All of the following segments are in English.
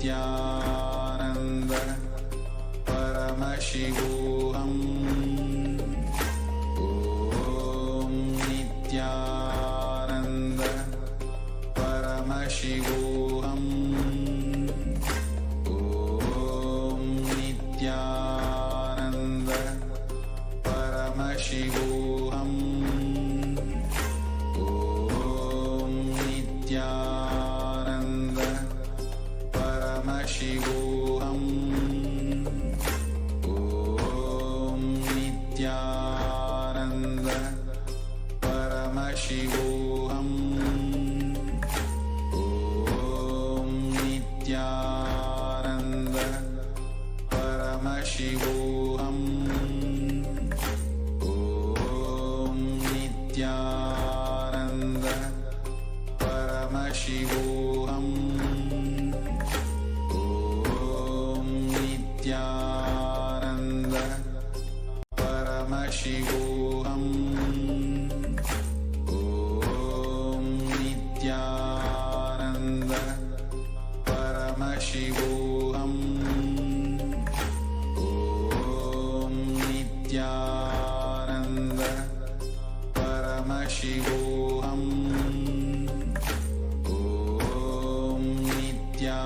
Nithyananda Paramashivoham. Om Nithyananda Paramashivoham. Om Nithyananda Paramashivoham. Om Nithyananda Paramashivoham. Om Nithyananda Paramashivoham. Om Nithyananda Paramashivoham. Om Nithyananda Paramashivoham. Om Nithyananda Paramashivoham. Om Nithyananda Paramashivoham. Om Nithyananda Paramashivoham. Om Nithyananda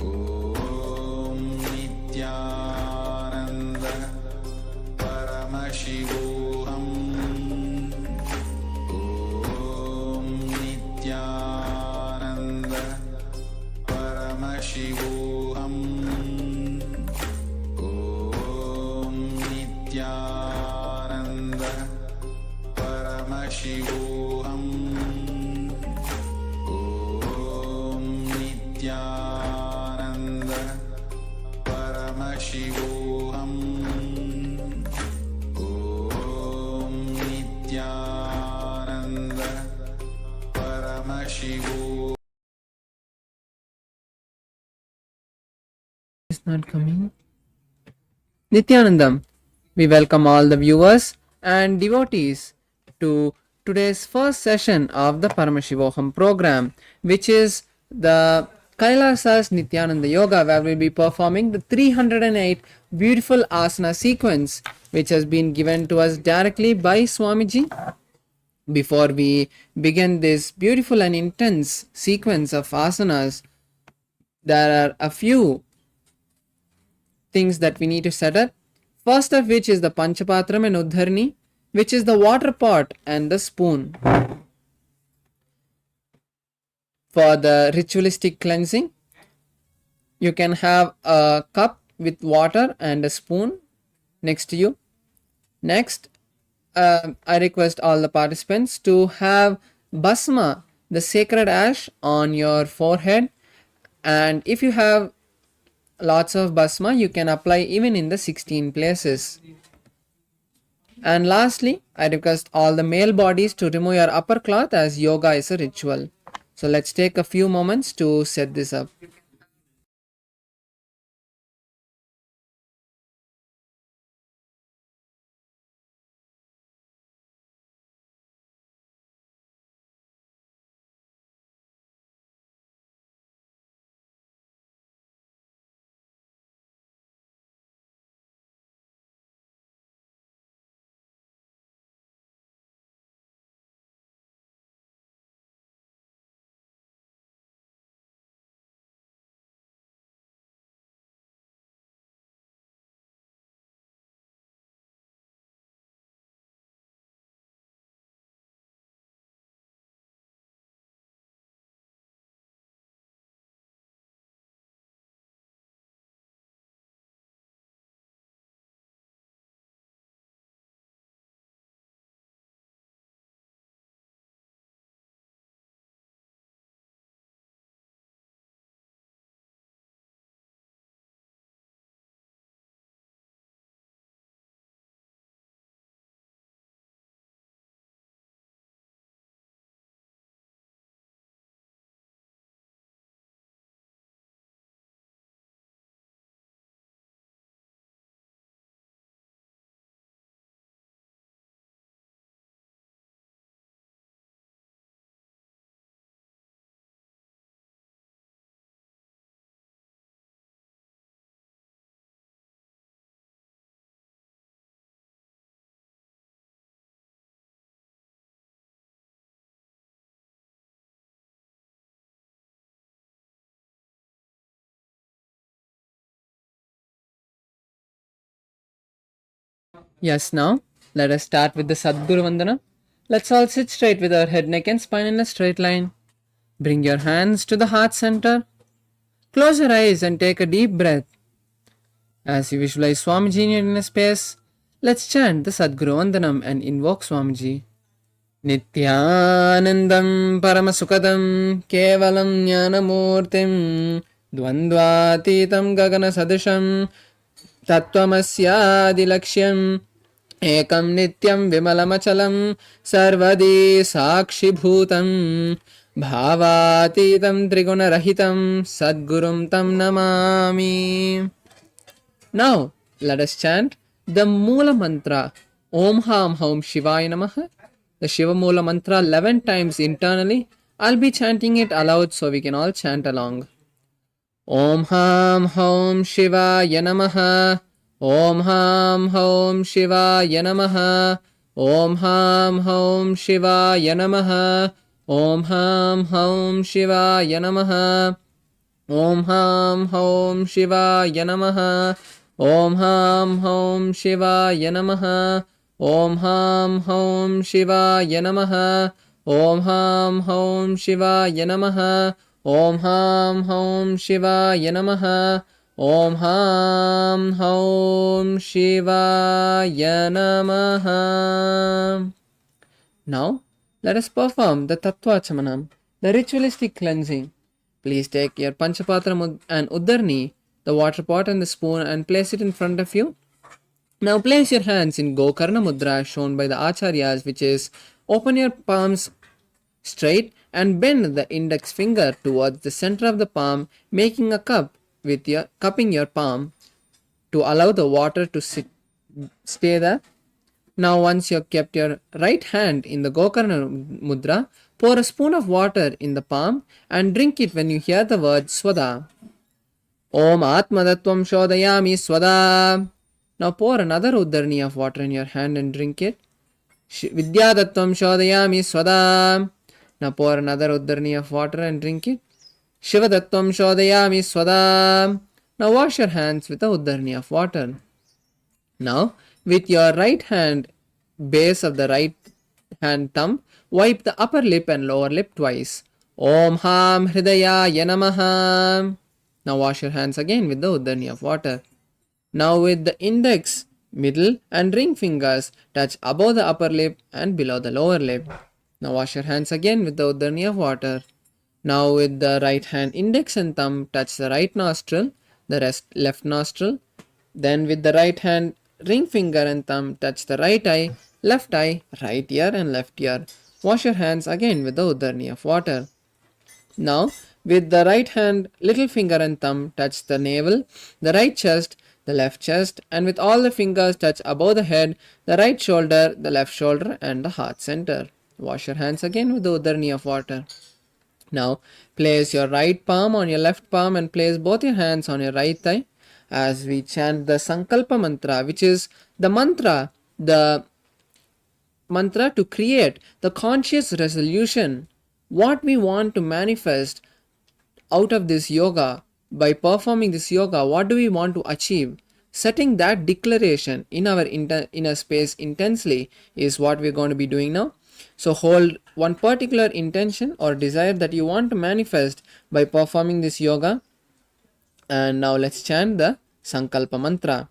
Om Nithyananda Paramashivoham. Om Nithyananda Paramashivoham. Om Nithyananda Paramashivoham. Om Nithyananda Paramashivoham. Om Nithyananda Paramashivoham. It's not coming. Nithyanandam, we welcome all the viewers and devotees to today's first session of the Paramashivoham program, which is the Kailasa's Nithyananda Yoga, where we'll be performing the 308 beautiful asana sequence, which has been given to us directly by Swamiji. Before we begin this beautiful and intense sequence of asanas, there are a few things that we need to set up. First of which is the Panchapatram and Uddharni, which is the water pot and the spoon. For the ritualistic cleansing, you can have a cup with water and a spoon next to you. Next, I request all the participants to have Basma, the sacred ash, on your forehead. And if you have lots of Basma, you can apply even in the 16 places. And lastly, I request all the male bodies to remove your upper cloth, as yoga is a ritual. So let's take a few moments to set this up. Yes, now let us start with the Sadguru Vandana. Let's all sit straight with our head, neck, and spine in a straight line. Bring your hands to the heart center. Close your eyes and take a deep breath. As you visualize Swamiji in your inner space, let's chant the Sadguru Vandanam and invoke Swamiji. Nithyanandam Paramasukadam Kevalam Jnanamurtim Dvandvatitam Gagana Sadisham Tattvamasyaadilakshyam Ekam Nityam Vimalamachalam Sarvadi Sakshibhutam Bhavatitam Trigunarahitam Sadgurum Tam Namami. Now, let us chant the Moola Mantra Om Ham Hum Shivaya Namaha. The Shiva Moola Mantra 11 times internally. I'll be chanting it aloud so we can all chant along. Om Ham Hum Shivaya Namaha. Om Ham Hum Shivaya Namaha. Om Ham Hum Shivaya Namaha. Om Ham Hum Shivaya Namaha. Om Ham Hum Shivaya Namaha. Om Ham Hum Shivaya Namaha. Om Ham Hum Shivaya Namaha. Om Ham Hum Shivaya Namaha. Om Ham Hum Shivaya Namaha. Om Ham Hum Shivaya Namaha. Now, let us perform the Tattva Chamanam, the ritualistic cleansing. Please take your Panchapatra and Uddarni, the water pot and the spoon, and place it in front of you. Now place your hands in Gokarna Mudra shown by the Acharyas, which is open your palms straight and bend the index finger towards the center of the palm, making a cup with your cupping your palm to allow the water to stay there. Now once you have kept your right hand in the Gokarna Mudra, pour a spoon of water in the palm and drink it when you hear the word Swada. Om Atmadattvam Shodayami Swada. Now pour another Uddarni of water in your hand and drink it. Vidyadattvam Shodayami Swada. Now pour another Uddarni of water and drink it. Shivadattvam Shodayami Swada. Now wash your hands with a Uddarni of water. Now with your right hand base of the right hand thumb, wipe the upper lip and lower lip twice. Om Ham Hridayaya Namaha. Now wash your hands again with the Uddarni of water. Now with the index, middle and ring fingers touch above the upper lip and below the lower lip. Now wash your hands again with the Uddarni of water. Now with the right hand index and thumb touch the right nostril, the rest left nostril. Then with the right hand ring finger and thumb touch the right eye, right ear and left ear. Wash your hands again with the Uddarni of water. Now with the right hand little finger and thumb touch the navel, the right chest, the left chest, and with all the fingers touch above the head, the right shoulder, the left shoulder, and the heart center. Wash your hands again with the Uddarni of water. Now place your right palm on your left palm and place both your hands on your right thigh as we chant the Sankalpa mantra, which is the mantra to create the conscious resolution, what we want to manifest out of this yoga. By performing this yoga, what do we want to achieve? Setting that declaration in our inner space intensely is what we're going to be doing now. So hold one particular intention or desire that you want to manifest by performing this yoga. And now let's chant the Sankalpa mantra.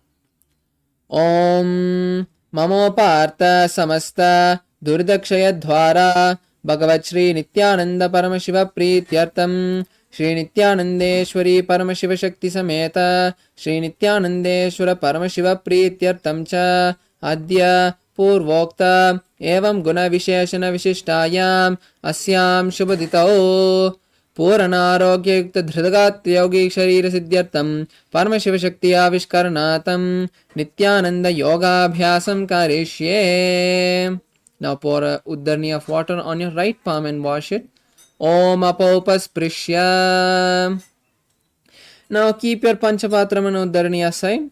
Om Mamopartha Samasta Duridakshaya Dwara Bhagavat Shri Nithyananda Paramashiva Prityartam Shri Nithyanandeshwari Paramashiva Shakti Sameta Shri Nithyanandeshwara Paramashiva Prityartam Cha Adya Purvokta Evam Guna Visheshana Vishishtayam Asyam Shubhaditao Puranarogya Yukta Dhridagat Yogi Sharira Siddhyartam Paramashiva Shakti Avishkaranatam Nithyananda Yoga Abhyasam Karishye. Now pour a Uddarni of water on your right palm and wash it. Om Apaupasprisya. Now keep your Panchapatram and Uddarni aside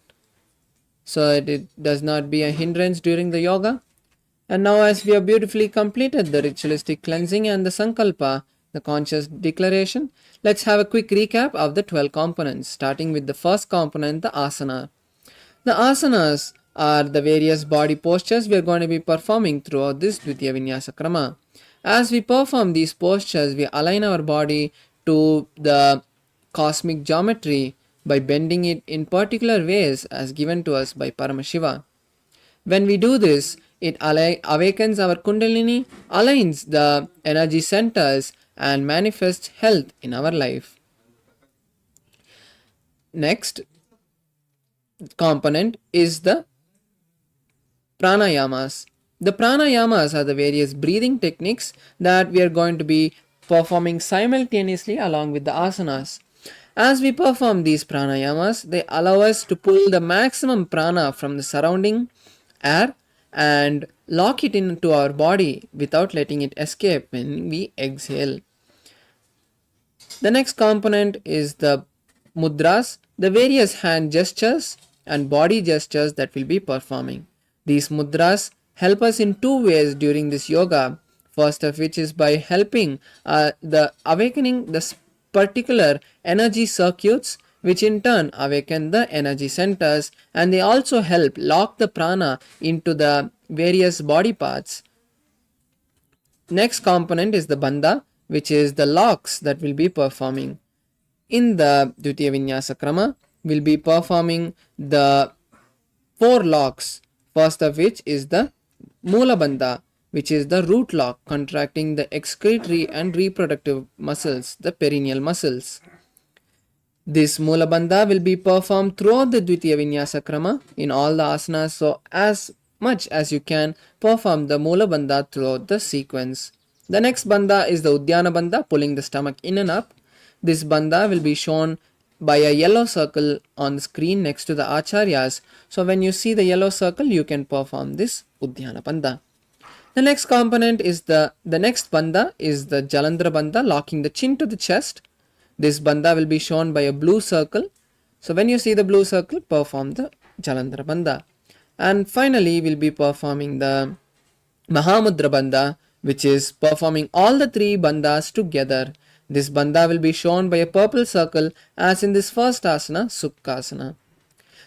so that it does not be a hindrance during the yoga. And now as we have beautifully completed the ritualistic cleansing and the Sankalpa, the conscious declaration, let's have a quick recap of the 12 components, starting with the first component, the asana. The asanas are the various body postures we are going to be performing throughout this Dvitiya Vinyasa Krama. As we perform these postures, we align our body to the cosmic geometry by bending it in particular ways as given to us by Paramashiva. When we do this, it awakens our Kundalini, aligns the energy centers, and manifests health in our life. Next component is the pranayamas. The pranayamas are the various breathing techniques that we are going to be performing simultaneously along with the asanas. As we perform these pranayamas, they allow us to pull the maximum prana from the surrounding air and lock it into our body without letting it escape when we exhale. The next component is the mudras, the various hand gestures and body gestures that we'll be performing. These mudras help us in two ways during this yoga. First of which is by helping the awakening the particular energy circuits, which in turn awaken the energy centers, and they also help lock the prana into the various body parts. Next component is the bandha, which is the locks that we'll be performing. In the Dvitiya Vinyasa Krama, we'll be performing the 4 locks. First of which is the Mula Bandha, which is the root lock contracting the excretory and reproductive muscles, the perineal muscles. This Mula Bandha will be performed throughout the Dvitiya Vinyasa Krama in all the asanas, so as much as you can perform the Mula Bandha throughout the sequence. The next Bandha is the Udyana Bandha, pulling the stomach in and up. This Bandha will be shown by a yellow circle on the screen next to the acharyas. So when you see the yellow circle, you can perform this Udyana Bandha. The next component is the next bandha is the Jalandhara bandha, locking the chin to the chest. This bandha will be shown by a blue circle. So when you see the blue circle, perform the Jalandhara bandha. And finally, we'll be performing the Mahamudra bandha, which is performing all the 3 bandhas together. This bandha will be shown by a purple circle as in this first asana, Sukhasana.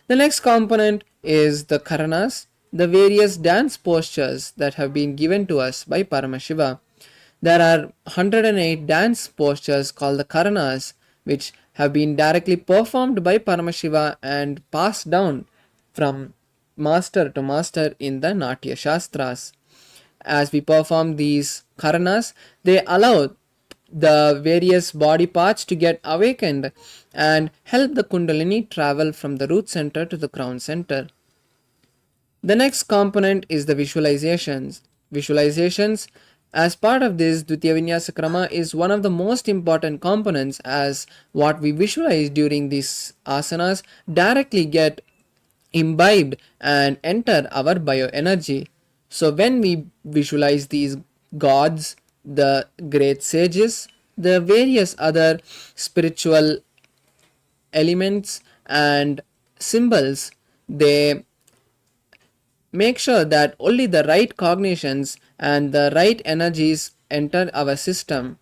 The next component is the Karanas, the various dance postures that have been given to us by Paramashiva. There are 108 dance postures called the Karanas, which have been directly performed by Paramashiva and passed down from master to master in the Natya Shastras. As we perform these Karanas, they allow the various body parts to get awakened and help the Kundalini travel from the root center to the crown center. The next component is the visualizations. Visualizations as part of this Dvitiya Vinyasa Krama is one of the most important components, as what we visualize during these asanas directly get imbibed and enter our bioenergy. So when we visualize these gods, the great sages, the various other spiritual elements and symbols, they make sure that only the right cognitions and the right energies enter our system.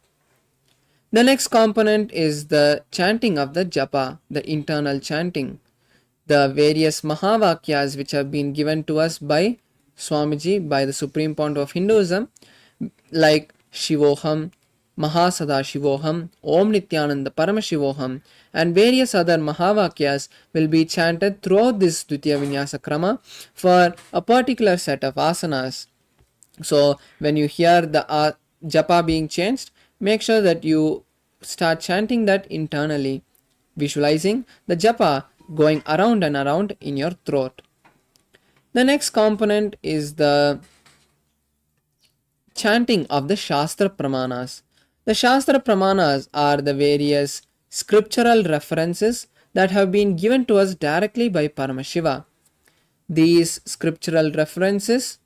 The next component is the chanting of the japa, the internal chanting. The various Mahavakyas which have been given to us by Swamiji, by the Supreme Point of Hinduism, like Shivoham, Mahasadashivoham, Om Nithyananda Paramashivoham, and various other Mahavakyas will be chanted throughout this Dvitiya Vinyasa Krama for a particular set of asanas. So when you hear the japa being changed, make sure that you start chanting that internally, visualizing the japa going around and around in your throat. The next component is the chanting of the Shastra Pramanas. The Shastra Pramanas are the various scriptural references that have been given to us directly by Paramashiva. These scriptural references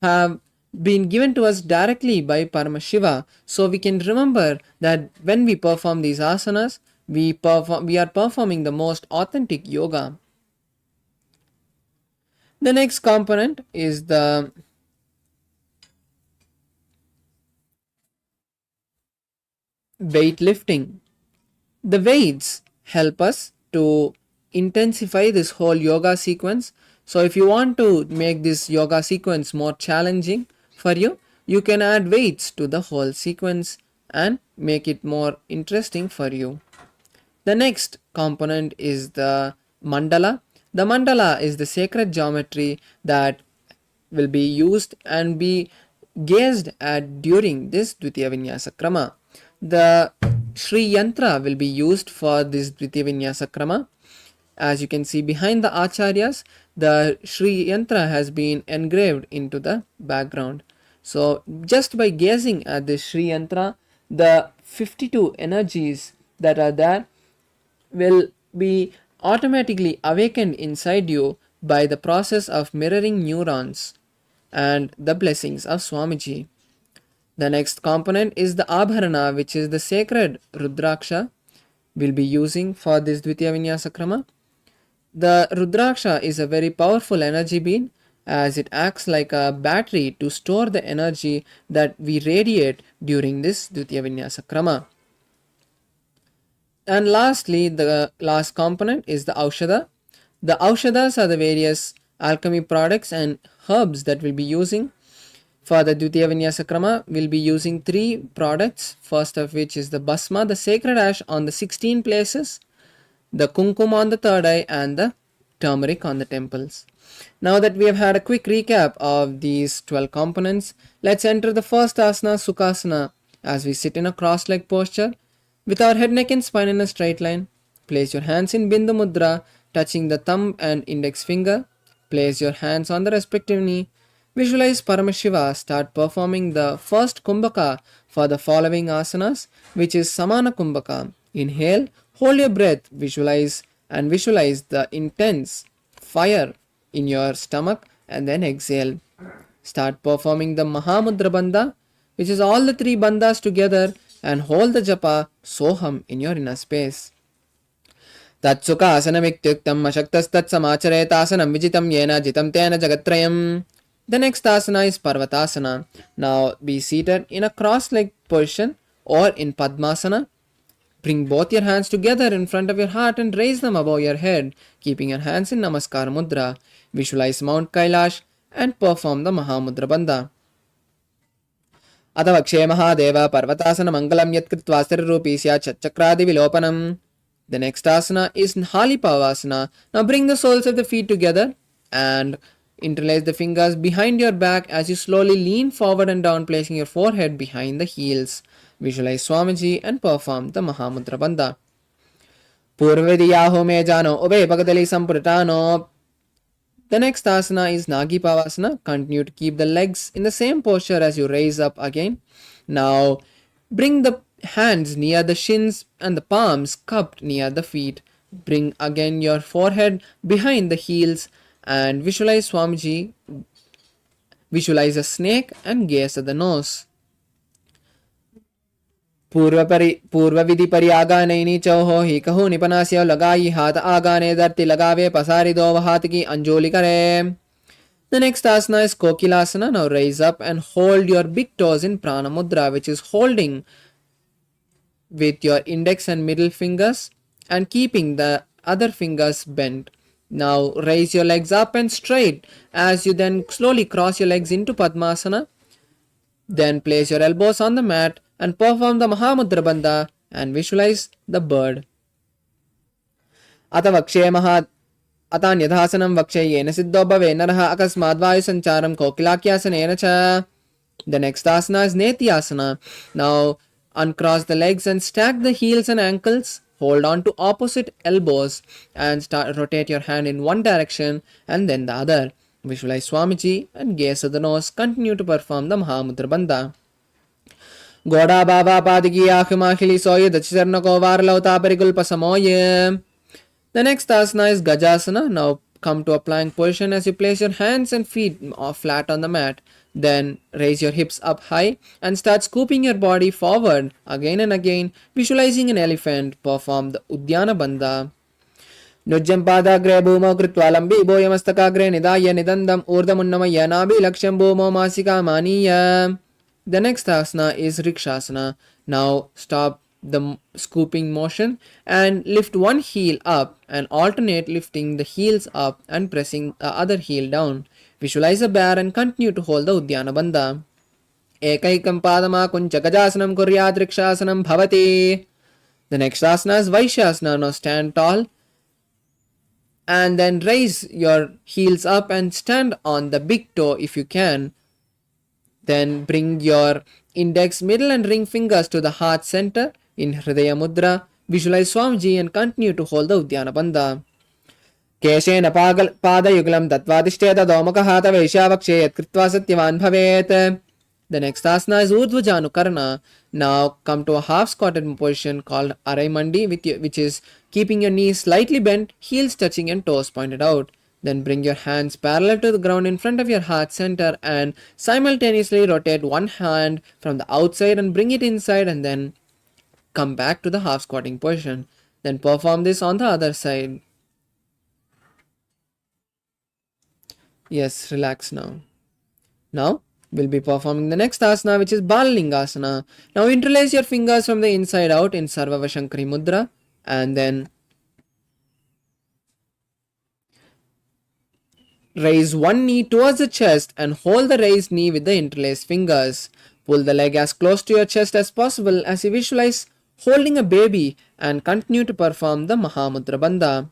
have been given to us directly by Paramashiva, so we can remember that when we perform these asanas, we are performing the most authentic yoga. The next component is the weightlifting. The weights help us to intensify this whole yoga sequence. So if you want to make this yoga sequence more challenging for you, you can add weights to the whole sequence and make it more interesting for you. The next component is the mandala. The mandala is the sacred geometry that will be used and be gazed at during this Dvitiya Vinyasa Krama. The Sri Yantra will be used for this Dvitiya Vinyasa Krama. As you can see behind the Acharyas, the Sri Yantra has been engraved into the background. So just by gazing at the Sri Yantra, the 52 energies that are there will be automatically awakened inside you by the process of mirroring neurons and the blessings of Swamiji. The next component is the Abharana, which is the sacred Rudraksha we'll be using for this Dvitiya Vinyasa Krama. The Rudraksha is a very powerful energy being as it acts like a battery to store the energy that we radiate during this Dvitiya Vinyasa Krama. And lastly, the last component is the Aushadha. The Aushadas are the various alchemy products and herbs that we'll be using. For the Dvitiya Vinyasa Krama, we'll be using 3 products. First of which is the Basma, the sacred ash on the 16 places, the Kumkum on the third eye, and the turmeric on the temples. Now that we have had a quick recap of these 12 components, let's enter the first asana, Sukhasana, as we sit in a cross-leg posture with our head, neck and spine in a straight line. Place your hands in Bindu Mudra, touching the thumb and index finger. Place your hands on the respective knee. Visualize Paramashiva start performing the first Kumbhaka for the following asanas, which is Samana Kumbhaka. Inhale, hold your breath, visualize the intense fire in your stomach, and then exhale. Start performing the Mahamudra Bandha, which is all the 3 bandhas together, and hold the japa Soham in your inner space. Tatsukhasanamityuktam ashaktastat-samacharetasana vijitam yena jitam tena jagatrayam. The next asana is Parvatasana. Now be seated in a cross-legged position or in Padmasana. Bring both your hands together in front of your heart and raise them above your head, keeping your hands in Namaskar Mudra. Visualize Mount Kailash and perform the Mahamudra Bandha. Atavakshe Mahadeva Parvatasana Mangalam Yatkritva Sthirarupi Syat Chakradi Vilopanam. The next asana is Halipavasana. Now bring the soles of the feet together and interlace the fingers behind your back as you slowly lean forward and down, placing your forehead behind the heels. Visualize Swamiji and perform the Mahamudra Bandha. Purvadiyaho me jano obe pagadali sampurtano. The next asana is Nagi Pavasana. Continue to keep the legs in the same posture as you raise up again. Now bring the hands near the shins and the palms cupped near the feet. Bring again your forehead behind the heels and visualize Swamiji. Visualize a snake and gaze at the nose. पूर्व विधि परियागा नैनी चौहो ही कहू निपनास्य लगाई हाथ आगाने धरती लगावे पसारी दो हाथ की अंजोली करे. The next asana is Kokilasana. Now raise up and hold your big toes in Prana Mudra, which is holding with your index and middle fingers and keeping the other fingers bent. Now raise your legs up and straight as you then slowly cross your legs into Padmasana. Then place your elbows on the mat and perform the Mahamudra Bandha and visualize the bird. Atavakshe Mahad Atanyadhasanam Vakshayena Siddho Bhave Naraha Akasmadvayu Sancharam Kokilakyasanena Cha. The next asana is Nithyananda. Now uncross the legs and stack the heels and ankles. Hold on to opposite elbows and rotate your hand in one direction and then the other. Visualize Swamiji and gaze at the nose. Continue to perform the Mahamudra Bandha. Goda Baba Padigi Akhimahili Soya Dachisarnako Varlauta Perigulpa Samoye. The next asana is Gajasana. Now come to a plank position as you place your hands and feet flat on the mat. Then raise your hips up high and start scooping your body forward again and again, visualizing an elephant. Perform the Udyana Bandha. Nujjam Padagre Bhumo Kritwalambi Boyamastagre Nidaya Nidandam Urdamunnamaya Nabi Laksham Bhumo Masika Maniya. The next asana is Rikshasana. Now stop the scooping motion, and lift one heel up and alternate lifting the heels up and pressing the other heel down. Visualize a bear and continue to hold the Uddiyana Bandha. Ekaikam padama kuncha gajasanam kuryat rikshasanam bhavati. The next asana is Vaishyasana. Now stand tall and then raise your heels up and stand on the big toe if you can. Then bring your index, middle and ring fingers to the heart center in Hridaya Mudra. Visualize Swamiji and continue to hold the Uddiyana Bandha. केशेन पादयुगलं तत्त्वादिष्टेत दोमकहात वैश्यावक्षे यत्कृत्वा सत्यवान् भवेत्. The next asana is Urdhva Janukarna. Now come to a half squatted position called Arai Mandi, which is keeping your knees slightly bent, heels touching and toes pointed out. Then bring your hands parallel to the ground in front of your heart center and simultaneously rotate one hand from the outside and bring it inside, and then come back to the half squatting position. Then perform this on the other side. Yes, relax now. Now we'll be performing the next asana, which is Balalingasana. Now interlace your fingers from the inside out in Sarvavashankari Mudra, and then raise one knee towards the chest and hold the raised knee with the interlaced fingers. Pull the leg as close to your chest as possible as you visualize holding a baby, and continue to perform the Mahamudra Bandha.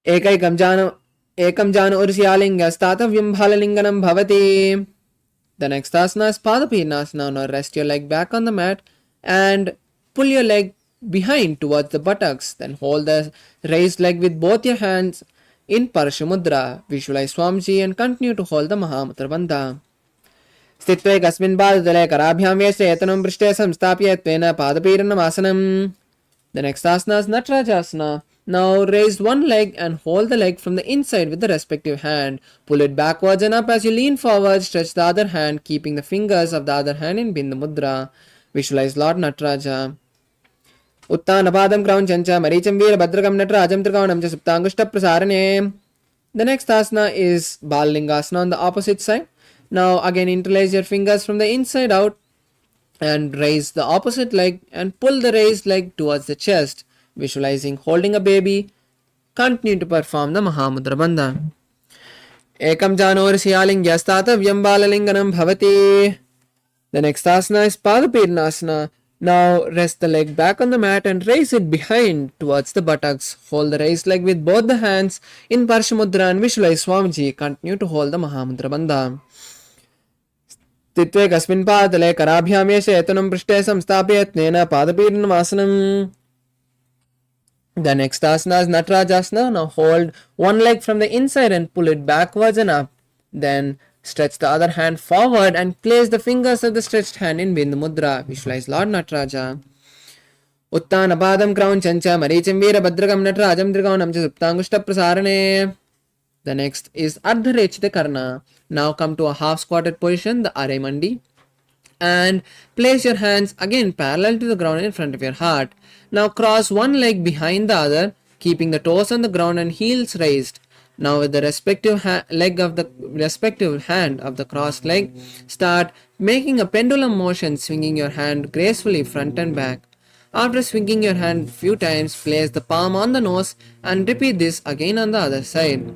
Ekam janu ursyalinga statavyam bhalalinganam bhavati. The next asana is Padapirnasana. Now rest your leg back on the mat and pull your leg behind towards the buttocks. Then hold the raised leg with both your hands in Parashamudra. Visualize Swamiji and continue to hold the Mahamudra Bandha. स्थित्वे कस्मिन् पादतले कराभ्यां वेष्टे यतनं पृष्ठे संस्थाप्य त्वेन पादपीडनम् आसनम्. The next asana is Natarajasana. Now raise one leg and hold the leg from the inside with the respective hand. Pull it backwards and up as you lean forward. Stretch the other hand, keeping the fingers of the other hand in Bindu Mudra. Visualize Lord Nataraja. Uttanapadam Kraunchancha Maricham Veera Bhadrakam Natarajam Trikonam Cha Suptangushta Prasarane. The next asana is Balalingasana on the opposite side. Now again interlace your fingers from the inside out and raise the opposite leg and pull the raised leg towards the chest. Visualizing holding a baby, continue to perform the Mahamudra Bandha. Ekam janor siyalingya statavyam balalinganam bhavati. The next asana is Padapirnasana. Now rest the leg back on the mat and raise it behind towards the buttocks. Hold the raised leg with both the hands in Parshamudra and visualize Swamiji. Continue to hold the Mahamudra Bandha. स्थित्वे कस्मिन् पादतले कराभ्यां येषे यतनं पृष्ठे संस्थाप्य त्वेन पादपीडनम् आसनम्. The next asana is Natarajasana. Now hold one leg from the inside and pull it backwards and up. Then stretch the other hand forward and place the fingers of the stretched hand in Bindu Mudra. Visualize Lord Nataraja. Uttanapadam Kraunchancha Maricham Veera Bhadrakam Natarajam Trikonam Cha Suptangushta Prasarane. The next is Ardharechita Karna. Now come to a half squatted position, the Arai Mandi, and place your hands again parallel to the ground in front of your heart. Now cross one leg behind the other, keeping the toes on the ground and heels raised. Now with the respective leg of the respective hand of the crossed leg, start making a pendulum motion, swinging your hand gracefully front and back. After swinging your hand a few times, place the palm on the nose and repeat this again on the other side.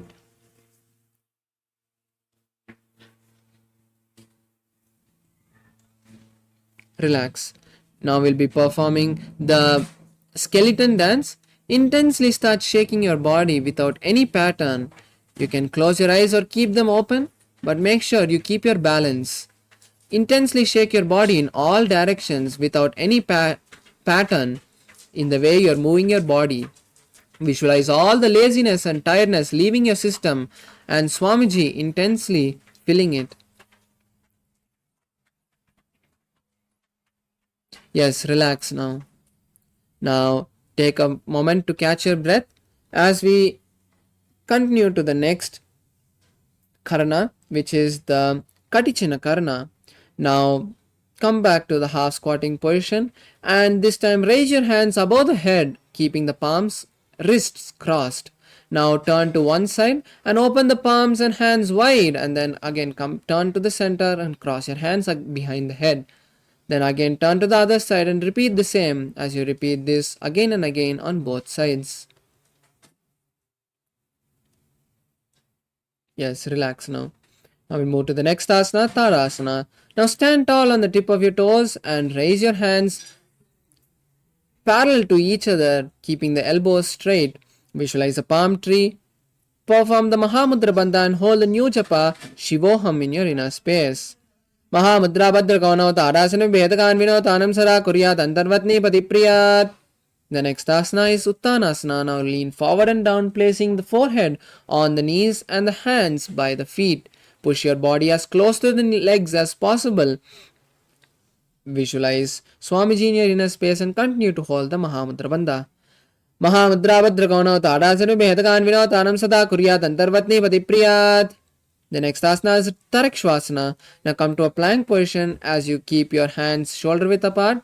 Relax. Now we'll be performing the skeleton dance. Intensely start shaking your body without any pattern. You can close your eyes or keep them open, but make sure you keep your balance. Intensely shake your body in all directions without any pattern in the way you're moving your body. Visualize all the laziness and tiredness leaving your system and Swamiji intensely filling it. Yes, relax now. Now take a moment to catch your breath as we continue to the next Karana, which is the Katichina Karana. Now come back to the half squatting position and this time raise your hands above the head, keeping the palms, wrists crossed. Now turn to one side and open the palms and hands wide, and then again turn to the center and cross your hands behind the head. Then again turn to the other side and repeat the same as you repeat this again and again on both sides. Yes, relax now. Now we move to the next asana, Tadasana. Now stand tall on the tip of your toes and raise your hands parallel to each other, keeping the elbows straight. Visualize a palm tree. Perform the Mahamudra Bandha and hold the new japa Shivoham in your inner space. Mahamudra Badra Kaunao Tadasana Vedakan Vinotanam Sara Kuryat Antarvatni Patipriyat. The next asana is Uttanasana. Now lean forward and down, placing the forehead on the knees and the hands by the feet. Push your body as close to the legs as possible. Visualize Swamiji in your inner space and continue to hold the Mahamudra Bandha. Mahamudra Badra Kaunao Tadasana Vedakan Vinotanam Sada Kuryat Antarvatni Patipriyat. The next asana is Tarakshvasana. Now come to a plank position as you keep your hands shoulder width apart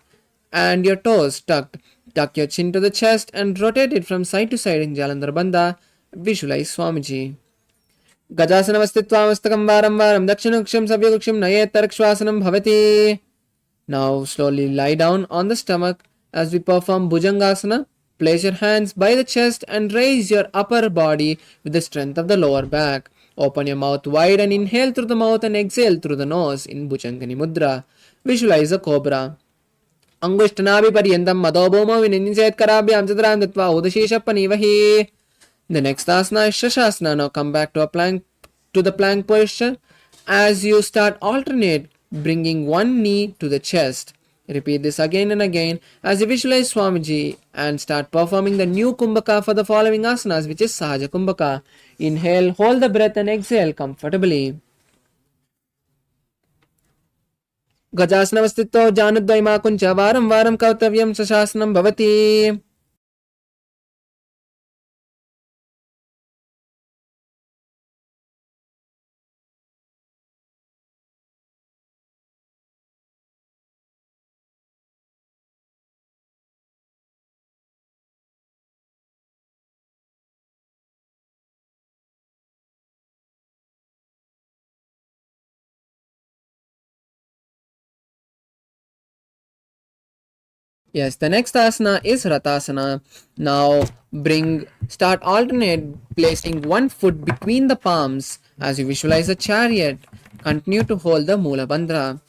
and your toes tucked. Tuck your chin to the chest and rotate it from side to side in Jalandhar Bandha. Visualize Swamiji. Gajasana Vasthitvamastakam Varam Varam Dakshinuksham Savyakuksham Nayet Tarakshvasanam Bhavati. Now slowly lie down on the stomach as we perform Bhujangasana. Place your hands by the chest and raise your upper body with the strength of the lower back. Open your mouth wide and inhale through the mouth and exhale through the nose in Bhujangani Mudra. Visualize a cobra. Angushtanabhiparyantam madobhomo vininchetkarabyam chadram datva udashishapanivahi. The next asana is Shashasana. Now come back to the plank posture as you start alternate, bringing one knee to the chest. Repeat this again and again as you visualize Swamiji and start performing the new Kumbhaka for the following asanas, which is Sahaja Kumbhaka. Inhale, hold the breath and exhale comfortably. Gajasana Janudvaima Kuncha Varam Varam Kautavyam Sashasanam Bhavati. Yes, the next asana is Ratasana. Now start alternate, placing one foot between the palms as you visualize a chariot. Continue to hold the Mula Bandha.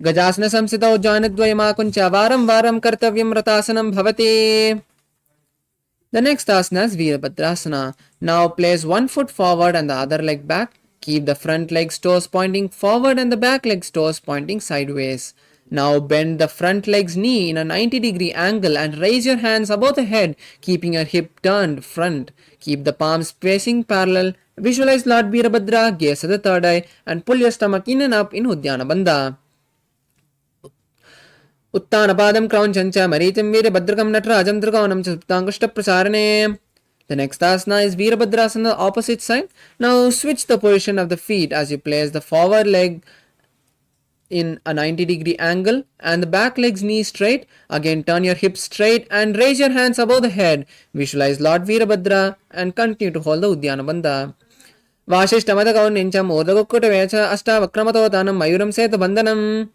Gajasana Samsitau Janadvayama Kuncha Varam Varam Kartavyam Ratasanam Bhavati. The next asana is Virabhadrasana. Now place one foot forward and the other leg back. Keep the front leg's toes pointing forward and the back leg's toes pointing sideways. Now bend the front leg's knee in a 90-degree angle and raise your hands above the head, keeping your hip turned front. Keep the palms facing parallel. Visualize Lord Virabhadra, gaze at the third eye, and pull your stomach in and up in Uddiyana Bandha. Uttanapadam crown chancha maritim Virabhadrakam natrajam trikonam chuptangushta prasarane. The next asana is Virabhadrasana, the opposite side. Now switch the position of the feet as you place the forward leg in a 90-degree angle and the back leg's knee straight. Again turn your hips straight and raise your hands above the head. Visualize Lord Virabhadra and continue to hold the Uddiyana Bandha. Vashishtamata Kaunnincham Urdagukkuta Vecha Ashta Vakramatotanam Mayuram Seta Bandhanam.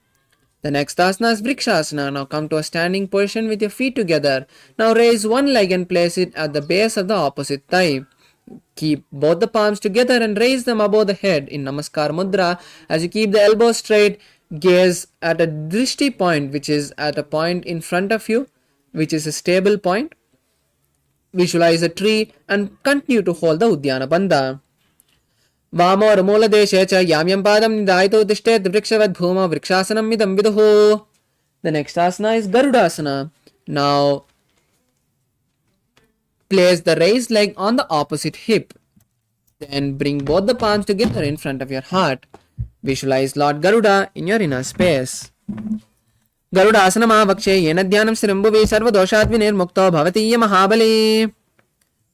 The next asana is Vrikshasana. Now come to a standing position with your feet together. Now raise one leg and place it at the base of the opposite thigh. Keep both the palms together and raise them above the head in Namaskar Mudra. As you keep the elbows straight, gaze at a drishti point, which is at a point in front of you, which is a stable point. Visualize a tree and continue to hold the Uddiyana Bandha. Vamo Ramula Deshecha Yamyam Padam Nidaito Dishtet Vrikshavad Bhuma Vrikshasanam Midam Viduho. The next asana is Garudasana. Now place the raised leg on the opposite hip. Then bring both the palms together in front of your heart. Visualize Lord Garuda in your inner space. Garuda asana mahavakshe yena dhyanam srimbhuvi sarva doshatvinir mukto bhavati ya mahabali.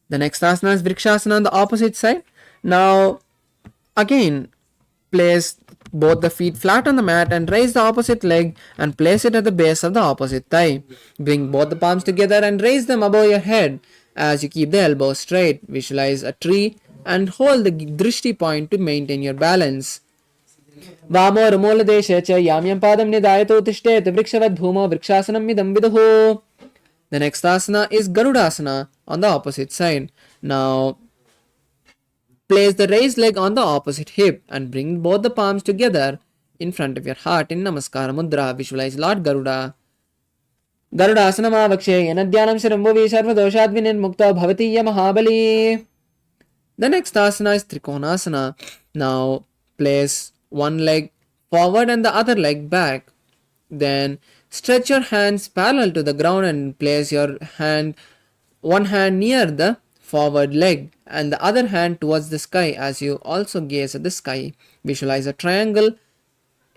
The next asana is Vrikshasana on the opposite side. Now again place both the feet flat on the mat and raise the opposite leg and place it at the base of the opposite thigh. Bring both the palms together and raise them above your head as you keep the elbows straight. Visualize a tree and hold the drishti point to maintain your balance. वामोर्मूलदेशे च याम्यं पादं निधायतो तिष्ठेत् वृक्षवद् भूमौ वृक्षासनं मिदं विदुः. The next asana is Garudasana on the opposite side. Now place the raised leg on the opposite hip and bring both the palms together in front of your heart in Namaskara Mudra. Visualize Lord Garuda. Garudasana Mavakshe Yanadhyanam Shirambuvi Sarvadoshat Vinirmukta Bhavati Mahabali. The next asana is Trikonasana. Now place one leg forward and the other leg back. Then stretch your hands parallel to the ground and place your one hand near the forward leg and the other hand towards the sky as you also gaze at the sky. Visualize a triangle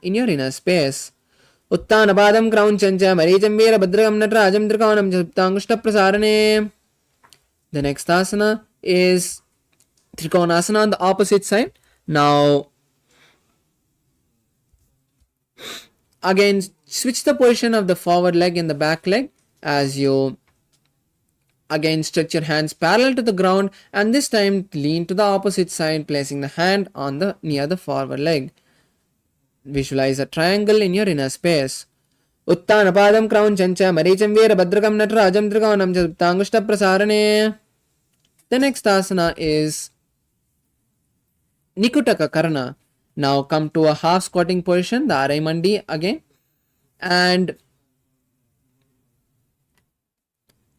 in your inner space. Uttanabadam Kraunchanja Marijam Veera Bhadragam Natrajam Trikonam Japtangushta Prasarane. The next asana is Trikonasana on the opposite side. Now again switch the position of the forward leg and the back leg as you again stretch your hands parallel to the ground and this time lean to the opposite side, placing the hand on the near the forward leg. Visualize a triangle in your inner space. Uttanapadam Kraunchanja Maricham Veera Bhadragam Natrajam Trikonam Japtangushta Prasarane. The next asana is Nikutaka Karana. Now come to a half squatting position, the Arai Mandi again, and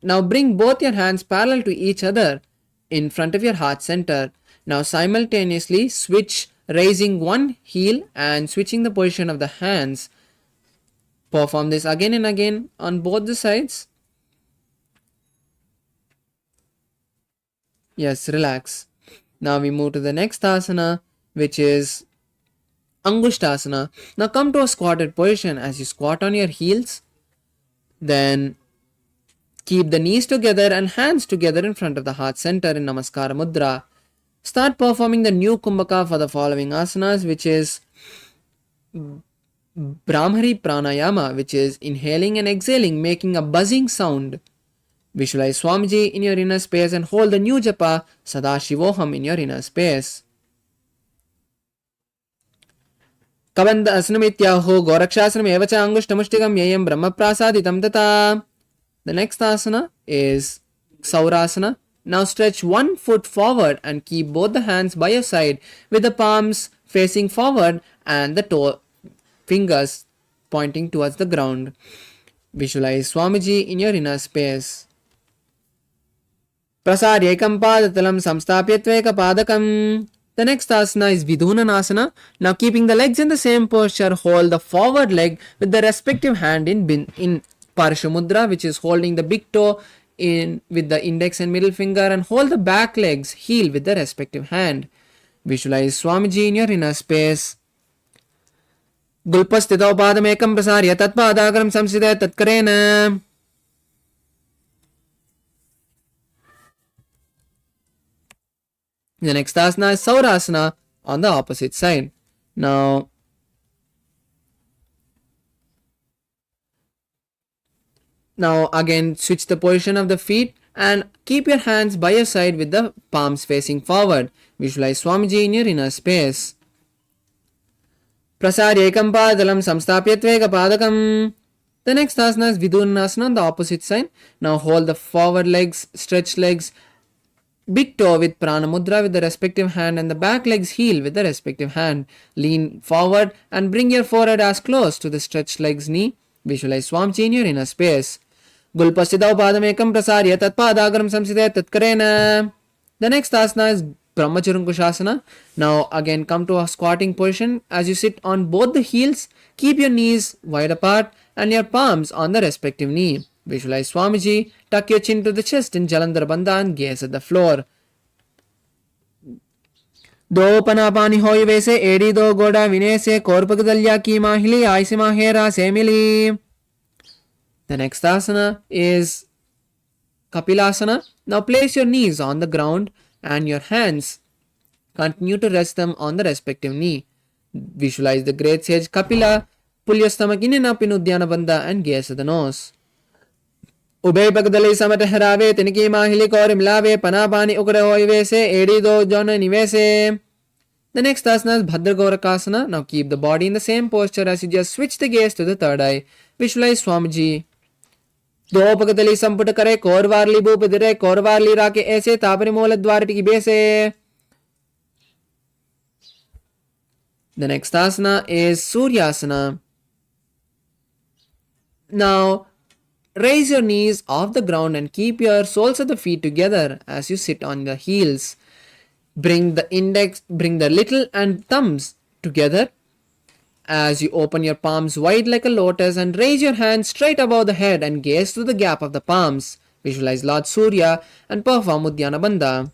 now bring both your hands parallel to each other in front of your heart center. Now simultaneously switch, raising one heel and switching the position of the hands. Perform this again and again on both the sides. Yes, relax. Now we move to the next asana, which is Angushtasana. Now come to a squatted position as you squat on your heels. Then keep the knees together and hands together in front of the heart center in Namaskara Mudra. Start performing the new Kumbhaka for the following asanas, which is Brahmari Pranayama, which is inhaling and exhaling, making a buzzing sound. Visualize Swamiji in your inner space and hold the new japa Paramashivoham in your inner space. Kabanda asanamityaho gorakshasanam evacha angushtamushtikam yayam brahma prasaditam tata. The next asana is Saurasana. Now stretch one foot forward and keep both the hands by your side with the palms facing forward and the toe fingers pointing towards the ground. Visualize Swamiji in your inner space. Prasaryekam padatalam samstapyatveka padakam. The next asana is Vidunanasana. Now keeping the legs in the same posture, hold the forward leg with the respective hand in Parshamudra, which is holding the big toe in with the index and middle finger, and hold the back leg's heel with the respective hand. Visualize Swamiji in your inner space. Gulpastitau padam ekam prasarya tatpadagaram samsida tatkarena. The next asana is Saurasana on the opposite side. Now again switch the position of the feet and keep your hands by your side with the palms facing forward. Visualize Swamiji in your inner space. Prasaryekam padalam samstapyatveka padakam. The next asana is Vidunasana on the opposite side. Now hold the forward legs, stretched legs, big toe with Prana Mudra with the respective hand and the back leg's heel with the respective hand. Lean forward and bring your forehead as close to the stretched leg's knee. Visualize Swamiji in your inner space. Gulpastitau padamekam prasarya tatpadagaram samsida tatkarena. The next asana is Brahmacharunkushasana. Now again come to a squatting position as you sit on both the heels. Keep your knees wide apart and your palms on the respective knee. Visualize Swamiji, tuck your chin to the chest in Jalandhar Bandha and gaze at the floor. Do panapani hoy vese edi do goda vinese korpagadalya ki mahili aisima hera semili. The next asana is Kapilasana. Now place your knees on the ground and your hands continue to rest them on the respective knee. Visualize the great sage Kapila. Pull your stomach in and up in Uddiyana Bandha and gaze at the nose. Ubay pagdali samataharawe tiniki mahili kore milave panapani ukre hoy vese edi do jona nivese. The next asana is Bhadragorakasana. Now keep the body in the same posture as you just switch the gaze to the third eye. Visualize Swamiji. दो पगतली संपुट करे कोरवारली भूप दिरे कोरवारली राके ऐसे तापरे मोल द्वार की बेसे. The next asana is Suryasana. Now raise your knees off the ground and keep your soles of the feet together as you sit on the heels. Bring the little and thumbs together as you open your palms wide like a lotus and raise your hands straight above the head and gaze through the gap of the palms. Visualize Lord Surya and perform Uddiyana Bandha.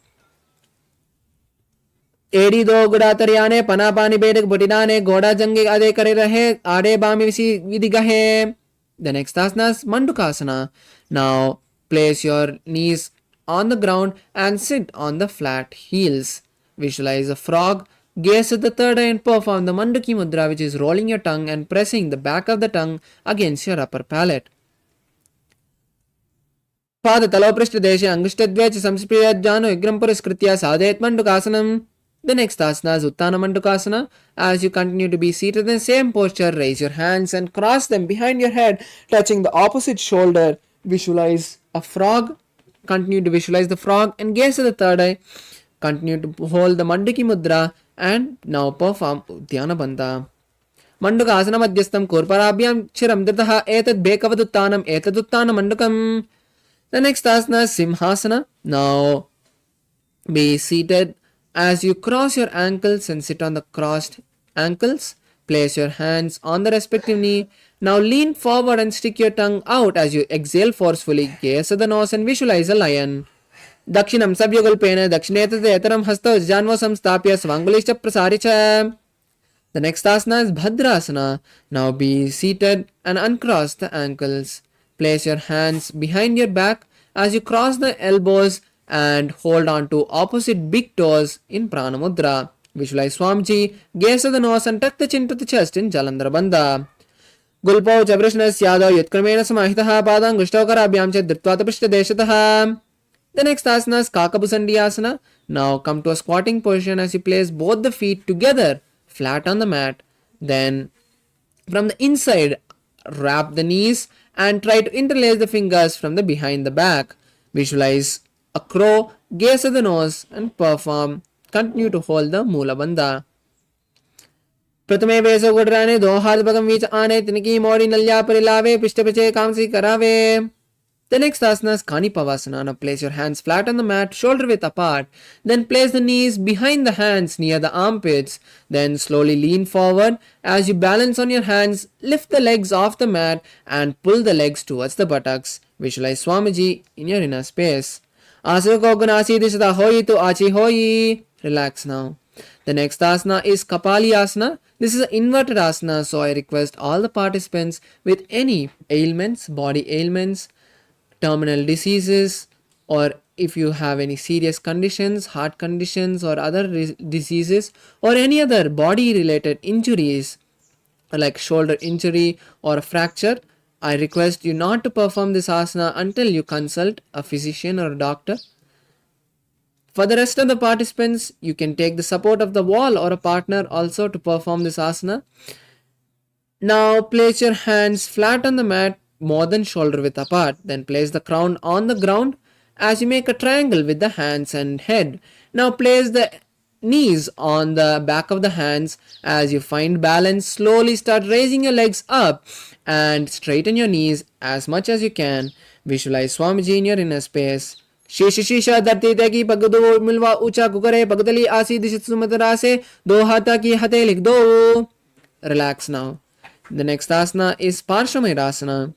एड़ी दो गुड़ा तरियाने पना पानी बेडक बुटिनाने गोड़ा जंगे आदे करे रहे आड़े बामी विसी विधि गहे. The next asana is Mandukasana. Now place your knees on the ground and sit on the flat heels. Visualize a frog, gaze at the third eye and perform the Manduki Mudra, which is rolling your tongue and pressing the back of the tongue against your upper palate. पाद तलोपृष्ठ देशे अंगुष्ठद्वये च संस्पृह्याज्जानो विग्रहं पुरस्कृत्य साधयेत् Mandukasanam. The next asana is Uttana Mandukasana. As you continue to be seated in the same posture, raise your hands and cross them behind your head, touching the opposite shoulder. Visualize a frog. Continue to visualize the frog and gaze at the third eye. Continue to hold the Manduki Mudra and now perform Uddiyana Bandha. Mandukasana Madhyastham Kurparabhyam Chiram Ditaha Etad Bekavaduttanam Etaduttana Mandukam. The next asana is Simhasana. Now be seated as you cross your ankles and sit on the crossed ankles. Place your hands on the respective knee. Now lean forward and stick your tongue out as you exhale forcefully. Gaze at the nose and visualize a lion. Dakshinam Sabhyagulpena Dakshinetate Etaram Hasta Janvo Samstapya Svangulischa Prasaricha. The next asana is Bhadrasana. Now be seated and uncross the ankles. Place your hands behind your back as you cross the elbows and hold on to opposite big toes in Prana Mudra. Visualize Swamiji, gaze at the nose and tuck the chin to the chest in Jalandhara Bandha. Gulpau Chavrishnas Yadav Yutkarmena Samahitaha Padang Gushtakarabhyam Chet Dhritvatapishta Deshataha. The next asana is Kakabusandi Asana. Now come to a squatting position as you place both the feet together flat on the mat. Then from the inside, wrap the knees and try to interlace the fingers from the behind the back. Visualize a crow, gaze at the nose and perform. Continue to hold the Mula Bandha. Pratame Veso Gudrane, do Hard Bagam Vich Ane, Tiniki Mori Nalya Parilave, Pishtapache Kamsi Karave. The next asana is Kani Pavasana. Now place your hands flat on the mat, shoulder width apart. Then place the knees behind the hands near the armpits. Then slowly lean forward. As you balance on your hands, lift the legs off the mat and pull the legs towards the buttocks. Visualize Swamiji in your inner space. Asako Gunasi Dishata Hoi to Achi Hoi. Relax now. The next asana is Kapali Asana. This is an inverted asana, so I request all the participants with any ailments, body ailments, terminal diseases, or if you have any serious conditions, heart conditions or other diseases, or any other body related injuries like shoulder injury or a fracture, I request you not to perform this asana until you consult a physician or a doctor. For the rest of the participants, you can take the support of the wall or a partner also to perform this asana. Now place your hands flat on the mat, more than shoulder width apart. Then place the crown on the ground as you make a triangle with the hands and head. Now place the knees on the back of the hands. As you find balance, slowly start raising your legs up and straighten your knees as much as you can. Visualize Swamiji in your inner space. Shishisha Dharti Teki Pagadu Milwa Ucha Kukare Pagadali Asi Dishitsumatarase Do Hata Ki Hate Lik Do. Relax now. The next asana is Parshamayurasana.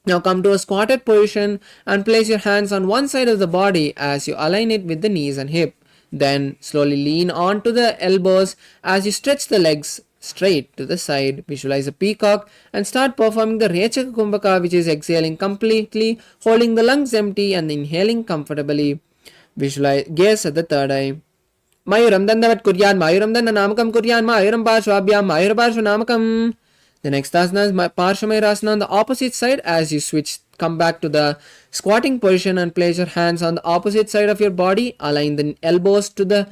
Now come to a squatted position and place your hands on one side of the body as you align it with the knees and hip. Then slowly lean onto the elbows as you stretch the legs straight to the side. Visualize a peacock and start performing the Rechaka Kumbhaka, which is exhaling completely, holding the lungs empty and inhaling comfortably. Visualize, gaze at the third eye. Mayuram Dandavat Kuryan, Mayuram Danda Namakam Kuryan, Mayuram Parshvabhyam, Mayur Parshva Namakam. The next asana is Parshamayurasana on the opposite side. As you switch, come back to the squatting position and place your hands on the opposite side of your body. Align the elbows to the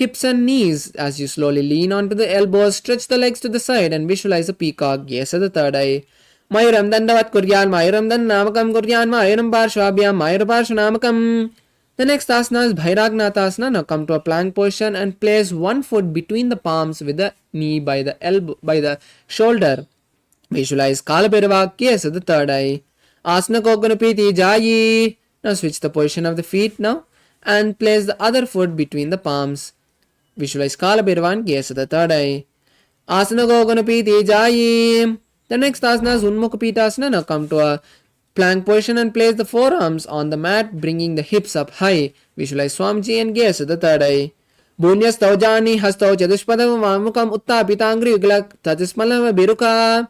hips and knees. As you slowly lean onto the elbows, stretch the legs to the side and visualize a peacock. Gaze at the third eye. Mayuram dandavat kuryan, mayuram dannamakam kuryan, mayuram parshvabhyam, mayur parshvanamakam. The next asana is Bhairagnathasana. Now come to a plank position and place one foot between the palms with the knee by the elbow, by the shoulder. Visualize Kaala Tattva, gaze at the third eye. Asana Kokonapiti Jayi. Now switch the position of the feet now and place the other foot between the palms. Visualize Kaala Tattva and gaze at the third eye. Asana Kokonapiti Jayi. The next asana is Unmukhapitasana. Now come to a plank position and place the forearms on the mat, bringing the hips up high. Visualize Swamiji and gaze at the third eye. Bunyastau jani hastau chadushpadam vamukam uttapitangri uglak tatismalam biruka.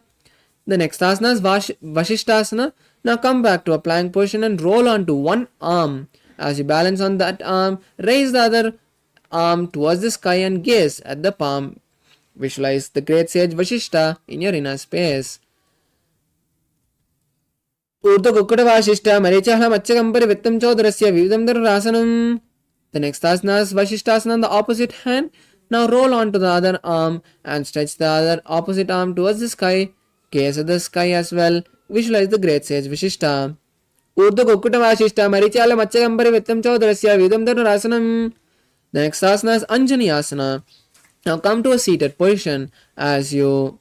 The next asana is Vashishtasana. Now come back to a plank position and roll onto one arm. As you balance on that arm, raise the other arm towards the sky and gaze at the palm. Visualize the great sage Vashishta in your inner space. Urdu Kukkada Vashishta Marichaha Machagampari Vittam Chodrasya Vividam Rasanam. The next asana is Vashishtasana on the opposite hand. Now roll onto the other arm and stretch the other opposite arm towards the sky. Gaze at the sky as well. Visualize the great sage Vashishta. Urdu Kukkada Vashishta Marichala Machagampari Vittam Chodrasya Vividam Rasanam. The next asana is Anjani Asana. Now come to a seated position as you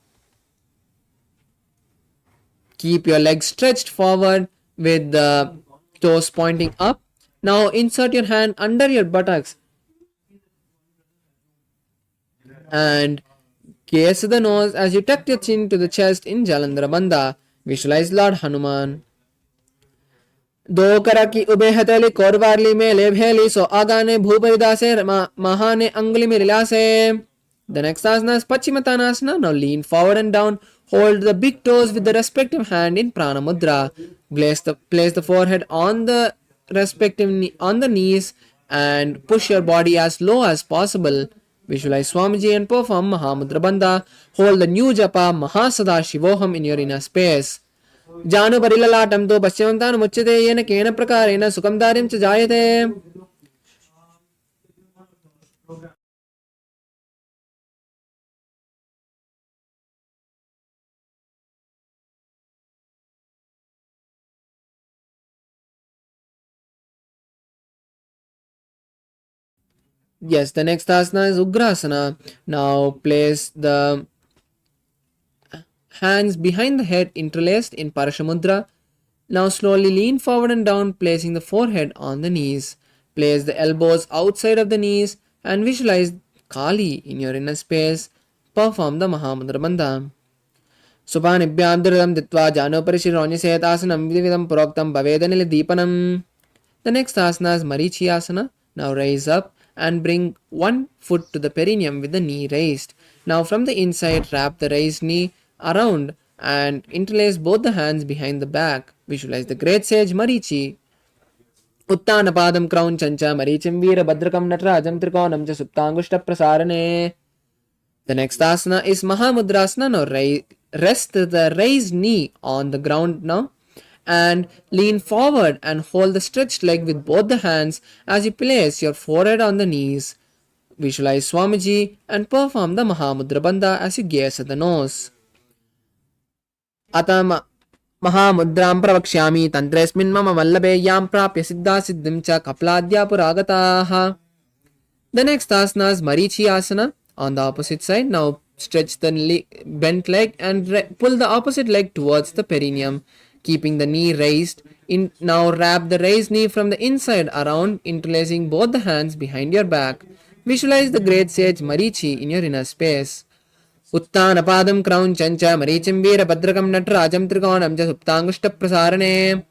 keep your legs stretched forward with the toes pointing up. Now insert your hand under your buttocks and gaze to the nose as you tuck your chin to the chest in Jalandhara Bandha. Visualize Lord Hanuman. दो करा की ube हथेली कोरवारली में ले भेली सो आगाने भूपरिदासे महाने अंगुली में रिलासे. The next asana is Pachimatanasana. Now lean forward and down. Hold the big toes with the respective hand in Prana Mudra. Place the forehead on the respective on the knees and push your body as low as possible. Visualize Swamiji and perform Mahamudra Bandha. Hold the new japa Paramashivoham in your inner space. Janu Parilalatam to Paschimantanu Muchate Yena Kena Prakarena Sukam Darim Chajayate. Yes, the next asana is Ugrasana. Now place the hands behind the head interlaced in Parashamudra. Now slowly lean forward and down, placing the forehead on the knees. Place the elbows outside of the knees and visualize Kali in your inner space. Perform the Mahamudra Bandha. Supanibhyam Dirdam Ditva Jano Parishironyaset Asanam Vividam Proktam Bavedanil Deepanam. The next asana is Marichi Asana. Now raise up and bring one foot to the perineum with the knee raised. Now from the inside, wrap the raised knee around and interlace both the hands behind the back. Visualize the great sage Marichi. Uttana Padam Crown Chancha Marichim Veera Badrakam Natrajam Trikonam Cha Suptangushta Prasarane. The next asana is Mahamudrasana. Now rest the raised knee on the ground now and lean forward and hold the stretched leg with both the hands as you place your forehead on the knees. Visualize Swamiji and perform the Mahamudra Bandha as you gaze at the nose. Atama Mahamudram Pravakshami Tantresmin Mama Vallabe Yam Prapya Siddha Siddhim Cha Kapladya Puragataha. The next asana is Marichi Asana on the opposite side. Now stretch the bent leg and pull the opposite leg towards the perineum, keeping the knee raised. Now wrap the raised knee from the inside around, interlacing both the hands behind your back. Visualize the great sage Marichi in your inner space. Uttana Padam Crown Chancha Marichim Veera Badrakam Natrajam Trikonam Cha Suptangushta Prasarane.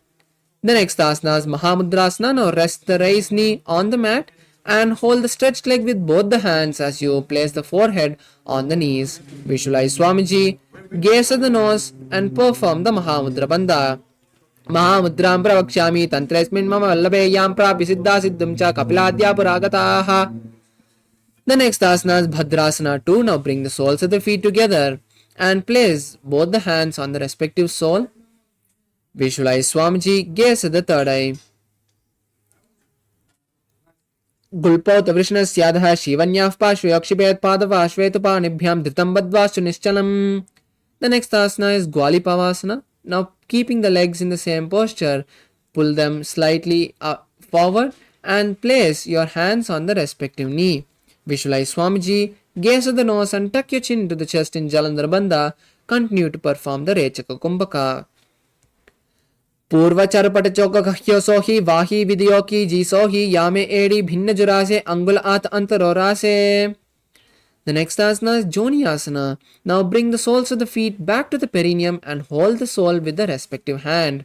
The next asana is Mahamudrasana. Now rest the raised knee on the mat and hold the stretched leg with both the hands as you place the forehead on the knees. Visualize Swamiji, gaze at the nose and perform the Mahamudra Bandha. Mahamudram Pravakshami Tantresmin Mama Vallabe Yam Prapi Siddha Siddham Cha Kapiladya Puragataha. The next asana is Bhadrasana 2. Now bring the soles of the feet together and place both the hands on the respective sole. Visualize Swamiji, gaze at the third eye. Gulpot Vrishnasyadha Shivanyaf Pashvayakshipet Padava Shvetupanibyam Dhritam Badvastu Nischalam. The next asana is Gwali Pavasana. Now keeping the legs in the same posture, pull them slightly forward and place your hands on the respective knee. Visualize Swamiji, gaze at the nose and tuck your chin to the chest in Jalandhar Bandha. Continue to perform the Rechaka Kumbhaka. पूर्वचरपट चौक सोही वाही video की जी सोही यामे एड़ी भिन्न जुरासे अंगुल आत अंतरोरासे. The next asana is Joni Asana. Now bring the soles of the feet back to the perineum and hold the sole with the respective hand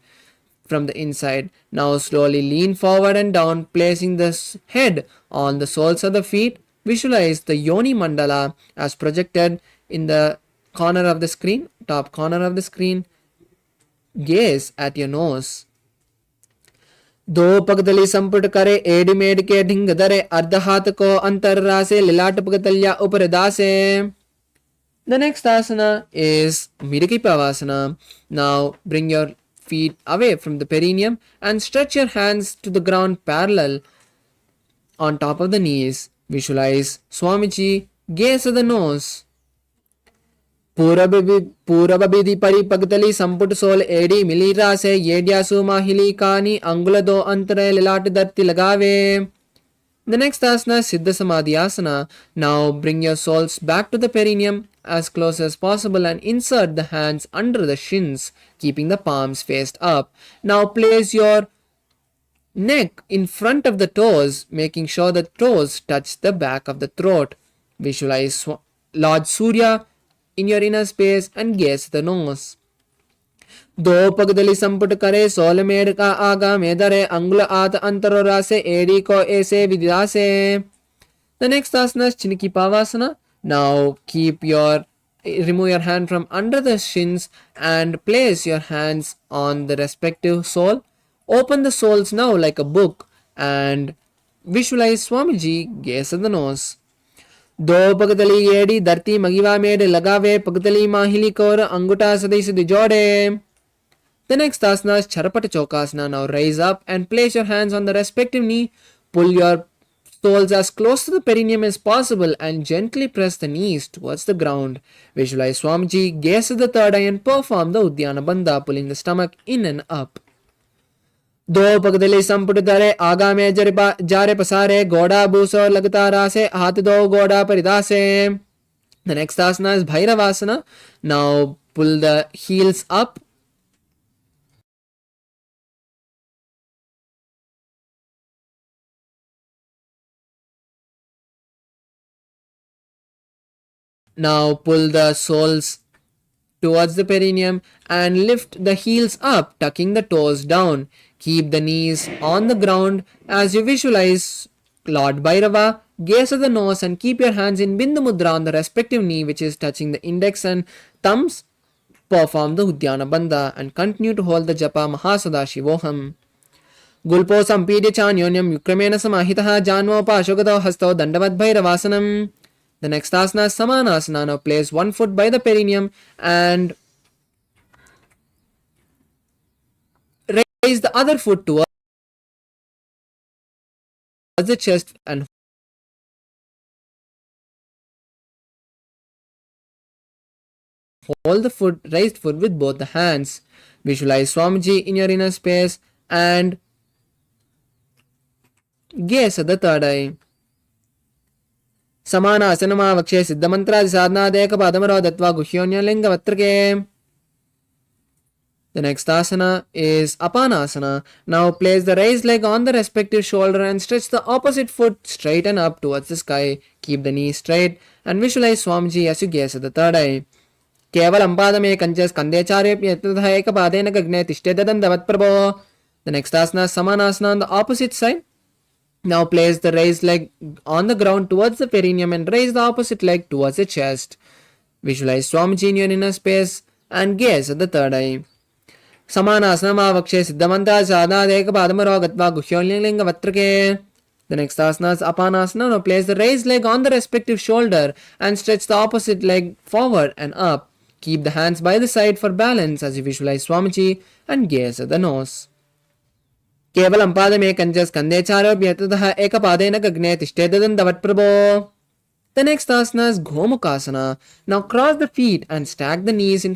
from the inside. Now slowly lean forward and down, placing the head on the soles of the feet. Visualize the Yoni Mandala as projected in the corner of the screen, top corner of the screen. Gaze at your nose. दो पगदली संपुट करे AD made के ढिंग दरे अर्ध हाथ को अंतर रासे लिलाट पगतलिया ऊपर दासे. The next asana is Miriki Pavasana. Now bring your feet away from the perineum and stretch your hands to the ground parallel on top of the knees. Visualize Swamiji, gaze at the nose. पूरबबिधि परि पगतली संपुट soul AD मिली रासे येड्यासु माहिली कानी अंगुल दो अंतरे लिलाट दत्ति लगावे. The next asana is Siddha Samadhi Asana. Now bring your soles back to the perineum as close as possible and insert the hands under the shins, keeping the palms faced up. Now place your neck in front of the toes, making sure the toes touch the back of the throat. Visualize Lord Surya in your inner space and gaze the nose. दो पगदली संपुट करे soul made का आगा मेदरे अंगुल आत अंतरोरा से AD को ऐसे विदिदासे. The next asana is Chiniki Pavasana. Now remove your hand from under the shins and place your hands on the respective sole. Open the soles now like a book and visualize Swamiji, gaze at the nose. दो पगतली येड़ी धरती मगिवा made लगावे पगतली माहिली core अंगुटा सदी सदी जोड़े. The next asana is Charapata Chokasana. Now raise up and place your hands on the respective knee. Pull your soles as close to the perineum as possible and gently press the knees towards the ground. Visualize Swamiji, gaze at the third eye and perform the Uddiyana Bandha, pulling the stomach in and up. दो पगदली संपुट दरे आगा में जारे पसारे गोड़ा बूसो लगता रासे हाथ दो गोड़ा परिदासे. The next asana is Bhairavasana. Now pull the heels up. Now pull the soles towards the perineum and lift the heels up, tucking the toes down. Keep the knees on the ground as you visualize Lord Bhairava. Gaze at the nose and keep your hands in Bindu Mudra on the respective knee, which is touching the index and thumbs. Perform the Uddiyana Bandha and continue to hold the Japa Mahasadaशिवोहम. Gulpo Sampidya Chanyonyam Yukramena Samahitaha Janmo Pashogado Hasto Dandavad Bhairavasanam. The next asana is Samanasana. Now place one foot by the perineum and raise the other foot towards the chest and hold the raised foot with both the hands. Visualize Swamiji in your inner space and gaze at the third eye. Samanasana Vakshe Siddha Mantra Sadhana Deka Padamaro Dattva Guhyonya Linga Vatrake. The next asana is Apanasana. Now place the raised leg on the respective shoulder and stretch the opposite foot straight and up towards the sky. Keep the knee straight and visualize Swamiji as you gaze at the third eye. केवलं पादमे कंचस् कंदेचार्यप्यतः एकपादेन गग्ने तिष्ठेत दंडवत्प्रभो. The next asana is Samanasana on the opposite side. Now place the raised leg on the ground towards the perineum and raise the opposite leg towards the chest. Visualize Swamiji in your inner space and gaze at the third eye. Samanasana Vakshe Siddhamanta Sadhana Deka Padamaro Gatva Guhyolinga Vatrake. The next asana is Apanasana. Now place the raised leg on the respective shoulder and stretch the opposite leg forward and up. Keep the hands by the side for balance as you visualize Swamiji and gaze at the nose. केवलं पादमेकं च स्कन्धे चारोप्य ततः एकपादेन गगने तिष्ठेदन्तवत्प्रभो. The next asana is Gomukasana. Now cross the feet and stack the knees in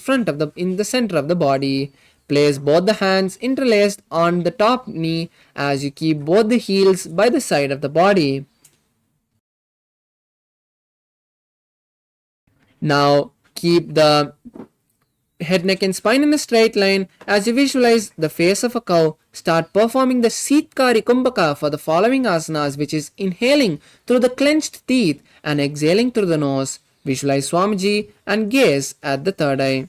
the center of the body. Place both the hands interlaced on the top knee as you keep both the heels by the side of the body. Now keep the head, neck and spine in a straight line as you visualize the face of a cow. Start performing the Sitkari Kumbhaka for the following asanas, which is inhaling through the clenched teeth and exhaling through the nose. Visualize Swamiji and gaze at the third eye.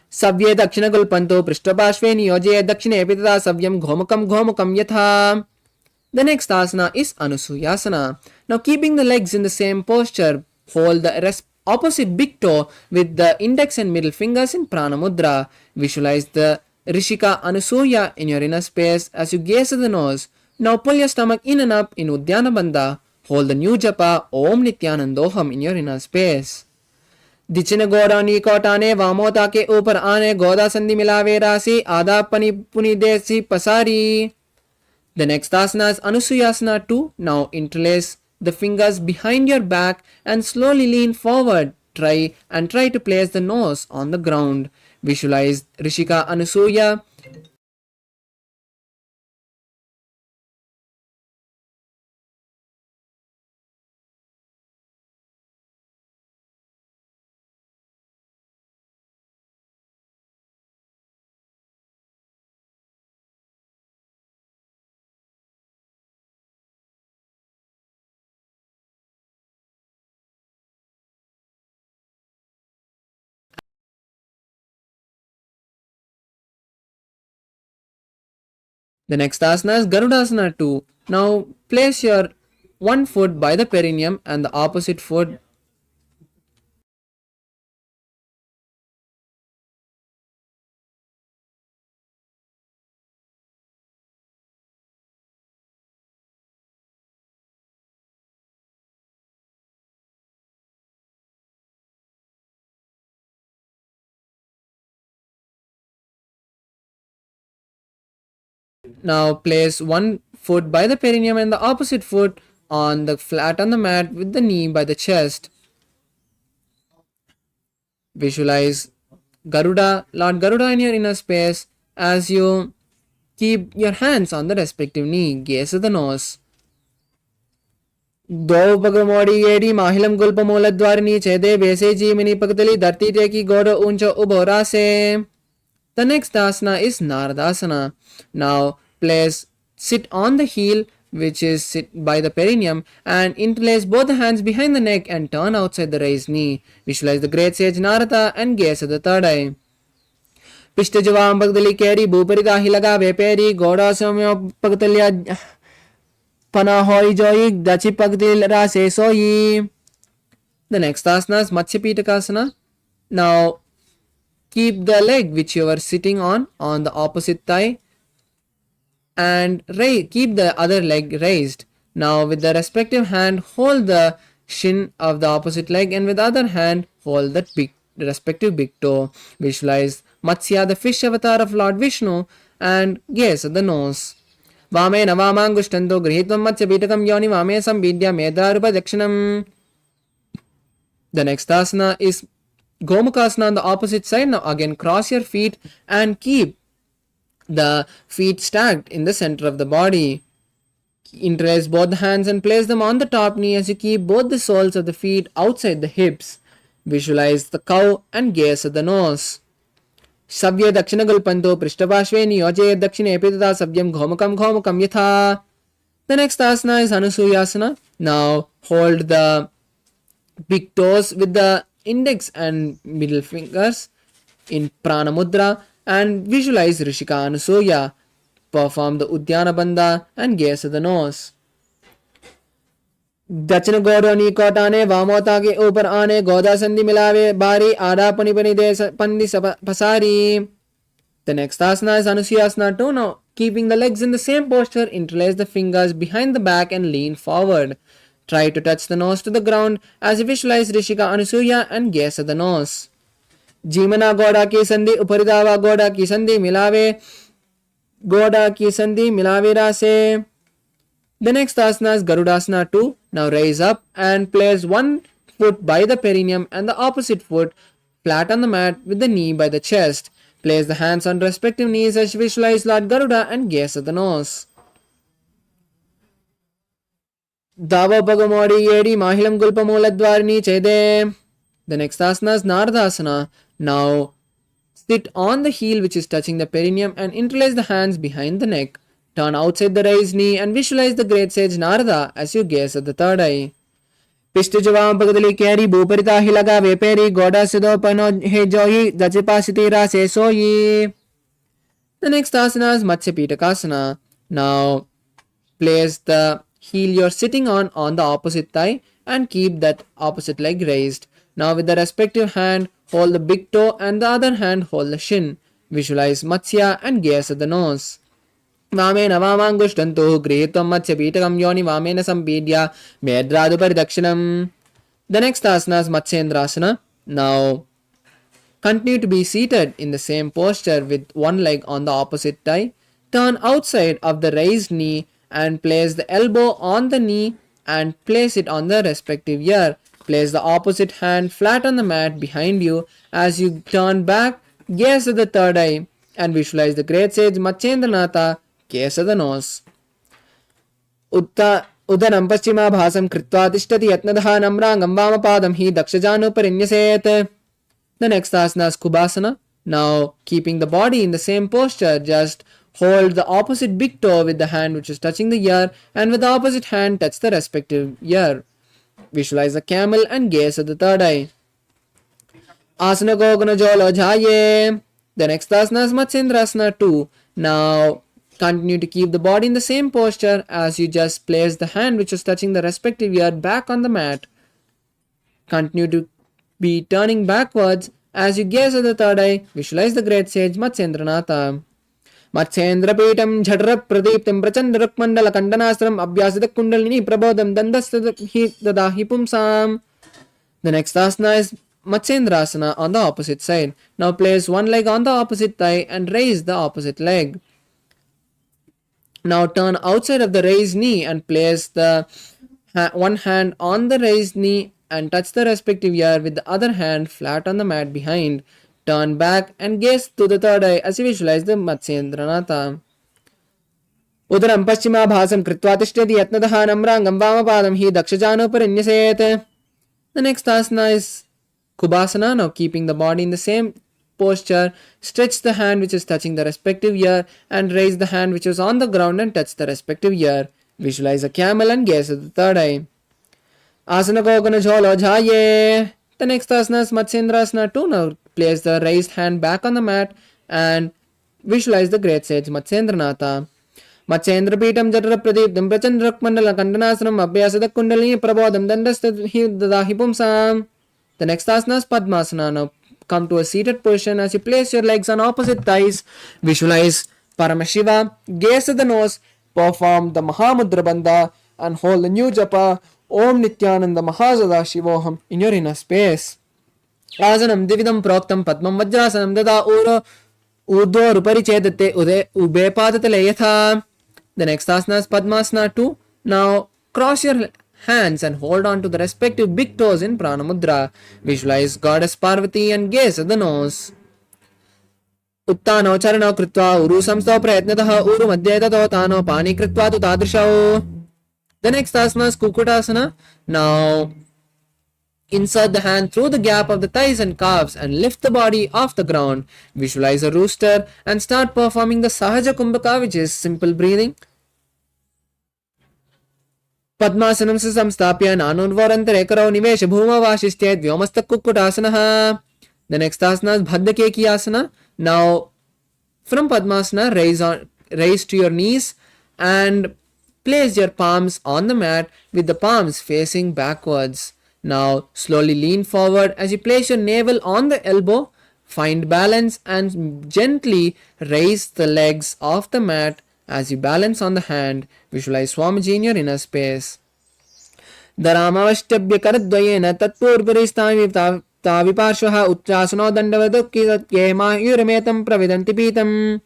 Savye Dakshina Gulpanto Prishtapashve Niyoje Dakshine Epitata Savyam Ghomukam Yatha. The next asana is Anusuyasana. Now keeping the legs in the same posture, hold the opposite big toe with the index and middle fingers in Prana Mudra. Visualize the Rishika Anusuya in your inner space as you gaze at the nose. Now pull your stomach in and up in Uddiyana Bandha. Hold the new japa Om Nithyanandoham in your inner space. दिचिन गोड़ा नी कोटाने वामोता के ऊपर आने गोदा संधि मिलावे राशि आधा पनी पुनी देसी पसारी. The next asana is Anusuyasana 2. Now interlace the fingers behind your back and slowly lean forward. Try to place the nose on the ground. Visualize Rishika Anusuya. The next asana is Garudasana 2. Now place your one foot by the perineum and the opposite foot Now place one foot by the perineum and the opposite foot on the flat on the mat with the knee by the chest. Visualize Lord Garuda in your inner space as you keep your hands on the respective knee. Gaze at the nose. दो पगमोड़ी गेड़ी माहिलम गुल्प मूलद्वारिणी छेदे बेसे जीमिनी पगतली धरती टेकी गोड़ ऊंचो उभोरा से. The next asana is Naradasana. Now sit on the heel which is sit by the perineum and interlace both the hands behind the neck and turn outside the raised knee. Visualize the great sage Narada and gaze at the third eye. पिष्ट जवाम पगदली केरी भूपरिता ही लगा वेपेरी गोड़ा समयो पगतलिया पना होई जोई दची पगदिल रासे सोई. The next asana is Matsya Pitakasana. Now keep the leg which you are sitting on the opposite thigh and keep the other leg raised. Now with the respective hand hold the shin of the opposite leg and with the other hand hold the respective big toe. Visualize Matsya, the fish avatar of Lord Vishnu, and gaze at the nose. Vame navamangushtanto grihitvam Matsya Pitakam yoni vame samvidya medarupa dakshinam. The next asana is Gomukasana on the opposite side. Now again cross your feet and keep the feet stacked in the center of the body. Interlace both the hands and place them on the top knee as you keep both the soles of the feet outside the hips. Visualize the cow and gaze at the nose. Savya Dakshina Gulpanto Prishtapashve Niyoje Dakshine Epitata Savyam Ghomukam Yatha. The next asana is Anusuyasana. Now hold the big toes with the index and middle fingers in Prana Mudra and visualize Rishika Anusuya. Perform the Uddiyana Bandha and gaze at the nose. दक्षिण गोड़ो नी कोटाने वामोता के ऊपर आने गोदा संधि मिलावे बारी आधा पनी पनी दे पंदी पसारी. The next asana is Anusuyasana 2. Now keeping the legs in the same posture, interlace the fingers behind the back and lean forward. Try to touch the nose to the ground as you visualize Rishika Anusuya and gaze at the nose. जीमना गोड़ा की संधि उपरिदावा गोड़ा की संधि मिलावे Goda ki sandhi milavira se. The next asana is Garudasana 2. Now raise up and place one foot by the perineum and the opposite foot flat on the mat with the knee by the chest. Place the hands on respective knees as you visualize Lord Garuda and gaze at the nose. Dava Bagamodi Yedi Mahilam Gulpamoladvarni Chede. The next asana is Nardasana. Now sit on the heel which is touching the perineum and interlace the hands behind the neck. Turn outside the raised knee and visualize the great sage Narada as you gaze at the third eye. Pishtijavam Pagadali Keri Buparita Hilaga Veperi Goda Sido Pano Hejoyi Dachipasitira Sesoyi. The next asana is Matsya Pitakasana. Now place the heel you're sitting on the opposite thigh and keep that opposite leg raised. Now with the respective hand, hold the big toe and the other hand hold the shin. Visualize Matsya and gaze at the nose. Vamena Vamangushtantu Grihitam Matsya Pitakam Yoni Vamena Sampidya Medradu Paridakshinam. The next asana is Matsyendrasana. Now continue to be seated in the same posture with one leg on the opposite thigh. Turn outside of the raised knee and place the elbow on the knee and place it on the respective ear. Place the opposite hand flat on the mat behind you as you turn back, gaze at the third eye and visualize the great sage Matchendranatha, gaze at the nose. Udanam paschima bhasam kritva tishtati yatnadha namrangam vamapadam hi dakshajanu parinyaset. The next asana is Kubasana. Now keeping the body in the same posture, just hold the opposite big toe with the hand which is touching the ear and with the opposite hand touch the respective ear. Visualize the camel and gaze at the third eye. Asana Gogana Jolo Jhaye. The next asana is Matsyendrasana 2. Now continue to keep the body in the same posture as you just place the hand which is touching the respective ear back on the mat. Continue to be turning backwards as you gaze at the third eye. Visualize the great sage Matsyendranatha. Matsyendrapeetam Jhadra Pradiptam Prachandra Rukmandala Kandanastram Abhyasita Kundalini Prabodham Dandastadahi Pumsam. The next asana is Matsyendrasana on the opposite side. Now place one leg on the opposite thigh and raise the opposite leg. Now turn outside of the raised knee and place the one hand on the raised knee and touch the respective ear with the other hand flat on the mat behind. Turn back and gaze to the third eye as you visualize the Matsyendranatha. Udaram paschima bhasam kritva tishtati yatnadaha namrangam vamapadam hi dakshajanu parinyaset. The next asana is Kubasana. Now keeping the body in the same posture, stretch the hand which is touching the respective ear and raise the hand which is on the ground and touch the respective ear. Visualize a camel and gaze at the third eye. Asana Gogana Jolo Jhaye. The next asana is Matsyendrasana 2. Now place the raised hand back on the mat and visualize the great sage Matsyendranatha. Matsyendrapeetam Jatra Pradiptam Prachandra Rukmandala Kandanasram Abhyasada Kundalini Prabodham Dandastadahi Pumsam. The next asana is Padmasana. Now come to a seated position as you place your legs on opposite thighs. Visualize Paramashiva, gaze at the nose, perform the Mahamudra Bandha and hold the new japa Om Nithyananda Mahasadashivoham in your inner space. Asanam Dividam Proktam Padmam Vajrasanam Dada Uro Udor Uparichedate Ude Ubepadatale Yatha. The next asana is Padmasana 2. Now cross your hands and hold on to the respective big toes in Pranamudra. Visualize Goddess Parvati and gaze at the nose. Uttano Charano Kritva Uru Samsto Prayatnataha Uru Madhyetato Tano Pani Kritva Tu Tadrishao. The next asana is Kukutasana. Now insert the hand through the gap of the thighs and calves and lift the body off the ground. Visualize a rooster and start performing the Sahaja Kumbhaka, which is simple breathing. Padmasanam se samstapya nanunvarantare karo nivesha bhuma vashishyet vyomastak Kukutasana. The next asana is Bhaddakeki asana. Now from Padmasana raise to your knees and place your palms on the mat with the palms facing backwards. Now slowly lean forward as you place your navel on the elbow. Find balance and gently raise the legs off the mat as you balance on the hand. Visualize Swamiji in your inner space. Dharamavashtabhya karadvayena tatpurvaristami taviparshvaha uttrasano dandavadukki satyema yurametam pravidanti pitam.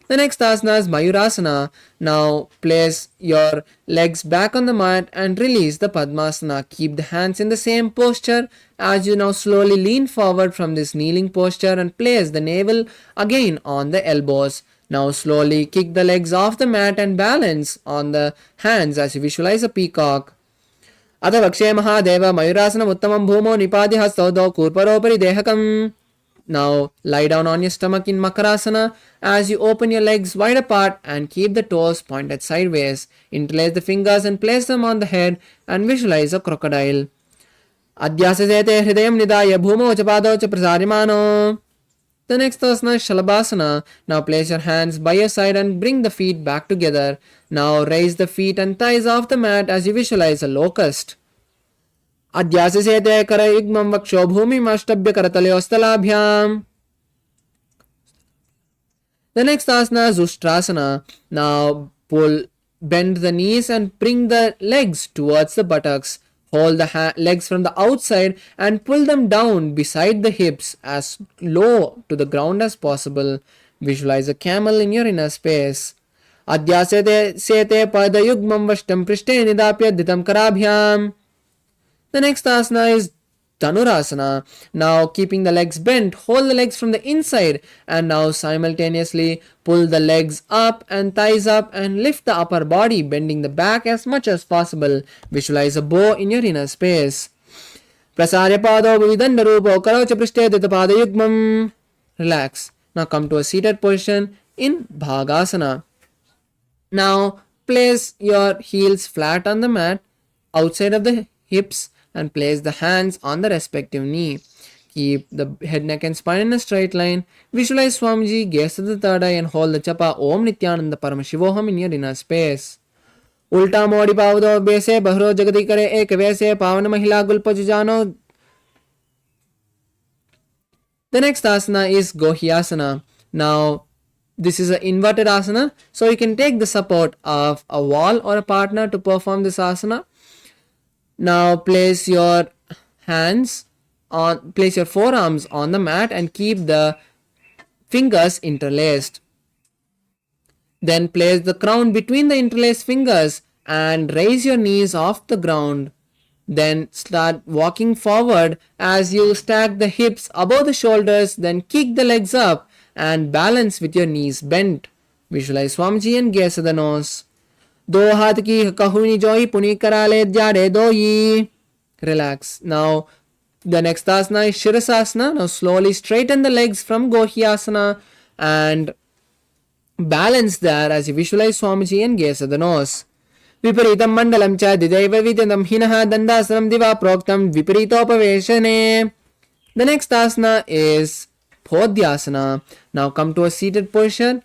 The The next asana is Mayurasana. Now place your legs back on the mat and release the Padmasana. Keep the hands in the same posture as you now slowly lean forward from this kneeling posture and place the navel again on the elbows. Now slowly kick the legs off the mat and balance on the hands as you visualize a peacock. अथ वक्षे महादेव मयूरासनम उत्तमं भूमौ निपाद्य हस्तौ द्वौ कूर्परोपरि देहकम्. Now lie down on your stomach in Makarasana as you open your legs wide apart and keep the toes pointed sideways. Interlace the fingers and place them on the head and visualize a crocodile. Adhyasasete hridayam nidaya bhumau cha padau cha prasaryamano. The next asana is Shalabhasana. Now place your hands by your side and bring the feet back together. Now raise the feet and thighs off the mat as you visualize a locust. Adhyasasete karayugmam vaksho bhumim ashtabhya karataleosthalabhyam. The next asana is Ustrasana. Now bend the knees and bring the legs towards the buttocks. Hold the legs from the outside and pull them down beside the hips as low to the ground as possible. Visualize a camel in your inner space. Adhyasete sete padayugmam vashtam prishte nidapya ditam karabhyam. The next asana is Dhanurasana. Now keeping the legs bent, hold the legs from the inside and now simultaneously pull the legs up and thighs up and lift the upper body, bending the back as much as possible. Visualize a bow in your inner space. Prasarya pado vividanda rupo karocha prishte ditapada yugmam. Relax. Now come to a seated position in Bhagasana. Now place your heels flat on the mat outside of the hips and place the hands on the respective knee. Keep the head, neck and spine in a straight line. Visualize Swamiji, gaze to the third eye and hold the chapa Om Nithyananda Paramashivoham in your inner space. Ulta modi pavado bese bahro jagati kare ek vese pavana mahila gulpa jujano. The next asana is Gohyasana. Now this is an inverted asana, so you can take the support of a wall or a partner to perform this asana. Now place your forearms on the mat and keep the fingers interlaced. Then place the crown between the interlaced fingers and raise your knees off the ground. Then start walking forward as you stack the hips above the shoulders, then kick the legs up and balance with your knees bent. Visualize Swamiji and gaze at the nose. दो हाथ की कहूनी जोई पुनी कराले जाड़े दोई. Relax. Now the next asana is Shirasasana. Now slowly straighten the legs from Gohyasana and balance there as you visualize Swamiji and gaze at the nose. Viparitam mandalam cha didaiva vidyanam hinaha dandasanam diva proktam viparitopaveshane. The next asana is Podhyasana. Now come to a seated position.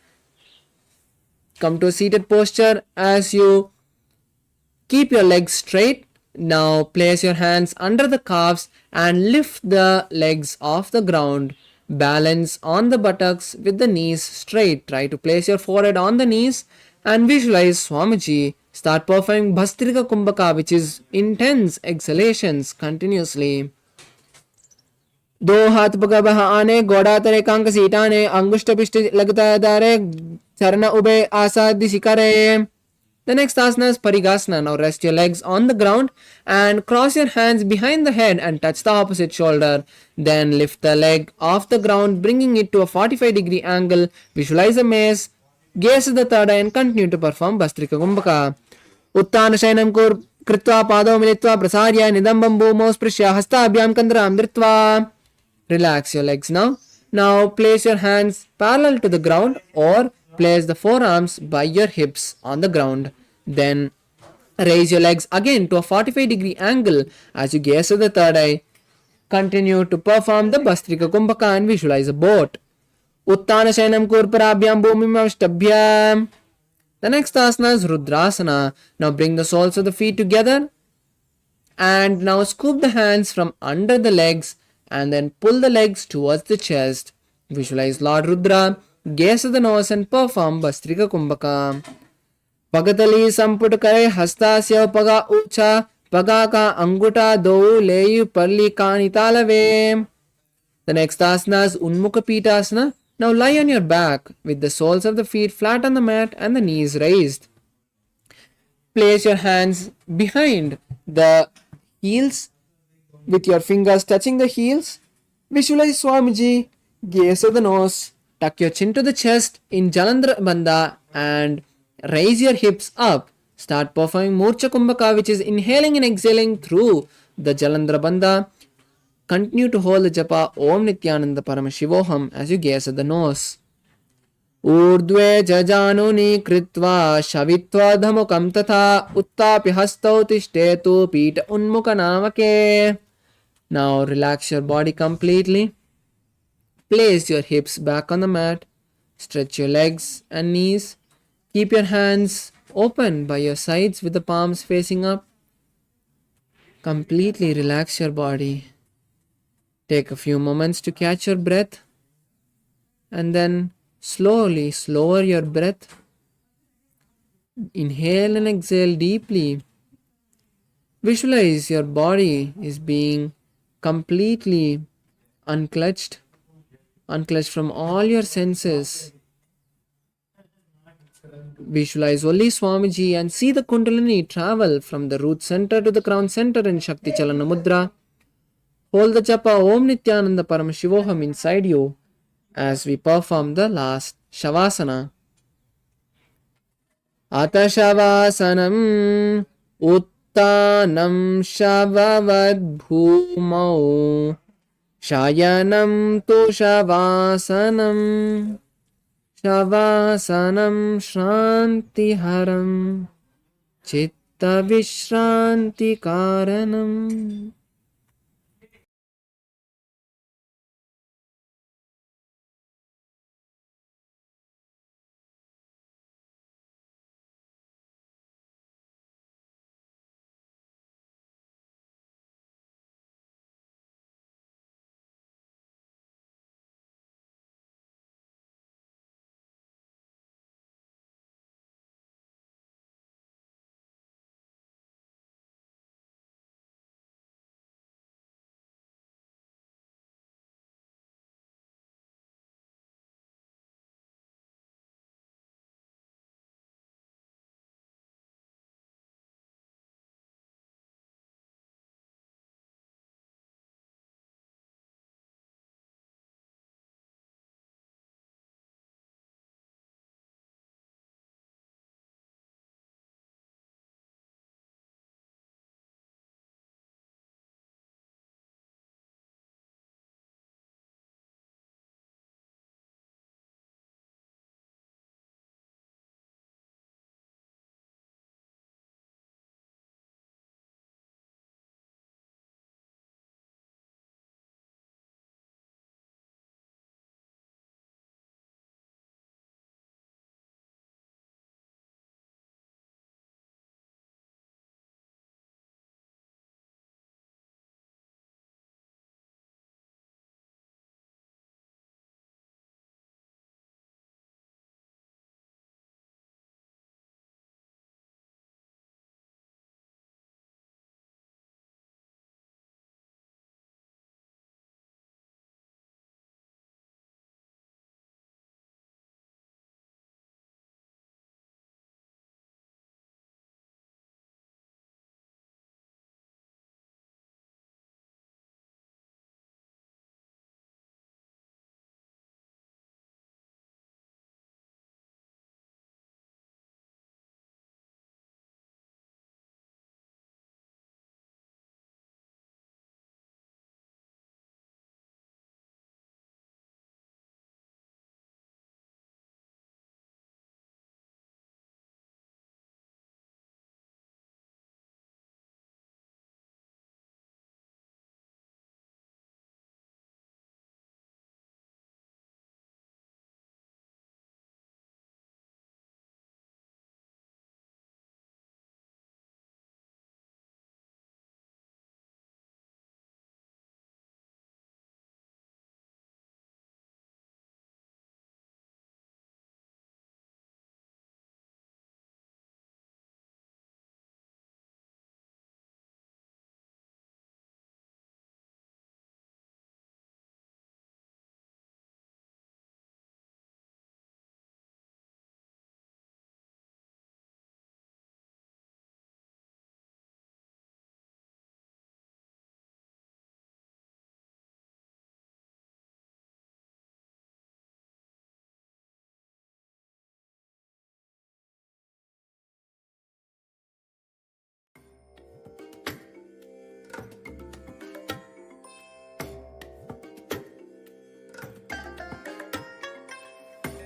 Come to a seated posture as you keep your legs straight. Now place your hands under the calves and lift the legs off the ground. Balance on the buttocks with the knees straight. Try to place your forehead on the knees and visualize Swamiji. Start performing Bhastrika Kumbhaka, which is intense exhalations continuously. दो हाथ पगा बहा आने गोड़ा तरे कांक सीटाने अंगुष्ठ पिष्ट लगता दारे चरण उबे आसादि शिकारे. The next asana is Parigasana. Now rest your legs on the ground and cross your hands behind the head and touch the opposite shoulder. Then lift the leg off the ground, bringing it to a 45-degree angle. Visualize a maze, gaze at the third eye and continue to perform Bhastrika Kumbhaka. Uttana Shainam Kur Kritva Pado Militva Prasarya Nidambam Bhumau Sprishya Hasta Abhyam Kandram Dritva. Relax your legs now. Now place your hands parallel to the ground or place the forearms by your hips on the ground. Then raise your legs again to a 45-degree angle as you gaze at the third eye. Continue to perform the Bhastrika Kumbhaka and visualize a boat. Uttana Shainam Kurparabhyam Bhumim Avashtabhyam. The next asana is Rudrasana. Now bring the soles of the feet together and now scoop the hands from under the legs and then pull the legs towards the chest. Visualize Lord Rudra, gaze at the nose and perform Bhastrika Kumbhaka. Pagatali Samput Kare Hastasya Paga Ucha Paga Ka Anguta Dou Leyu Parli Kanitalave. The next asana is Unmukha Pitasana. Now lie on your back with the soles of the feet flat on the mat and the knees raised. Place your hands behind the heels with your fingers touching the heels. Visualize Swamiji, gaze at the nose, tuck your chin to the chest in Jalandhara Bandha and raise your hips up. Start performing Murcha Kumbhaka, which is inhaling and exhaling through the Jalandhara Bandha. Continue to hold the japa Om Nithyananda Paramashivoham as you gaze at the nose. ऊर्ध्वे जजानुनि कृत्वा शवित्वा धमुकं तथा उत्तापि हस्तौ तिष्ठेतु पीठ उन्मुखनामके. Now relax your body completely. Place your hips back on the mat. Stretch your legs and knees. Keep your hands open by your sides with the palms facing up. Completely relax your body. Take a few moments to catch your breath and then slowly lower your breath. Inhale and exhale deeply. Visualize your body is being completely unclutched from all your senses. Visualize only Swamiji and see the Kundalini travel from the root center to the crown center in Shakti Chalana Mudra. Hold the japa Om Nithyananda Paramashivoham inside you as we perform the last Shavasana. Ata Shavasanam Uttanam Shavavadbhumau Shayanam Tu Shavasanam Shavasanam Shrantiharam Chitta Vishranti Karanam.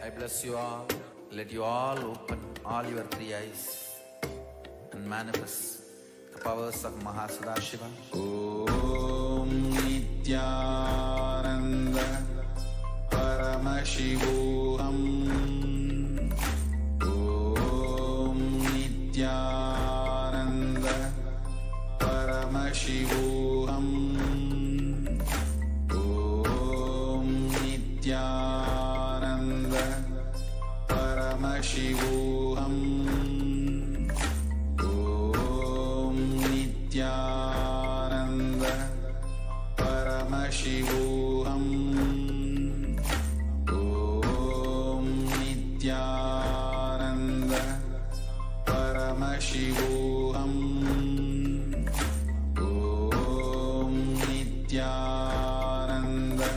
I bless you all. Let you all open all your three eyes and manifest the powers of Mahasudashiva. Om Nithyananda Paramashivoham. Om Nithyananda Paramashivoham. Om Nithyananda Paramashivoham. Om Nithyananda Paramashivoham. Om Nithyananda Paramashivoham. Om Nithyananda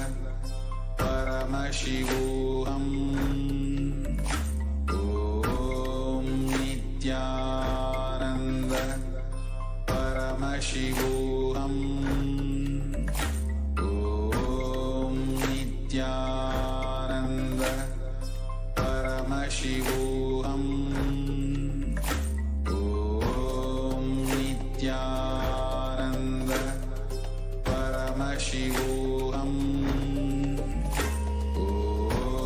Paramashivoham. Om Nithyananda Paramashivoham. Om Nithyananda Paramashivoham.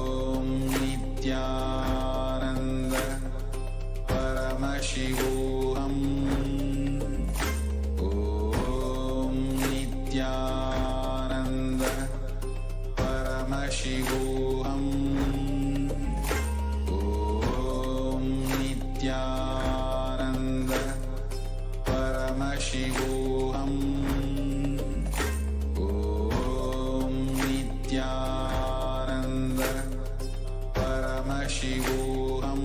Om Nithyananda Paramashivoham. Om Nithyananda Paramashivoham. Om Nithyananda Paramashivoham. Om Nithyananda Paramashivoham.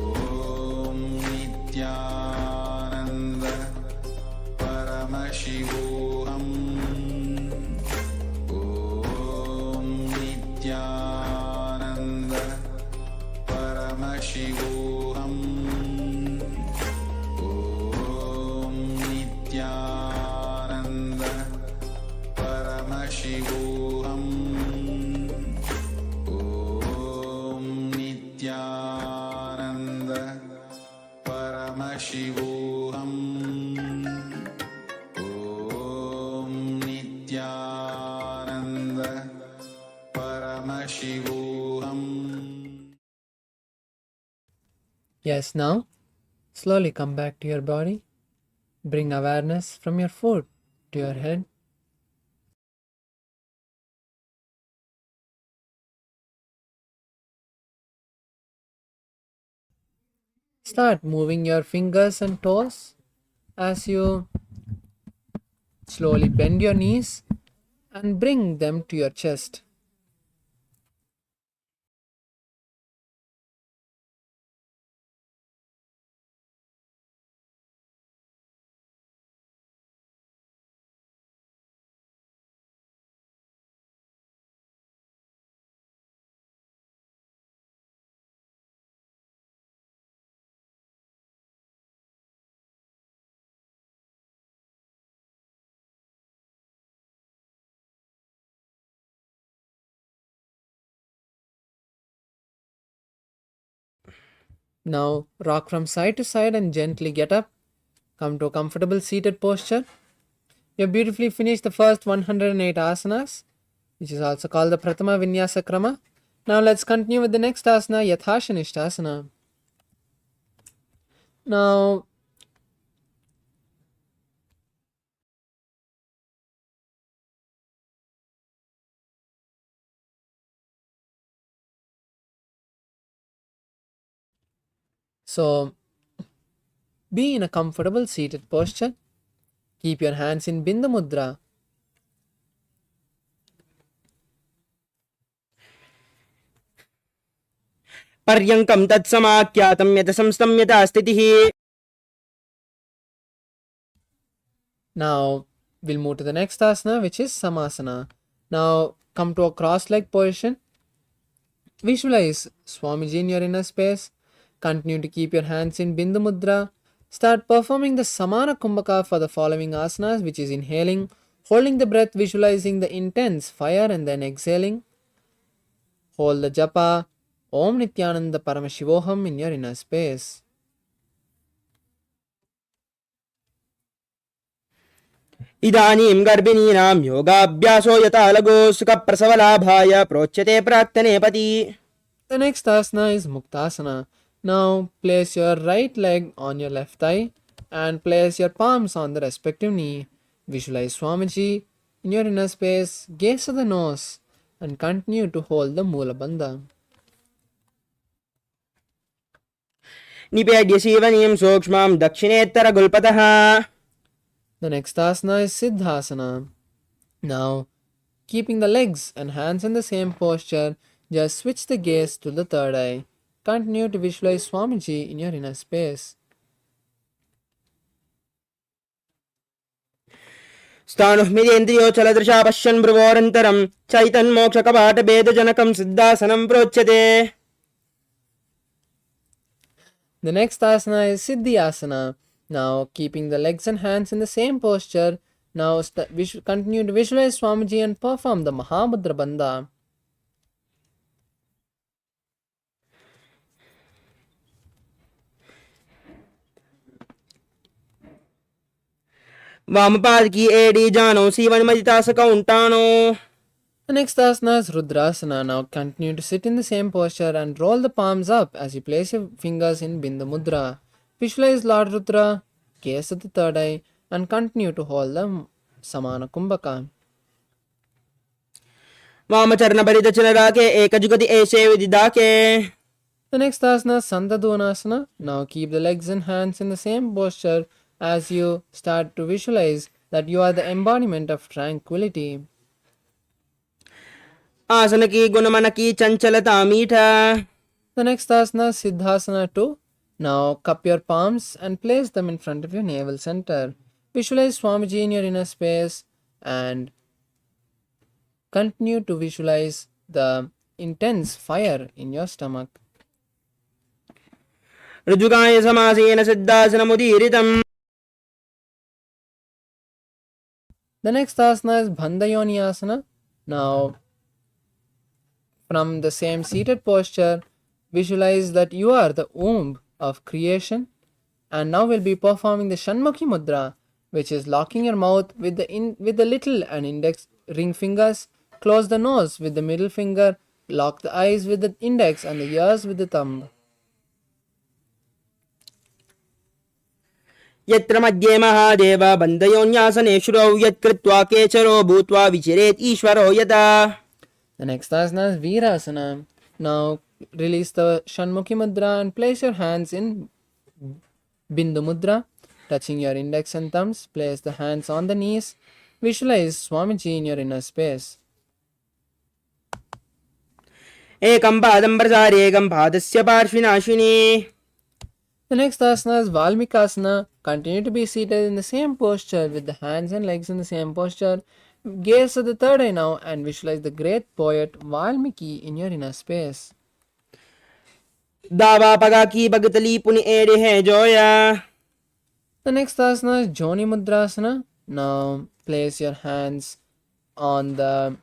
Om Nithyananda Paramashivoham. Om Nithyananda Paramashivoham. Om Nithyananda Paramashivoham. Om Nithyananda Paramashivoham. Om Nithyananda Paramashivoham. Om Nithyananda Paramashivoham. Yes, now slowly come back to your body. Bring awareness from your foot to your head. Start moving your fingers and toes as you slowly bend your knees and bring them to your chest. Now rock from side to side and gently get up. Come to a comfortable seated posture. You have beautifully finished the first 108 asanas, which is also called the Prathama Vinyasa Krama. Now let's continue with the next asana, Yathashanishtasana. Now so be in a comfortable seated posture. Keep your hands in Bindu Mudra. पर्यङ्कं तत्समाख्यातं यत संस्थं यथा स्थितिः. Now we'll move to the next asana, which is Samasana. Now come to a cross-legged position. Visualize Swamiji in your inner space. Continue to keep your hands in Bindu Mudra. Start performing the Samana Kumbhaka for the following asanas, which is inhaling, holding the breath, visualizing the intense fire, and then exhaling. hold the japa Om Nithyananda Paramashivoham in your inner space. इदानीं गर्भिणीनां योगाभ्यासो यथा लघु सुखप्रसवलाभाय प्रोच्यते प्राक्तने पति. The next asana is Muktasana. Now place your right leg on your left thigh and place your palms on the respective knee. Visualize Swamiji in your inner space, gaze at the nose and continue to hold the Moola Bandha. निपेड्य सीवनीं सूक्ष्मं दक्षिणेत्तरगुल्पतः. The next asana is Siddhasana. Now, keeping the legs and hands in the same posture, just switch the gaze to the third eye. Continue to visualize Swamiji in your inner space. स्थाणुःमिदेन्द्रियोचलदृशा पश्यन् भ्रुवोरन्तरं चैतन्मोक्षकपाटभेदजनकं सिद्धासनं प्रोच्यते. The next asana is Siddhyasana. Now, keeping the legs and hands in the same posture, now continue to visualize Swamiji and perform the Mahamudra Bandha. वामपाद की एड़ी जानो सीवन मदितासकौंटानो. The next asana is Rudrasana. Now continue to sit in the same posture and roll the palms up as you place your fingers in Bindu Mudra. Visualize Lord Rudra, gaze at the third eye and continue to hold the Samana Kumbhaka. वामचरण परिदचनराके एकजुगति ऐसे विदिदाके. The next asana is Sandadonasana. Now keep the legs and hands in the same posture as you start to visualize that you are the embodiment of tranquility. आसन की गुणमन की चंचलता मीठा. The next asana is Siddhasana 2. Now cup your palms and place them in front of your navel center. Visualize Swamiji in your inner space and continue to visualize the intense fire in your stomach. ऋजुकाय समासेन सिद्धासनमुदीरितम्. The next asana is Bandhayoni Asana. Now, from the same seated posture, visualize that you are the womb of creation. And now we'll be performing the Shanmukhi Mudra, which is locking your mouth with the little and index ring fingers. Close the nose with the middle finger. Lock the eyes with the index and the ears with the thumb. यत्र मध्ये महादेव बन्धयोन्यासने शुरौ यत्कृत्वा केचरो भूत्वा विचिरेत् ईश्वरो यदा. The next asana is Virasana. Now release the Shanmukhi Mudra and place your hands in Bindu Mudra. Touching your index and thumbs, place the hands on the knees. Visualize Swamiji in your inner space. एकं पादं प्रसारे एकं पादस्य पार्श्विनाशिनी. The next asana is Valmikasana. Continue to be seated in the same posture with the hands and legs in the same posture. Gaze at the third eye now and visualize the great poet Valmiki in your inner space. दावा पगा की बगतली पुनि एड़े है Zoya. The next asana is Joni Mudrasana. Now place your hands on the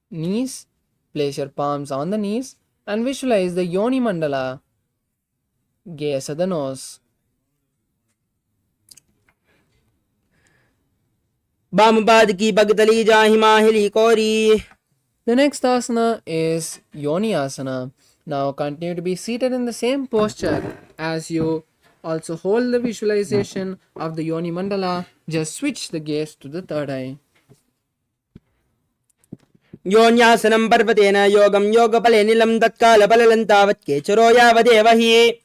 knees. Place your palms on the knees and visualize the Yoni Mandala. Gaze at the nose. बामपाद की बगतली जाहि माहिली कोरी. The next asana is Yoni Asana. Now continue to be seated in the same posture as you also hold the visualization of the Yoni Mandala. Just switch the gaze to the third eye. योन्यासनं पर्वतेन योगं योगफले निलं तत्कालफललन्तावत् केचरो यावदेव हि.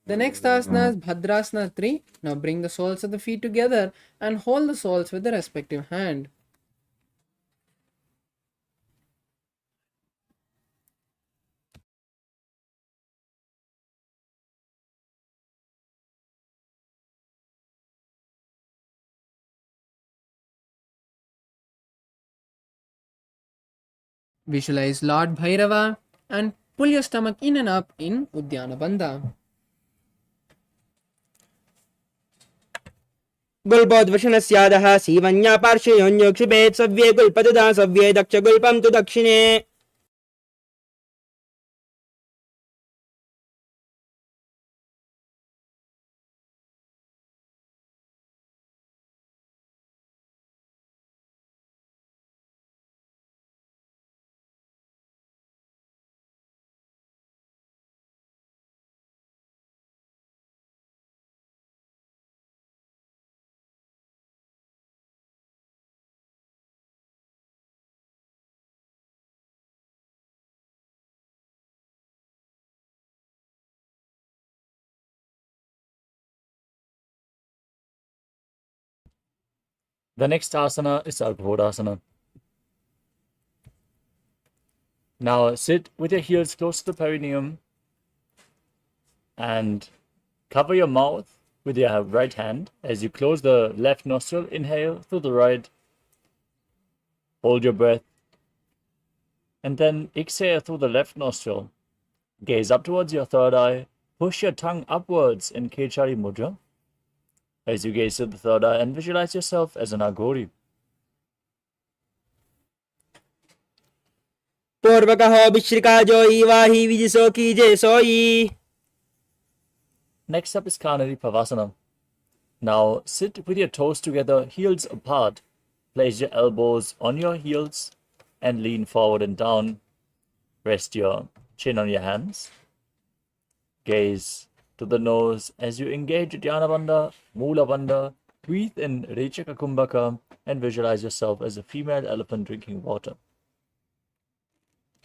The next asana is Bhadrasana 3. Now bring the soles of the feet together and hold the soles with the respective hand. Visualize Lord Bhairava and pull your stomach in and up in Uddiyana Bandha. गुल्पोद्वशनस्यादः सीवन्या पार्श्वयोन्योक्षिपेत् सव्ये गुल्पतदा सव्ये दक्षगुल्पं तु दक्षिणे. The next asana is Ardhodasana. Now sit with your heels close to the perineum and cover your mouth with your right hand. As you close the left nostril, inhale through the right, hold your breath, and then exhale through the left nostril. Gaze up towards your third eye, push your tongue upwards in Kechari Mudra. As you gaze to the third eye and visualize yourself as an Aghori. Purvakaho Bishrika Joyi Vahi Vijiso Kije Soyi. Next up is Kanari Pavasana. Now sit with your toes together, heels apart. Place your elbows on your heels and lean forward and down. Rest your chin on your hands. Gaze to the nose as you engage Dhyana Bandha, Mula Bandha. Breathe in Rechaka Kumbhaka and visualize yourself as a female elephant drinking water.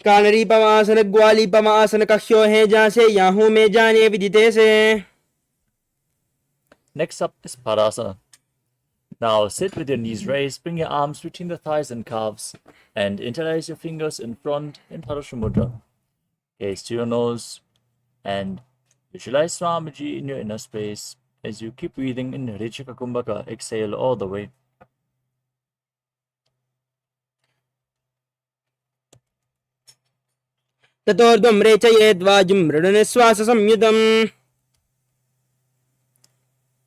कानरी पमासन ग्वाली पमासन कक्षो है जहाँ से Yahoo में जाने विदिते से. Next up is Padasana. Now sit with your knees raised, bring your arms between the thighs and calves, and interlace your fingers in front in Parashamudra. Gaze to your nose and visualize Swamiji in your inner space as you keep breathing in Rechaka Kumbhaka. Exhale all the way. ततोर्ध्वं रेचयेद्वाजुं मृडनिश्वास संयुतम्.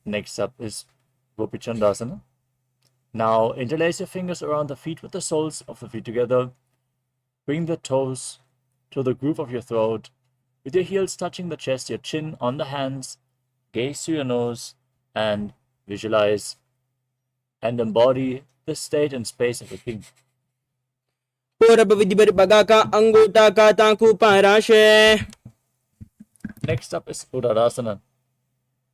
Next up is Gopichandasana. Now interlace your fingers around the feet with the soles of the feet together. Bring the toes to the groove of your throat. With your heels touching the chest, your chin on the hands. Gaze to your nose and visualize and embody the state and space of a king. पूरब विधिबर बगा का अंगूठा का तांकू पाराशे. Next up is Uddhadasana.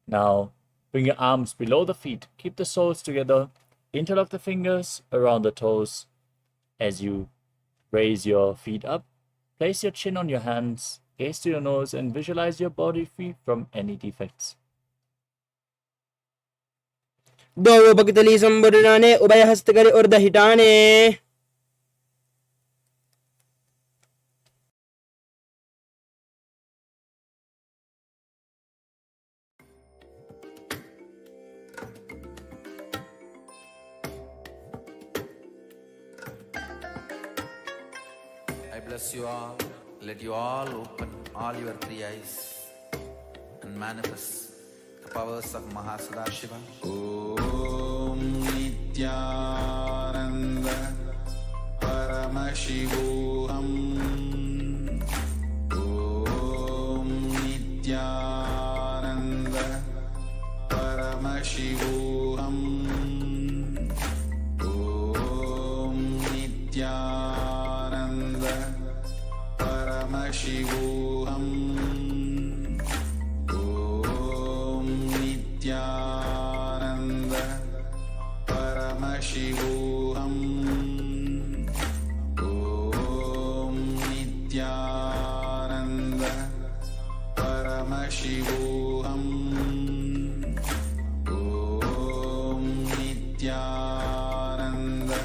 Now bring your arms below the feet. Keep the soles together. Interlock the fingers around the toes. As you raise your feet up, place your chin on your hands. Gaze to your nose and visualize your body free from any defects. दो भक्तली संबुराने उभय हस्त करे उर्ध हिटाने. I bless you all. Let you all open all your three eyes and manifest the powers of Mahasudashiva. Om Nithyananda Paramashivoham. Om Nithyananda Paramashivoham. Om Nithyananda Paramashivoham. Om Nithyananda Paramashivoham. Om Nithyananda Paramashivoham. Om Nithyananda Paramashivoham. Om Nithyananda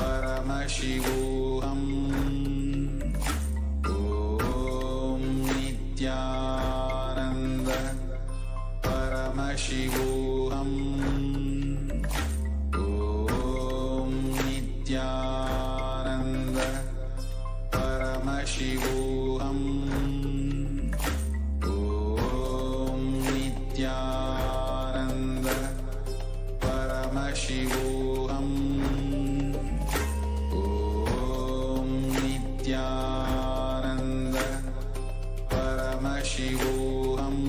Paramashivoham. Om Nithyananda Paramashivoham. Om Nithyananda Paramashivoham. Om Nithyananda Paramashivoham.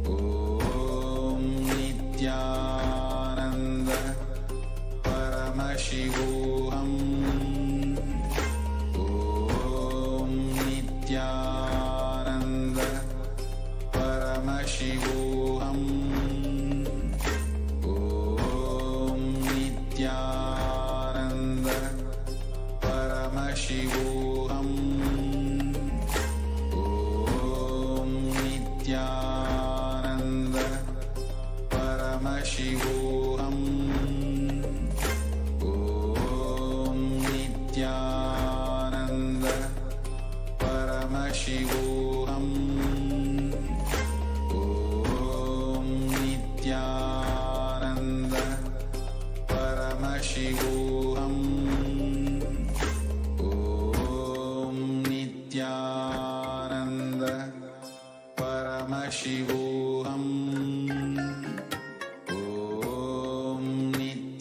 Om Nithyananda Paramashivoham. Om Nithyananda Paramashivoham. Om Nithyananda Paramashivoham. Om Nithyananda Paramashivoham.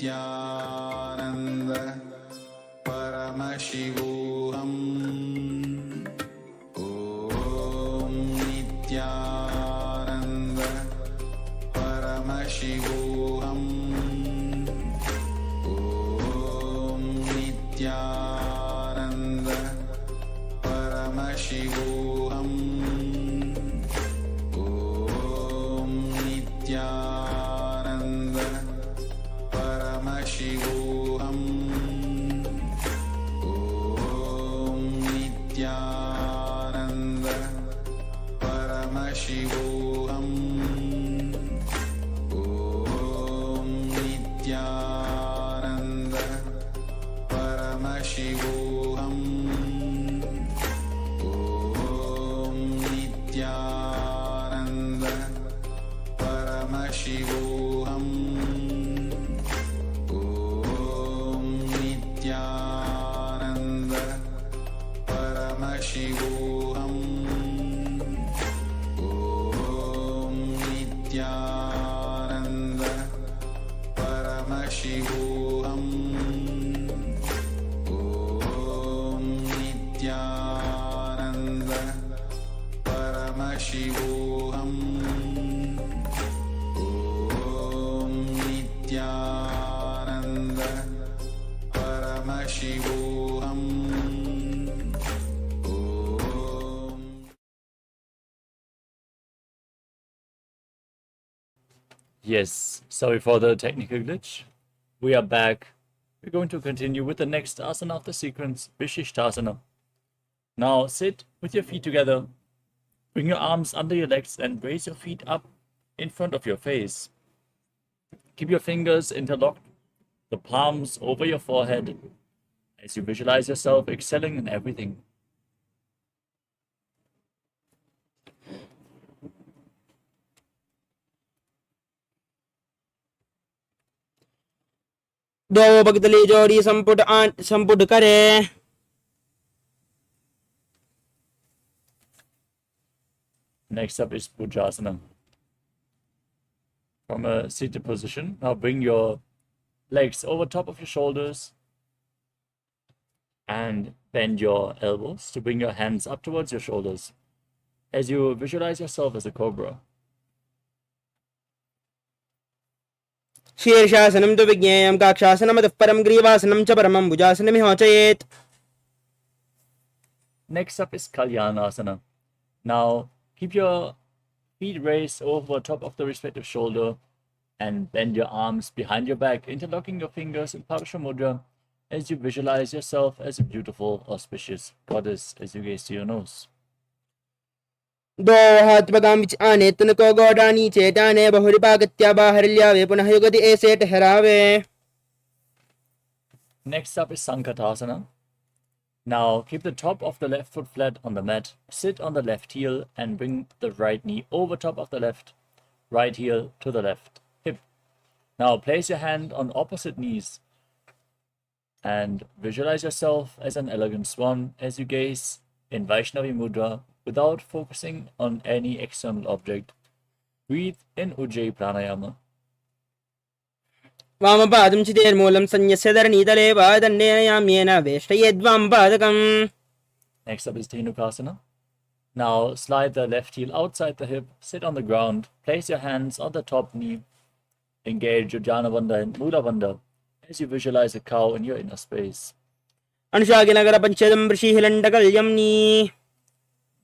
Nithyananda Paramashivoham. Om Nithyananda Paramashivoham. Om Nithyananda Paramashivoham. Om Nithyananda Paramashivoham. Om Nithyananda Paramashivoham. Om Nithyananda Paramashivoham. Om Nithyananda Paramashivoham. Om Nithyananda Paramashivoham. Om Nithyananda Paramashivoham. Om Nithyananda Paramashivoham. Om Nithyananda Paramashivoham. Om. Yes, sorry for the technical glitch. We are back. We're going to continue with the next asana of the sequence, Vishishtasana. Now sit with your feet together. Bring your arms under your legs and raise your feet up in front of your face. Keep your fingers interlocked, the palms over your forehead, as you visualize yourself excelling in everything. दो बगतली जोड़ी संपुट करे. Next up is Bhujasana. From a seated position, now bring your legs over top of your shoulders and bend your elbows to bring your hands up towards your shoulders as you visualize yourself as a cobra. शीर्षासनं तु विज्ञेयं काक्षासनमतः परं ग्रीवासनं च परमं भुजासनमिहोचयेत्. Next up is Kalyanasana. Now keep your feet raised over top of the respective shoulder and bend your arms behind your back, interlocking your fingers in Parasha Mudra as you visualize yourself as a beautiful, auspicious goddess as you gaze to your nose. दो हाथ पगाम विच आने तुनको गोडानी चेताने बहुरिपागत्या बाहरल्यावे पुनः युगति ऐसे ठहरावे. Next up is Sankatasana. Now keep the top of the left foot flat on the mat, sit on the left heel and bring the right knee over top of the left, right heel to the left hip. Now place your hand on opposite knees and visualize yourself as an elegant swan as you gaze in Vaishnavi Mudra without focusing on any external object. Breathe in Ujjayi Pranayama. वामपादं चितेर्मूलं संयस्य धरणीतले वादन्नेनयाम्येन वेष्टयेद्वामपादकम्. Next up is Dhenukasana. Now slide the left heel outside the hip, sit on the ground, place your hands on the top knee, engage Uddiyana Bandha and Mula Bandha as you visualize a cow in your inner space. अनुशाकिनगर पंचदं वृषिहिलण्डकल्यम्नि.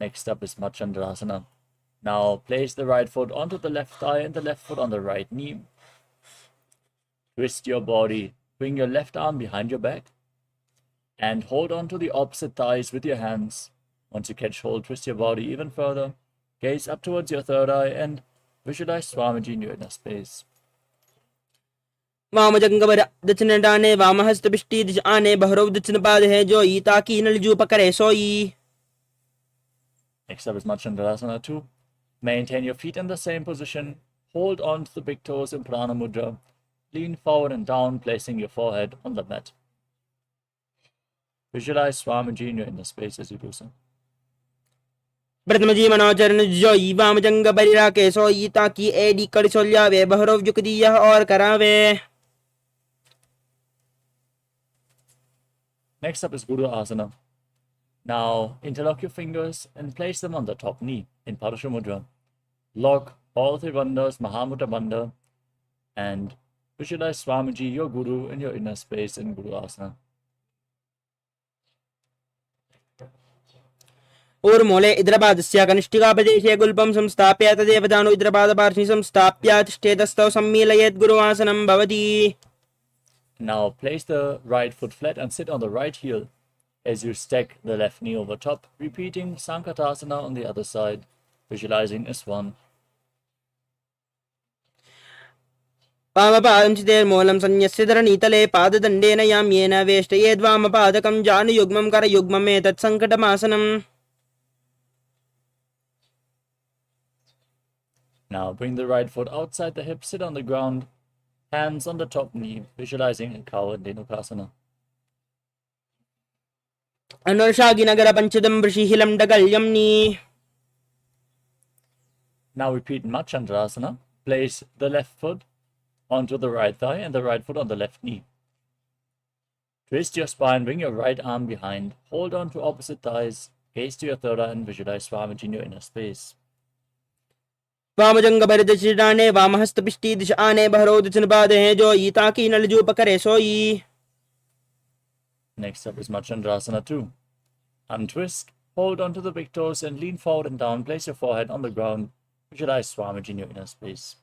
Next up is Machandrasana. Now place the right foot onto the left thigh and the left foot on the right knee. Twist your body, bring your left arm behind your back and hold on to the opposite thighs with your hands. Once you catch hold, twist your body even further, gaze up towards your third eye and visualize Swamiji in your inner space. वामजंगवर दक्षिण डाने वामहस्त पिष्टी दिश आने बहरव दक्षिण पाद है जोई ताकि नलजू पकड़े सोई. Next up is Machandrasana 2. Maintain your feet in the same position. Hold on to the big toes in Prana Mudra. Lean forward and down, placing your forehead on the mat. Visualize Swamiji in your inner space as you do so. प्रथमजी मनोचरण जोई वामजंग बरिरा के सोई ताकि AD कर सोल्यावे बहरव जुकदिया और करावे. Next up is Guru Asana. Now interlock your fingers and place them on the top knee in Parashamudra. Lock all three bandhas, Mahamudra Bandha, and visualize Swamiji, your Guru, in your inner space in Guru Asana. ऊर्मूले इद्रपादस्य कनिष्ठिकापदेशे गुल्पं संस्थाप्य तदेव दानु इद्रपादपार्श्वे संस्थाप्य तिष्ठेतस्थौ सम्मीलयेत् गुरुवासनं भवति. Now place the right foot flat and sit on the right heel as you stack the left knee over top, repeating Sankatasana on the other side, visualizing as one. वामपादं चितेर्मूलं संन्यस्य धरणीतले पाददण्डेन याम्येन वेष्टयेद्वामपादकं जानुयुग्मं करयुग्ममेतत् सङ्कटमासनम्. Now bring the right foot outside the hip, sit on the ground, hands on the top knee, visualizing a cow in Dhenukasana. अनुर्षागिनगरपञ्चदं वृषिहिलं डगल्यम्नि. Now repeat Machandrasana. Place the left foot onto the right thigh and the right foot on the left knee. Twist your spine, bring your right arm behind, hold on to opposite thighs, gaze to your third eye and visualize Swamiji in your inner space. वामजंगभरितचिडाने वामहस्तपिष्टी दिशाने बहरोदचनपादे जो ताकि नलजू पकड़े सोई. Next up is Machandrasana 2. Untwist, hold onto the big toes and lean forward and down. Place your forehead on the ground. Visualize Swamiji in your inner space.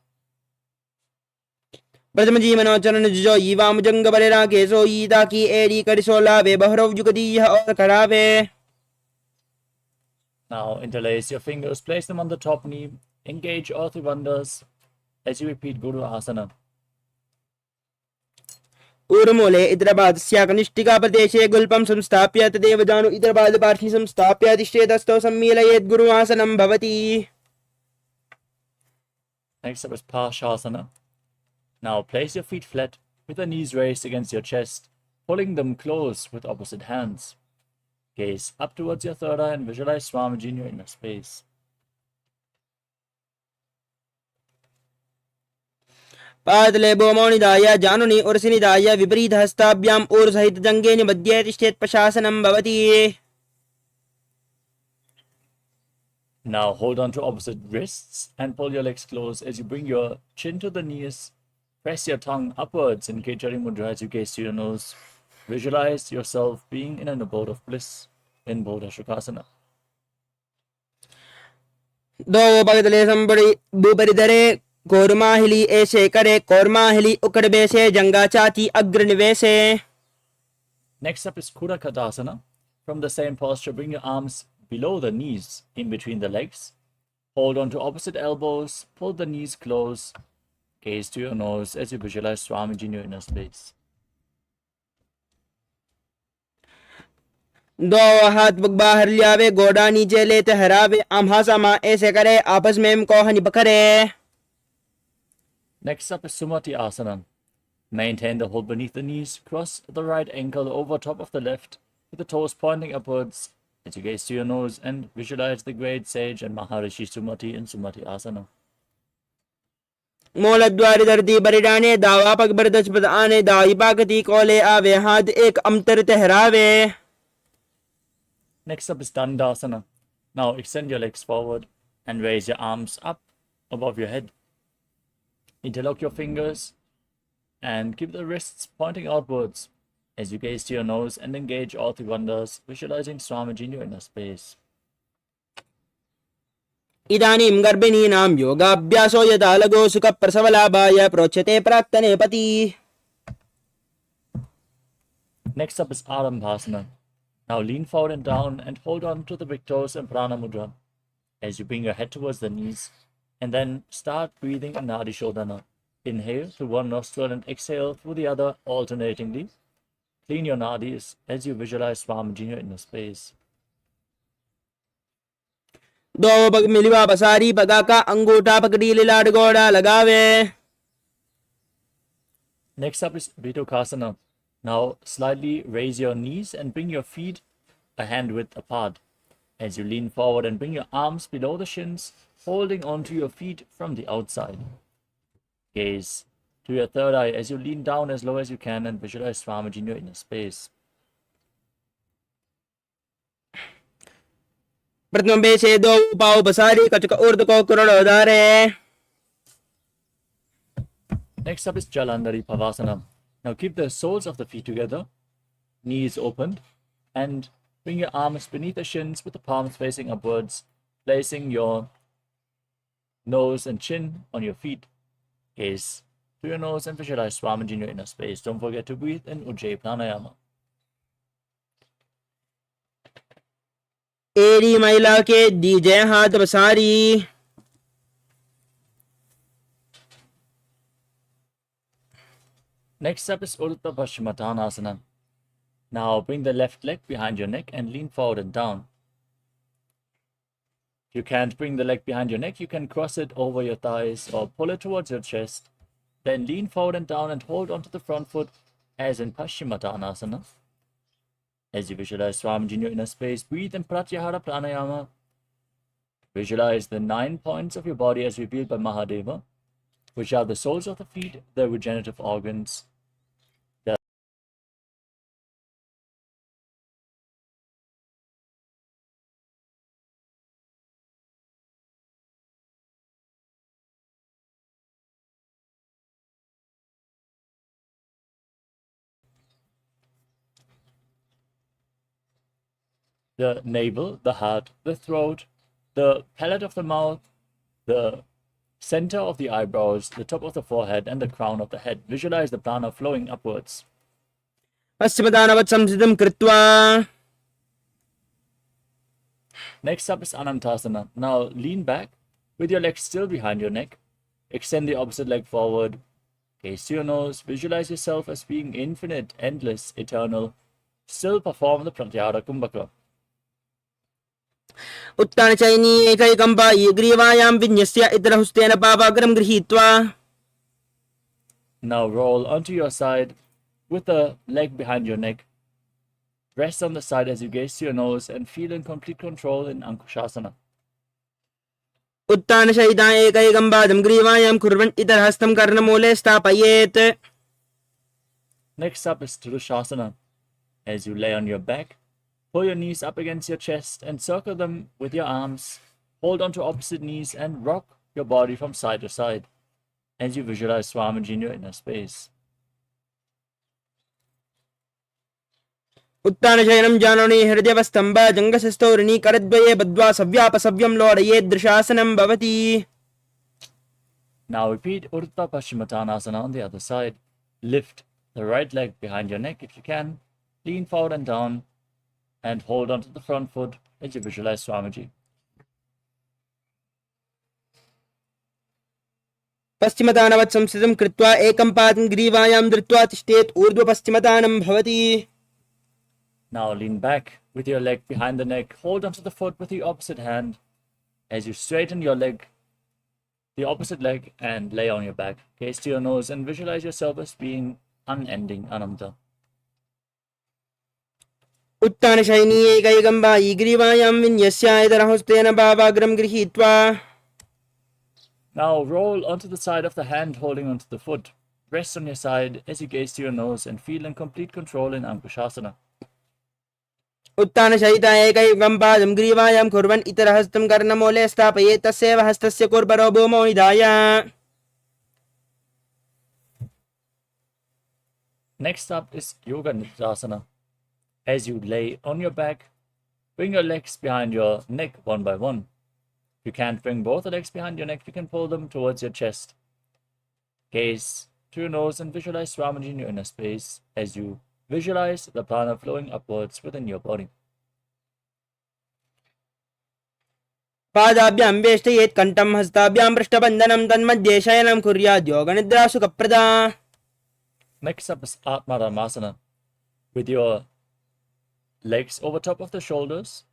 प्रथम जीवनोचरण जो वामजंगभरिरा के सोई ताकि एड़ी करिसोला वे बहरो जुगदी और करावे. Now interlace your fingers, place them on the top knee, engage all three bandhas as you repeat Guru Asana. ऊर्मूले इद्रपादस्य कनिष्ठिकाप्रदेशे गुल्पं संस्थाप्य तदेव दानु इद्रपादपार्श्वे संस्थाप्य तिष्ठेतस्थौ सम्मीलयेत् गुरुवासनं भवति. Next up is Parashasana. Now place your feet flat with the knees raised against your chest, pulling them close with opposite hands. Gaze up towards your third eye and visualize Swamiji in your inner space. पादले भूमोनिदाय जानुनि उर्सिनिदाय विपरीत हस्ताभ्याम ऊर सहित जंगे निबध्ये तिष्ठेत् प्रशासनं भवति. Now hold on to opposite wrists and pull your legs close as you bring your chin to the knees. Press your tongue upwards in Kechari Mudra as you gaze to your nose. Visualize yourself being in an abode of bliss in Bodha Shukasana. दो पगदले somebody बुपरिधरे कोरमाहिली ऐसे करे कोरमाहिली उकड़बेसे जंगा चाती अग्रनिवेसे. Next up is Kurakadasana. From the same posture, bring your arms below the knees, in between the legs. Hold on to opposite elbows, pull the knees close, gaze to your nose as you visualize Swamiji in your inner space. दो हाथ बाहर लियावे गोड़ा नीचे लेते हरावे आमहासामा ऐसे करे आपस में कोहनी पकड़े. Next up is Sumati Asana. Maintain the hold beneath the knees, cross the right ankle over top of the left, with the toes pointing upwards as you gaze to your nose and visualize the great sage and Maharishi Sumati in Sumati Asana. मूलद्वार धरती बरिडाने दावा पग बरदच पद आने दाई पाकती कोले आवे हाथ एक Amtar तहरावे. Next up is Dandasana. Now extend your legs forward and raise your arms up above your head. Interlock your fingers and keep the wrists pointing outwards as you gaze to your nose and engage all three bandhas, visualizing Swamiji in your inner space. इदानीं गर्भिणीनां योगाभ्यासो यदा लगो सुखप्रसवलाभाय प्रोच्यते प्राक्तने पति. Next up is Arambhasana. Now lean forward and down and hold on to the big toes in Prana Mudra as you bring your head towards the knees and then start breathing in Nadi Shodhana. Inhale through one nostril and exhale through the other alternatingly. Clean your nadis as you visualize Swamiji in your inner space. दो पग मिलवा बसारी पगा का अंगूठा पकड़ी लिलाड़ गोड़ा लगावे. Next up is Vitukasana. Now slightly raise your knees and bring your feet a hand width apart as you lean forward and bring your arms below the shins, holding onto your feet from the outside. Gaze to your third eye as you lean down as low as you can and visualize Swamiji in your inner space. प्रथम बेशे दो पाव बसारी कचक ऊर्ध को कुरड़ोदारे. Next up is Jalandhari Pavasana. Now keep the soles of the feet together, knees opened, and bring your arms beneath the shins with the palms facing upwards, placing your nose and chin on your feet. Gaze through your nose and visualize Swamiji in your inner space. Don't forget to breathe in Ujjayi Pranayama. एरी महिला के दीजिए हाथ बसारी. Next up is Urdhva Paschimottanasana. Now bring the left leg behind your neck and lean forward and down. If you can't bring the leg behind your neck, you can cross it over your thighs or pull it towards your chest. Then lean forward and down and hold onto the front foot as in Paschimottanasana. As you visualize Swamiji in your inner space, breathe in Pratyahara Pranayama. Visualize the 9 points of your body as revealed by Mahadeva, which are the soles of the feet, the regenerative organs, the navel, the heart, the throat, the palate of the mouth, the center of the eyebrows, the top of the forehead, and the crown of the head. Visualize the prana flowing upwards. पश्चिमदानवत् संस्थितं कृत्वा. Next up is Anantasana. Now lean back with your legs still behind your neck. Extend the opposite leg forward. Gaze to your nose. Visualize yourself as being infinite, endless, eternal. Still perform the Pratyahara Kumbhaka. उत्तानचैनी एकैकम्बायी ग्रीवायां विन्यस्य इतरहुस्तेन पावाग्रं गृहीत्वा. Now roll onto your side with the leg behind your neck. Rest on the side as you gaze to your nose and feel in complete control in Ankushasana. उत्तानशयिता एकैकम्बादं ग्रीवायां कुर्वन् इतरहस्तं कर्णमूले स्थापयेत्. Next up is Tridushasana. As you lay on your back, pull your knees up against your chest and circle them with your arms. Hold onto opposite knees and rock your body from side to side as you visualize Swamiji in your inner space. उत्तानशयनं जानोनि हृदयवस्थम्बा जङ्गशस्तौरिणी करद्वये बद्ध्वा सव्यापसव्यं लोडयेदृशासनं भवति. Now repeat Urdhva Paschimottanasana on the other side. Lift the right leg behind your neck if you can. Lean forward and down and hold onto the front foot as you visualize Swamiji. पश्चिमदानवत् संस्थितं कृत्वा एकं पादं ग्रीवायां धृत्वा तिष्ठेत् ऊर्ध्वपश्चिमदानं भवति. Now lean back with your leg behind the neck. Hold onto the foot with the opposite hand as you straighten your leg, the opposite leg, and lay on your back. Gaze to your nose and visualize yourself as being unending, Ananta. उत्तानशयनी एकैकम्बायी ग्रीवायां विन्यस्य इतरहुस्तेन पावाग्रं गृहीत्वा. Now roll onto the side of the hand holding onto the foot. Rest on your side as you gaze to your nose and feel in complete control in Ankushasana. उत्तानशयिता एकैकं पादं ग्रीवायां कुर्वन् इतरहस्तं कर्णमूले स्थापयेत् तस्यैव हस्तस्य कुर्बरो भूमौ निधाय. Next up is Yoga Nidasana. As you lay on your back, bring your legs behind your neck one by one. If you can't bring both the legs behind your neck, you can pull them towards your chest. Gaze to your nose and visualize Swamiji in your inner space as you visualize the prana flowing upwards within your body. पादाभ्यां वेष्टयेत् कण्ठं हस्ताभ्यां पृष्ठबन्धनं तन्मध्ये शयनं कुर्यात् योगनिद्रा सुखप्रदा. Next up is Atmaramasana. With your legs over top of the shoulders,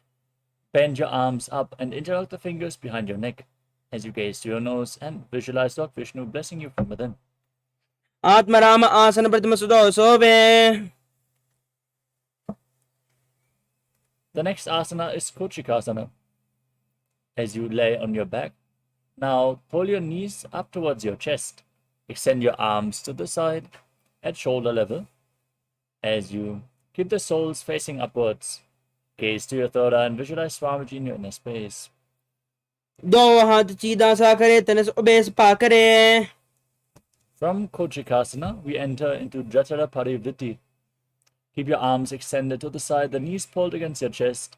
bend your arms up and interlock the fingers behind your neck as you gaze to your nose and visualize Lord Vishnu blessing you from within. Atmaram आसन प्रतिम सुदो सोवे. The next asana is Kochikasana. As you lay on your back, now pull your knees up towards your chest. Extend your arms to the side at shoulder level as you keep the soles facing upwards. Gaze to your third eye and visualize Swamiji in your inner space. दो हाथ सीधा सा करे, तनस उबेस पा करे. From Kochikasana, we enter into Jatara Parivritti. Keep your arms extended to the side, the knees pulled against your chest,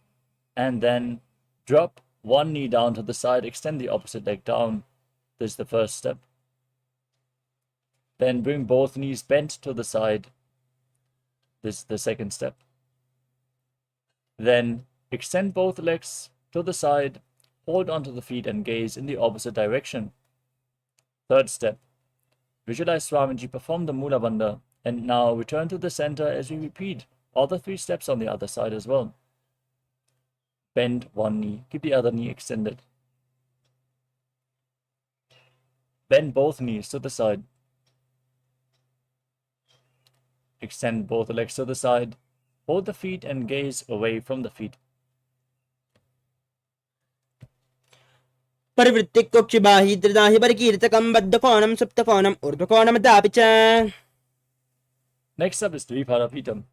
and then drop one knee down to the side, extend the opposite leg down. This is the first step. Then bring both knees bent to the side. This is the second step. Then extend both legs to the side, hold onto the feet and gaze in the opposite direction. Third step. Visualize Swamiji perform the Mula Bandha, and now return to the center as we repeat all the 3 steps on the other side as well. Bend one knee, keep the other knee extended. Bend both knees to the side. Extend both legs to the side. Hold the feet and gaze away from the feet. परिवृत्तिक कोक्षिबाहि त्रिदाहि परिकीर्तकं बद्धकोणं सप्तकोणं ऊर्ध्वकोणं दापि च. Next up is Dviparapitam.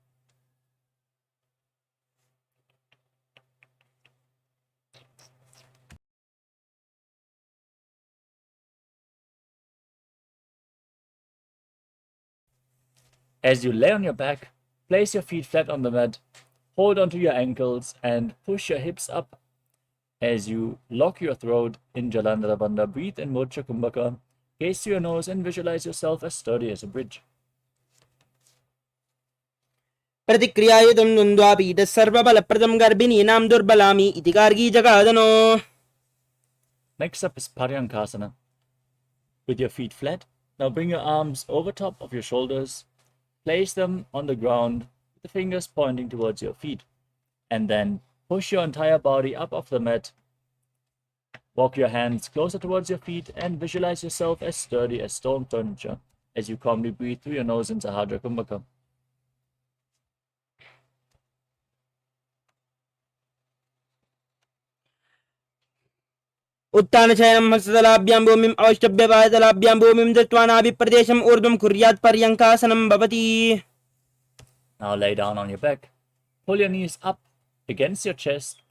As you lay on your back, place your feet flat on the mat, hold onto your ankles and push your hips up. As you lock your throat in Jalandhara Bandha, breathe in Murcha Kumbhaka, gaze to your nose and visualize yourself as sturdy as a bridge. प्रतिक्रियायुधं द्वन्द्वापीठः सर्वबलप्रदं गर्भिणीनां दुर्बलामि इति Gargi जगादनो. Next up is Paryankasana. With your feet flat, now bring your arms over top of your shoulders, place them on the ground with the fingers pointing towards your feet, and then push your entire body up off the mat. Walk your hands closer towards your feet and visualize yourself as sturdy as stone furniture as you calmly breathe through your nose in Sahadra Kumbhaka. उत्तानशयनं हस्ततलाभ्यां भूमिम् अवष्टभ्यपादतलाभ्यां भूमिं दत्त्वा नाभिप्रदेशम् ऊर्ध्वं कुर्यात् पर्यङ्कासनं भवति. Now lay down on your back. Pull your knees up against your chest.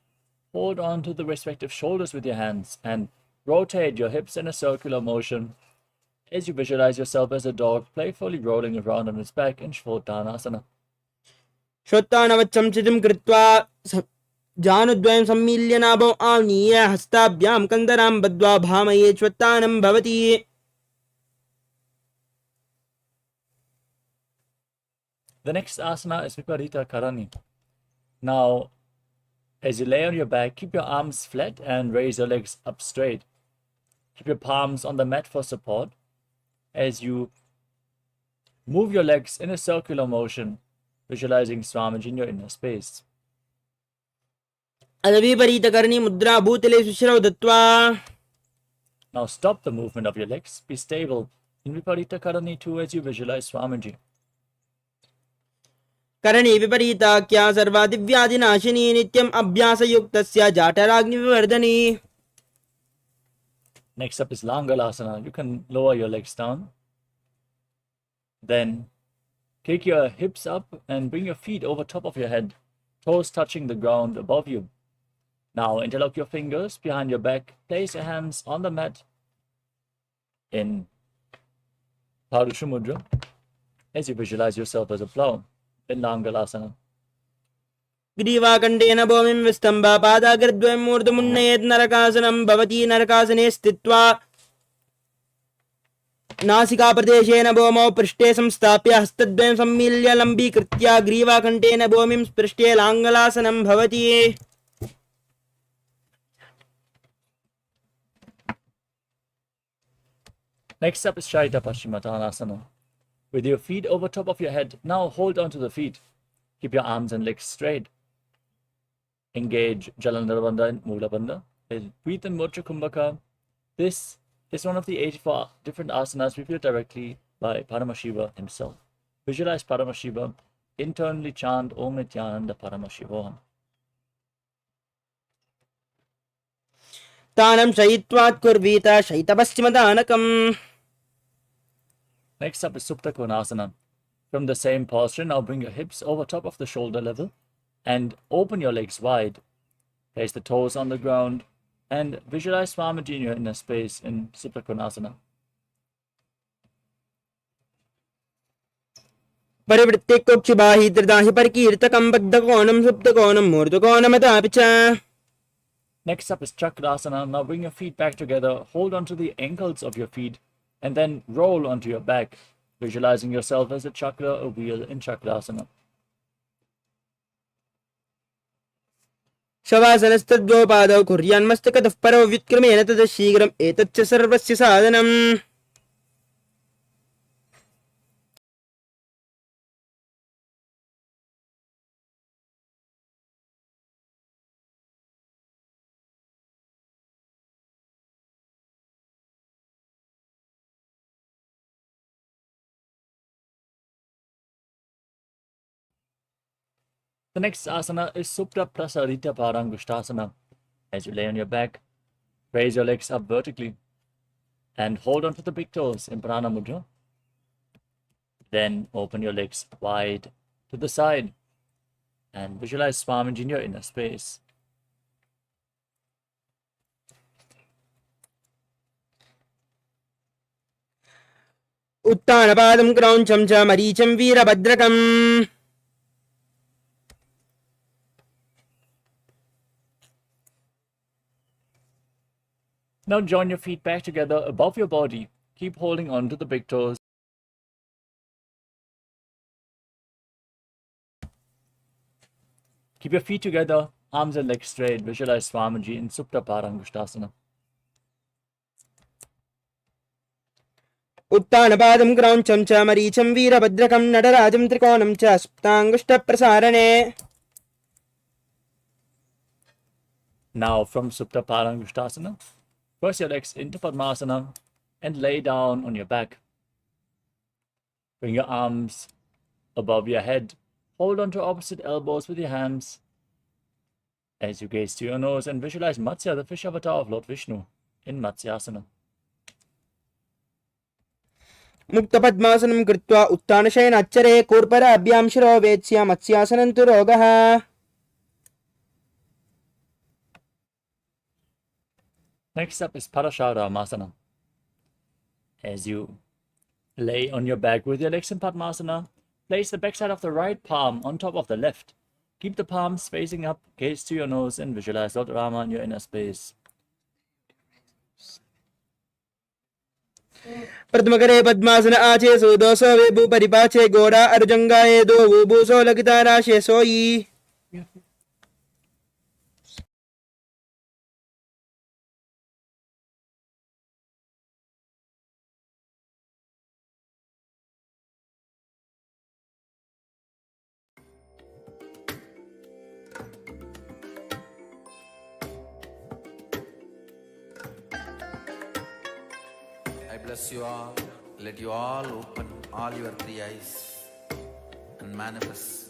Hold on to the respective shoulders with your hands and rotate your hips in a circular motion as you visualize yourself as a dog playfully rolling around on its back in Shvottanasana. श्रोत्तानवच्छं स्थितिं कृत्वा जानुद्वयं सम्मील्य नाभौ आनीय हस्ताभ्यां कन्दरां बद्ध्वा भामये श्वत्तानं भवति. The next asana is Viparita Karani. Now, as you lay on your back, keep your arms flat and raise your legs up straight. Keep your palms on the mat for support. As you move your legs in a circular motion, visualizing Swamiji in your inner space. अदविपरीतकर्णी मुद्रा भूतले सुश्रौ दत्त्वा. Now stop the movement of your legs. Be stable in Viparita Karani too as you visualize Swamiji. करणी विपरीताख्या सर्वादिव्याधिनाशिनी नित्यम् अभ्यासयुक्तस्य जाठराग्निविवर्धनी. Next up is Langalasana. You can lower your legs down. Then kick your hips up and bring your feet over top of your head, toes touching the ground above you. Now interlock your fingers behind your back. Place your hands on the mat in Parusha Mudra as you visualize yourself as a plow in Langalasana. ग्रीवाकण्ठेन भूमिं विस्तम्भा पादाग्रद्वयं मूर्धमुन्नयेत् नरकासनं भवति. नरकासने स्थित्वा नासिकाप्रदेशेन भूमौ पृष्ठे संस्थाप्य हस्तद्वयं सम्मील्य लम्बीकृत्य ग्रीवाकण्ठेन भूमिं स्पृष्टे लाङ्गलासनं भवति. Next up is Shaita Paschimottanasana. With your feet over top of your head, now hold onto the feet. Keep your arms and legs straight. Engage Jalandhara Bandha and Mula Bandha. Breathe in Murcha Kumbhaka. This is one of the 84 different asanas revealed directly by Paramashiva himself. Visualize Paramashiva. Internally chant Om Nithyananda Paramashivoham. तानं शयित्वात् कुर्वीत शयितपश्चिमदानकम्. Next up is Supta Konasana. From the same posture, now bring your hips over top of the shoulder level. and open your legs wide. Place the toes on the ground and visualize Swamiji in your inner space in Supta Konasana. परिवृत्ते कोक्षिबाहि त्रिदाहि परिकीर्तकं बद्धकोणं सुप्तकोणं मूर्धकोणमतापि च. Next up is Chakrasana. Now bring your feet back together, hold onto the ankles of your feet, and then roll onto your back, visualizing yourself as a chakra, a wheel in Chakrasana. शवासनस्तद्वौ पादौ कुर्यान्मस्तकतः परौ व्युत्क्रमेण ततः शीघ्रम् एतच्च सर्वस्य साधनम्. The next asana is Supta Prasarita Parangushtasana. As you lay on your back, raise your legs up vertically and hold on to the big toes in Prana Mudra. Then open your legs wide to the side and visualize Swamiji in your inner space. उत्तानपादं क्रौञ्चं च मरीचं वीरभद्रकम्. Now join your feet back together above your body. Keep holding on to the big toes. Keep your feet together, arms and legs straight. Visualize Swamiji in Supta Parangushtasana. उत्तानपादं क्रौञ्चं च मरीचं वीरभद्रकं नटराजं त्रिकोणं च सुप्ताङ्गुष्ठप्रसारणे. Now from Supta Parangushtasana, cross your legs into Padmasana and lay down on your back. Bring your arms above your head. Hold on to opposite elbows with your hands. As you gaze to your nose and visualize Matsya, the fish avatar of Lord Vishnu, in Matsyasana. मुक्तपद्मासनं कृत्वा उत्तानशयनाच्चरे कूर्पराभ्यां शिरो वेत्स्य मत्स्यासनं तु रोगः. Next up is Parasharamasana. As you lay on your back with your legs in Padmasana, place the backside of the right palm on top of the left. Keep the palms facing up, gaze to your nose, and visualize Lord Rama in your inner space. प्रथमकरे पद्मासन आचे सुदोषो वेबु परिपाचे गोरा अर्जंगाये दो वुबुसो लगिता राशे सोई. I bless you all. Let you all open all your three eyes and manifest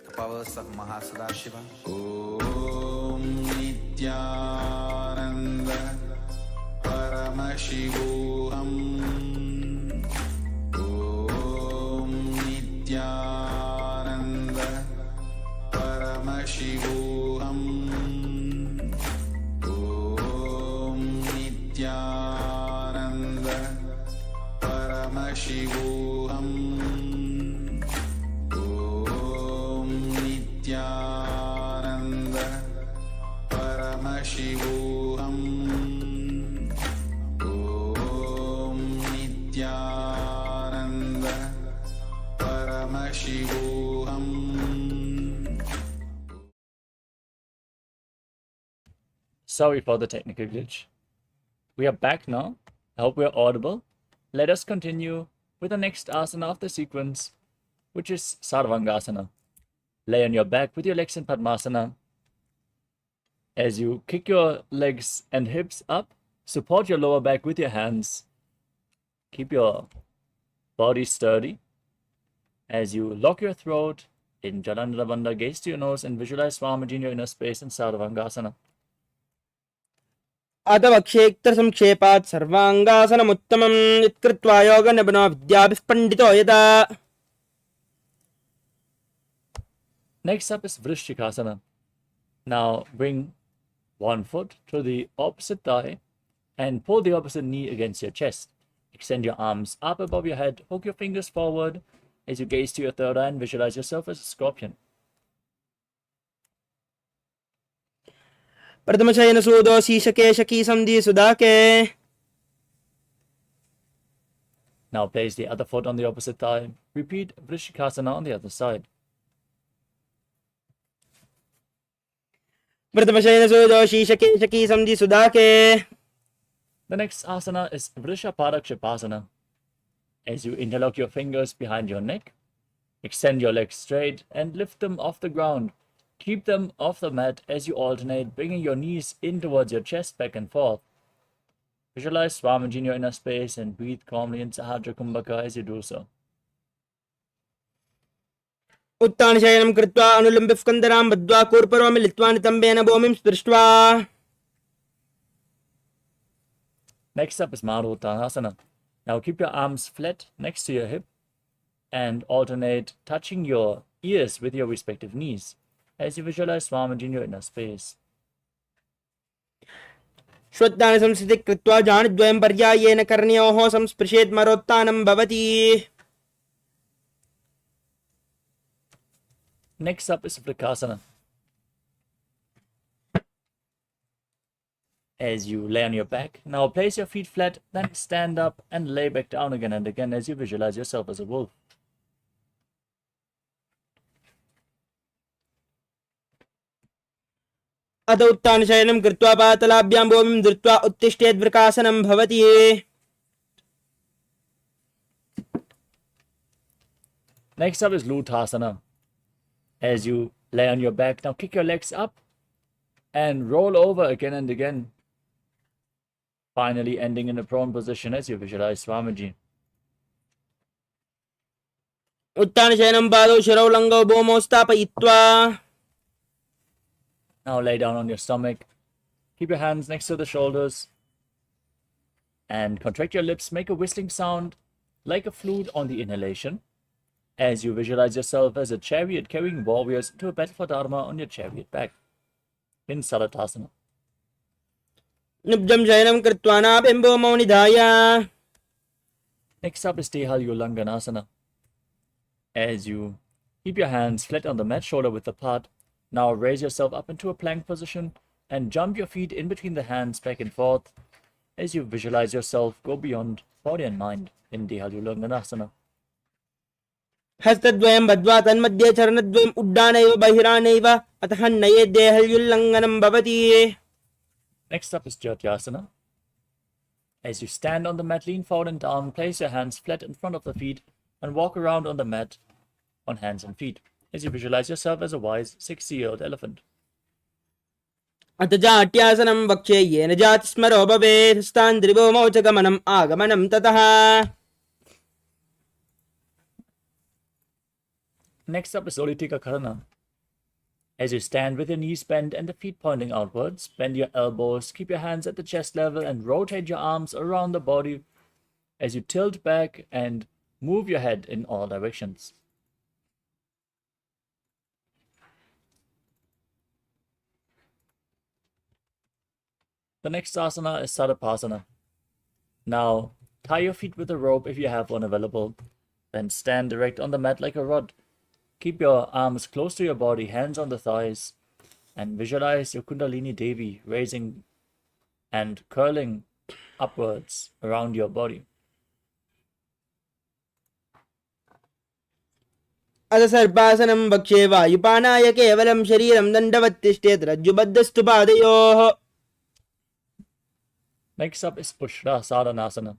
the powers of Mahasada Om Nithyananda Paramashivoham. Om Nithyananda Paramashivoham. Om Nithyananda Paramashivoham. Om Nithyananda Paramashivoham. Om Nithyananda Paramashivoham. Sorry for the technical glitch. We are back now. I hope we are audible. Let us continue with the next asana of the sequence, which is Sarvangasana. Lay on your back with your legs in Padmasana. As you kick your legs and hips up, support your lower back with your hands. Keep your body sturdy. As you lock your throat in Jalandhara Bandha, gaze to your nose and visualize Swamiji in your inner space in Sarvangasana. अतवक्षेत्र संक्षेपात् सर्वांगासनमुत्तमं यत्कृत्वा योगनिपुनो विद्याभिः पण्डितो यदा. Next up is Vrishchikasana. Now bring one foot to the opposite thigh and pull the opposite knee against your chest. Extend your arms up above your head, hook your fingers forward as you gaze to your third eye and visualize yourself as a scorpion. Pratamashayana Sudo Shishake Shaki Samdi Sudake. Now place the other foot on the opposite thigh. Repeat Vrishchikasana on the other side. Pratamashayana Sudo Shishake Shaki Samdi Sudake. The next asana is Vrishaparakshipasana. As you interlock your fingers behind your neck, extend your legs straight and lift them off the ground. Keep them off the mat as you alternate, bringing your knees in towards your chest, back and forth. Visualize Swamiji in your inner space and breathe calmly in Sahadra Kumbhaka as you do so. Uttanashayanam Kritva Anulambif Kandaram Badva Kurparvami Litvan Tambena Bomim Sprishtva. Next up is Maruttanasana. Now keep your arms flat next to your hip and alternate touching your ears with your respective knees as you visualize Swamiji in your inner space. Shwattana Samsiti Kritva Janadvayam Paryayena Karnyoho Samsprishet Marottanam Bhavati. Next up is Vrikasana. As you lay on your back, now place your feet flat, then stand up and lay back down again and again as you visualize yourself as a wolf. अथ उत्तानशयनं कृत्वा पातलाभ्यां भूमिं धृत्वा उत्तिष्ठेत् वृकासनं भवति. Next up is Lutasana. As you lay on your back, now kick your legs up and roll over again and again. Finally ending in a prone position as you visualize Swamiji. उत्तानशयनं पादौ शिरौ लङ्गौ भूमौ स्थापयित्वा. Now lay down on your stomach. Keep your hands next to the shoulders. And contract your lips. Make a whistling sound like a flute on the inhalation as you visualize yourself as a chariot carrying warriors to a battle for Dharma on your chariot back in Salatasana. निब्जं शयनं कृत्वा नाभिं भूमौ निधाय. Next up is Dehalyulanganasana. As you keep your hands flat on the mat, shoulder width apart, now raise yourself up into a plank position and jump your feet in between the hands back and forth as you visualize yourself go beyond body and mind in Dehalyulanganasana. हस्तद्वयं बद्ध्वा तन्मध्ये चरणद्वयम् उड्डानैव बहिरानैव अतः नये देहल्युल्लङ्घनं भवति. Next up is Jatyasana. As you stand on the mat, lean forward and down, place your hands flat in front of the feet and walk around on the mat on hands and feet as you visualize yourself as a wise 60-year-old elephant. अथ जाट्यासनं वक्ष्ये येन जातिस्मरो भवेत् स्थान् त्रिभुवमौ च गमनम् आगमनं ततः. Next up is Olitika Karana. As you stand with your knees bent and the feet pointing outwards, bend your elbows, keep your hands at the chest level and rotate your arms around the body as you tilt back and move your head in all directions. The next asana is Sadapasana. Now, tie your feet with a rope if you have one available. Then stand erect on the mat like a rod. Keep your arms close to your body, hands on the thighs, and visualize your Kundalini Devi raising and curling upwards around your body. अथ सर्पासनं वक्ष्ये वायुपानाय केवलं शरीरं दण्डवत् तिष्ठेत् रज्जुबद्धस्तु पादयोः. Next up is Ushra Sadhanasana.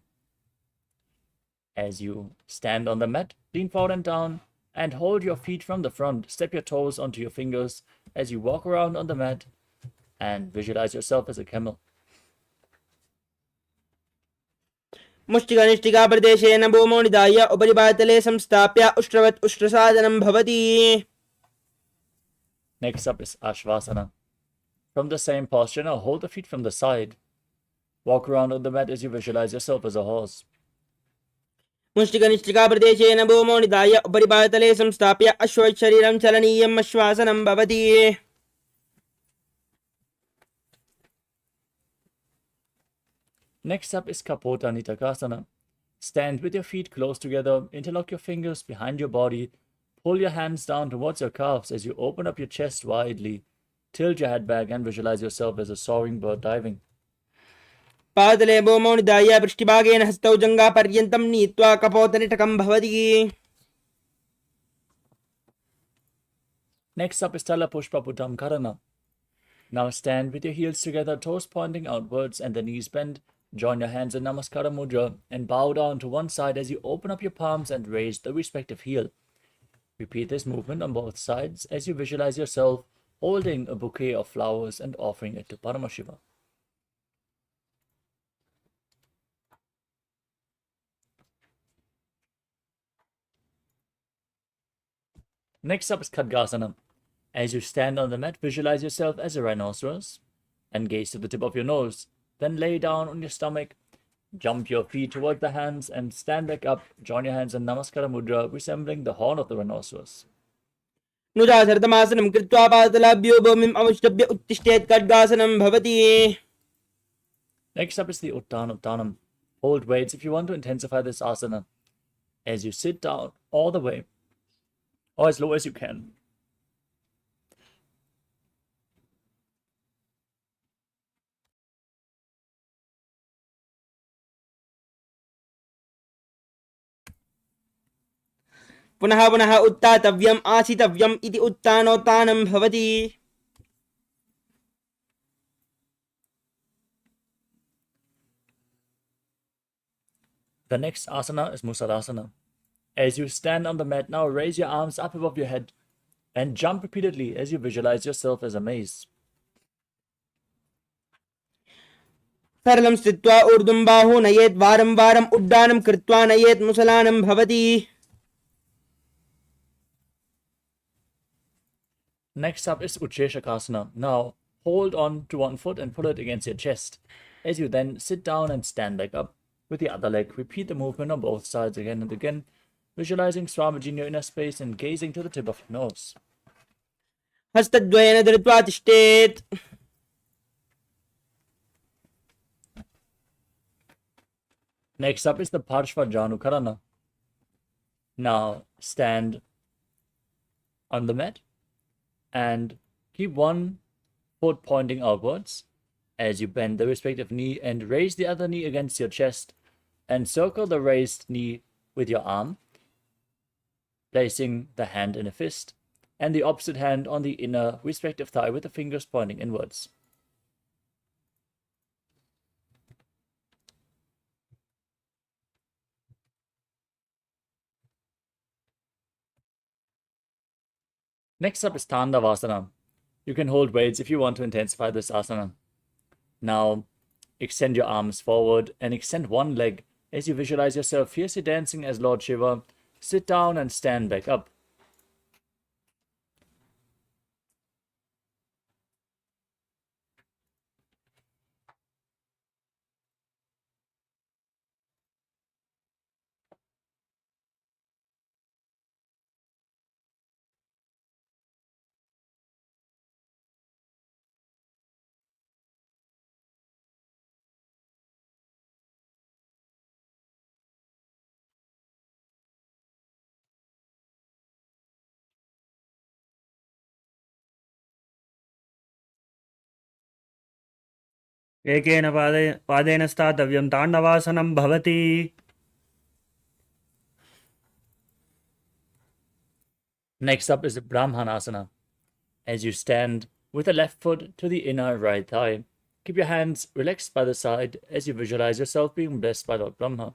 As you stand on the mat, lean forward and down, and hold your feet from the front. Step your toes onto your fingers as you walk around on the mat and visualize yourself as a camel. मुष्टिकनिष्ठिका प्रदेशेन भूमौ निधाय उपरि पातले संस्थाप्य उष्ट्रवत् उष्ट्रसादनं भवति. Next up is Ashvasana. From the same posture, now hold the feet from the side. Walk around on the mat as you visualize yourself as a horse. मुष्टिकनिष्ठिकाप्रदेशेन भूमौ निधाय उपरिपातले संस्थाप्य अश्वशरीरं चलनीयम् आश्वासनं भवति. Next up is Kapota Nitakasana. Stand with your feet close together, interlock your fingers behind your body, pull your hands down towards your calves as you open up your chest widely, tilt your head back and visualize yourself as a soaring bird diving. पादले भूमौ निधाय पृष्ठभागेन हस्तौ जङ्घापर्यन्तं नीत्वा कपोतनिटकं भवति. Next up is Talapushpa Putam Karana. Now stand with your heels together, toes pointing outwards and the knees bent. Join your hands in Namaskara Mudra and bow down to one side as you open up your palms and raise the respective heel. Repeat this movement on both sides as you visualize yourself holding a bouquet of flowers and offering it to Paramashiva. Next up is Khadgasana. As you stand on the mat, visualize yourself as a rhinoceros and gaze to the tip of your nose. Then lay down on your stomach, jump your feet toward the hands and stand back up. Join your hands in Namaskara Mudra, resembling the horn of the rhinoceros. नुजाधर्तमासनं कृत्वा पादलाभ्यो भूमिम् अवष्टभ्य उत्तिष्ठेत् खड्गासनं भवति. Next up is the Uttanam. Hold weights if you want to intensify this asana. As you sit down all the way, or as low as you can. पुनः पुनः उत्थातव्यम् आसितव्यम् इति उत्थानोत्थानं भवति. The next asana is Musalasana. As you stand on the mat, now raise your arms up above your head and jump repeatedly as you visualize yourself as a maze. सरलं स्थित्वा ऊर्ध्वं बाहु नयेत् वारं वारम् उड्डानं कृत्वा नयेत् मुसलानं भवति. Next up is Ucheshakasana. Now hold on to one foot and pull it against your chest. As you then sit down and stand back up with the other leg. Repeat the movement on both sides again and again, visualizing Swamiji in your inner space and gazing to the tip of your nose. हस्तद्वयेन धृत्वा तिष्ठेत्. Next up is the Parshva Janukarana. Now stand on the mat and keep one foot pointing outwards as you bend the respective knee and raise the other knee against your chest and circle the raised knee with your arm, placing the hand in a fist and the opposite hand on the inner respective thigh with the fingers pointing inwards. Next up is Tandavasana. You can hold weights if you want to intensify this asana. Now, extend your arms forward and extend one leg as you visualize yourself fiercely dancing as Lord Shiva. Sit down and stand back up. एकेन पादेन स्थातव्यं ताण्डवासनं भवति. Next up is Brahmanasana. As you stand with the left foot to the inner right thigh, keep your hands relaxed by the side as you visualize yourself being blessed by Lord Brahma.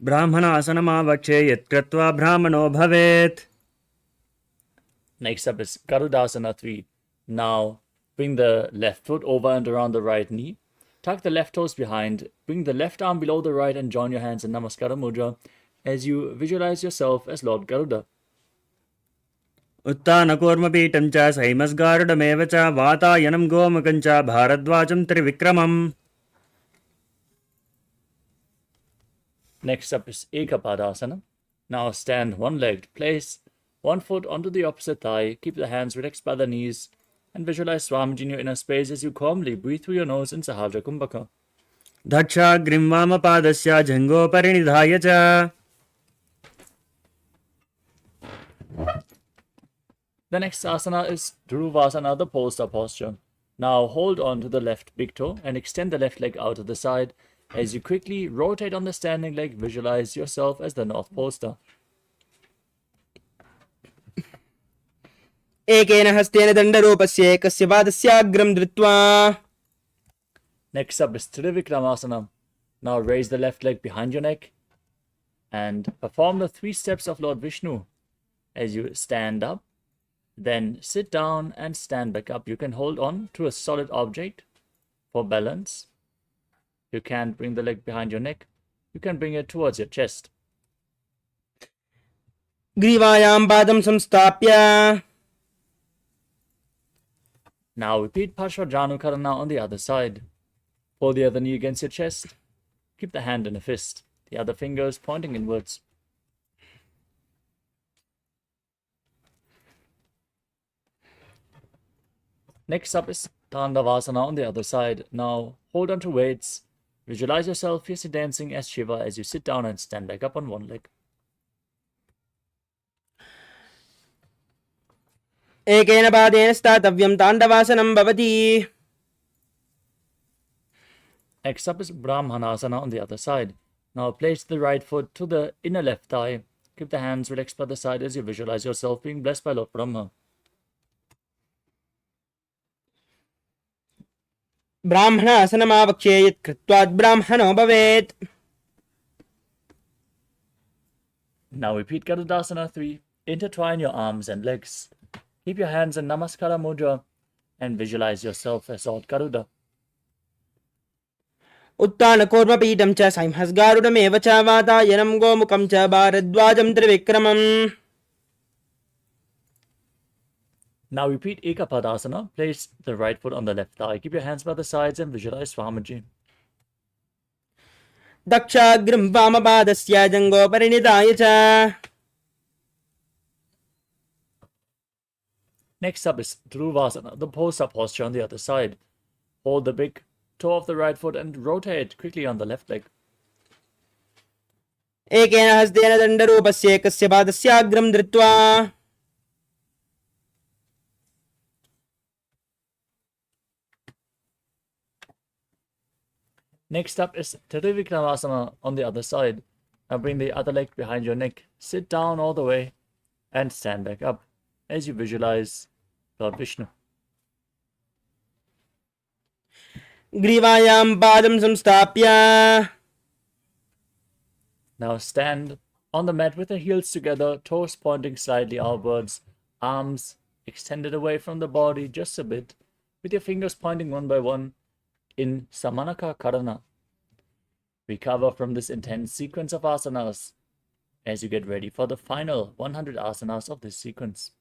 ब्राह्मणासनमावक्षे यत् कृत्वा ब्राह्मणो भवेत्. Next up is Garudasana 3. Now, bring the left foot over and around the right knee. Tuck the left toes behind. Bring the left arm below the right and join your hands in Namaskara Mudra as you visualize yourself as Lord Garuda. उत्तानकूर्मपीठं च सैमस्गारुडमेव च वातायनं गोमुखं च भारद्वाजं त्रिविक्रमम्. Next up is Ekapadasana. Now stand one-legged. Place one foot onto the opposite thigh. Keep the hands relaxed by the knees. And visualize Swamiji in your inner space as you calmly breathe through your nose in Sahaja Kumbhaka. दक्षाग्रिं वामपादस्य जङ्घोपरिनिधाय च The next asana is Dhruvasana, the poster posture. Now hold on to the left big toe and extend the left leg out to the side. As you quickly rotate on the standing leg, visualize yourself as the North Poster. एकेन हस्तेन दण्डरूपस्य एकस्य पादस्याग्रं धृत्वा Next up is Trivikramasana. Now raise the left leg behind your neck and perform the 3 steps of Lord Vishnu. As you stand up, then sit down and stand back up. You can hold on to a solid object for balance. You can't bring the leg behind your neck. You can bring it towards your chest. ग्रीवायां पादं संस्थाप्य Now repeat Parshvajanukarana on the other side. Pull the other knee against your chest. Keep the hand in a fist, the other fingers pointing inwards. Next up is Tandavasana on the other side. Now hold on to weights. Visualize yourself fiercely dancing as Shiva as you sit down and stand back up on one leg. एकेन पादेन स्थातव्यं ताण्डवासनं भवति Next up is Brahmanasana on the other side. Now place the right foot to the inner left thigh. Keep the hands relaxed by the side as you visualize yourself being blessed by Lord Brahma. ब्राह्मणासनमावक्ष्ये यत् कृत्वात् ब्राह्मणो भवेत् Now repeat Garudasana 3. Intertwine your arms and legs. Keep your hands in Namaskara Mudra and visualize yourself as Lord Garuda. उत्तानकूर्मपीठं च संहस्गारुडमेव च वातायनं गोमुखं च भारद्वाजं त्रिविक्रमम् Now repeat Ekapadasana. Place the right foot on the left thigh. Keep your hands by the sides and visualize Swamiji. दक्षाग्रं वामपादस्य जङ्घोपरिनिधाय च Next up is Dhruvasana, the poster posture on the other side. Hold the big toe of the right foot and rotate quickly on the left leg. एकेन हस्तेन दण्डरूपस्य एकस्य पादस्याग्रं धृत्वा Next up is Trivikramasana on the other side. Now bring the other leg behind your neck. Sit down all the way and stand back up as you visualize Lord Vishnu. ग्रीवायां पादं संस्थाप्य Now stand on the mat with the heels together, toes pointing slightly outwards, arms extended away from the body just a bit, with your fingers pointing one by one in Samanaka Karana. Recover from this intense sequence of asanas as you get ready for the final 100 asanas of this sequence.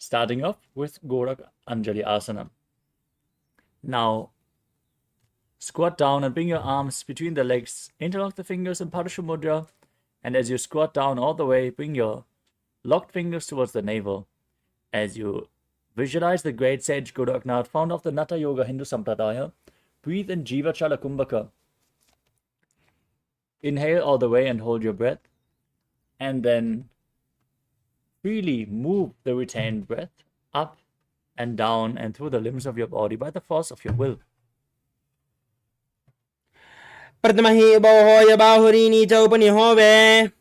Starting off with Gorak Anjali Asana. Now, squat down and bring your arms between the legs. Interlock the fingers in Parashu Mudra. And as you squat down all the way, bring your locked fingers towards the navel. As you visualize the great sage Goraknath, founder of the Natha Yoga Hindu Sampradaya, breathe in Jiva Chala Kumbhaka. Inhale all the way and hold your breath. And then freely move the retained breath up and down and through the limbs of your body by the force of your will. प्रथमहि बोहोय बाहुरीनी च उपनिहोवे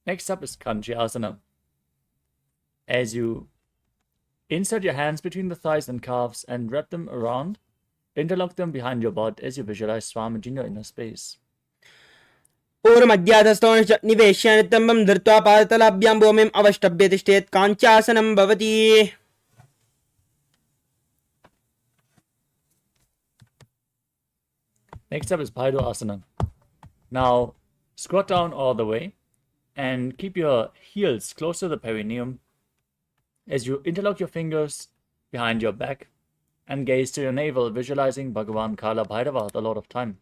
Next up is Kanchi Asana. As you insert your hands between the thighs and calves and wrap them around, interlock them behind your butt as you visualize Swamiji in your inner space. ऊर्मध्याधस्थो निवेश्य नितम्बं धृत्वा पादतलाभ्यां भूमिम् अवष्टभ्य तिष्ठेत् काञ्चासनं भवति. Next up is Bhaido Asana. Now, squat down all the way and keep your heels close to the perineum as you interlock your fingers behind your back and gaze to your navel, visualizing Bhagavan Kaala Bhairava, the Lord of Time.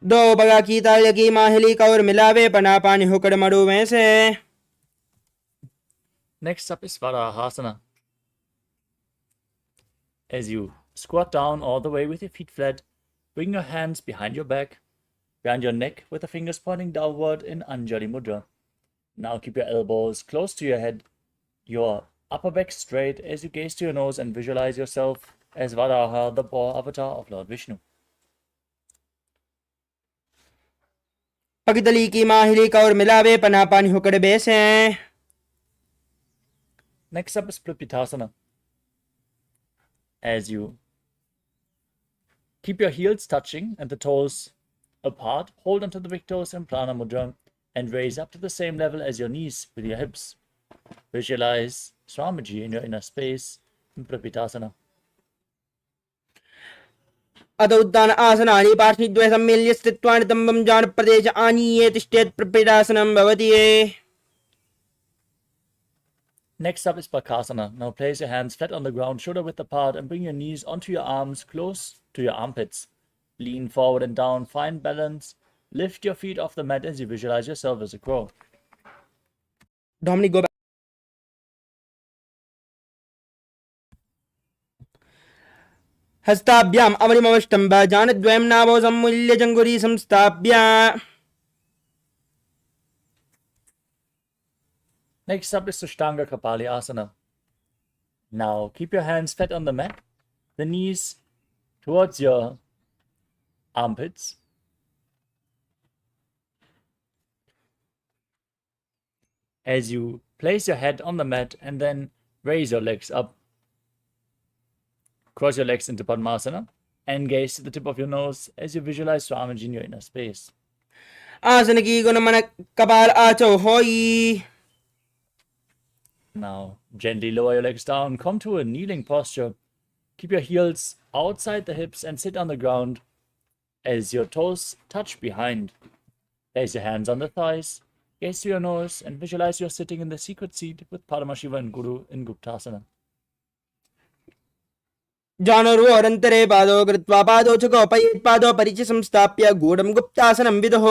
दो बगा की ताल की माहिली का और मिलावे पना पानी होकर मरु में से. Next up is Varahasana. As you squat down all the way with your feet flat, bring your hands behind your back, behind your neck with the fingers pointing downward in Anjali Mudra. Now keep your elbows close to your head, your upper back straight as you gaze to your nose and visualize yourself as Varaha, the boar avatar of Lord Vishnu. पगदली की माहिली का और मिलावे पना पानी होकर बेसे. Next up is Plipitasana. As you keep your heels touching and the toes apart, hold onto the big toes in Prana Mudra and raise up to the same level as your knees with your hips. Visualize Swamiji in your inner space in Plipitasana. अत उद्दान आसनानि पार्श्विद्वय सम्मिल्य स्थित्वा नितम्बं जानप्रदेश आनीये तिष्ठेत् प्रपीडासनं भवति. Next up is Bakasana. Now place your hands flat on the ground, shoulder width apart, and bring your knees onto your arms close to your armpits. Lean forward and down, find balance. Lift your feet off the mat as you visualize yourself as a crow. Dominic, go back. हस्ताभ्याम् अवनिमवष्टम्ब जानद्वयं नाभो सम्मूल्य जङ्गुरी संस्थाप्य. Next up is Sushtanga Kapali Asana. Now keep your hands flat on the mat, the knees towards your armpits. As you place your head on the mat and then raise your legs up. Cross your legs into Padmasana and gaze to the tip of your nose as you visualize Swamiji in your inner space. आसन की गुण मन कपाल आचो होई. Now, gently lower your legs down, come to a kneeling posture. Keep your heels outside the hips and sit on the ground as your toes touch behind. Place your hands on the thighs, gaze to your nose, and visualize you're sitting in the secret seat with Paramashiva and Guru in Guptasana. जानोरु अरन्तरे पादो कृत्वा पादो च गोपयेत् पादो परिच संस्थाप्य गूढं गुप्तासनं विदुः.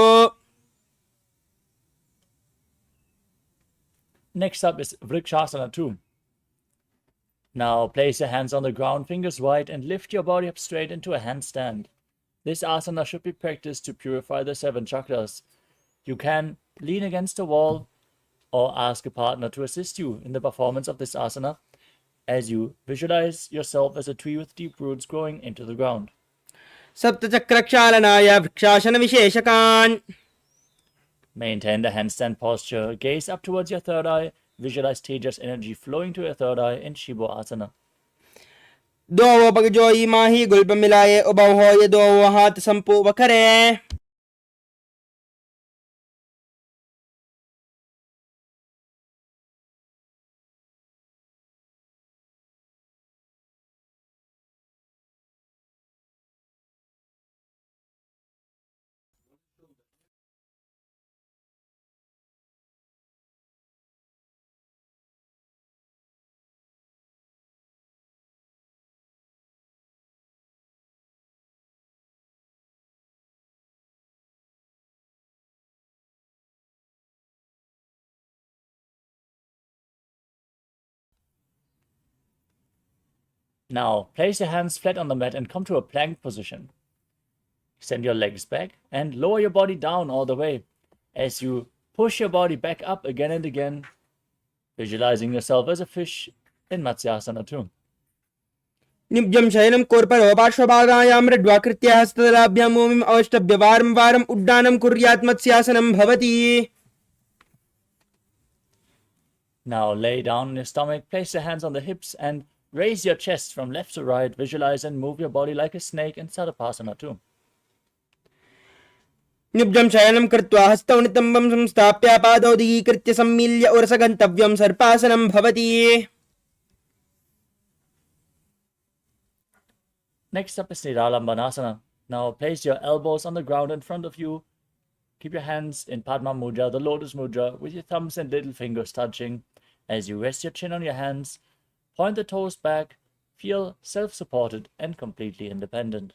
Next up is Vrikshasana 2. Now place your hands on the ground, fingers wide, and lift your body up straight into a handstand. This asana should be practiced to purify the 7 chakras. You can lean against a wall or ask a partner to assist you in the performance of this asana as you visualize yourself as a tree with deep roots growing into the ground. सप्तचक्रक्षालनाय vrikshasana विशेषकान्. Maintain the handstand posture. Gaze up towards your third eye. Visualize Tejas energy flowing to your third eye in Shivo Asana. दो पगजोई माही गुल्प मिलाए उबौ हो ये दो हाथ संपू बखरे. Now, place your hands flat on the mat and come to a plank position. Extend your legs back and lower your body down all the way as you push your body back up again and again, visualizing yourself as a fish in Matsyasana 2. निब्जं शयनं कोर्परो पार्श्वभागायां मृड्वाकृत्य हस्तदलाभ्यां भूमिम् अवष्टभ्य वारं वारम् उड्डानं कुर्यात् मत्स्यासनं भवति. Now lay down on your stomach, place your hands on the hips and raise your chest from left to right. Visualize and move your body like a snake in Sarapasana 2. निब्जं शयनं कृत्वा हस्तौ नितम्बं संस्थाप्य पादौ दिगीकृत्य सम्मील्य उरसगन्तव्यं सर्पासनं भवति. Next up is Niralambanasana. Now place your elbows on the ground in front of you. Keep your hands in Padma Mudra, the Lotus Mudra, with your thumbs and little fingers touching. As you rest your chin on your hands, point the toes back, feel self-supported and completely independent.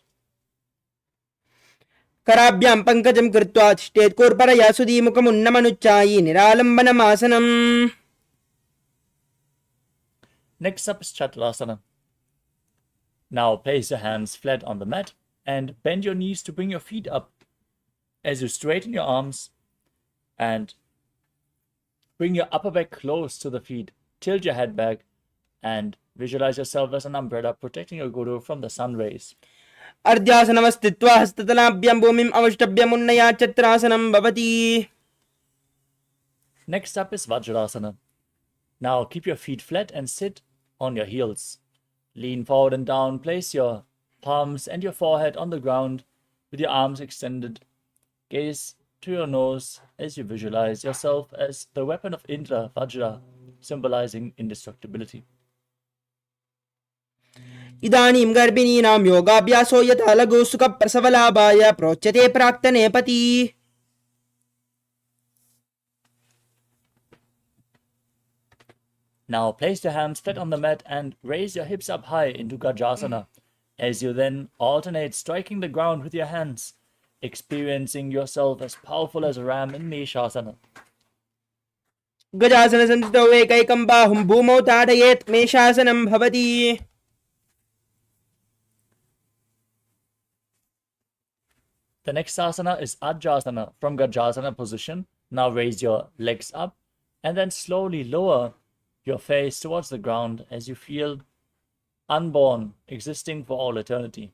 कराभ्यां पङ्कजं कृत्वा तिष्ठेत् कोर्परया सुधीमुखमुन्नमनुच्चायि निरालम्बनमासनम्. Next up is Chaturasana. Now place your hands flat on the mat and bend your knees to bring your feet up. As you straighten your arms and bring your upper back close to the feet, tilt your head back and visualize yourself as an umbrella protecting your guru from the sun rays. अर्ध्यासनमस्थित्वा हस्ततलाभ्यां भूमिम् अवष्टभ्यमुन्नया चत्रासनं भवति. Next up is Vajrasana. Now keep your feet flat and sit on your heels. Lean forward and down, place your palms and your forehead on the ground with your arms extended. Gaze to your nose as you visualize yourself as the weapon of Indra, Vajra, symbolizing indestructibility. इदानीं गर्भिणीनां योगाभ्यासो यथा लघु सुखप्रसवलाभाय प्रोच्यते प्राक्तने पति. Now place your hands flat on the mat and raise your hips up high into Gajasana as you then alternate striking the ground with your hands, experiencing yourself as powerful as a ram in Meshasana. गजासनसंस्थितौ एकैकं बाहुं भूमौ ताडयेत् मेषासनं भवति. The next asana is Ajjasana from Gajasana position. Now raise your legs up and then slowly lower your face towards the ground as you feel unborn, existing for all eternity.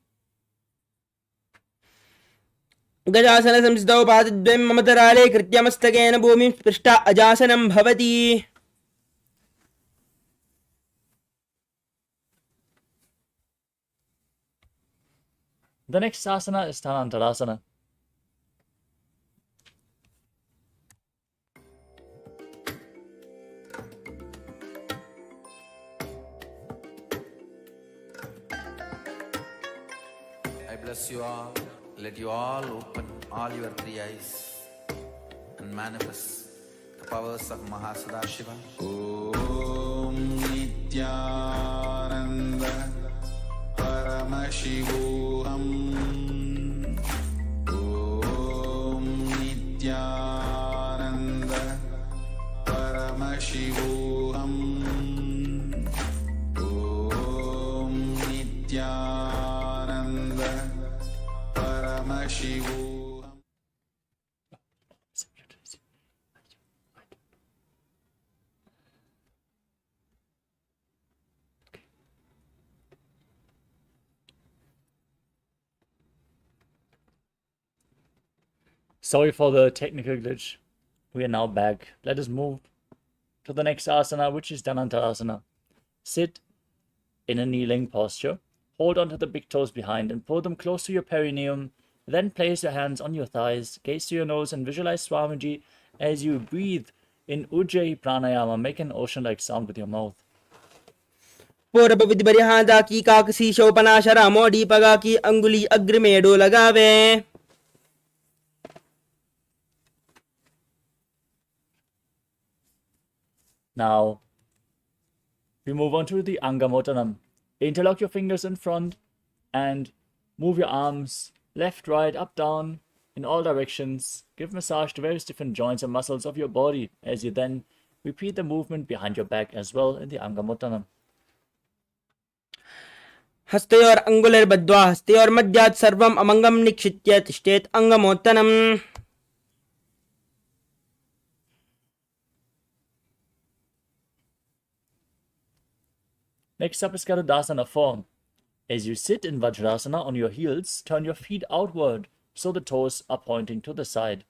गजासनसंस्थितौ पादद्वयं ममतराले कृत्य मस्तकेन भूमिं स्पृष्टा अजासनं भवति. The next asana is Sthanantarasana. I bless you all. Let you all open all your three eyes and manifest the powers of Mahasudashiva. Om Nithyananda Paramashivoham. Om Nithyananda Paramashivoham. Om Nithyananda Paramashivoham. Sorry for the technical glitch. We are now back. Let us move to the next asana, which is Dhanantarasana. Sit in a kneeling posture. Hold onto the big toes behind and pull them close to your perineum. Then place your hands on your thighs, gaze to your nose and visualize Swamiji as you breathe in Ujjayi Pranayama. Make an ocean-like sound with your mouth. पूर्वविधिबरिहादा की काकसी शोपनाशरा मोडी पगा की अंगुली अग्रमेडो लगावे. Now, we move on to the Angamotanam. Interlock your fingers in front and move your arms left, right, up, down in all directions. Give massage to various different joints and muscles of your body as you then repeat the movement behind your back as well in the Angamotanam. हस्तयोर अंगुलिर्बद्ध्वा हस्तयोर मध्यात् सर्वम् अमंगम निक्षिप्य तिष्ठेत् अंगमोत्तनम्. Next up is Garudasana form. As you sit in Vajrasana on your heels, turn your feet outward so the toes are pointing to the side.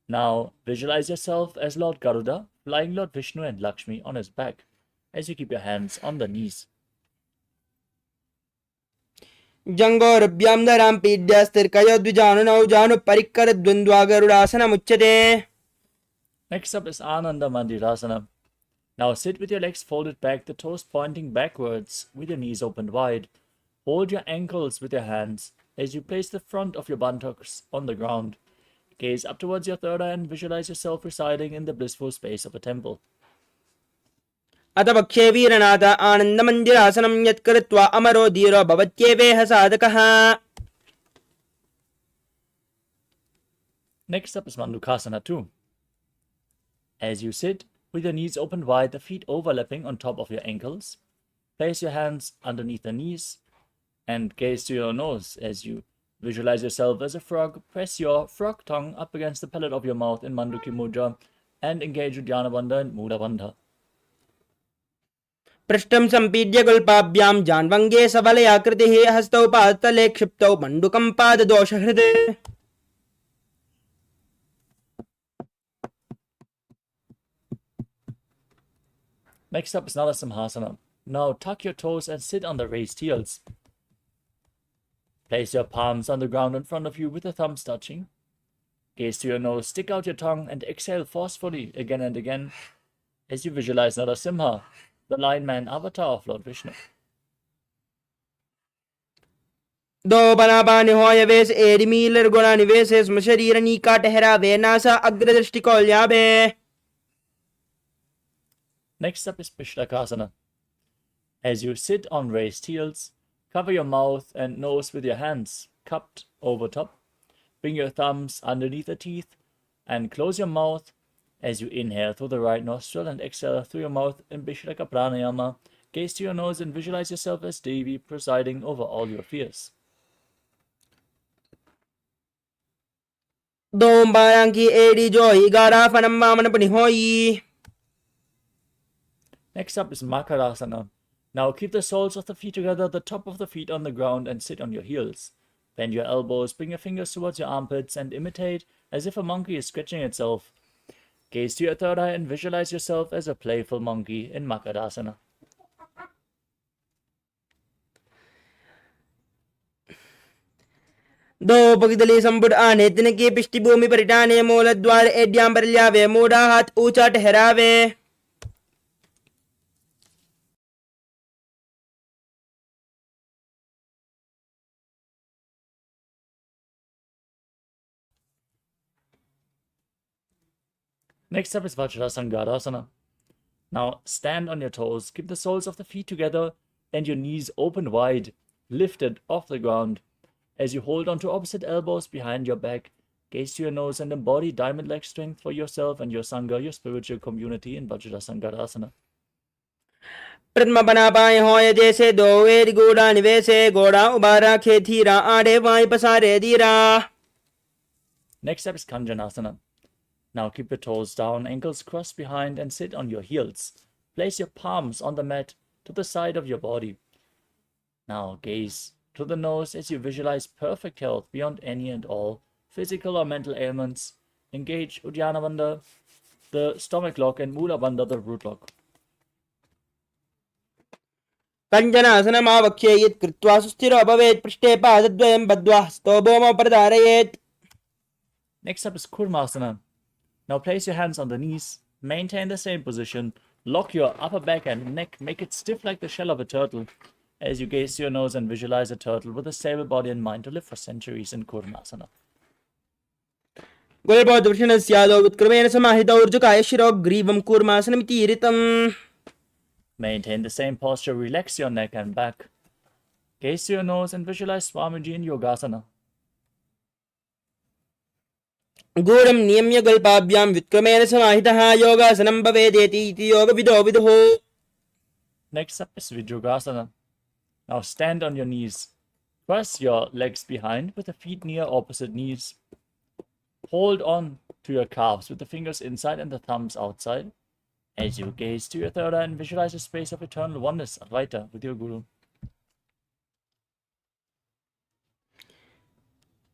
Now visualize yourself as Lord Garuda, flying Lord Vishnu and Lakshmi on his back as you keep your hands on the knees. जङ्गोरभ्यां दरां पीड्यास्तिर्कयोद्विजानुनौ जानुपरिक्करद्वन्द्वागरुडासनमुच्यते. Next up is Ananda Mandirasana. Now sit with your legs folded back, the toes pointing backwards with your knees opened wide. Hold your ankles with your hands as you place the front of your buttocks on the ground. Gaze up towards your third eye and visualize yourself residing in the blissful space of a temple. अथ पक्षे वीरनाथ आनन्दमन्दिरासनं यत्कृत्वा अमरो धीरो भवत्येवेह साधकः. Next up is Mandukasana 2. As you sit, with your knees open wide, the feet overlapping on top of your ankles, place your hands underneath the knees and gaze to your nose as you visualize yourself as a frog. Press your frog tongue up against the palate of your mouth in Manduki Mudra and engage Uddiyana Bandha and Mula Bandha. पृष्ठं सम्पीड्य गुल्पाभ्यां जान्वङ्गे सबलयाकृतिः हस्तौ पादतले क्षिप्तौ मण्डुकं पाददोषहृत्. Next up is Nalasimhasana. Now tuck your toes and sit on the raised heels. Place your palms on the ground in front of you with the thumbs touching. Gaze to your nose, stick out your tongue and exhale forcefully again and again as you visualize Narasimha, the Lion Man avatar of Lord Vishnu. दो बनापानि होय वेश एडिमीलर गुणा निवेशे स्म शरीर नीका ठहरावे NASA अग्रदृष्टिकोल्याभे. Next up is Pishlakasana. As you sit on raised heels, cover your mouth and nose with your hands cupped over top. Bring your thumbs underneath the teeth and close your mouth as you inhale through the right nostril and exhale through your mouth in Bishlaka Pranayama. Gaze to your nose and visualize yourself as Devi presiding over all your fears. दोम बायांकी एडी जोई गाराफनम वामनपनि होई. Next up is Makarasana. Now keep the soles of the feet together, the top of the feet on the ground, and sit on your heels. Bend your elbows, bring your fingers towards your armpits, and imitate as if a monkey is stretching itself. Gaze to your third eye and visualize yourself as a playful monkey in Makarasana. दो पगिदली संपुट आने तिनके पिष्टि भूमि परिटाने मूलद्वार एड्यां परल्यावे मूढ़ा हाथ ऊंचा ठहरावे. Next up is Vajrasangarasana. Now stand on your toes, keep the soles of the feet together and your knees open wide, lifted off the ground. As you hold onto opposite elbows behind your back, gaze to your nose and embody diamond leg strength for yourself and your Sangha, your spiritual community in Vajrasangarasana. प्रथम बना पाए होय जैसे दो वेद गोड़ा निवेशे गोड़ा उबारा खेथीरा आड़े Y पसारे दीरा. Next up is Kanjanasana. Now keep your toes down, ankles crossed behind, and sit on your heels. Place your palms on the mat to the side of your body. Now gaze to the nose as you visualize perfect health beyond any and all physical or mental ailments. Engage Uddiyana Bandha, the stomach lock, and Mula Bandha, the root lock. कञ्जनासनम् आवक्ष्ये यत् कृत्वा सुस्थिरो भवेत् पृष्ठे पादद्वयं बद्ध्वा हस्तो भौमौ प्रधारयेत्. Next up is Kurmasana. Now place your hands on the knees, maintain the same position, lock your upper back and neck, make it stiff like the shell of a turtle as you gaze to your nose and visualize a turtle with a stable body and mind to live for centuries in Kurmasana. गुलबोधवृषणस्यादौ उत्क्रमेण समाहितौ ऊर्जुकाय शिरो ग्रीवं कूर्मासनमिति ऋतम्. Maintain the same posture, relax your neck and back. Gaze to your nose and visualize Swamiji in Yogasana. गूढं नियम्य गल्पाभ्यां व्युत्क्रमेण समाहितः योगासनं भवेदेति इति योगविदो विदुः. Next up is Vijrugasana. Now stand on your knees. Cross your legs behind with the feet near opposite knees. Hold on to your calves with the fingers inside and the thumbs outside as you gaze to your third eye and visualize a space of eternal oneness, Advaita, with your Guru.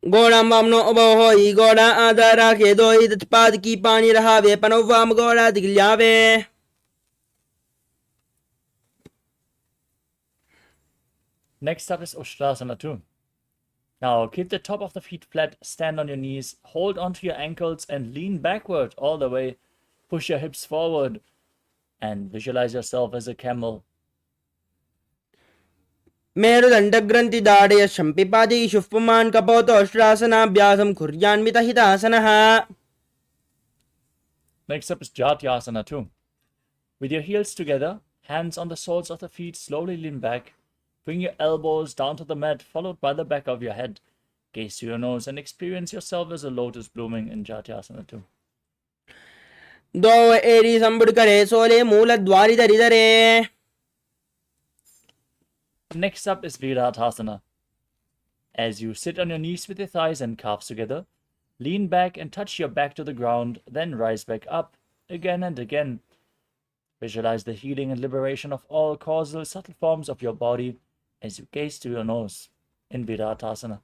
गोड़ा वामनो उभो होई गोड़ा आधारा खेदोई तत्पाद की पानी रहावे पनो वाम गोड़ा दिगल्यावे. Next up is Ustrasana 2. Now keep the top of the feet flat, stand on your knees, hold onto your ankles and lean backward all the way. Push your hips forward and visualize yourself as a camel. मेरुदण्डग्रन्थिदाडय शम्पिपादैषुः पुमान् कपोतोष्ट्रासनाभ्यासं कुर्यान्वितहितासनः. Next up is Jatyasana 2. With your heels together, hands on the soles of the feet, slowly lean back. Bring your elbows down to the mat, followed by the back of your head. Gaze to your nose and experience yourself as a lotus blooming in Jatyasana 2. द्वौ एरी सम्बुड्करे सोले मूलद्वारिधरिधरे. Next up is Viratasana. As you sit on your knees with your thighs and calves together, lean back and touch your back to the ground, then rise back up again and again. Visualize the healing and liberation of all causal subtle forms of your body as you gaze to your nose in Viratasana.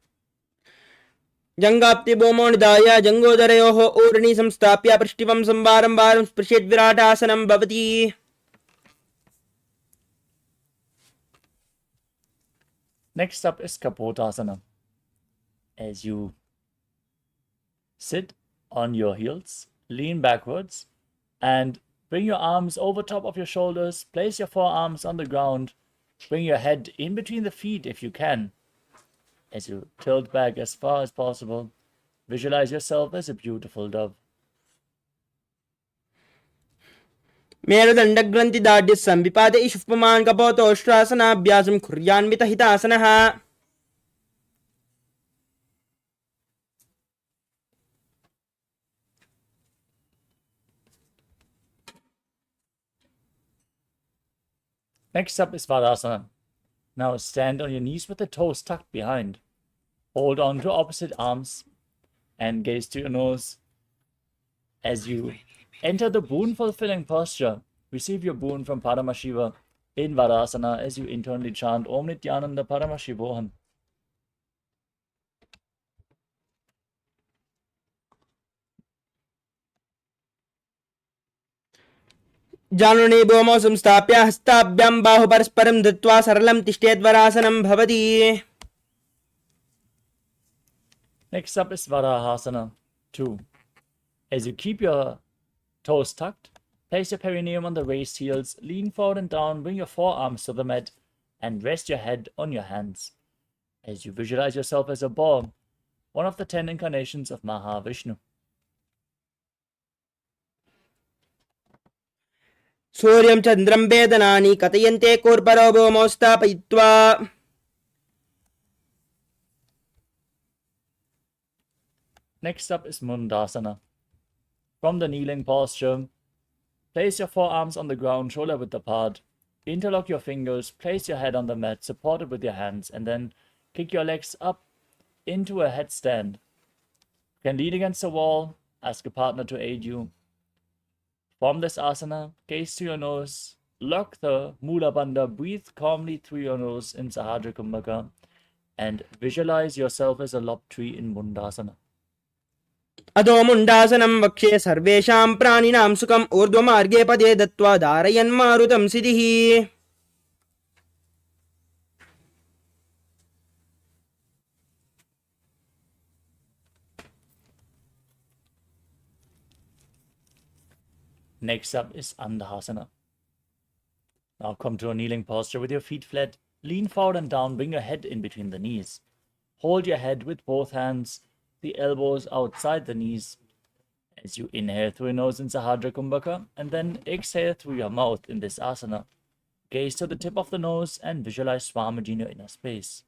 जङ्गाप्ति भूमो निधाय जङ्गोदरयोः ऊर्णि संस्थाप्य पृष्ठिवं संवारं वारं स्पृशेत् विराटासनं भवति. Next up is Kapotasana. As you sit on your heels, lean backwards, and bring your arms over top of your shoulders. Place your forearms on the ground. Bring your head in between the feet if you can. As you tilt back as far as possible, visualize yourself as a beautiful dove. मेरुदण्डग्रन्थिदाढ्य सम्पिपादैषुः पुमान् कपोतोष्ट्रासनाभ्यासं कुर्यान्वितहितासनः. Next up is Vadasana. Now stand on your knees with the toes tucked behind. Hold on to opposite arms and gaze to your nose. As you enter the boon-fulfilling posture, receive your boon from Paramashiva in Vadasana as you internally chant Om Nithyananda Paramashivoham. जानुनी भूमौ संस्थाप्य हस्ताभ्यां बाहु परस्परं धृत्वा सरलं तिष्ठेद्वरासनं भवति. Next up is Varahasana 2. As you keep your toes tucked, place your perineum on the raised heels, lean forward and down, bring your forearms to the mat, and rest your head on your hands. As you visualize yourself as a boar, one of the 10 incarnations of Mahavishnu. सूर्यं चन्द्रं वेदनानि कथयन्ते कूर्परो भूमौ स्थापयित्वा. Next up is Mundasana. From the kneeling posture, place your forearms on the ground, shoulder width apart. Interlock your fingers, place your head on the mat, supported with your hands, and then kick your legs up into a headstand. You can lean against a wall, ask a partner to aid you. From this asana, gaze to your nose, lock the Mula Bandha, breathe calmly through your nose in Sahadra Kumbhaka, and visualize yourself as a lob tree in Mundasana. अधो मुण्डासनं वक्ष्ये सर्वेषां प्राणिनां सुखम् ऊर्ध्वमार्गे पदे दत्त्वा धारयन्मारुतं सिद्धिः. Next up is Andhasana. Now come to a kneeling posture with your feet flat. Lean forward and down, bring your head in between the knees. Hold your head with both hands, the elbows outside the knees. As you inhale through your nose in Sahadra Kumbhaka and then exhale through your mouth in this asana. Gaze to the tip of the nose and visualize Swamiji in your inner space.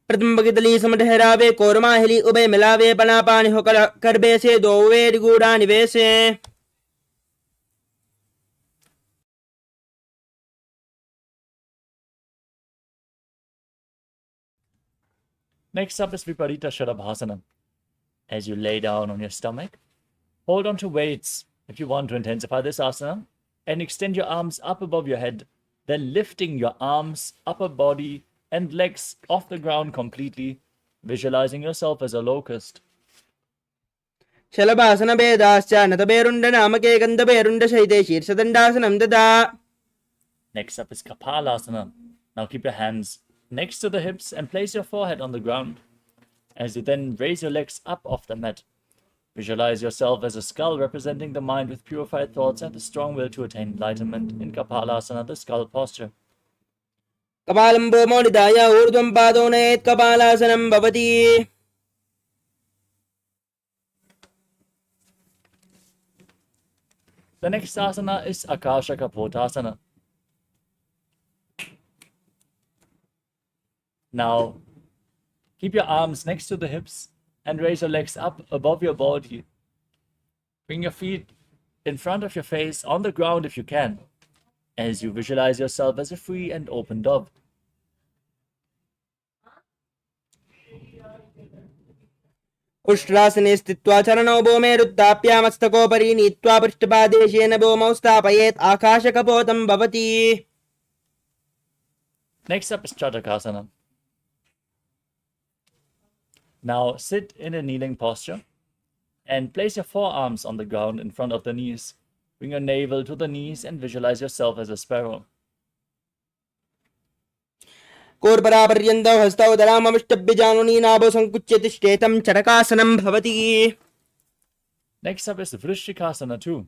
प्रथम बगितली समठहरावे कोरमाहिली उभय मिलावे पनापानि हो करबे से दोवे रिगूढ़ा निवेशे. Next up is Viparita Sharabhasana. As you lay down on your stomach, hold on to weights if you want to intensify this asana, and extend your arms up above your head, then lifting your arms, upper body, and legs off the ground completely, visualizing yourself as a locust. शलभासन भेदाश्च नतभेरुण्ड नामके गन्धभेरुण्ड शैते शीर्षदण्डासनं ददा. Next up is Kapalasana. Now keep your hands next to the hips and place your forehead on the ground. As you then raise your legs up off the mat, visualize yourself as a skull representing the mind with purified thoughts and the strong will to attain enlightenment in Kapalasana, the skull posture. कपालं भूमौ निधाय ऊर्ध्वं पादौ नयेत् कपालासनं भवति. The next asana is Akasha Kapotasana. Now, keep your arms next to the hips and raise your legs up above your body. Bring your feet in front of your face on the ground if you can, as you visualize yourself as a free and open dove. उष्ट्रासने स्थित्वा चरणौ भूमेरुत्थाप्य मस्तकोपरि नीत्वा पृष्ठपादेशेन भूमौ स्थापयेत् आकाशकपोतं भवति. Next up is Chatakasana. Now sit in a kneeling posture and place your forearms on the ground in front of the knees. Bring your navel to the knees and visualize yourself as a sparrow. कोर्परापर्यन्तौ हस्तौ दरामविष्टभ्यजानुनी नाभो संकुच्य तिष्ठेतं चरकासनं भवति. Next up is Vrishikasana too.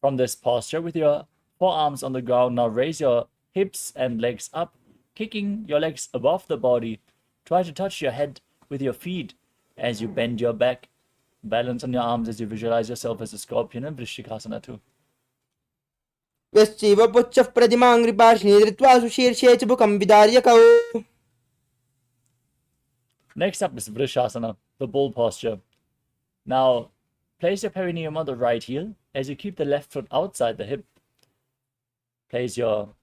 From this posture with your forearms on the ground, now raise your hips and legs up, kicking your legs above the body. Try to touch your head with your feet as you bend your back. Balance on your arms as you visualize yourself as a scorpion in Vrishikasana too. यश्चैव पुच्छः प्रतिमाङ्घ्रिपार्श्वे धृत्वा सुशीर्षे च मुखं विदार्य कौ. Next up is Vrishasana, the bull posture. Now, place your perineum on the right heel as you keep the left foot outside the hip. Place your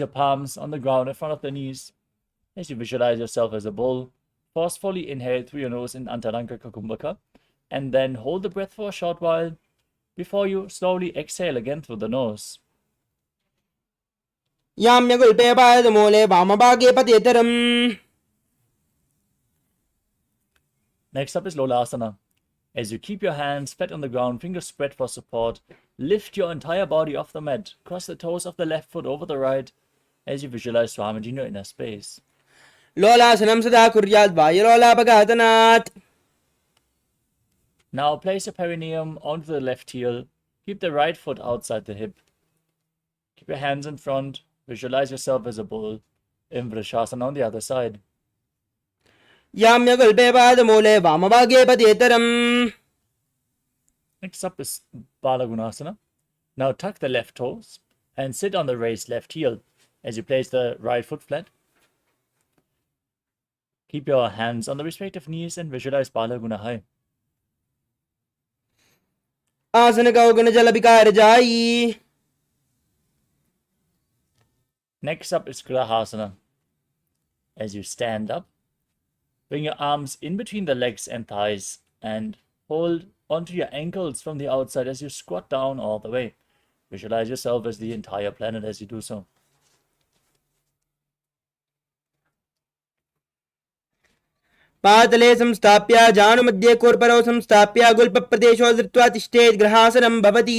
palms on the ground in front of the knees as you visualize yourself as a bull. Forcefully inhale through your nose in Antaranga Kukumbhaka and then hold the breath for a short while before you slowly exhale again through the nose. याम्यगुल्पे पादमूले वामभागे पतेतरम्. Next up is Lolasana. As you keep your hands flat on the ground, fingers spread for support, lift your entire body off the mat, cross the toes of the left foot over the right as you visualize Swamiji in your inner space. लोलासनं सदा कुर्यात् वायुलोलापघातनात्. Now place your perineum onto the left heel. Keep the right foot outside the hip. Keep your hands in front. Visualize yourself as a bull. In Vrishasana on the other side. याम्यगुल्पे पादमूले वामभागे पतेतरम्. Next up is Balagunasana. Now tuck the left toes and sit on the raised left heel as you place the right foot flat. Keep your hands on the respective knees and visualize Balagunahai. आसन गौगण जल विकार जाई. Next up is Grahasana. As you stand up, bring your arms in between the legs and thighs and hold onto your ankles from the outside as you squat down all the way. Visualize yourself as the entire planet as you do so. पातले संस्थाप्य जानुमध्ये कोर्परौ संस्थाप्य गुल्पप्रदेशो धृत्वा तिष्ठेत् ग्रहासनं भवति.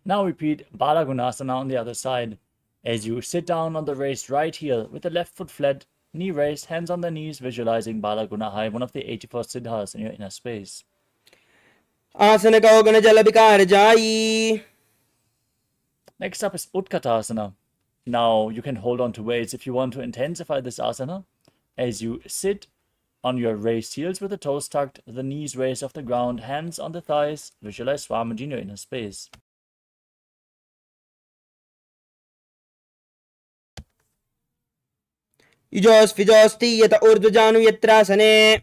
Now repeat Balagunasana on the other side. As you sit down on the raised right heel with the left foot flat, knee raised, hands on the knees, visualizing Balagunahai, one of the 84 siddhas in your inner space. आसन गौगण जल विकार जाई. Next up is Utkatasana. Now you can hold on to weights if you want to intensify this asana. As you sit on your raised heels with the toes tucked, the knees raised off the ground, hands on the thighs, visualize Swamiji in your inner space. युजोस्फिजोस्ति यत ऊर्ध्वजानु यत्रासने.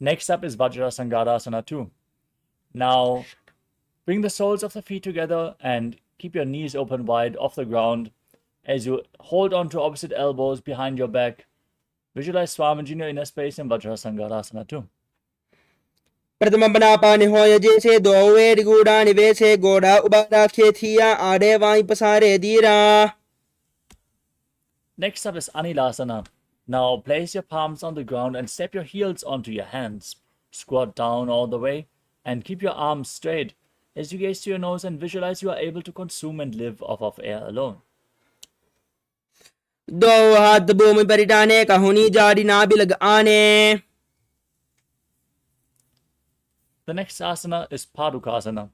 Next up is Vajrasangarasana 2. Now, bring the soles of the feet together and keep your knees open wide off the ground as you hold on to opposite elbows behind your back. Visualize Swamiji in your inner space in Vajrasangarasana 2. प्रथमपनापानिहोय जैसे दोवेरि गूढ़ा निवेशे गोड़ा उबाराख्ये थिया आड़े Y पसारे दीरा. Next up is Anilasana. Now place your palms on the ground and step your heels onto your hands. Squat down all the way and keep your arms straight as you gaze to your nose and visualize you are able to consume and live off of air alone. दो हाथ भूमि पर डाने कहुनी जारी नाभि लग आने. The next asana is Padukasana.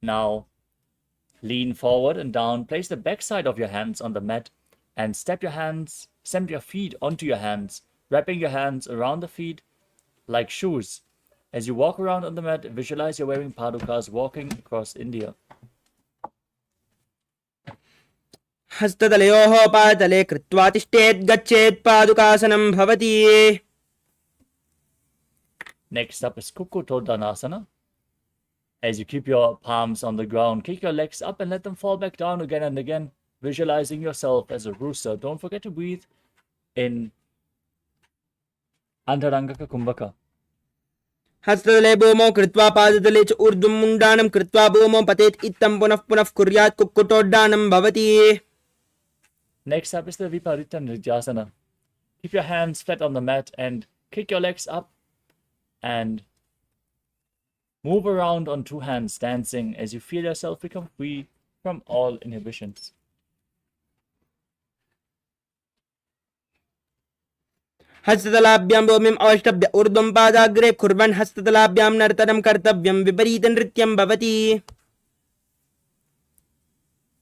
Now, lean forward and down, place the back side of your hands on the mat and step your feet onto your hands, wrapping your hands around the feet like shoes. As you walk around on the mat, visualize you're wearing padukas walking across India. हस्ततलयोः पादतले कृत्वा तिष्ठेत् गच्छेत् पादुकासनं भवति. Next up is Kukutodhanasana. As you keep your palms on the ground, kick your legs up and let them fall back down again and again, visualizing yourself as a rooster. Don't forget to breathe in Antarangaka Kumbhaka. हस्ततले भूमौ कृत्वा पादतले च ऊर्ध्वं मुण्डानं कृत्वा भूमौ पतेत् इत्थं पुनः पुनः कुर्यात् कुक्कुटोड्डानं भवति. Next up is the Viparita Nrityasana. Keep your hands flat on the mat and kick your legs up and move around on two hands, dancing as you feel yourself become free from all inhibitions. हस्ततलाभ्यां भूमिम् अवष्टभ्य ऊर्ध्वं पादाग्रे कुर्वन् हस्ततलाभ्यां नर्तनं कर्तव्यं विपरीतनृत्यं भवति.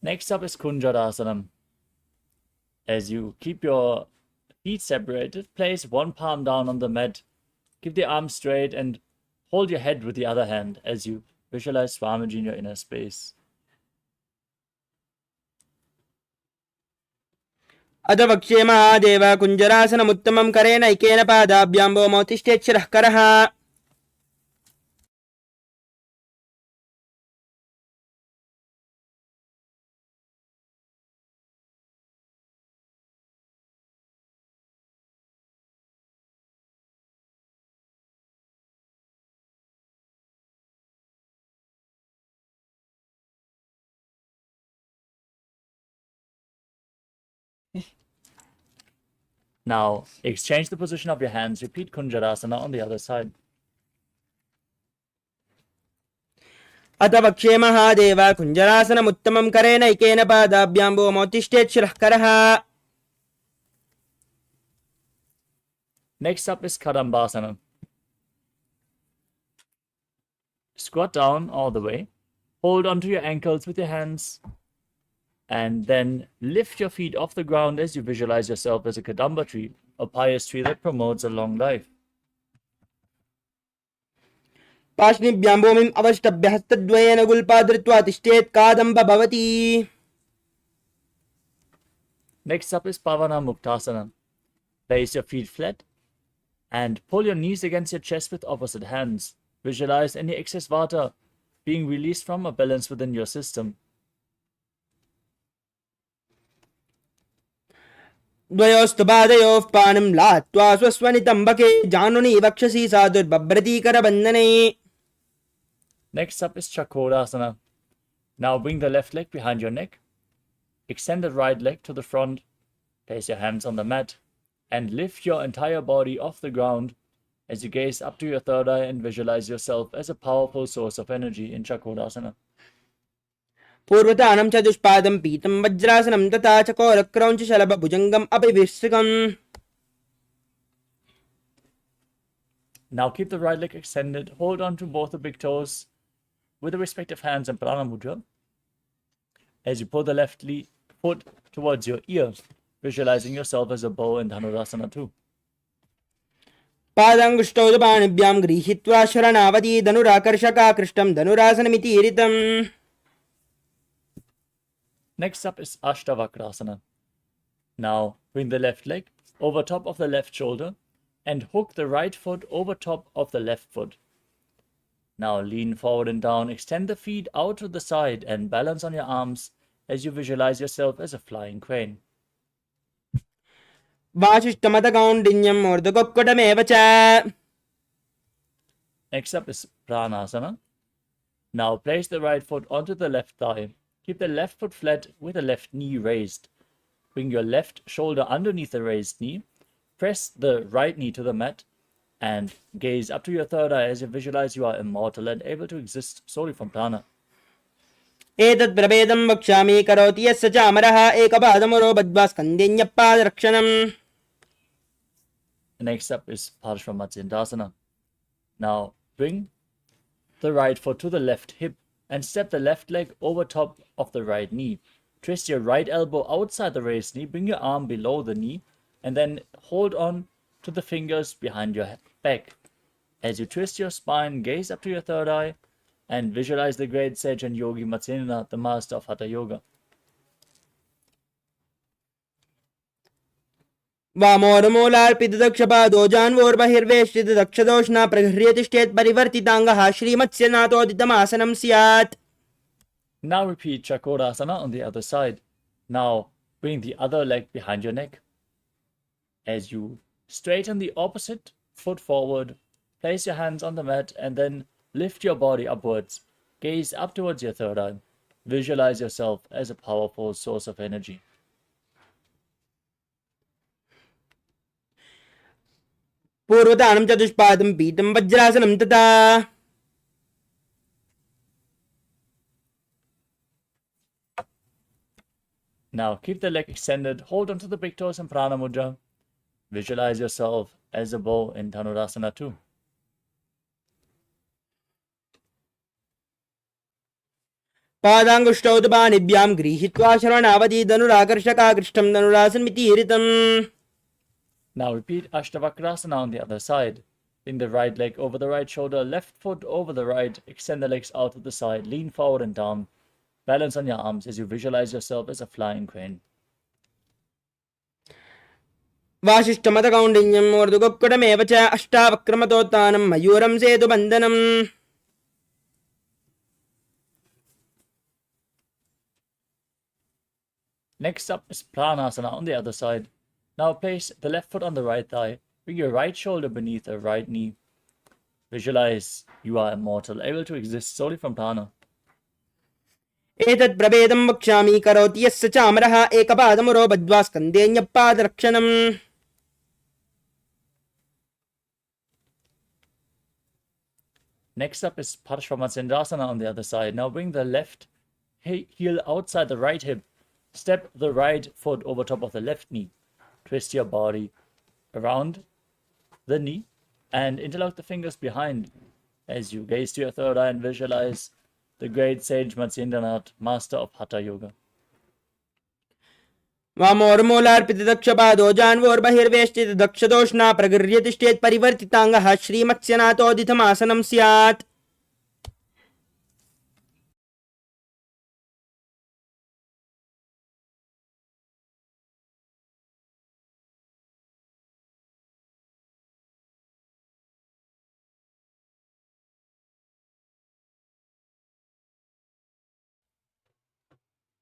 Next up is Kunjarasanam. As you keep your feet separated, place one palm down on the mat, keep the arms straight and hold your head with the other hand as you visualize Swamiji in your inner space. अथ वक्ष्ये महादेव कुञ्जरासनमुत्तमं करेण ऐकेन पादाभ्यां भूमौ तिष्ठेत् शिरः करः. Now, exchange the position of your hands. Repeat Kunjarasana on the other side. अथ वक्ष्ये महादेव कुञ्जरासनमुत्तमं करेण ऐकेन पादाभ्यां भूमौ तिष्ठेत् शिरः करः. Next up is Kadambasana. Squat down all the way. Hold onto your ankles with your hands. And then lift your feet off the ground as you visualize yourself as a Kadamba tree, a pious tree that promotes a long life. पार्ष्णिभ्यां भूमिम् अवष्टभ्य हस्तद्वयेन गुल्पा धृत्वा तिष्ठेत् कादम्ब भवति. Next up is Pavana Muktasana. Place your feet flat and pull your knees against your chest with opposite hands. Visualize any excess vata being released from a balance within your system. द्वयोस्तु पादयोः पानं लात्वा स्वस्वनितम्बके जानुनि वक्षसि सा दुर्बभ्रती करबन्धने. Next up is Chakrasana. Now bring the left leg behind your neck. Extend the right leg to the front. Place your hands on the mat and lift your entire body off the ground as you gaze up to your third eye and visualize yourself as a powerful source of energy in Chakrasana. पूर्वतानं चतुष्पादं पीतं वज्रासनं तथा चकोरक्रौञ्च शलभभुजङ्गम् अपि विस्तृकम्. Now keep the right leg extended. Hold on to both the big toes with the respective hands in Prana Mudra. As you pull the left foot towards your ear, visualizing yourself as a bow in Dhanurasana 2. पादाङ्गुष्टौ पाणिभ्यां गृहीत्वा शरणावती धनुराकर्षकाकृष्टं धनुरासनमिति ईरितम्. Next up is Ashtavakrasana. Now bring the left leg over top of the left shoulder and hook the right foot over top of the left foot. Now lean forward and down, extend the feet out to the side and balance on your arms as you visualize yourself as a flying crane. वासिष्ठमतकौण्डिन्यम् ऊर्ध्वकुक्कुटमेव च. Next up is Pranasana. Now place the right foot onto the left thigh. Keep the left foot flat with the left knee raised. Bring your left shoulder underneath the raised knee. Press the right knee to the mat and gaze up to your third eye as you visualize you are immortal and able to exist solely from prana. एतत् प्रभेदं वक्ष्यामि करोति यस्य च अमरः एकपादमुरो बद्ध्वा स्कन्देऽन्यपादरक्षणम्. Next up is Paramashivoham. Now bring the right foot to the left hip and step the left leg over top of the right knee. Twist your right elbow outside the raised knee, bring your arm below the knee, and then hold on to the fingers behind your back. As you twist your spine, gaze up to your third eye and visualize the great sage and yogi Nithyananda, the master of Hatha Yoga. वामोर्मूलार्पितदक्षपादो जान्वोर्बहिर्वेष्टितदक्षदोष्णा प्रगृह्यतिष्ठेत् परिवर्तिताङ्गः श्रीमत्स्यनाथोदितमासनं स्यात्. Now repeat Chakorasana on the other side. Now bring the other leg behind your neck. As you straighten the opposite foot forward, place your hands on the mat and then lift your body upwards. Gaze up towards your third eye. Visualize yourself as a powerful source of energy. पूर्वतानं चतुष्पादं पीतं वज्रासनं तथा. Now keep the leg extended, hold onto the big toes in Prana Mudra. Visualize yourself as a bow in Dhanurasana too. पादाङ्गुष्ठौ तु पाणिभ्यां गृहीत्वा शरणावधि धनुराकर्षकाकृष्टं धनुरासन्मितीरितम्. Now repeat Ashtavakrasana on the other side. Bring the right leg over the right shoulder, left foot over the right, extend the legs out to the side, lean forward and down. Balance on your arms as you visualize yourself as a flying crane. वासिष्ठमतकौण्डिन्यम् ऊर्ध्वकुक्कुटमेव च अष्टावक्रमतोत्थानं मयूरं सेतुबन्धनम्. Next up is Pranasana on the other side. Now place the left foot on the right thigh. Bring your right shoulder beneath the right knee. Visualize you are immortal, able to exist solely from prana. एतत् प्रभेदं वक्ष्यामि करोति यस्य च अमरः एकपादमुरो बद्ध्वा स्कन्देऽन्यपादरक्षणम्. Next up is Paramashanta on the other side. Now bring the left heel outside the right hip. Step the right foot over top of the left knee. Twist your body around the knee and interlock the fingers behind as you gaze to your third eye and visualize the great sage Nithyananda, master of Hatha Yoga. वामोर्मूलार्पितदक्षपादो जान्वोर्बहिर्वेष्टितदक्षदोष्णा प्रगृह्यतिष्ठेत् परिवर्तिताङ्गः श्रीमत्स्यनाथोदितमासनं स्यात्.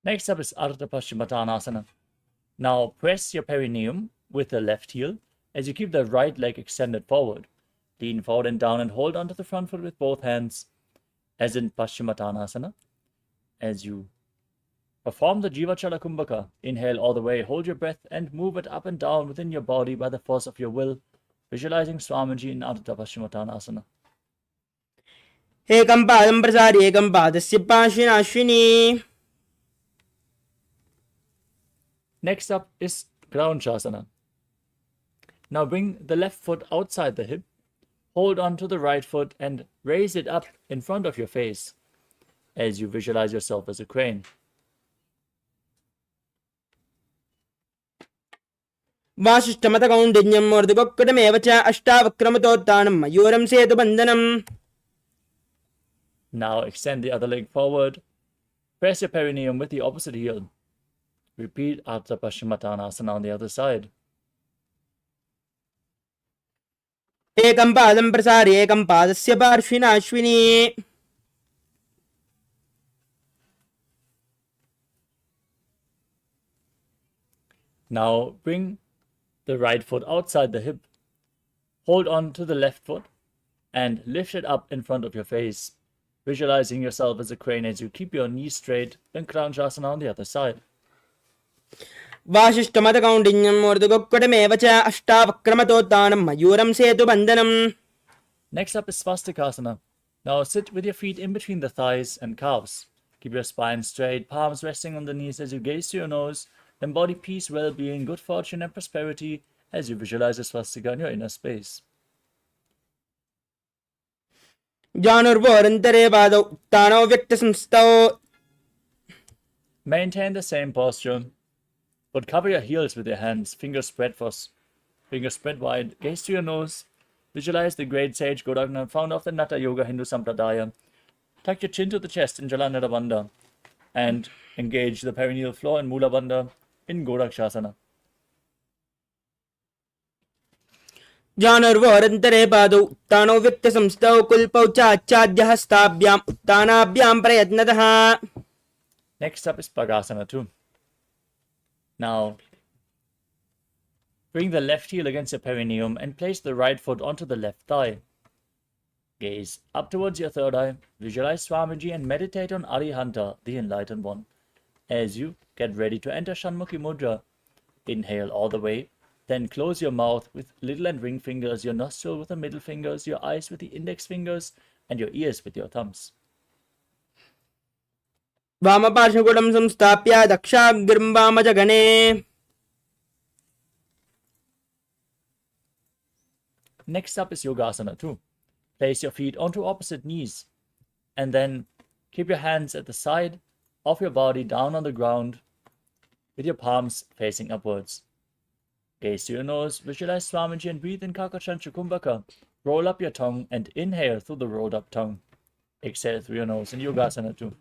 Next up is Ardha Paschimottanasana. Now press your perineum with the left heel as you keep the right leg extended forward. Lean forward and down and hold onto the front foot with both hands, as in Paschimottanasana. As you perform the Jivachala Kumbhaka, inhale all the way, hold your breath and move it up and down within your body by the force of your will, visualizing Swamiji in Ardha Paschimottanasana. एकं पादं प्रसार्य एकं पादस्य पार्श्विनाश्विनी. Next up is Groundshasana. Now bring the left foot outside the hip, hold on to the right foot and raise it up in front of your face as you visualize yourself as a crane. वासिष्ठमतकौण्डिन्यम् ऊर्ध्वकुक्कुटमेव च अष्टावक्रमतोत्थानं मयूरं सेतुबन्धनम्. Now extend the other leg forward. Press your perineum with the opposite heel. Repeat Ardha Paschimottanasana on the other side. एकं पादं प्रसार्य एकं पादस्य पार्श्विनाश्विनी. Now bring the right foot outside the hip. Hold on to the left foot and lift it up in front of your face, visualizing yourself as a crane as you keep your knees straight and Kranjasana on the other side. वासिष्ठमतकौण्डिन्यम् ऊर्ध्वगुक्कुटमेव च अष्टावक्रमतोत्थानं मयूरं सेतुबन्धनम्. Next up is Swastikasana. Now sit with your feet in between the thighs and calves. Keep your spine straight, palms resting on the knees as you gaze to your nose. Embody peace, well-being, good fortune and prosperity as you visualize a swastika in your inner space. जानुर्वोरन्तरे पादौ उत्थानौ व्यक्तसंस्थौ. Maintain the same posture, but cover your heels with your hands, fingers spread wide, gaze to your nose. Visualize the great sage Godagna, founder of the Natha Yoga Hindu Sampradaya. Tuck your chin to the chest in Jalandhara Bandha and engage the perineal floor in Mula Bandha in Godakshasana. जानुर्वोरन्तरे पादौ उत्थानौ व्यक्तसंस्थौ कुल्पौ च आच्छाद्यहस्ताभ्याम् उत्थानाभ्यां प्रयत्नतः. Next up is Pagasana 2. Now, bring the left heel against your perineum and place the right foot onto the left thigh. Gaze up towards your third eye, visualize Swamiji and meditate on Arihanta, the Enlightened One. As you get ready to enter Shanmukhi Mudra, inhale all the way, then close your mouth with little and ring fingers, your nostril with the middle fingers, your eyes with the index fingers, and your ears with your thumbs. वामपार्श्वगुडं संस्थाप्य दक्षाग्रं वामजगणे. Next up is Yogasana 2. Place your feet onto opposite knees and then keep your hands at the side of your body down on the ground with your palms facing upwards. Gaze to your nose, visualize Swamiji and breathe in Kakachancha Kumbhaka. Roll up your tongue and inhale through the rolled up tongue. Exhale through your nose in Yogasana 2.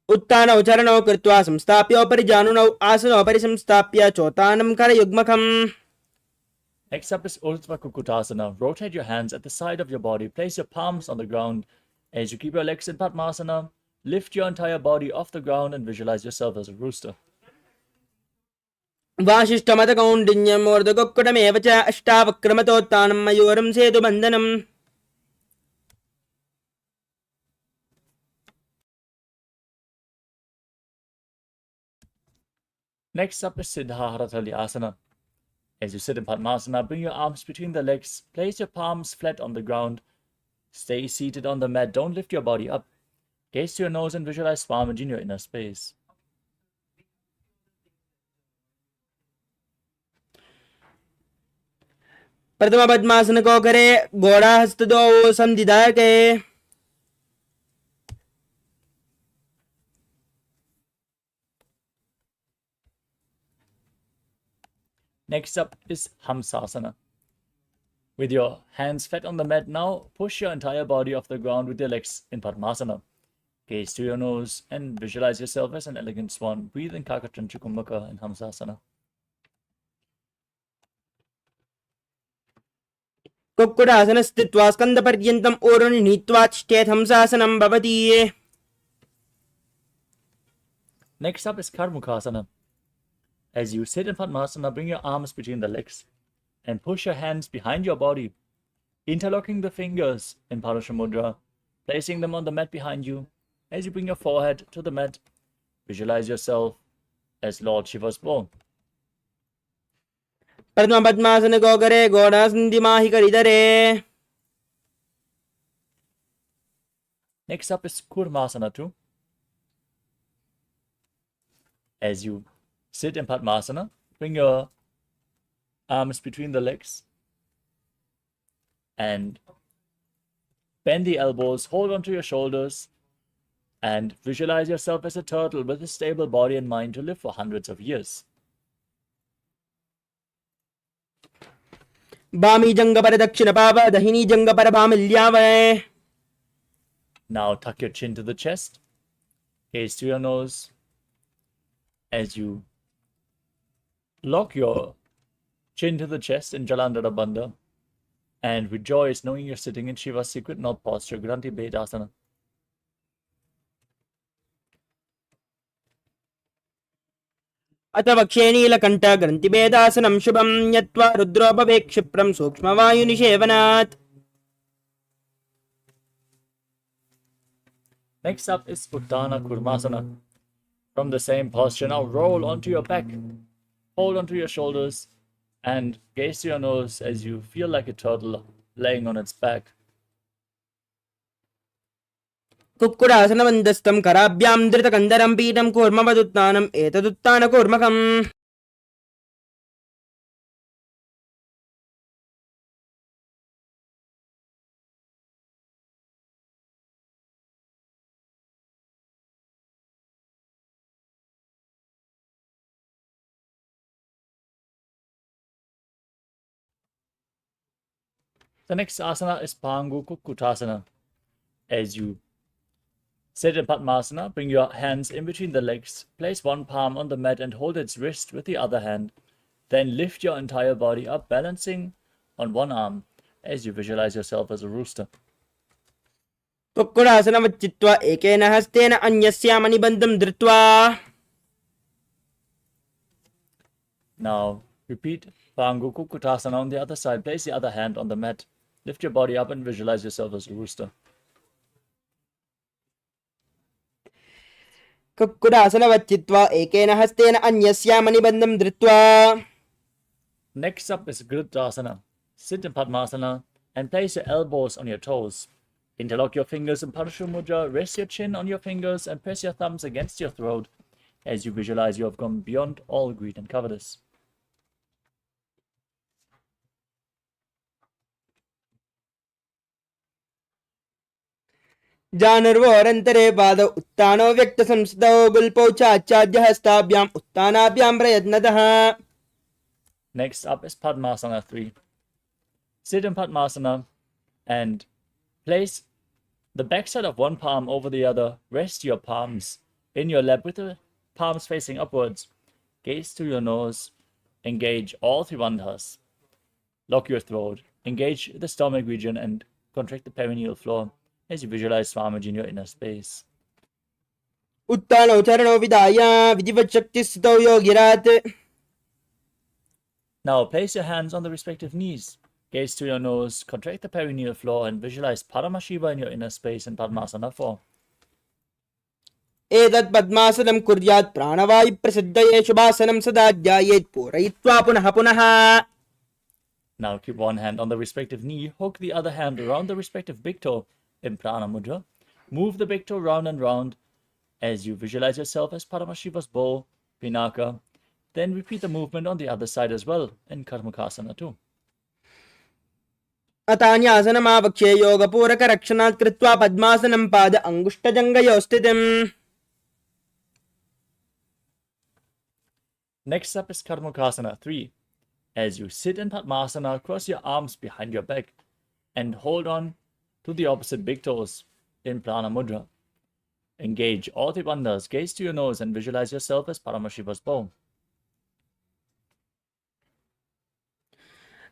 उत्थानौ चरणौ कृत्वा संस्थाप्योपरि जानुनौ आसनोपरि संस्थाप्य चोत्थानं करयुग्मकम्. Next up is Urdhva Kukutasana. Rotate your hands at the side of your body. Place your palms on the ground as you keep your legs in Padmasana. Lift your entire body off the ground and visualize yourself as a rooster. वासिष्ठमतकौण्डिन्यम् ऊर्ध्वगुक्कुटमेव च अष्टावक्रमतोत्थानं मयूरं सेतुबन्धनम्. Next up is Siddhaharatali Asana. As you sit in Padmasana, bring your arms between the legs. Place your palms flat on the ground. Stay seated on the mat. Don't lift your body up. Gaze to your nose and visualize Swamiji in your inner space. प्रथम पद्मासन को करे घोड़ा हस्तद्वौ संधिधायके. Next up is Hamsasana. With your hands flat on the mat now, push your entire body off the ground with your legs in Padmasana. Gaze to your nose and visualize yourself as an elegant swan. Breathe in Kakachancha Kumbhaka in Hamsasana. Kukkutasana स्थित्वा स्कन्दपर्यन्तम् ऊर्ध्वं नीत्वा तिष्ठेत् हंसासनं भवति. Next up is Karmukasana. As you sit in Padmasana, bring your arms between the legs and push your hands behind your body, interlocking the fingers in Parasha Mudra, placing them on the mat behind you. As you bring your forehead to the mat, visualize yourself as Lord Shiva's bow. प्रथम पद्मासन को करे घोड़ा संधिमाहि करिधरे. Next up is Kurmasana 2. As you sit in Padmasana, bring your arms between the legs and bend the elbows, hold onto your shoulders, and visualize yourself as a turtle with a stable body and mind to live for hundreds of years. वामी जंगपर दक्षिण पाव दहिनी जंगपर भामिल्यावय. Now tuck your chin to the chest, gaze to your nose as you lock your chin to the chest in Jalandhara Bandha and rejoice knowing you're sitting in Shiva's secret knot posture, Granthi Bedasana. अथ वक्ष्ये नीलकण्ठ ग्रन्थिभेदासनं शुभं यत्त्वा रुद्रोपवेक्षिप्रं सूक्ष्मवायुनिषेवनात्. Next up is Uttana Kurmasana. From the same posture, now roll onto your back, hold onto your shoulders, and gaze to your nose as you feel like a turtle laying on its back. कुक्कुटासनवन्दस्तं कराभ्यां धृतकन्दरं पीठं कूर्मवदुत्थानम् एतदुत्थानकूर्मकम्. The next asana is Pangu Kukkutasana. As you sit in Padmasana, bring your hands in between the legs, place one palm on the mat and hold its wrist with the other hand. Then lift your entire body up, balancing on one arm as you visualize yourself as a rooster. कुक्कुटासनवच्चित्वा एकेन हस्तेन अन्यस्यां मणिबन्धं धृत्वा. Now repeat Pangu Kukkutasana on the other side. Place the other hand on the mat. Lift your body up and visualize yourself as a rooster. कुक्कुटासनवच्चित्वा एकेन हस्तेन अन्यस्यां मणिबन्धं धृत्वा. Next up is Gridasana. Sit in Padmasana and place your elbows on your toes. Interlock your fingers in Parashur Mudra, rest your chin on your fingers and press your thumbs against your throat as you visualize you have gone beyond all greed and covetous. जानर्वोरन्तरे पादौ उत्थानो व्यक्तसंस्थौ गुल्पौ चाच्चाद्यहस्ताभ्याम् उत्थानाभ्यां प्रयत्नतः. Next up is Padmasana 3. Sit in Padmasana and place the backside of one palm over the other. Rest your palms in your lap with the palms facing upwards. Gaze to your nose. Engage all three bandhas. Lock your throat. Engage the stomach region and contract the perineal floor as you visualize Swamiji in your inner space. उत्थानौ चरणौ विधाय विधिवच्छक्तिस्थितौ योगिरात्. Now place your hands on the respective knees. Gaze to your nose, contract the perineal floor, and visualize Paramashiva in your inner space in Padmasana 4. एतत् पद्मासनं कुर्यात् प्राणवायुप्रसिद्धये शुभासनं सदा ध्यायेत् पूरयित्वा पुनः पुनः. Now keep one hand on the respective knee, hook the other hand around the respective big toe in Prana Mudra. Move the big toe round and round as you visualize yourself as Paramashiva's bow, Pinaka. Then repeat the movement on the other side as well in Karmakasana 2. अतान्यासनमावक्ष्ये योगपूरकरक्षणात् कृत्वा पद्मासनं पाद अङ्गुष्ठजङ्घयोः स्थितिम्. Next up is Karmakasana 3. As you sit in Padmasana, cross your arms behind your back and hold on to the opposite big toes in Prana Mudra. Engage all the bandhas, gaze to your nose and visualize yourself as Paramashiva's bow.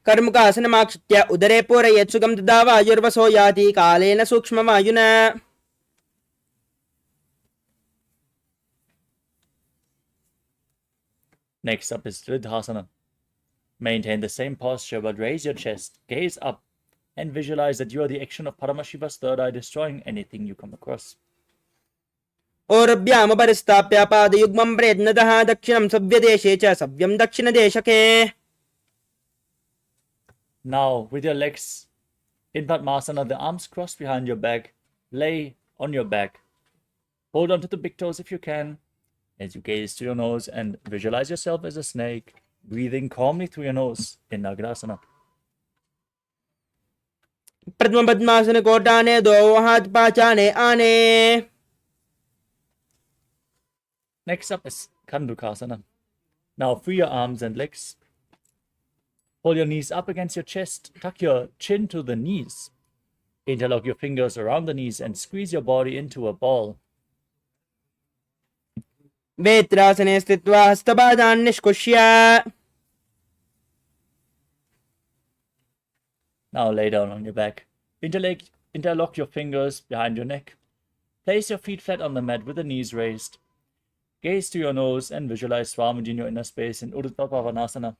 कर्मुकासनमाक्षित्य उदरे पूरयेत् सुगं तदा वायुर्वसो याति कालेन सूक्ष्मवायुना. Next up is Dridhasana. Maintain the same posture but raise your chest, gaze up, and visualize that you are the action of Paramashiva's third eye destroying anything you come across. ओरभ्यामुपरिस्थाप्य पादयुग्मं प्रयत्नतः दक्षिणं सव्यदेशे च सव्यं दक्षिणदेशके. Now, with your legs in Padmasana, the arms crossed behind your back, lay on your back. Hold on to the big toes if you can, as you gaze to your nose and visualize yourself as a snake, breathing calmly through your nose in Nagarasana. प्रथम पद्मासन कोटाने दो हाथ पाचाने आने. Next up is Kandukasana. Now free your arms and legs. Hold your knees up against your chest. Tuck your chin to the knees. Interlock your fingers around the knees and squeeze your body into a ball. वेत्रासने स्थित्वा हस्तपादान् निष्कुष्य. Now lay down on your back. Interlock your fingers behind your neck. Place your feet flat on the mat with the knees raised. Gaze to your nose and visualize Swamiji in your inner space in Urdhva Pavanasana.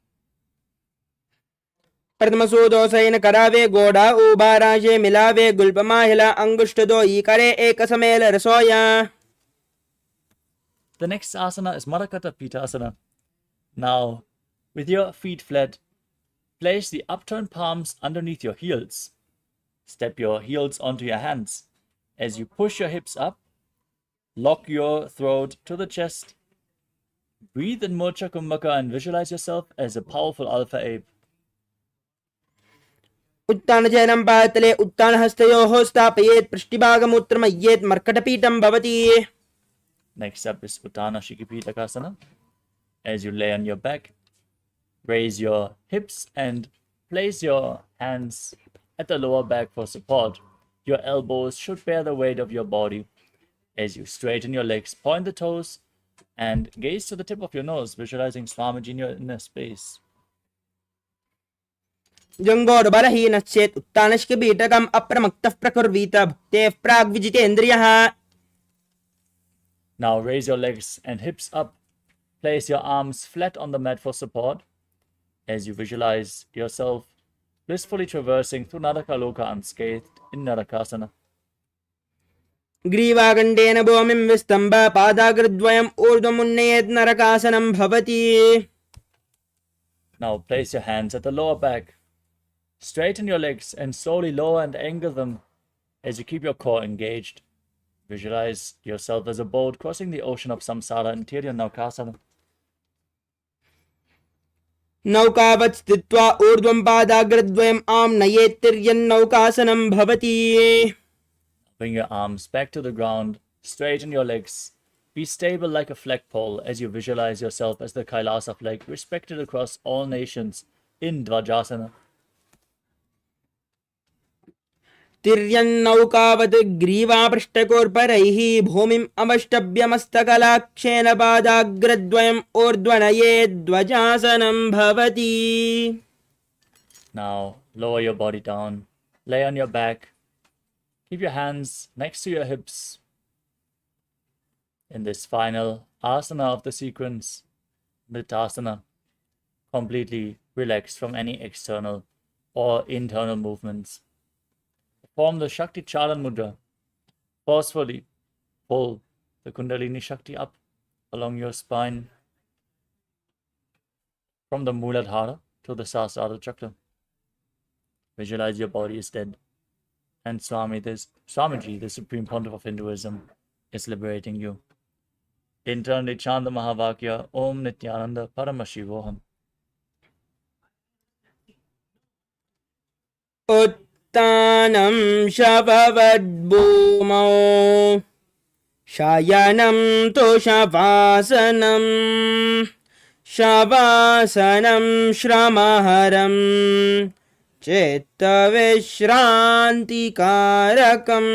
प्रथमसूदोसैन करावे गोड़ा उबाराजे मिलावे गुल्पमाहिला अंगुष्ठ दो ई करे एक समेल रसोया. The next asana is Marakata Pitasana. Now, with your feet flat, place the upturned palms underneath your heels. Step your heels onto your hands. As you push your hips up, lock your throat to the chest. Breathe in Mocha Kumbhaka and visualize yourself as a powerful alpha ape. उत्तानचयनं पातले उत्तानहस्तयोः स्थापयेत् पृष्ठभागमूत्रमय्येत् मर्कटपीठं भवति. Next up is Uttana Shikipitakasana. As you lay on your back, raise your hips and place your hands at the lower back for support. Your elbows should bear the weight of your body. As you straighten your legs, point the toes and gaze to the tip of your nose, visualizing Swamiji in your inner space. जंगोर बलहीनश्चेत् उत्तानशिखपीठकम् अप्रमक्तः प्रकुर्वीत भुक्तेः प्राग्विजितेन्द्रियः. Now raise your legs and hips up. Place your arms flat on the mat for support. As you visualize yourself blissfully traversing through Narakaloka unscathed in Narakasana. ग्रीवागण्डेन भूमिं विस्तम्भ पादाग्रद्वयम् ऊर्ध्वमुन्नयेत् नरकासनं भवति. Now place your hands at the lower back. Straighten your legs and slowly lower and angle them as you keep your core engaged. Visualize yourself as a boat crossing the ocean of samsara in Tiryannaukasana. नौकावत् स्थित्वा ऊर्ध्वं पादाग्रद्वयम् आम्नयेत् तिर्यन्नौकासनं भवति. Bring your arms back to the ground. Straighten your legs. Be stable like a flagpole as you visualize yourself as the Kailasa flag, respected across all nations in Dvajasana. तिर्यन्नौकावत् ग्रीवापृष्ठकोर्परैः भूमिम् अवष्टभ्यमस्तकलाक्षेण पादाग्रद्वयम् ऊर्ध्वनयेद्ध्वजासनं भवति. Now lower your body down. Lay on your back. Keep your hands next to your hips. In this final asana of the sequence, Nithyananda, completely relaxed from any external or internal movements. Form the Shakti Chalan Mudra. Forcefully pull the Kundalini Shakti up along your spine from the Muladhara to the Sahasrara Chakra. Visualize your body is dead. And Swamiji, the Supreme Pontiff of Hinduism, is liberating you. Internally chant the Mahavakya, Om Nithyananda Paramashivoham. उत्तानं शववद्भूमौ शयनं तुषवासनं शवासनं श्रमहरं चित्तविश्रान्तिकारकम्.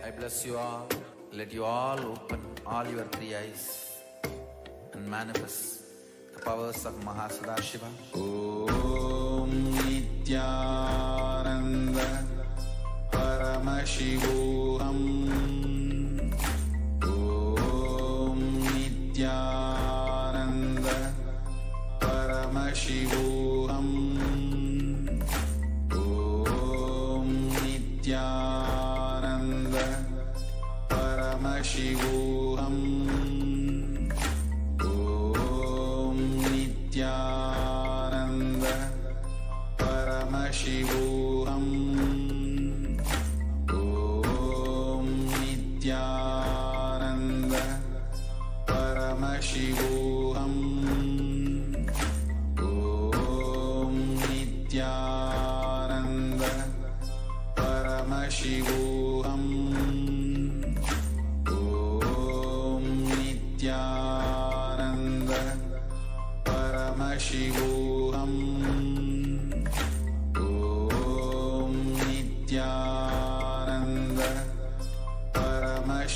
I bless you all. Let you all open all your three eyes and manifest the powers of Mahasada Om Nithyananda Paramashivoham. Om Nithyananda Paramashivoham. Om Nithyananda Paramashivoham. Om Nithyananda Paramashivoham. Om Nithyananda Paramashivoham. Om Nithyananda Paramashivoham. Om Nithyananda Paramashivoham. Om Nithyananda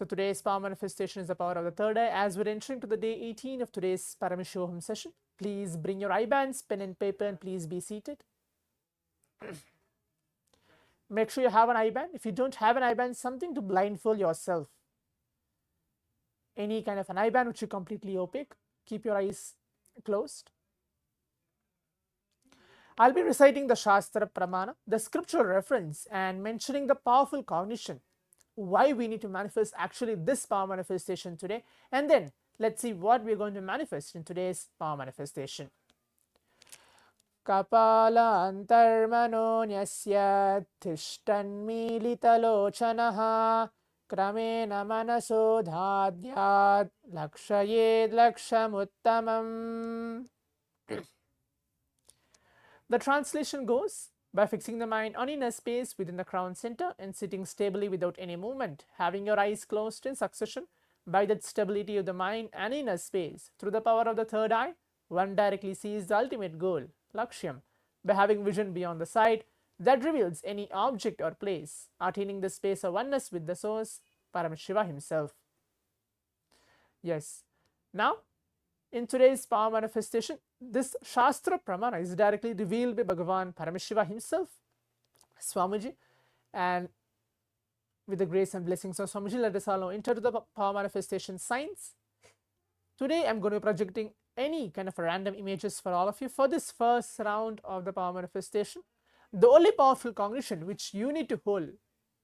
So today's power manifestation is the power of the third eye. As we're entering to the day 18 of today's Paramashivoham session, please bring your eye bands, pen and paper, and please be seated. Make sure you have an eye band. If you don't have an eye band, something to blindfold yourself. Any kind of an eye band which is completely opaque. Keep your eyes closed. I'll be reciting the Shastra Pramana, the scriptural reference, and mentioning the powerful cognition, why we need to manifest actually this power manifestation today. And then let's see what we're going to manifest in today's power manifestation. Kapala antarmano nyasya tishtanmilitalochanaha kramena manaso dhadyat lakshayed lakshamuttamam. The translation goes, by fixing the mind on inner space within the crown center and sitting stably without any movement, having your eyes closed in succession, by that stability of the mind and inner space, through the power of the third eye, one directly sees the ultimate goal, Lakshyam, by having vision beyond the sight that reveals any object or place, attaining the space of oneness with the source, Paramashiva himself. Yes. Now, in today's power manifestation, this Shastra Pramana is directly revealed by Bhagavan Paramashiva himself, Swamiji, and with the grace and blessings of Swamiji, let us all now enter to the power manifestation science. Today, I'm going to be projecting any kind of random images for all of you for this first round of the power manifestation. The only powerful cognition which you need to hold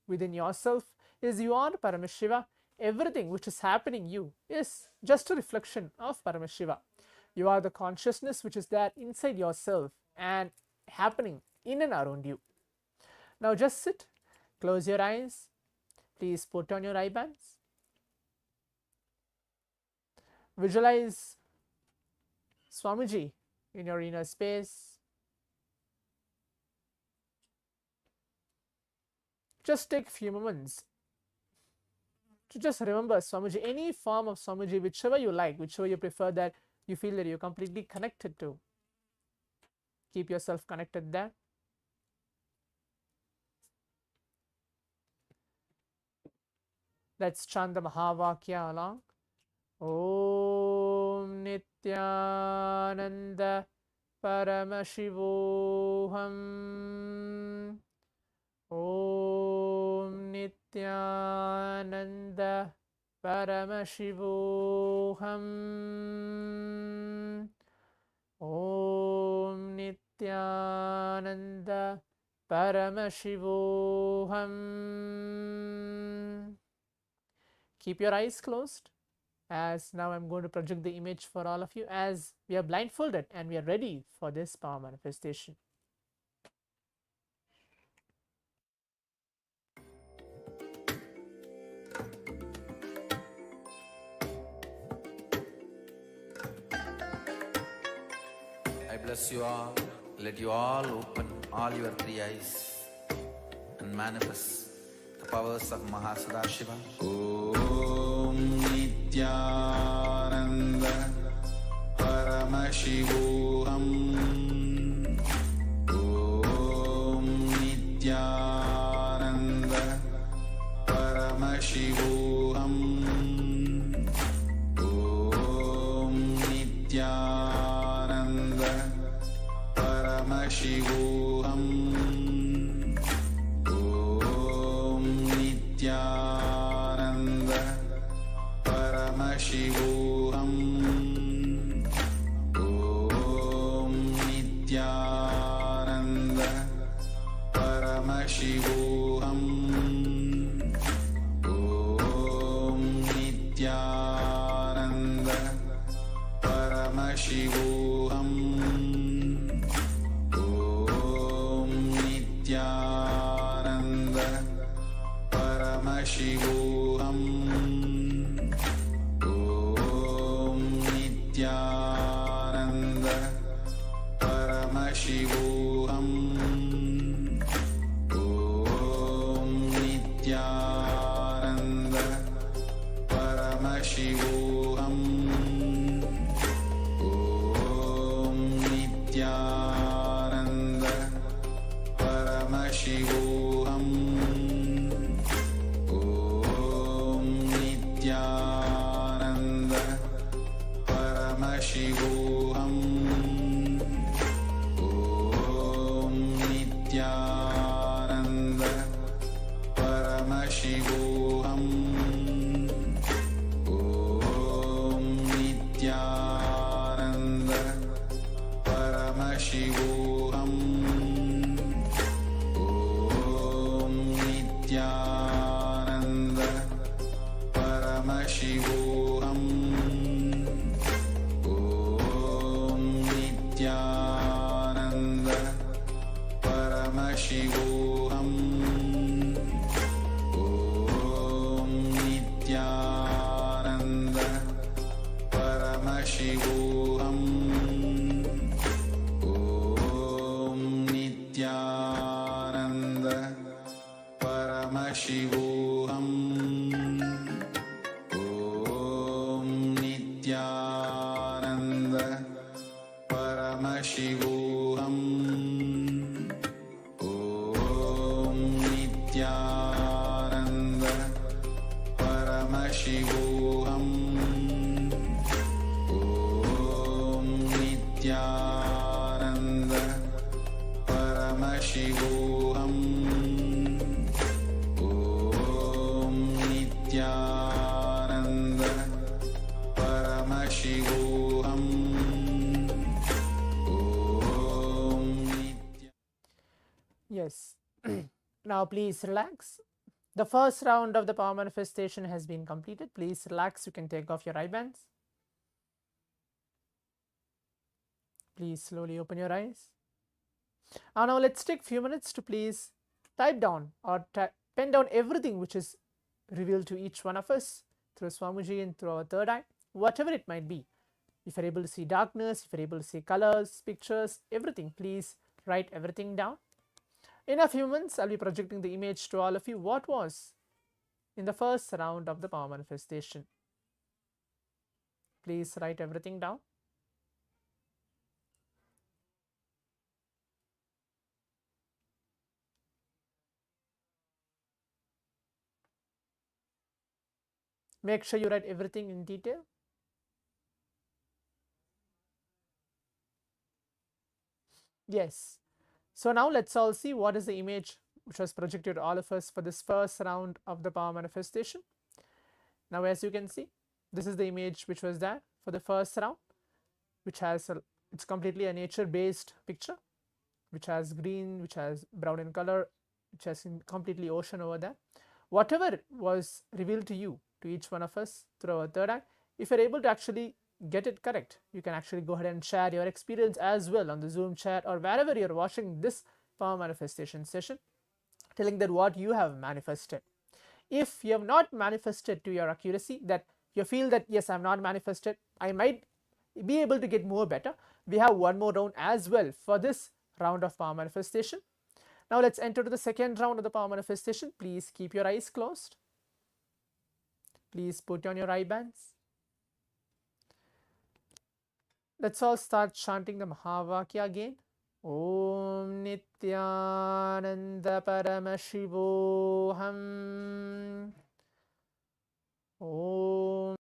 within yourself is you are Paramashiva. Everything which is happening you is just a reflection of Paramashiva. You are the consciousness which is there inside yourself and happening in and around you. Now just sit, close your eyes, please put on your eye bands. Visualize Swamiji in your inner space. Just take a few moments to just remember Swamiji, any form of Swamiji, whichever you like, whichever you prefer, that you feel that you're completely connected to. Keep yourself connected there. Let's chant the Mahavakya along. Om Nithyananda Paramashivoham. Om Nithyananda Paramashivoham. Om Nithyananda Paramashivoham. Keep your eyes closed, as now I'm going to project the image for all of you as we are blindfolded and we are ready for this power manifestation. I bless you all. Let you all open all your three eyes and manifest the powers of Mahasada Om Nithyananda Paramashivoham. Om Nithyananda Paramashivoham. Om Nithyananda Paramashivoham. Om Nithyananda Paramashivoham. Om Nithyananda Paramashivoham. Om Nithyananda Paramashivoham. Om Nithyananda Paramashivoham. Om Nithyananda Paramashivoham. Om Nithyananda Paramashivoham. Om Nithyananda Paramashivoham. Om Paramashivoham. Om Nithyananda Paramashivoham. Om Nithyananda Paramashivoham. Om Nithyananda Paramashivoham. Om Nithyananda Paramashivoham. Om Nithyananda Paramashivoham. Om Nithyananda Paramashivoham. Om Nithyananda Paramashivoham. Om Nithyananda Paramashivoham. Om Nithyananda Paramashivoham. Om Nithyananda. Yes. Now please relax. The first round of the power manifestation has been completed. Please relax. You can take off your eye bands. Please slowly open your eyes. Now let's take few minutes to please type down or pen down everything which is revealed to each one of us through Swamiji and through our third eye, whatever it might be. If you're able to see darkness, if you're able to see colors, pictures, everything, please write everything down. In a few minutes, I'll be projecting the image to all of you. What was in the first round of the power manifestation? Please write everything down. Make sure you write everything in detail. Yes. So now let's all see what is the image which was projected to all of us for this first round of the power manifestation. Now as you can see, this is the image which was there for the first round, which has it's completely a nature based picture, which has green, which has brown in color, which has completely ocean over there. Whatever was revealed to you, to each one of us through our third eye, if you're able to actually get it correct, you can actually go ahead and share your experience as well on the Zoom chat or wherever you're watching this power manifestation session, telling that what you have manifested. If you have not manifested to your accuracy, that you feel that yes, I have not manifested, I might be able to get more better, we have one more round as well for this round of power manifestation. Now let's enter to the second round of the power manifestation. Please keep your eyes closed. Please put on your eye bands. Let's all start chanting the Mahavakya again. Om Nithyananda Paramashivoham. Om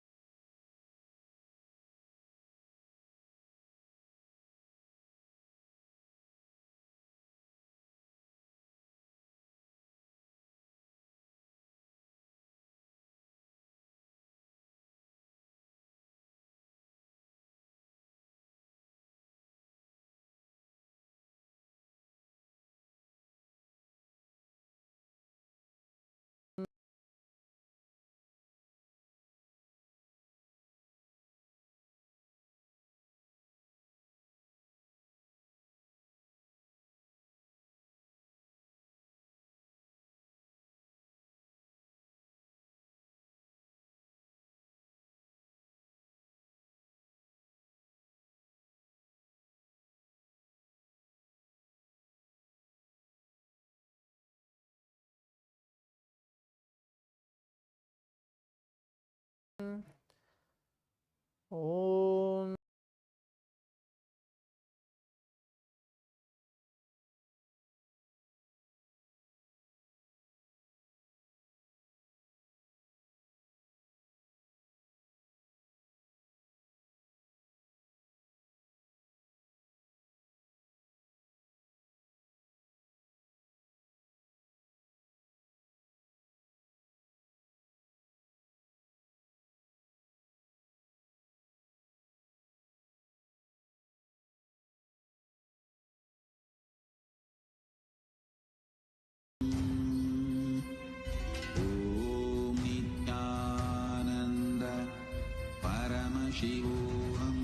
Paramashivoham.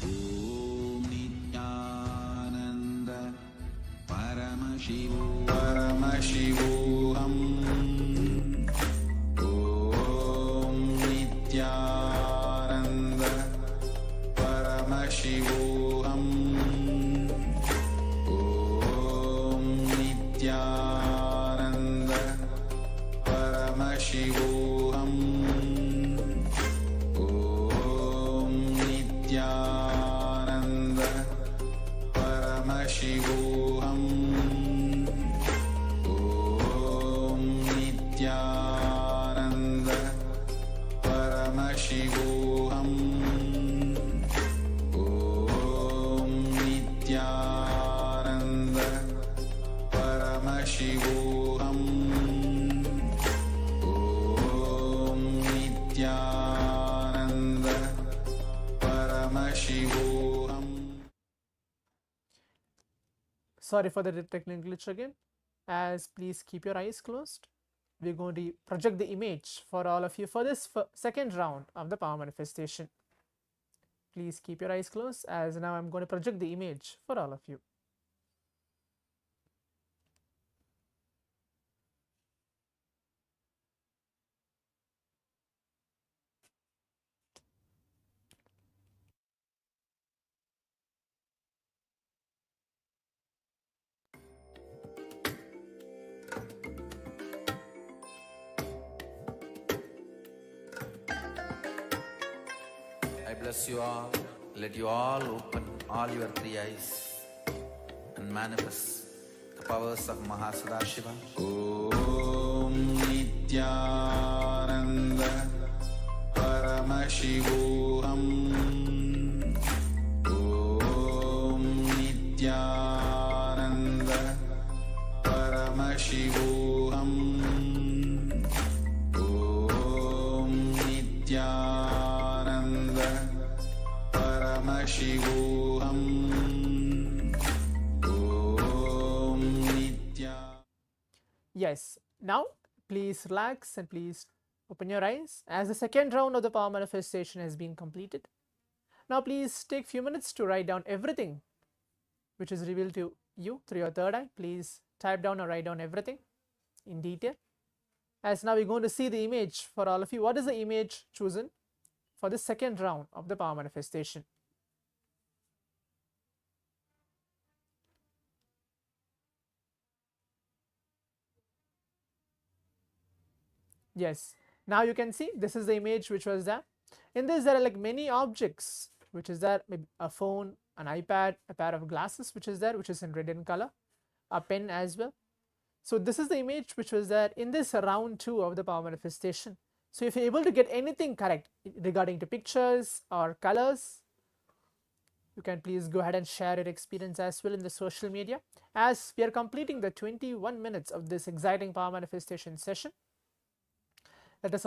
Om Nithyananda Paramashivoham. Om Nithyananda Paramashivoham. Om Nithyananda Paramashivoham. Om Nithyananda Paramashivoham. Om Nithyananda Paramashivoham. Om Nithyananda Paramashivoham. Om Nithyananda Paramashivoham. Sorry for the technical glitch again. As please keep your eyes closed. We're going to project the image for all of you for this second round of the power manifestation. Please keep your eyes closed, as now I'm going to project the image for all of you. I bless you all. Let you all open all your three eyes and manifest the powers of Mahasada Om Nithyananda Paramashivoham. Om Nithyananda Paramashivoham. Om Nithyananda Paramashivoham. Om Nithyananda. Yes, now please relax and please open your eyes as the second round of the power manifestation has been completed. Now please take few minutes to write down everything which is revealed to you through your third eye. Please type down or write down everything in detail. As now we're going to see the image for all of you. What is the image chosen for the second round of the power manifestation? Yes, now you can see this is the image which was there. In this there are like many objects which is there, maybe a phone, an iPad, a pair of glasses which is there, which is in red in color, a pen as well. So this is the image which was there in this round 2 of the power manifestation. So if you're able to get anything correct regarding to pictures or colors, you can please go ahead and share your experience as well in the social media. As we are completing the 21 minutes of this exciting power manifestation session, let us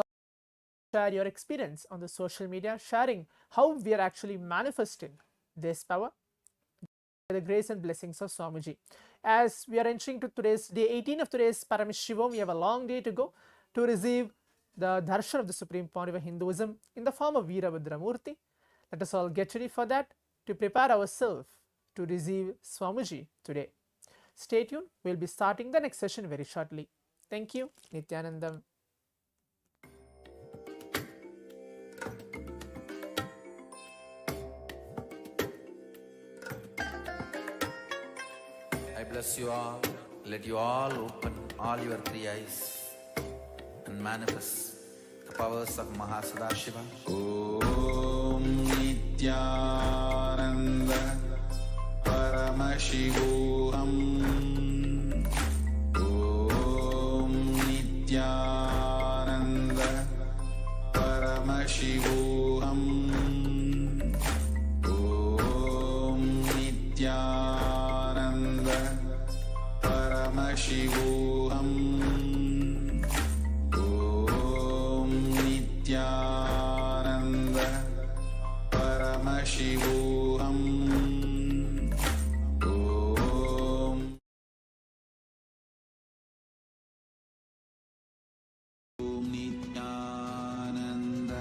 share your experience on the social media, sharing how we are actually manifesting this power by the grace and blessings of Swamiji. As we are entering to today's day 18 of today's Paramashivoham, we have a long day to go to receive the darshan of the Supreme Point of Hinduism in the form of Veerabhadramurti. Let us all get ready for that, to prepare ourselves to receive Swamiji today. Stay tuned, we'll be starting the next session very shortly. Thank you. Nithyanandam. I bless you all. Let you all open all your three eyes and manifest the powers of Mahasada Om Nithyananda Paramashivoham. Om Nithyananda Paramashivoham. Om Nithyananda Paramashivoham. Om Nithyananda Paramashivoham. Om Nithyananda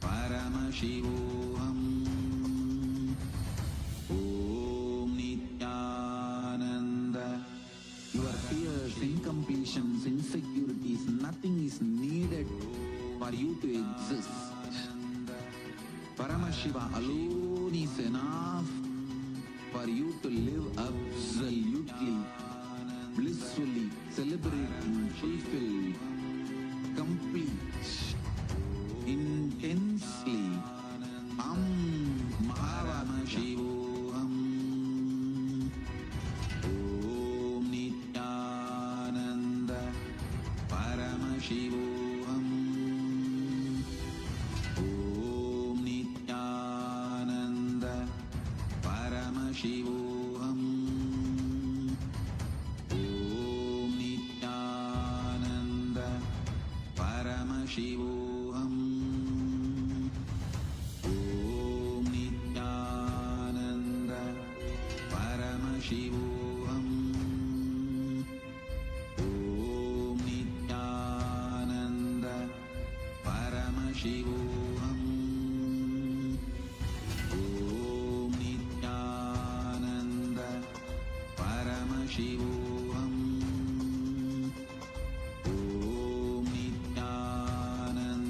Paramashivoham. Om Nithyananda. Your fears, incompletions, insecurities, nothing is needed for you to exist. Paramashiva alone is enough for you to live absolutely, blissfully, celebrating, fulfilled, complete, intensely. Paramashivoham. Om Nithyananda. Paramashivoham. Om Nithyananda. Paramashivoham. Om Nithyananda. Paramashivoham. Om Nithyananda. Paramashivoham. Om Nithyananda. Paramashivoham. Om Nithyananda. Paramashivoham. Om Nithyananda.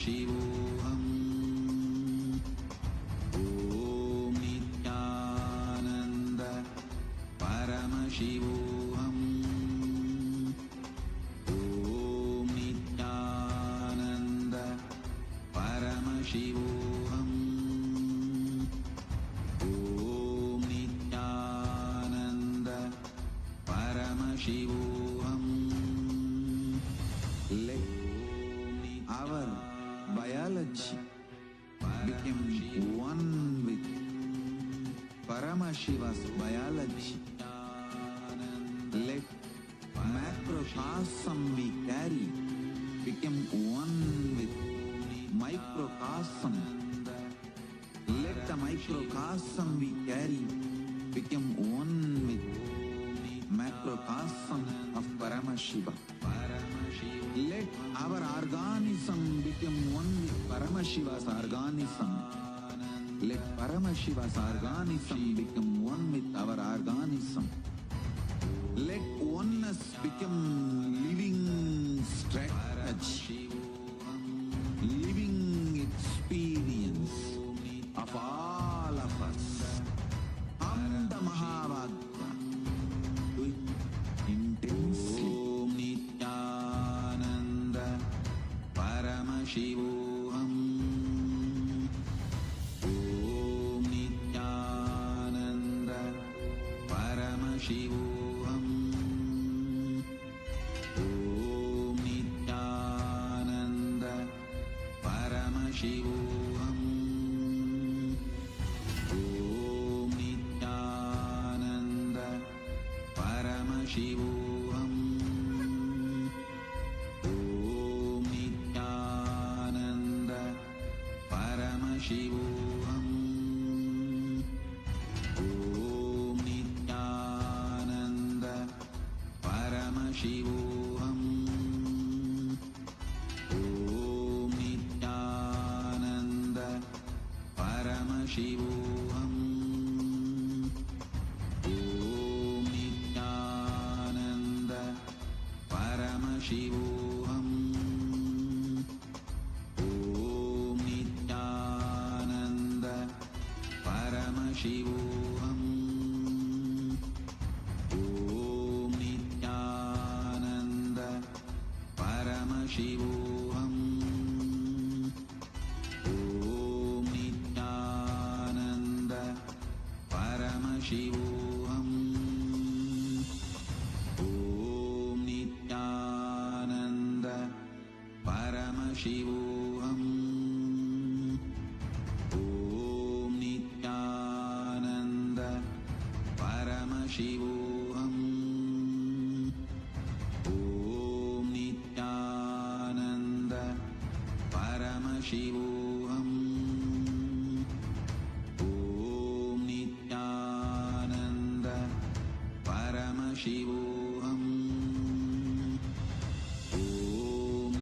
Paramashivoham. Om Nithyananda Paramashivoham. Om Nithyananda Paramashivoham. Om Nithyananda Paramashivoham. Let our biology become one with Paramashiva's biology. Let macrocosm we carry become one with microcosm. Let the microcosm we carry become one with macrocosm of Paramashiva. Let our organism become one with Paramashiva's organism. Let Paramashiva's organism become one with our organism. Let oneness become living strategy, living experience of all of us. Amda Mahavagya, do it intensely. Om Nithyananda Paramashivoham. Om Nithyananda Paramashivoham. Om Nithyananda Paramashivoham. Om Nithyananda Paramashivoham. Om Nithyananda Paramashivoham. Om Nithyananda Paramashivoham. Om Nithyananda Paramashivoham. Om Nithyananda Paramashivoham. Om Nithyananda Paramashivoham. Om Nithyananda Paramashivoham. Om Nithyananda Paramashivoham. Om Nithyananda Paramashivoham. Om Nithyananda Paramashivoham. Om Nithyananda Paramashivoham. Om Nithyananda Paramashivoham. Om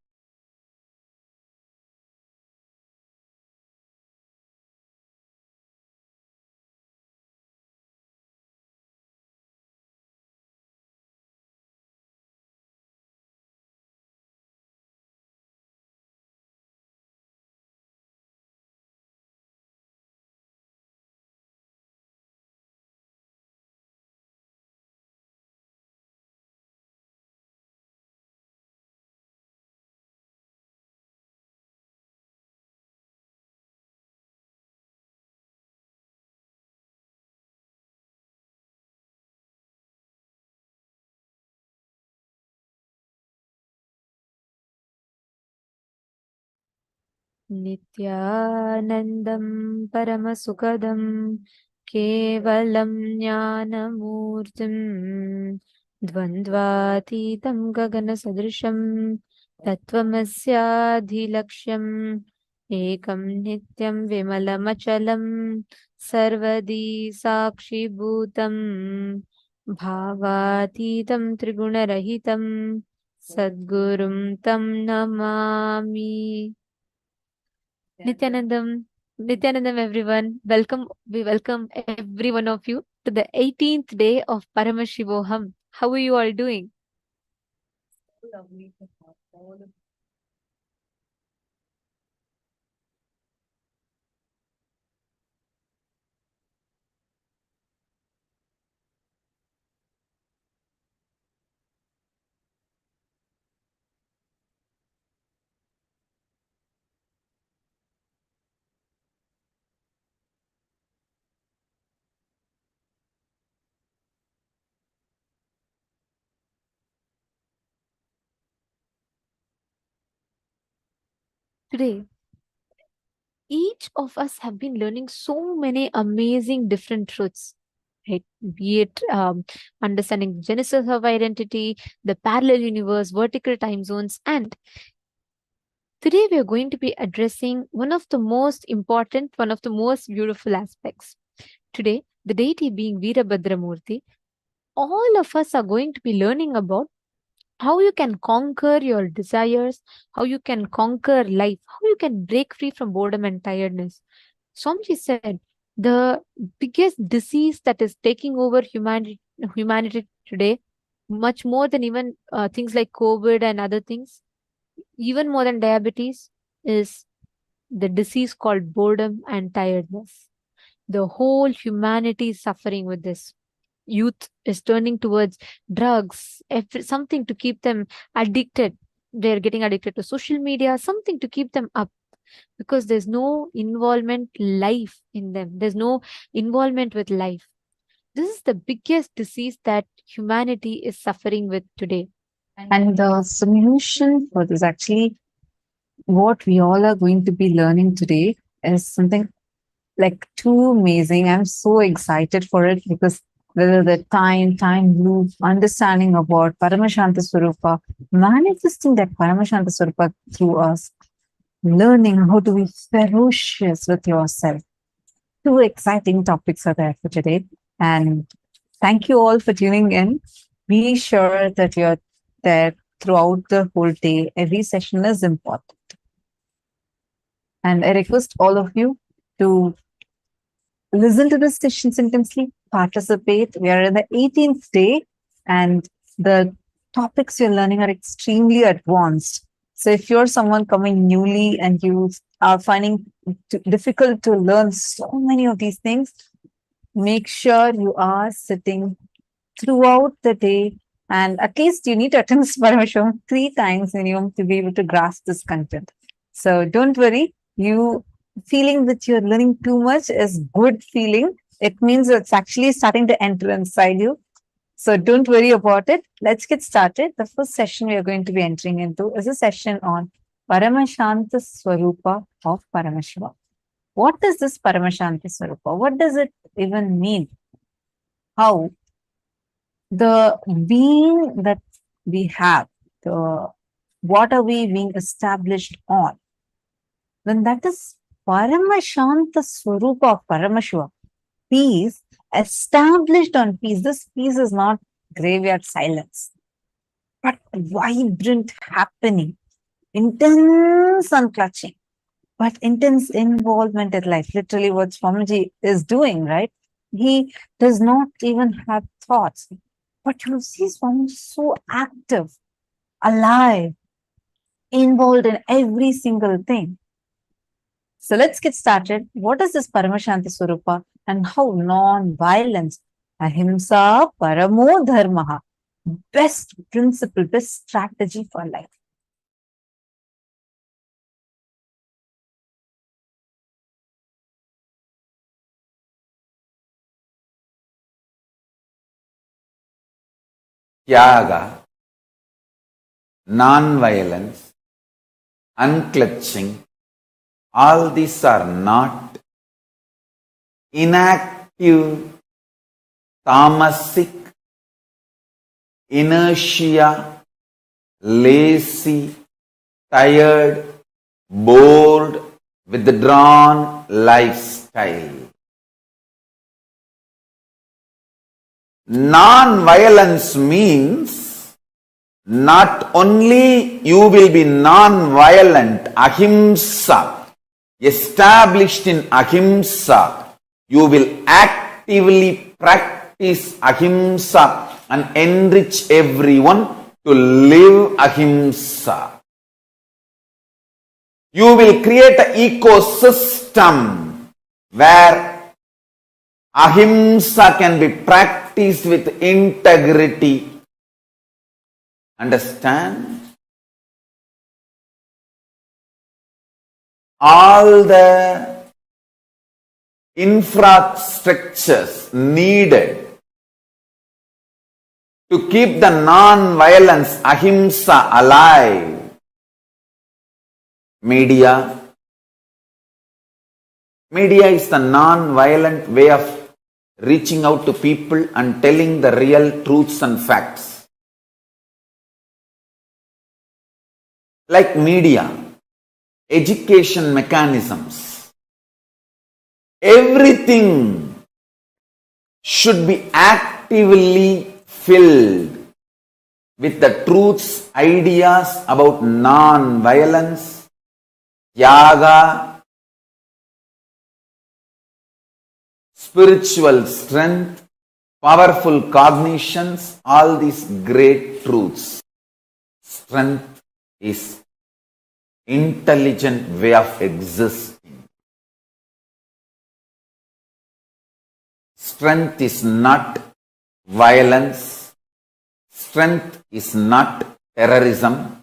नित्यानन्दं परमसुखदं केवलं ज्ञानमूर्तिं द्वन्द्वातीतं गगनसदृशं तत्त्वमस्याधिलक्ष्यम् एकं नित्यं विमलमचलं सर्वदी साक्षिभूतं भावातीतं त्रिगुणरहितं सद्गुरुं तं Namami. Nithyanandam, everyone. We welcome every one of you to the 18th day of Paramashivoham. How are you all doing? Today, each of us have been learning so many amazing different truths, right? Be it understanding the genesis of identity, the parallel universe, vertical time zones, and today we are going to be addressing one of the most important, one of the most beautiful aspects. Today, the deity being Veerabhadramurti, all of us are going to be learning about how you can conquer your desires, how you can conquer life, how you can break free from boredom and tiredness. Swamiji said the biggest disease that is taking over humanity today, much more than even things like COVID and other things, even more than diabetes, is the disease called boredom and tiredness. The whole humanity is suffering with this. Youth is turning towards drugs, something to keep them addicted. They're getting addicted to social media, something to keep them up because there's no involvement life in them. There's no involvement with life. This is the biggest disease that humanity is suffering with today. And the solution for this, actually, what we all are going to be learning today is something like too amazing. I'm so excited for it because whether the time loop, understanding about Paramashanta Svarupa, manifesting that Paramashanta Svarupa through us, learning how to be ferocious with yourself. Two exciting topics are there for today. And thank you all for tuning in. Be sure that you're there throughout the whole day. Every session is important. And I request all of you to listen to the sessions intensely, participate. We are in the 18th day, and the topics you're learning are extremely advanced. So if you're someone coming newly and you are finding it difficult to learn so many of these things, make sure you are sitting throughout the day, and at least you need to attend Paramashivoham 3 times minimum to be able to grasp this content. So don't worry, you feeling that you're learning too much is good feeling. It means it's actually starting to enter inside you. So don't worry about it. Let's get started. The first session we are going to be entering into is a session on Paramashanta Svarupa of Paramashiva. What is this Paramashanta Svarupa? What does it even mean? How the being that we have, what are we being established on? When that is Paramashanta Svarupa of Paramashiva, peace, established on peace. This peace is not graveyard silence, but vibrant happening, intense unclutching, but intense involvement in life. Literally what Swamiji is doing, right? He does not even have thoughts, but you see Swamiji so active, alive, involved in every single thing. So let's get started. What is this Paramashanta Svarupa and how non-violence, ahimsa, paramo dharmaha, best principle, best strategy for life. Tyaga, non-violence, unclutching, all these are not inactive, tamasic, inertia, lazy, tired, bored, withdrawn lifestyle. Non-violence means not only you will be non-violent, ahimsa, established in ahimsa, you will actively practice ahimsa and enrich everyone to live ahimsa. You will create an ecosystem where ahimsa can be practiced with integrity. Understand? All the infrastructures needed to keep the non-violence ahimsa alive media. Media is the non-violent way of reaching out to people and telling the real truths and facts. Like media, education mechanisms, everything should be actively filled with the truths, ideas about non-violence, yaga, spiritual strength, powerful cognitions, all these great truths. Strength is intelligent way of existing. Strength is not violence. Strength is not terrorism.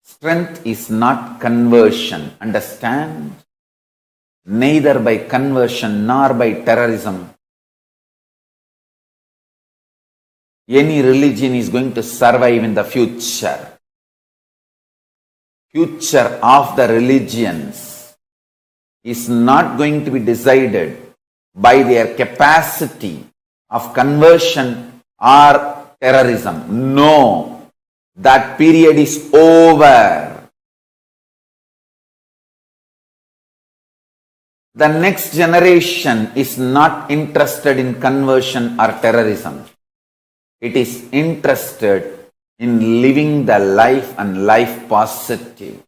Strength is not conversion. Understand? Neither by conversion nor by terrorism any religion is going to survive in the future. Future of the religions is not going to be decided by their capacity of conversion or terrorism. No, that period is over. The next generation is not interested in conversion or terrorism. It is interested in living the life and life positive.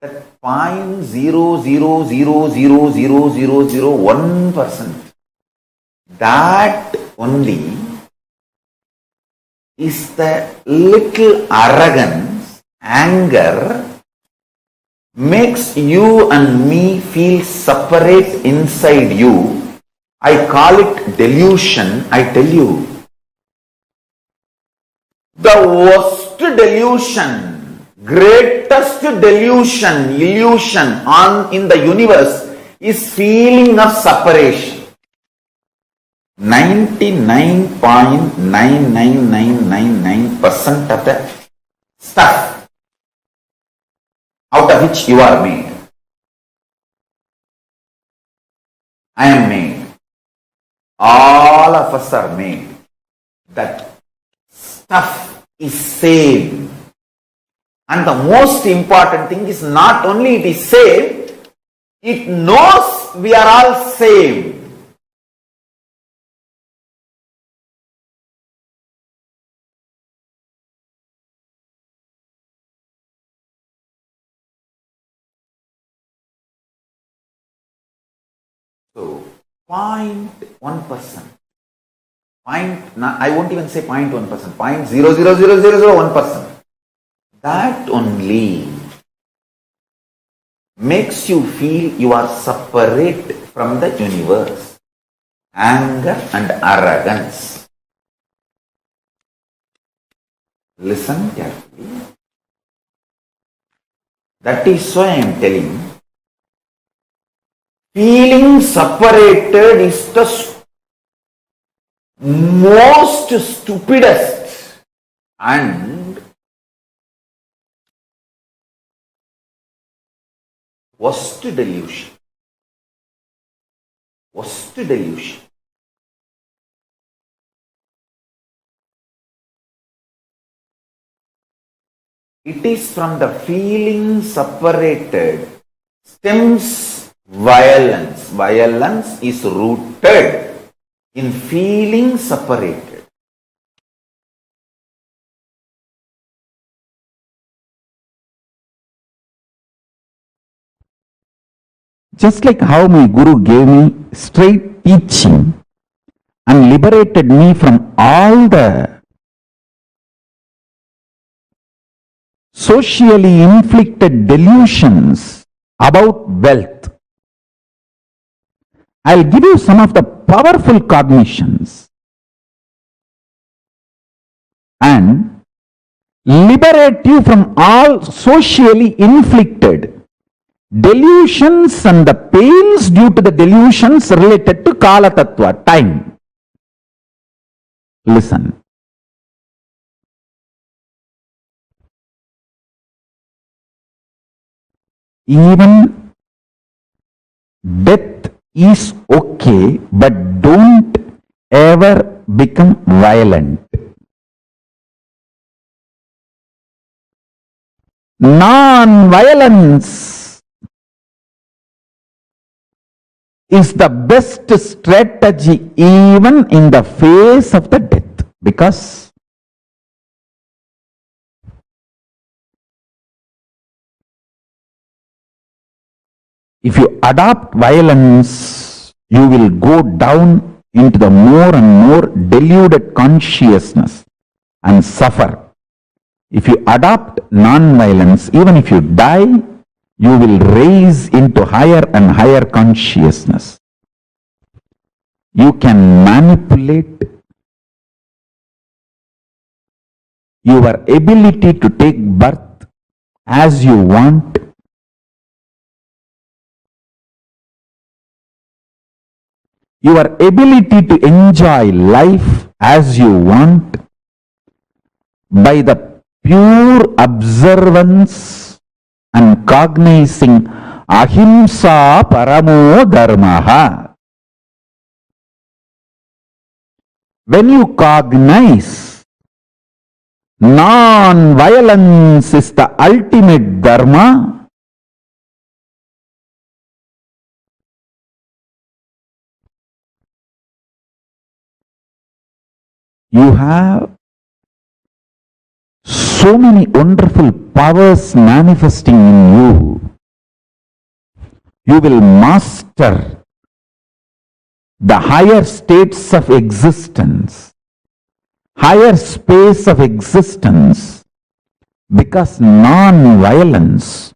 That 0.0000001%, that only is the little arrogance, anger, makes you and me feel separate inside you. I call it delusion. I tell you, the worst delusion, greatest delusion, illusion in the universe is feeling of separation. 99.99999% of the stuff out of which you are made, I am made, all of us are made. That stuff is same. And the most important thing is not only it is same, it knows we are all same. So 0.1%, I won't even say 0.1%, 0.00001%. That only makes you feel you are separate from the universe. Anger and arrogance. Listen carefully. That is why I am telling you, feeling separated is the most stupidest and worst delusion. Worst delusion. It is from the feeling separated stems violence. Violence is rooted in feeling separated. Just like how my Guru gave me straight teaching and liberated me from all the socially inflicted delusions about wealth, I'll give you some of the powerful cognitions and liberate you from all socially inflicted delusions and the pains due to the delusions related to Kaala Tattva, time. Listen. even death is okay, but don't ever become violent. Non-violence is the best strategy even in the face of the death, because if you adopt violence, you will go down into the more and more deluded consciousness and suffer. If you adopt non-violence, even if you die, you will raise into higher and higher consciousness. You can manipulate your ability to take birth as you want. Your ability to enjoy life as you want by the pure observance and cognizing ahimsa paramo dharmaha. When you cognize non-violence is the ultimate dharma, you have so many wonderful powers manifesting in you. You will master the higher states of existence, higher space of existence, because non-violence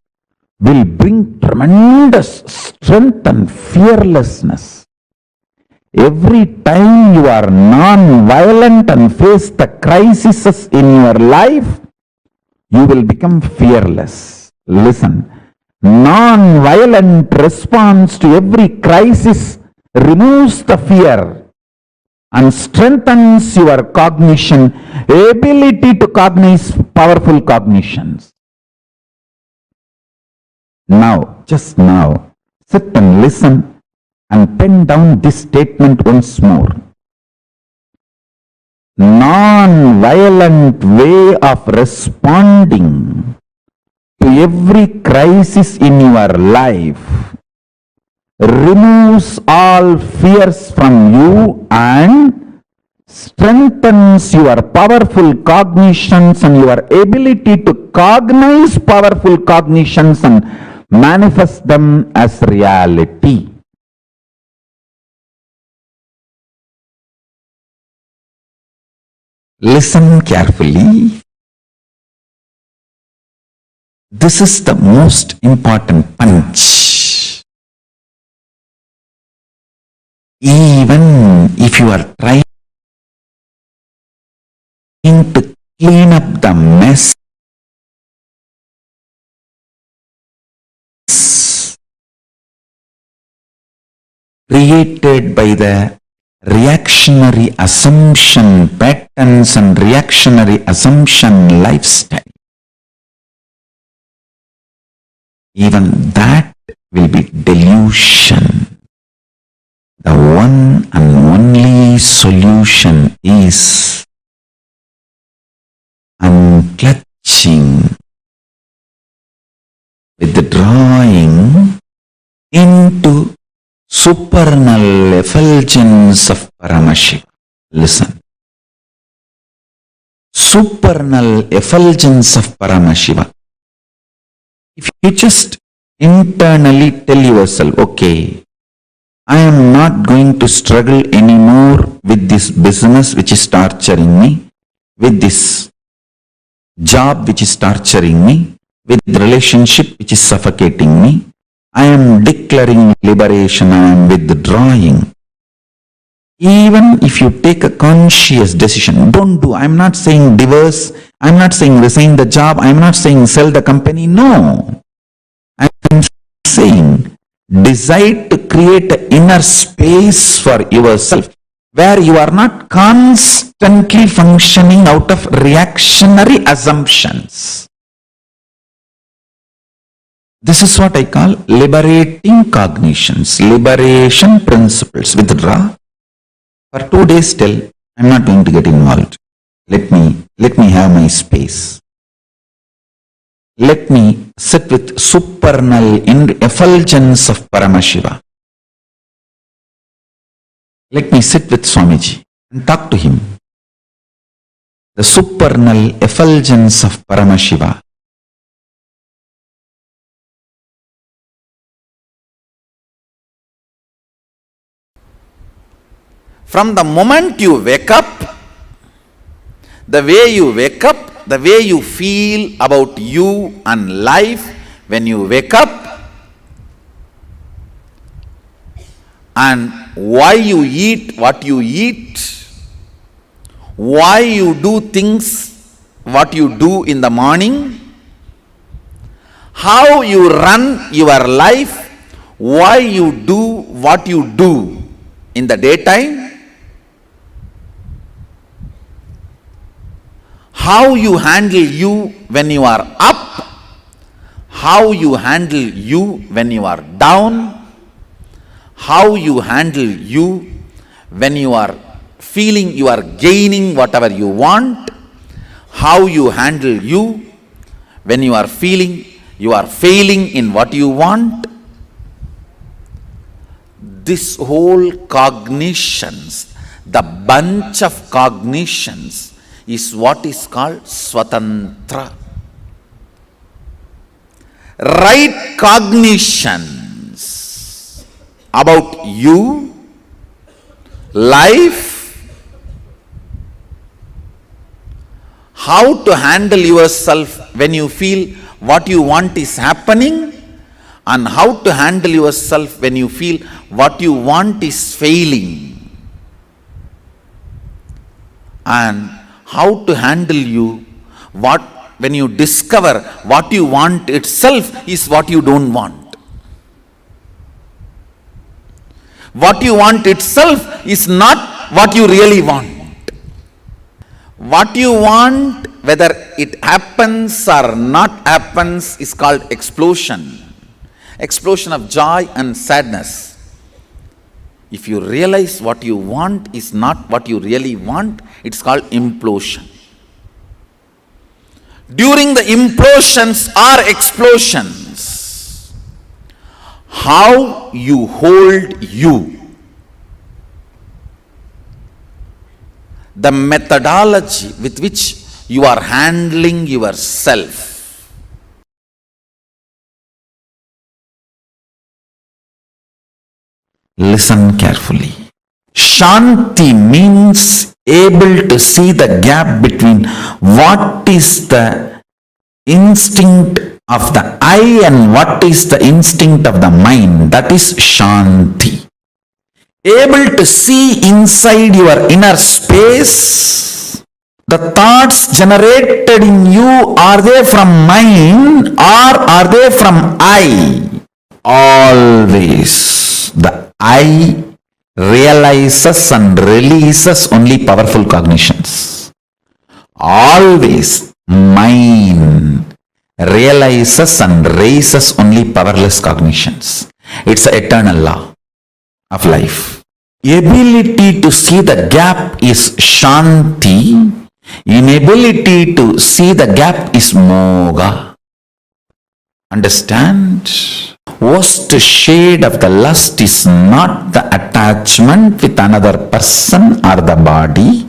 will bring tremendous strength and fearlessness. Every time you are non-violent and face the crises in your life, you will become fearless. Listen, non-violent response to every crisis removes the fear and strengthens your cognition, ability to cognize powerful cognitions. Now, just now, sit and listen and pen down this statement once more. Non-violent way of responding to every crisis in your life removes all fears from you and strengthens your powerful cognitions and your ability to cognize powerful cognitions and manifest them as reality. Listen carefully. This is the most important punch. Even if you are trying to clean up the mess created by the reactionary assumption patterns and reactionary assumption lifestyle, even that will be delusion. The one and only solution is unclutching, withdrawing into supernal effulgence of Paramashivoham. Listen. Supernal effulgence of Paramashivoham. If you just internally tell yourself, okay, I am not going to struggle anymore with this business which is torturing me, with this job which is torturing me, with the relationship which is suffocating me, I am declaring liberation, I am withdrawing. Even if you take a conscious decision, don't do, I am not saying divorce, I am not saying resign the job, I am not saying sell the company, no. I am saying decide to create an inner space for yourself where you are not constantly functioning out of reactionary assumptions. This is what I call liberating cognitions, liberation principles. Withdraw. For 2 days still, I'm not going to get involved. Let me have my space. Let me sit with supernal effulgence of Paramashiva. Let me sit with Swamiji and talk to him. The supernal effulgence of Paramashiva. From the moment you wake up, the way you wake up, the way you feel about you and life when you wake up, and why you eat what you eat, why you do things what you do in the morning, how you run your life, why you do what you do in the daytime, how you handle you when you are up, how you handle you when you are down, how you handle you when you are feeling you are gaining whatever you want, how you handle you when you are feeling you are failing in what you want. This whole cognitions, the bunch of cognitions, is what is called Swatantra. Right cognitions about you, life, how to handle yourself when you feel what you want is happening, and how to handle yourself when you feel what you want is failing, and how to handle you when you discover what you want itself is what you don't want. What you want itself is not what you really want. What you want, whether it happens or not happens, is called explosion. Explosion of joy and sadness. If you realize what you want is not what you really want, it's called implosion. During the implosions or explosions, how you hold you, the methodology with which you are handling yourself. Listen carefully. Shanti means able to see the gap between what is the instinct of the I and what is the instinct of the mind. That is Shanti. Able to see inside your inner space. The thoughts generated in you, are they from mind or are they from I? Always the I realizes and releases only powerful cognitions. Always mind realizes and raises only powerless cognitions. It's an eternal law of life. Ability to see the gap is Shanti. Inability to see the gap is Moga. Understand? Worst shade of the lust is not the attachment with another person or the body.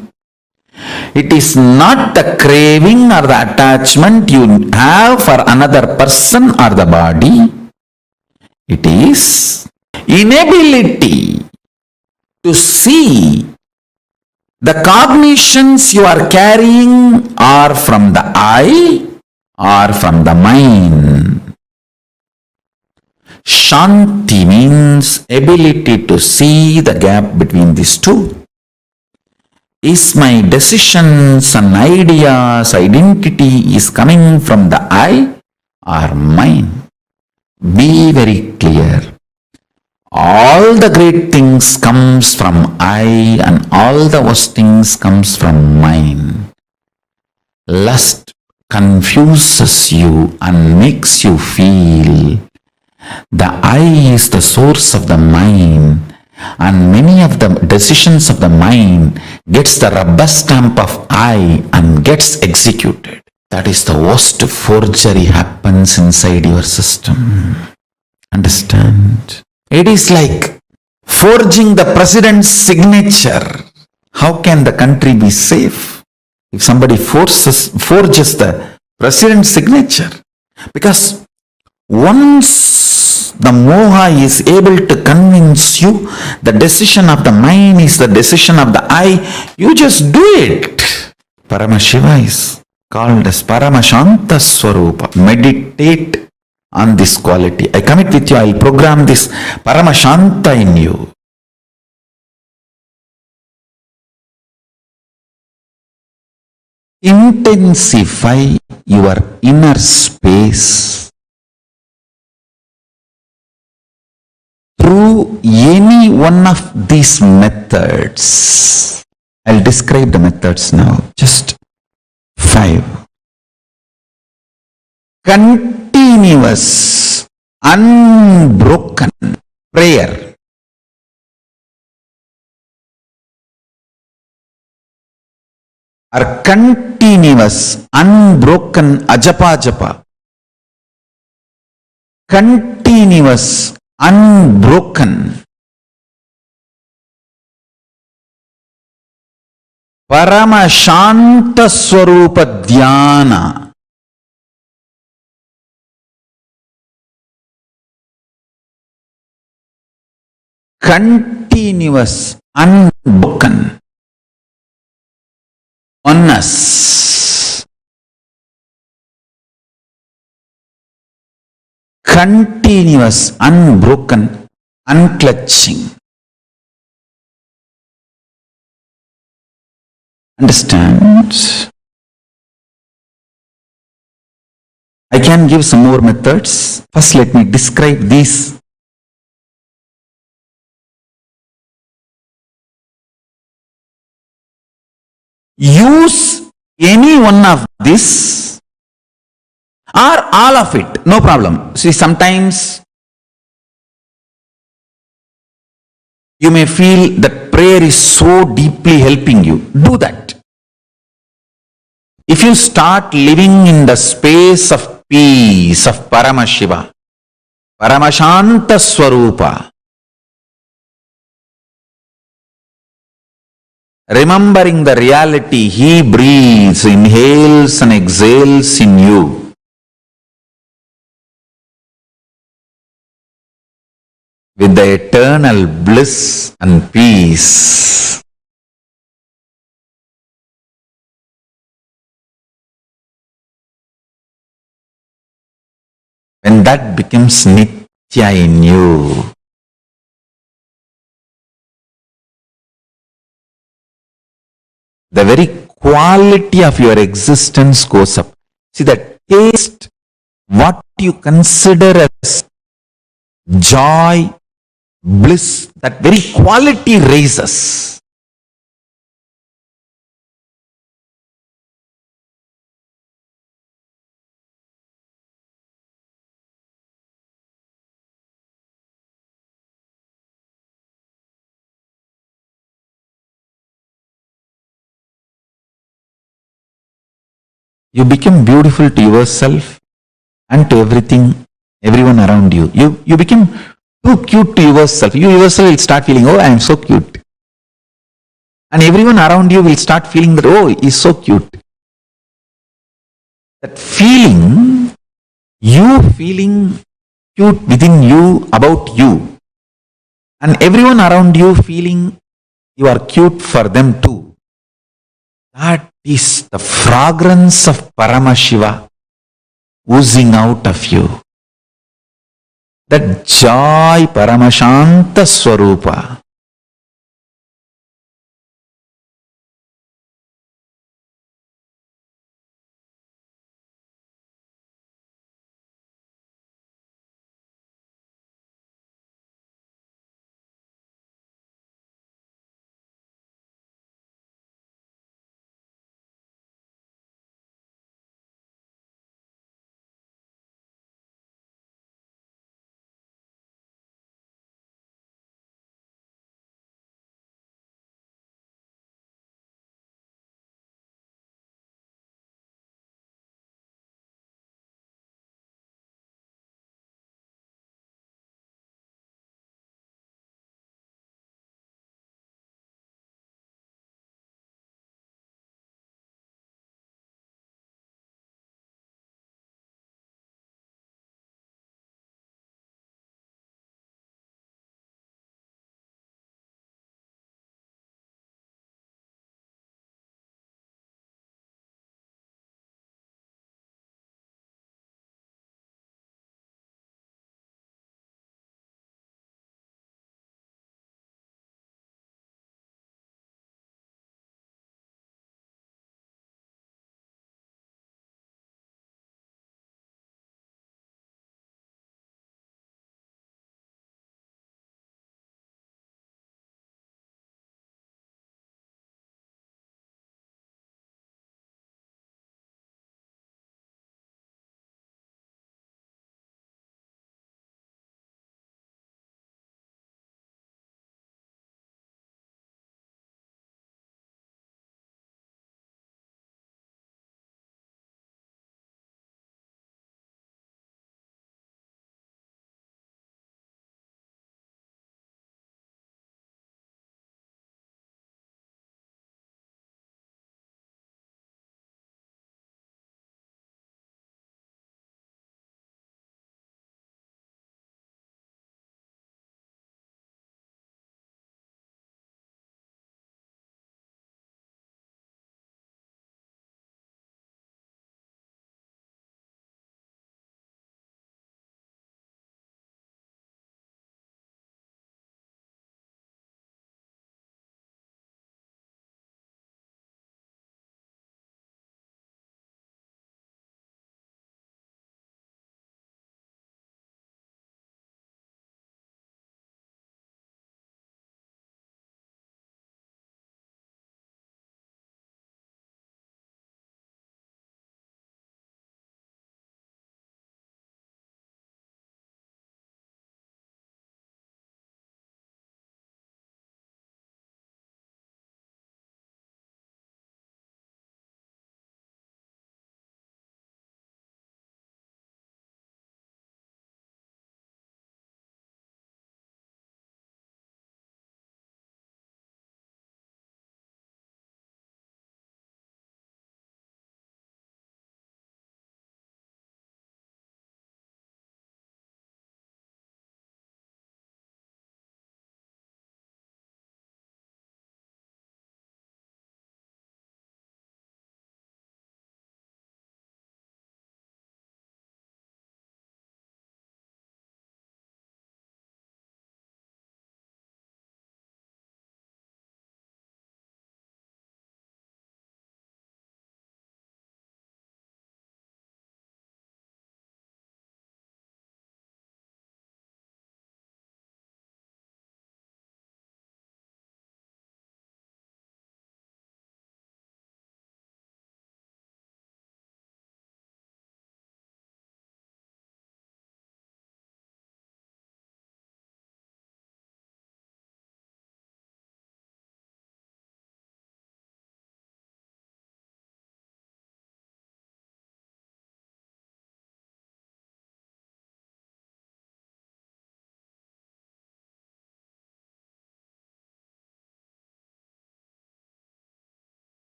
It is not the craving or the attachment you have for another person or the body. It is inability to see the cognitions you are carrying are from the I or from the mind. Shanti means ability to see the gap between these two. Is my decisions and ideas, identity is coming from the I or mind? Be very clear. All the great things comes from I and all the worst things comes from mind. Lust, confuses you and makes you feel the I is the source of the mind, and many of the decisions of the mind gets the rubber stamp of I and gets executed. That is the worst forgery happens inside your system. Understand? It is like forging the president's signature. How can the country be safe if somebody forges the president's signature? Because once the moha is able to convince you the decision of the mind is the decision of the I, you just do it. Paramashiva is called as Paramashanta Svarupa. Meditate on this quality. I commit with you, I'll program this Paramashanta in you. Intensify your inner space through any one of these methods. I'll describe the methods now. Just 5. Continuous, unbroken prayer. Or continuous, unbroken ajapa japa. Continuous, unbroken Paramashanta Svarupa Dhyana. Continuous, unbroken oneness. Continuous, unbroken, unclutching. Understand? I can give some more methods. First, let me describe these. Use any one of this or all of it, no problem. See, sometimes you may feel that prayer is so deeply helping you. Do that. If you start living in the space of peace of Paramashiva, Paramashanta Svarupa, remembering the reality, he breathes, inhales and exhales in you. With the eternal bliss and peace. When that becomes Nithya in you, the very quality of your existence goes up. See, the taste, what you consider as joy, bliss, that very quality raises. You become beautiful to yourself and to everyone around you. You become too cute to yourself. You yourself will start feeling, oh, I am so cute. And everyone around you will start feeling that, oh, he's so cute. That feeling, you feeling cute within you, about you. And everyone around you feeling you are cute for them too. That is the fragrance of Paramashiva oozing out of you. That joy, Paramashanta Svarupa.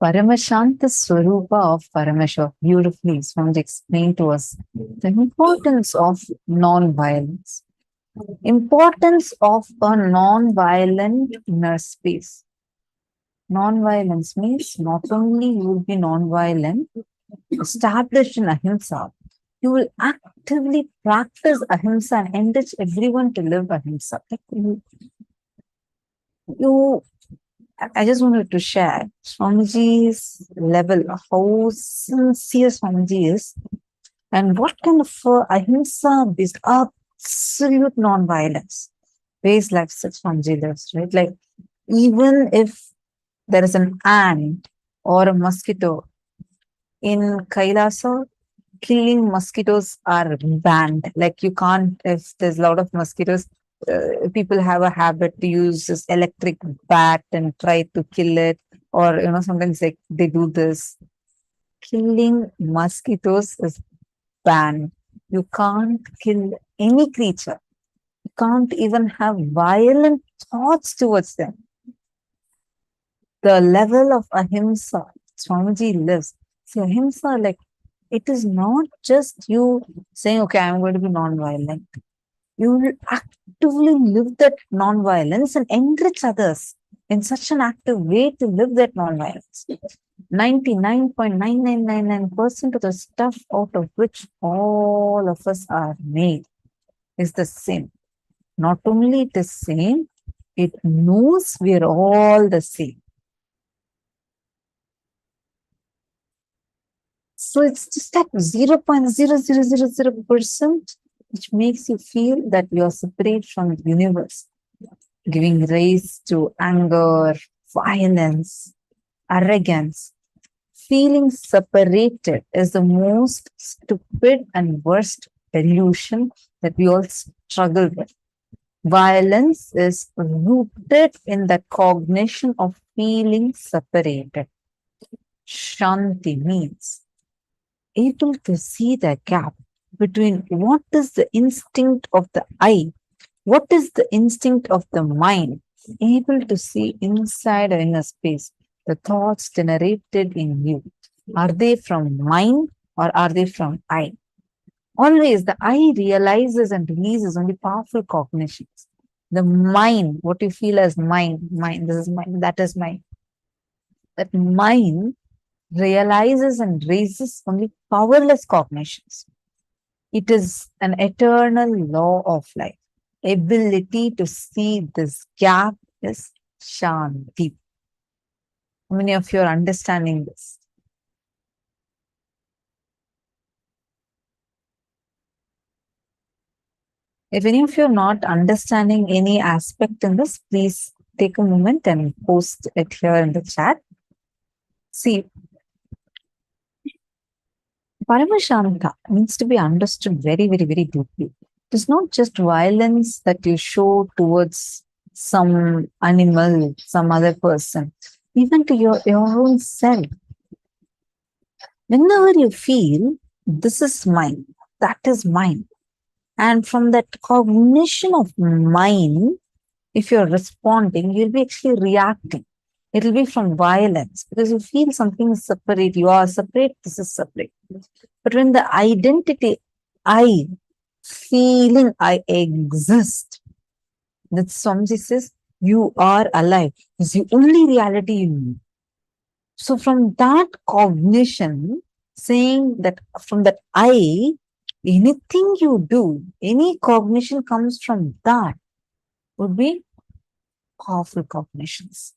Paramashanta Svarupa of Paramashivoham. Beautifully, Swamiji explained to us the importance of non-violence. Importance of a non-violent inner space. Non-violence means not only you will be non-violent, established in ahimsa, you will actively practice ahimsa and enrich everyone to live ahimsa. Like I just wanted to share Swamiji's level, how sincere Swamiji is, and what kind of ahimsa based absolute non-violence based life such Swamiji lives, right? Like even if there is an ant or a mosquito in Kailasa, killing mosquitoes are banned. Like you can't, if there's a lot of mosquitoes, people have a habit to use this electric bat and try to kill it, or sometimes like they do this. Killing mosquitoes is banned. You can't kill any creature. You can't even have violent thoughts towards them. The level of ahimsa Swamiji lives. See, ahimsa, like, it is not just you saying, okay, I'm going to be non-violent. You will actively live that non-violence and enrich others in such an active way to live that non-violence. 99.9999% of the stuff out of which all of us are made is the same. Not only it is same, it knows we are all the same. So it's just that 0.0000% which makes you feel that you are separate from the universe, giving rise to anger, violence, arrogance. Feeling separated is the most stupid and worst delusion that we all struggle with. Violence is rooted in the cognition of feeling separated. Shanti means able to see the gap between what is the instinct of the I, what is the instinct of the mind, able to see inside or inner space, the thoughts generated in you. Are they from mind or are they from I? Always the I realizes and releases only powerful cognitions. The mind, what you feel as mind, this is mine, that is mine. That mind realizes and raises only powerless cognitions. It is an eternal law of life. Ability to see this gap is Shanti. How many of you are understanding this? If any of you are not understanding any aspect in this, please take a moment and post it here in the chat. See, Paramashanta needs to be understood very, very, very deeply. It is not just violence that you show towards some animal, some other person, even to your own self. Whenever you feel, this is mine, that is mine, and from that cognition of mine, if you're responding, you'll be actually reacting. It will be from violence because you feel something is separate. You are separate, this is separate. But when the identity, I, feeling I exist, that Swamiji says, you are alive. It's the only reality you know. So from that cognition, saying that from that I, anything you do, any cognition comes from that would be powerful cognitions.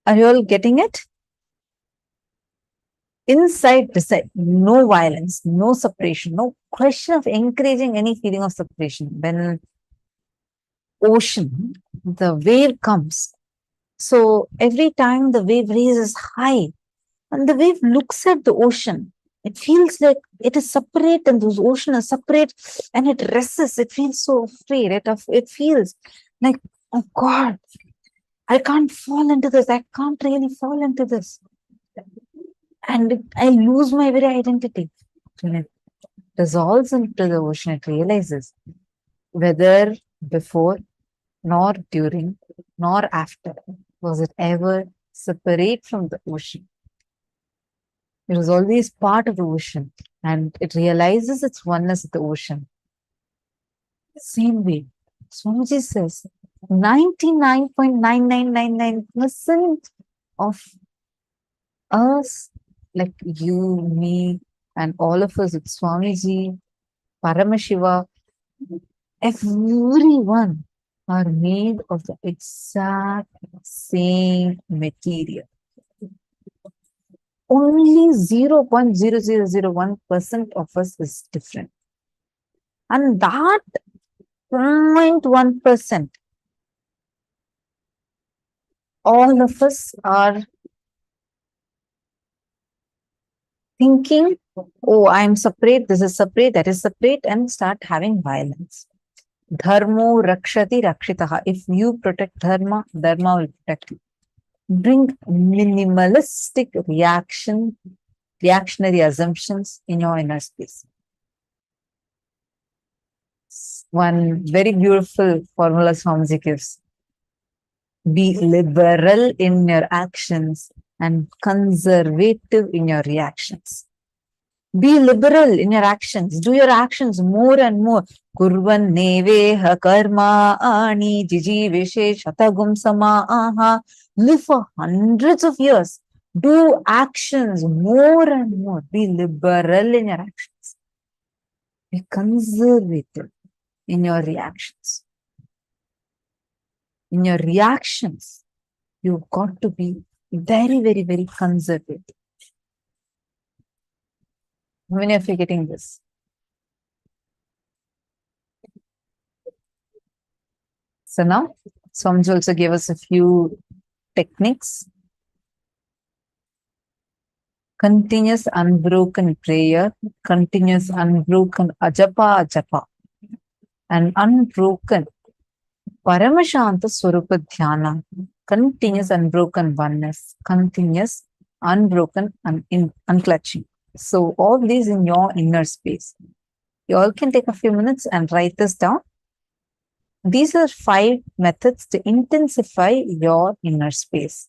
Are you all getting it? Inside, decide, no violence, no separation, no question of encouraging any feeling of separation. When ocean, the wave comes, so every time the wave raises high, and the wave looks at the ocean, it feels like it is separate and those ocean are separate and it rests. It feels so afraid. It feels like, oh God, I can't fall into this. I can't really fall into this. And I lose my very identity. When it dissolves into the ocean, it realizes whether before, nor during, nor after. was it ever separate from the ocean. It was always part of the ocean, and it realizes its oneness with the ocean. Same way, Swamiji says 99.9999% of us, like you, me, and all of us with Swamiji, Paramashiva, everyone are made of the exact same material. Only 0.0001% of us is different. And that 0.1%, all of us are thinking, oh, I'm separate, this is separate, that is separate, and start having violence. Dharmo rakshati rakshitaha. If you protect dharma, dharma will protect you. Bring minimalistic reactionary assumptions in your inner space. One very beautiful formula Swamiji gives. Be liberal in your actions and conservative in your reactions. Be liberal in your actions. Do your actions more and more. Kurvan neveha karma ani jiji vishe shatagum sama aha. Live for hundreds of years. Do actions more and more. Be liberal in your actions. Be conservative in your reactions. In your reactions, you've got to be very, very, very conservative. How many of you getting this? So now, Swamiji also gave us a few techniques. Continuous unbroken prayer, continuous unbroken ajapa, and unbroken Paramashanta Svarupa Dhyana, continuous unbroken oneness, continuous unbroken unclutching. So all these in your inner space. You all can take a few minutes and write this down. These are 5 methods to intensify your inner space.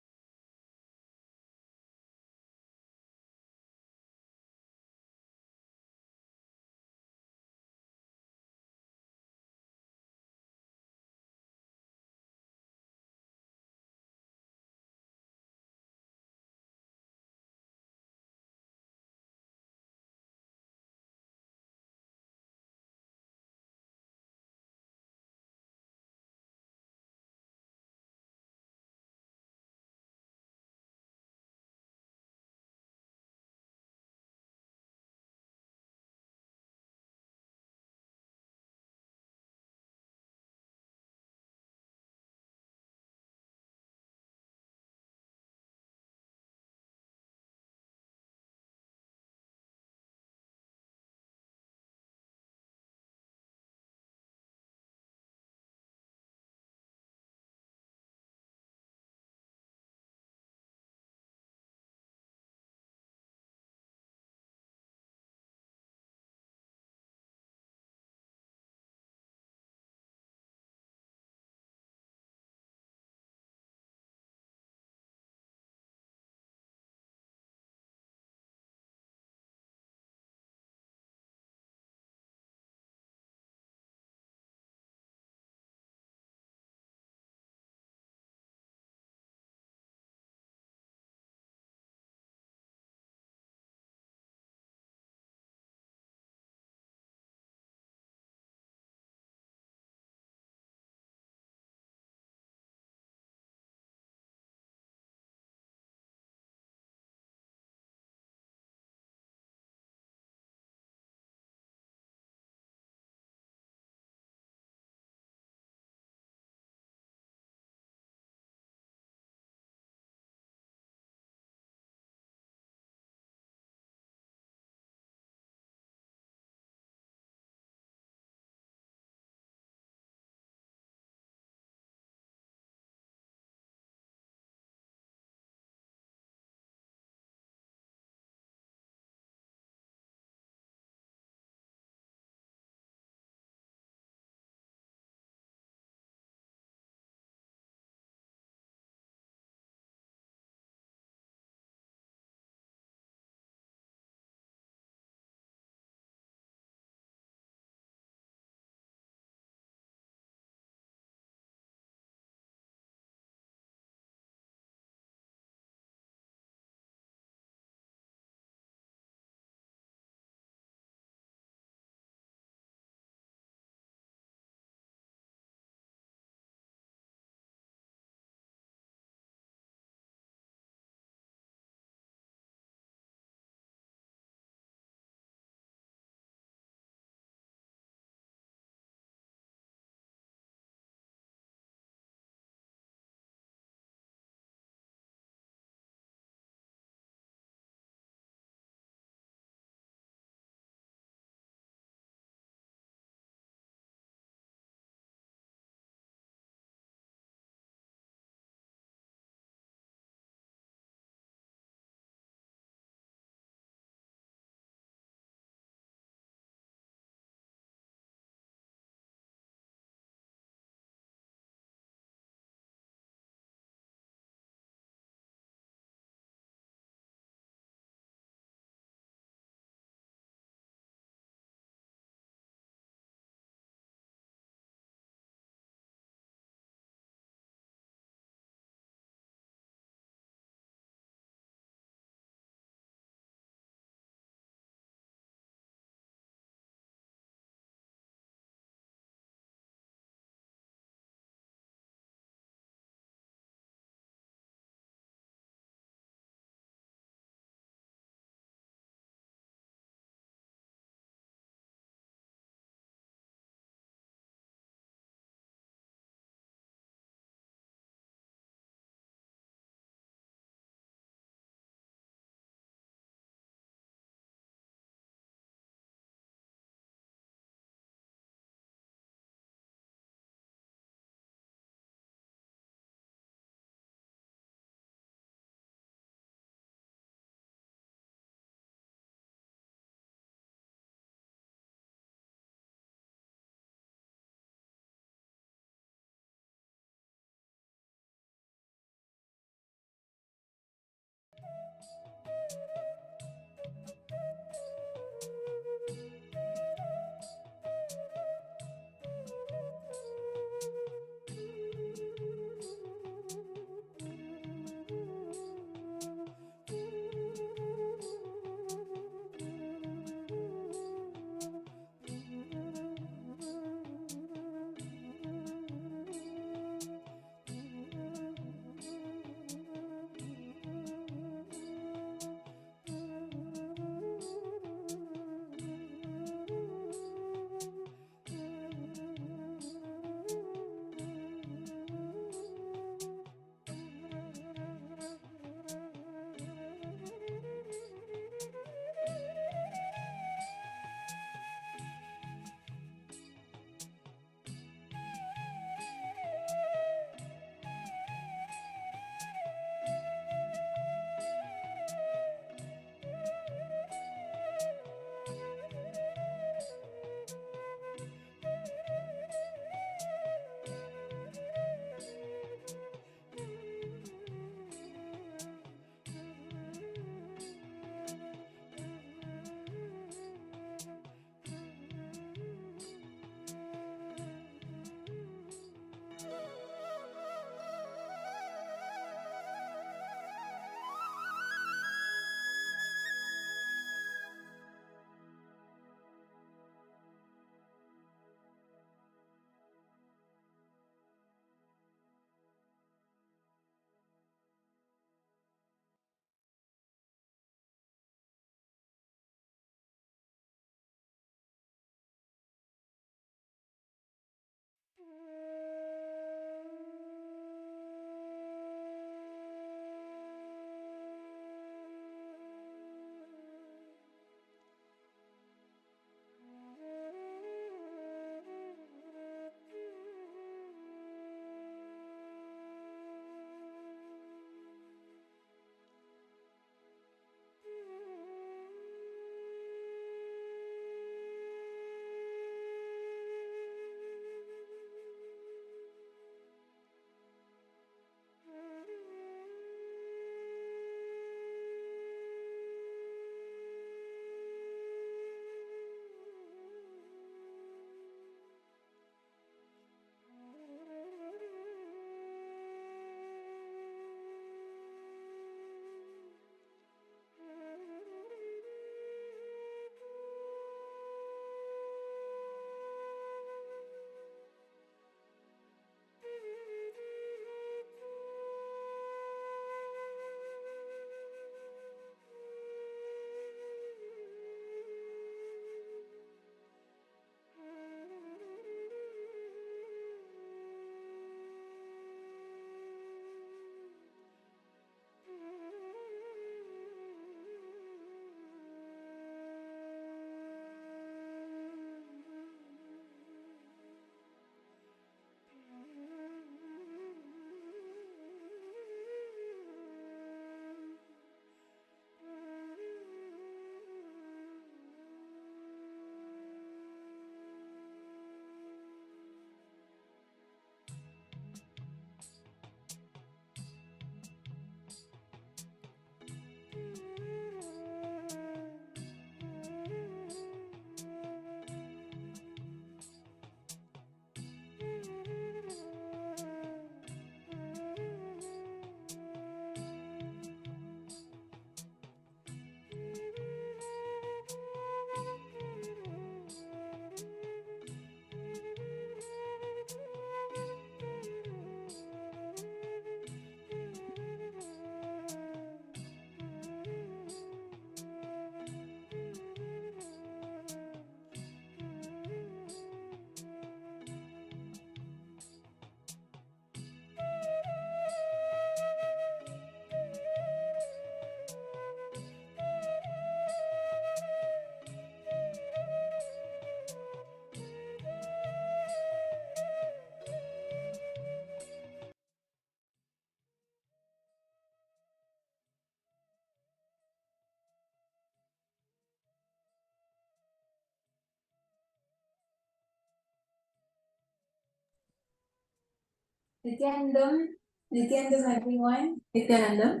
Nithyanandam everyone, Nithyanandam.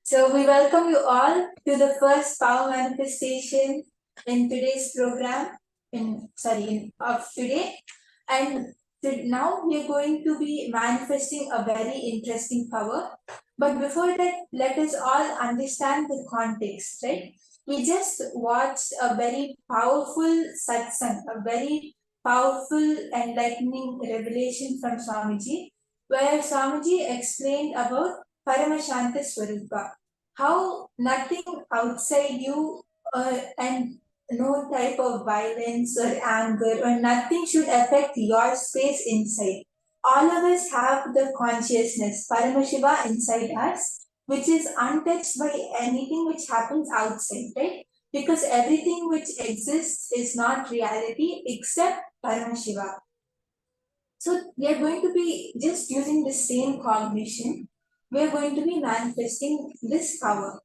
So we welcome you all to the first power manifestation in today's program, of today. And now we are going to be manifesting a very interesting power. But before that, let us all understand the context, right? We just watched a very powerful satsang, a very powerful enlightening revelation from Swamiji, where Swamiji explained about Paramashanta Svarupa, how nothing outside you and no type of violence or anger or nothing should affect your space inside. All of us have the consciousness, Paramashiva inside us, which is untouched by anything which happens outside, right? Because everything which exists is not reality except Paramashiva. So we are going to be just using the same cognition. We are going to be manifesting this power.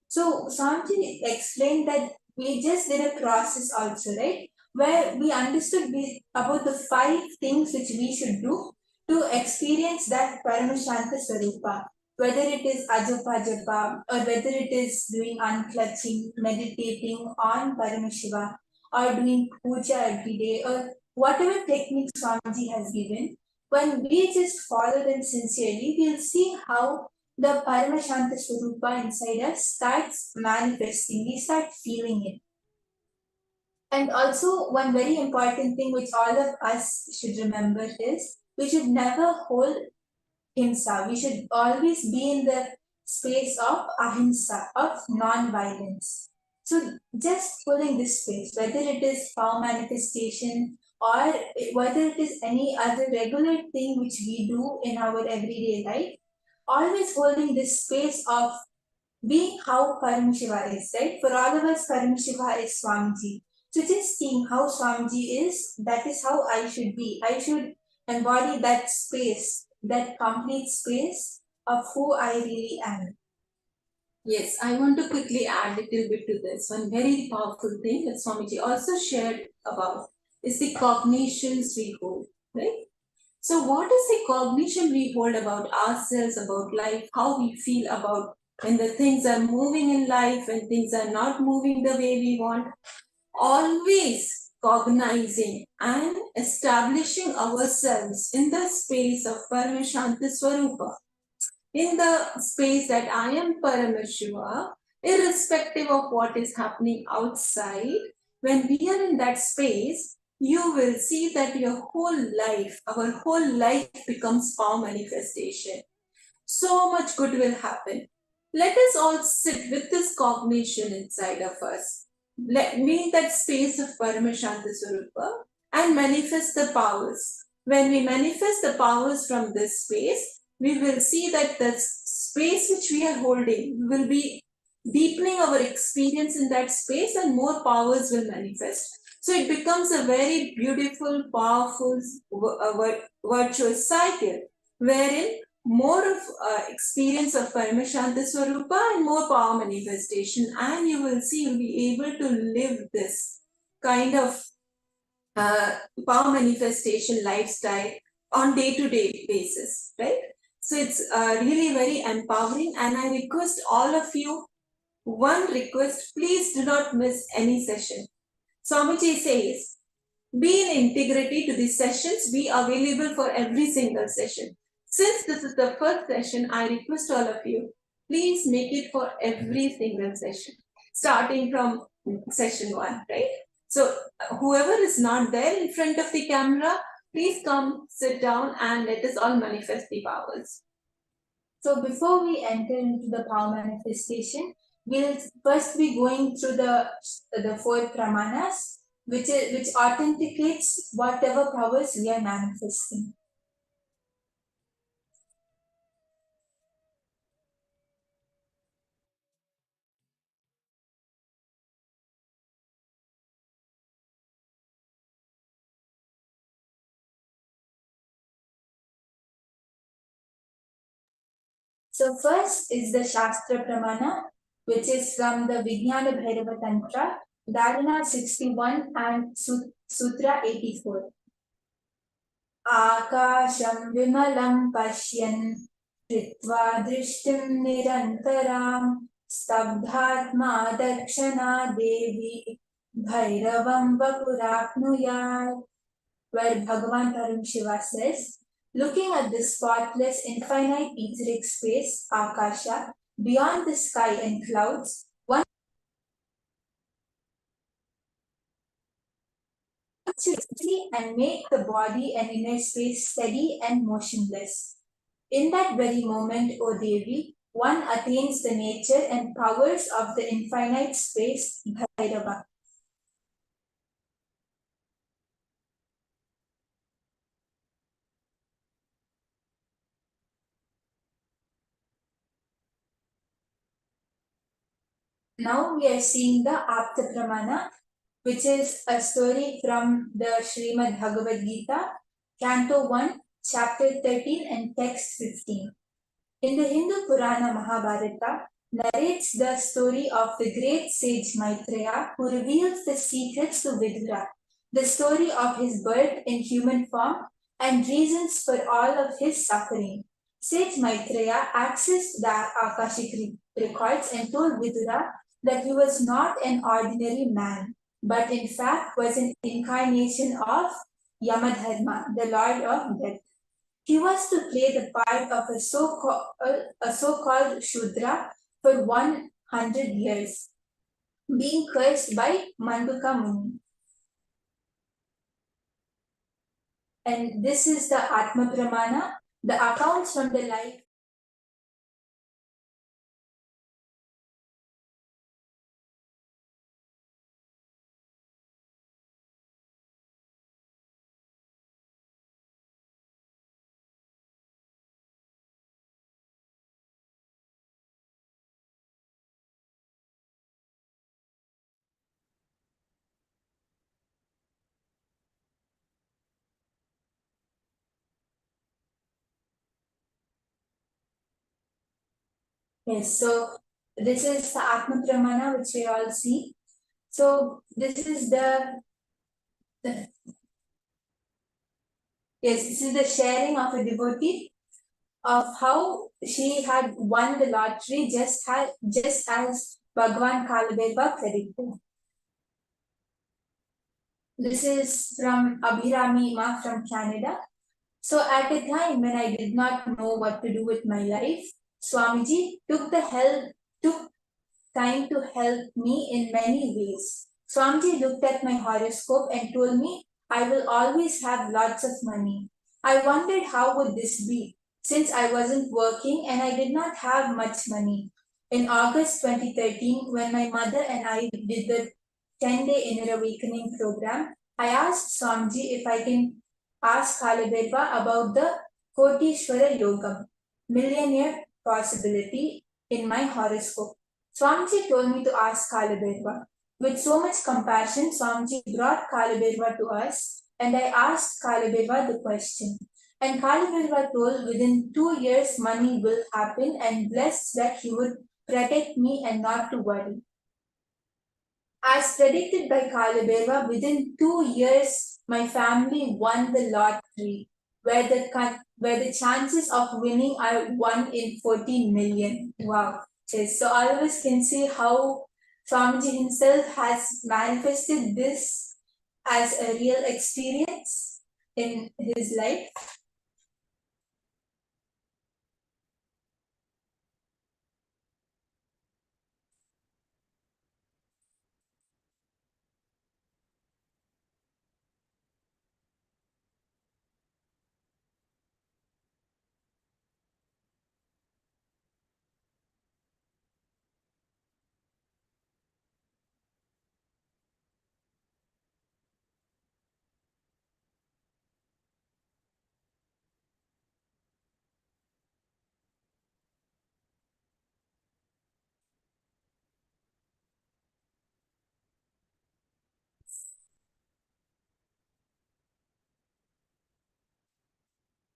So Swamiji explained that we just did a process also, right? Where we understood about the 5 things which we should do to experience that Paramashanta Svarupa. Whether it is ajapa japa or whether it is doing unclutching, meditating on Paramashiva or doing puja every day or whatever technique Swamiji has given, when we just follow them sincerely, we'll see how the Paramashanta Svarupa inside us starts manifesting. We start feeling it. And also, one very important thing which all of us should remember is we should never hold himsa. We should always be in the space of ahimsa, of non-violence. So just holding this space, whether it is power manifestation or whether it is any other regular thing which we do in our everyday life, always holding this space of being how Paramashiva is, right? For all of us, Paramashiva is Swamiji. So just seeing how Swamiji is, that is how I should be. I should embody that space, that complete space of who I really am. Yes, I want to quickly add a little bit to this. One very powerful thing that Swamiji also shared about is the cognitions we hold, right? So what is the cognition we hold about ourselves, about life, how we feel about when the things are moving in life, when things are not moving the way we want? Always cognizing and establishing ourselves in the space of Paramashanta Svarupa, in the space that I am Paramashiva, irrespective of what is happening outside. When we are in that space, you will see that your whole life, our whole life becomes power manifestation. So much good will happen. Let us all sit with this cognition inside of us. Let me in that space of Paramashanta Svarupa and manifest the powers. When we manifest the powers from this space, we will see that the space which we are holding will be deepening our experience in that space and more powers will manifest. So it becomes a very beautiful, powerful, virtuous cycle wherein more of experience of Paramashanta Svarupa and more power manifestation, and you will see you'll be able to live this kind of power manifestation lifestyle on day-to-day basis, right? So it's really very empowering, and I request all of you, one request, please do not miss any session. Swamiji says, be in integrity to these sessions, be available for every single session. Since this is the first session, I request all of you, please make it for every single session, starting from session 1, right? So whoever is not there in front of the camera, please come, sit down, and let us all manifest the powers. So before we enter into the power manifestation, we'll first be going through the 4 pramanas, which authenticates whatever powers we are manifesting. So first is the Shastra Pramana, which is from the Vijnana Bhairava Tantra, Dharana 61 and Sutra 84. Akasham vimalam pashyan Ritva drishtim nirantaram Stabdhatma dakshana devi Bhairavam vapuraknuyat. Where Bhagavan Paramashiva says, looking at the spotless, infinite etheric space, Akasha, beyond the sky and clouds, one should see and make the body and inner space steady and motionless. In that very moment, O Devi, one attains the nature and powers of the infinite space, Bhairava. Now we are seeing the Apta Pramana, which is a story from the Srimad Bhagavad Gita, Canto 1, Chapter 13 and Text 15. In the Hindu Purana Mahabharata, narrates the story of the great sage Maitreya who reveals the secrets to Vidura, the story of his birth in human form and reasons for all of his suffering. Sage Maitreya accessed the Akashic records and told Vidura that he was not an ordinary man, but in fact was an incarnation of Yamadharma, the Lord of Death. He was to play the part of a so-called Shudra for 100 years, being cursed by Manduka Muni. And this is the Atma Pramana, the accounts from the life. Yes, so this is the Atma Pramana which we all see. So this is the this is the sharing of a devotee of how she had won the lottery just as Bhagwan Kalabhaiva predicted. This is from Abhirami Ma from Canada. So at a time when I did not know what to do with my life, Swamiji took time to help me in many ways. Swamiji looked at my horoscope and told me I will always have lots of money. I wondered how would this be, since I wasn't working and I did not have much money. In August 2013, when my mother and I did the 10-day inner awakening program, I asked Swamiji if I can ask Kalabhaiva about the Kotishwara Yogam, millionaire possibility in my horoscope. Swamiji told me to ask Kalabhaiva. With so much compassion, Swamiji brought Kalabhaiva to us, and I asked Kalabhaiva the question. And Kalabhaiva told within 2 years money will happen and blessed that he would protect me and not to worry. As predicted by Kalabhaiva, within 2 years, my family won the lottery, where the chances of winning are 1 in 14 million. Wow. Yes, so all of us can see how Swamiji himself has manifested this as a real experience in his life.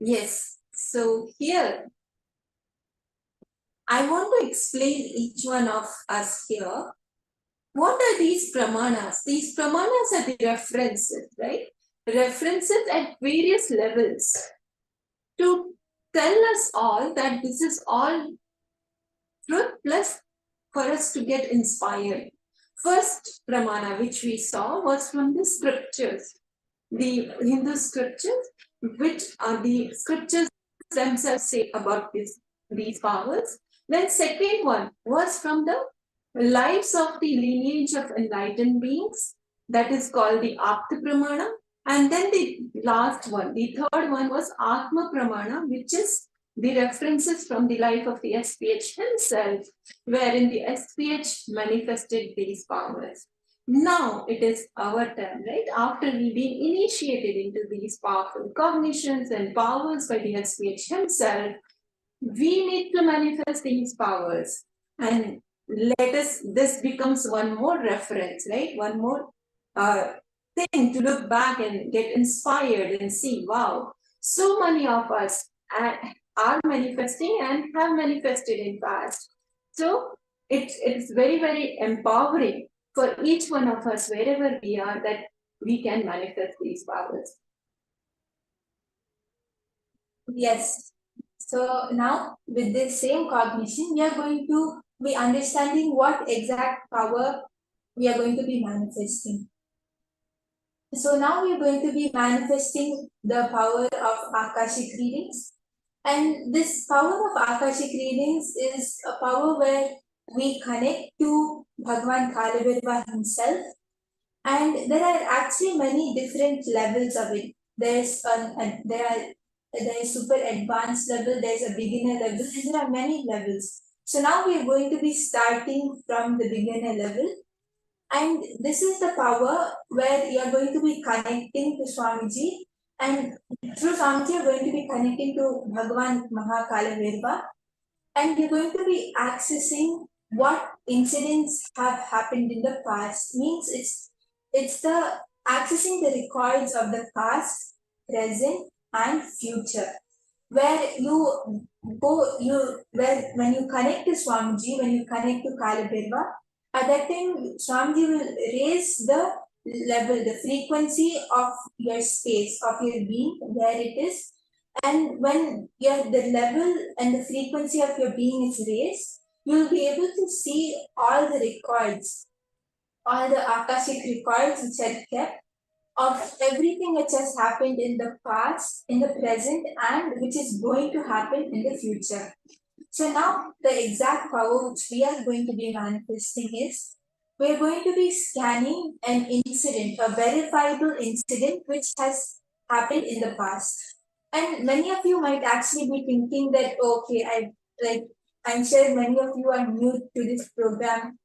Yes, so here I want to explain each one of us here. What are these pramanas? These pramanas are the references, right? references at various levels to tell us all that this is all truth, plus for us to get inspired. First pramana which we saw was from the scriptures, the Hindu scriptures, which are the scriptures themselves say about these powers. Then second one was from the lives of the lineage of enlightened beings, that is called the Apta Pramana. And then the last one, the third one was Atma Pramana, which is the references from the life of the SPH himself, wherein the SPH manifested these powers. Now it is our turn, right? After we being initiated into these powerful cognitions and powers by the SPH himself, we need to manifest these powers. And this becomes one more reference, right? One more thing to look back and get inspired and see, wow, so many of us are manifesting and have manifested in past. So it's very, very empowering for each one of us, wherever we are, that we can manifest these powers. Yes. So now with this same cognition, we are going to be understanding what exact power we are going to be manifesting. So now we are going to be manifesting the power of Akashic readings. And this power of Akashic readings is a power where we connect to Bhagwan Kaala himself. And there are actually many different levels of it. There is super advanced level, there's a beginner level, and there are many levels. So now we are going to be starting from the beginner level. And this is the power where you are going to be connecting to Swamiji, and through Swamiji you are going to be connecting to Bhagavan Mahakala, and you're going to be accessing what incidents have happened in the past. Means it's the accessing the records of the past, present, and future. Where when you connect to Swamiji, when you connect to Kala, at that time Swamiji will raise the level, the frequency of your space, of your being, where it is. And when the level and the frequency of your being is raised, you'll be able to see all the records, all the Akashic records which are kept of everything which has happened in the past, in the present, and which is going to happen in the future. So now the exact power which we are going to be manifesting is, we are going to be scanning an incident, a verifiable incident which has happened in the past. And many of you might actually be thinking that, okay, I'm sure many of you are new to this program,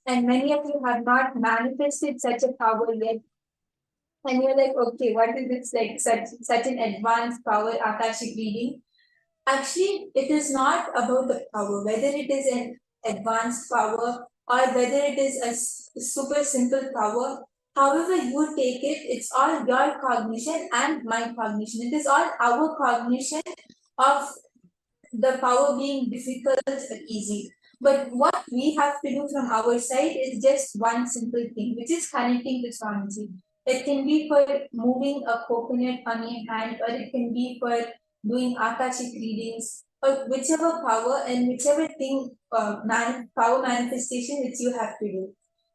and many of you have not manifested such a power yet. And you're like, okay, what is this, like such an advanced power, Akashic reading? Actually, it is not about the power, whether it is an advanced power or whether it is a super simple power. However you take it, it's all your cognition and my cognition. It is all our cognition of the power being difficult or easy. But what we have to do from our side is just one simple thing, which is connecting to Swamiji. It can be for moving a coconut on your hand, or it can be for doing Akashic readings, or whichever power and whichever thing, power manifestation which you have to do.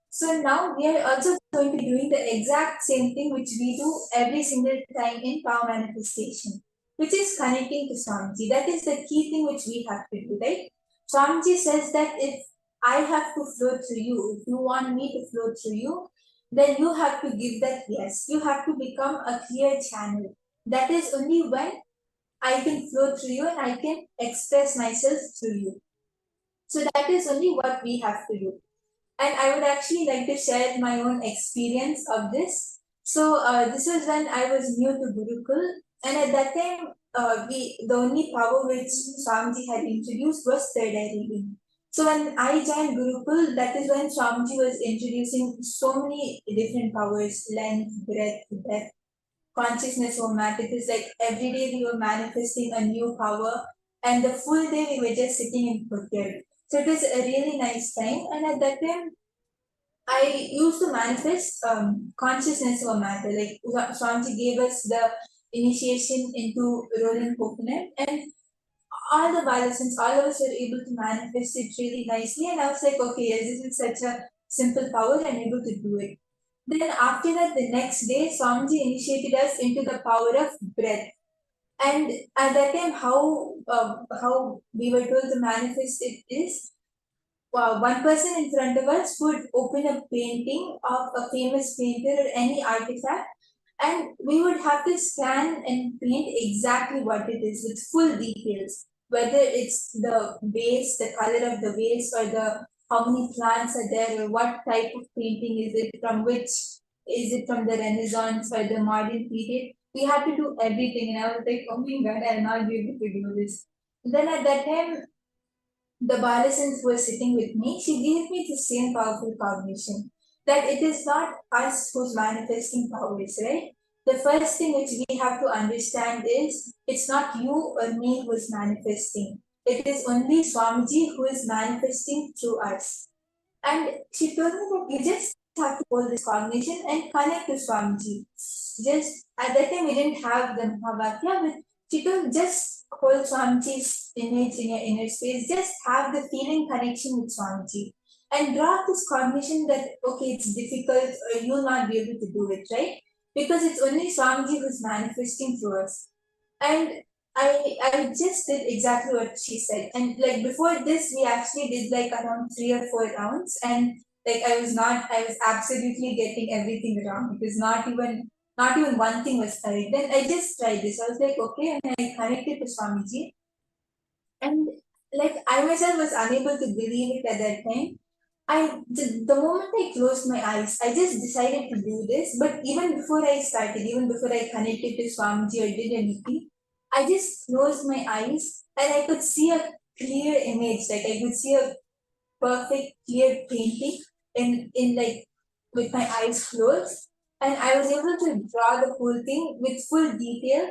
So now we are also going to be doing the exact same thing which we do every single time in power manifestation, which is connecting to Swamiji. That is the key thing which we have to do, right? Swamiji says that if I have to flow through you, if you want me to flow through you, then you have to give that yes. You have to become a clear channel. That is only when I can flow through you and I can express myself through you. So that is only what we have to do. And I would actually like to share my own experience of this. So this is when I was new to Gurukul, and at that time, the only power which Swamiji had introduced was third eye reading. So when I joined Gurukul, that is when Swamiji was introducing so many different powers: length, breadth, depth, consciousness format. It is like every day we were manifesting a new power, and the full day we were just sitting in Phuket. So it was a really nice time, and at that time, I used to manifest consciousness of matter. Like Swamiji gave us the initiation into rolling coconut, and all the balancings, all of us were able to manifest it really nicely. And I was like, okay, yes, this is such a simple power, I'm able to do it. Then after that, the next day, Swamiji initiated us into the power of breath. And at that time, how we were told to manifest it is, one person in front of us would open a painting of a famous painter or any artifact, and we would have to scan and paint exactly what it is with full details, whether it's the vase, the color of the vase, or the how many plants are there, or what type of painting is it, from which is it, from the Renaissance or the modern period. We had to do everything, and I was like, oh my god, I'll not be able to do this. Then at that time, the Balasans who was sitting with me, she gave me the same powerful cognition that it is not us who's manifesting powers, right? The first thing which we have to understand is it's not you or me who is manifesting. It is only Swamiji who is manifesting through us. And she told me that you just have to hold this cognition and connect to Swamiji. Just at that time we didn't have the Mahavakya, but she told just hold Swamiji's image in your inner space, just have the feeling connection with Swamiji. And draw this cognition that okay, it's difficult or you'll not be able to do it, right? Because it's only Swamiji who's manifesting through us. And I just did exactly what she said. And like before this, we actually did like around 3 or 4 rounds, and like I was absolutely getting everything wrong. It was not even one thing was correct. Then I just tried this. I was like, okay, and I connected to Swamiji, and like I myself was unable to believe it at that time. The moment I closed my eyes, I just decided to do this. But even before I started, even before I connected to Swamiji or did anything, I just closed my eyes and I could see a clear image. Like I could see a perfect clear painting in like with my eyes closed, and I was able to draw the whole thing with full detail.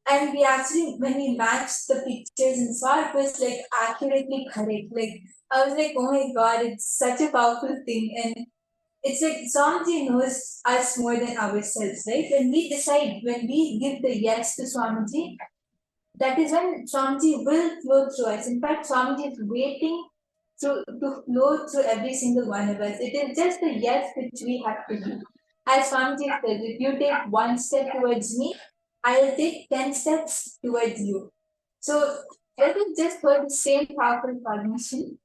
And we actually, when we matched the pictures and saw, it was like accurately correct. Like I was like, oh my god, it's such a powerful thing. And it's like Swamiji knows us more than ourselves, right? When we give the yes to Swamiji, that is when Swamiji will flow through us. In fact, Swamiji is waiting to flow through every single one of us. It is just the yes which we have to do. As Swamiji says, if you take one step towards me, I'll take 10 steps towards you. So let us just hold the same powerful cognition.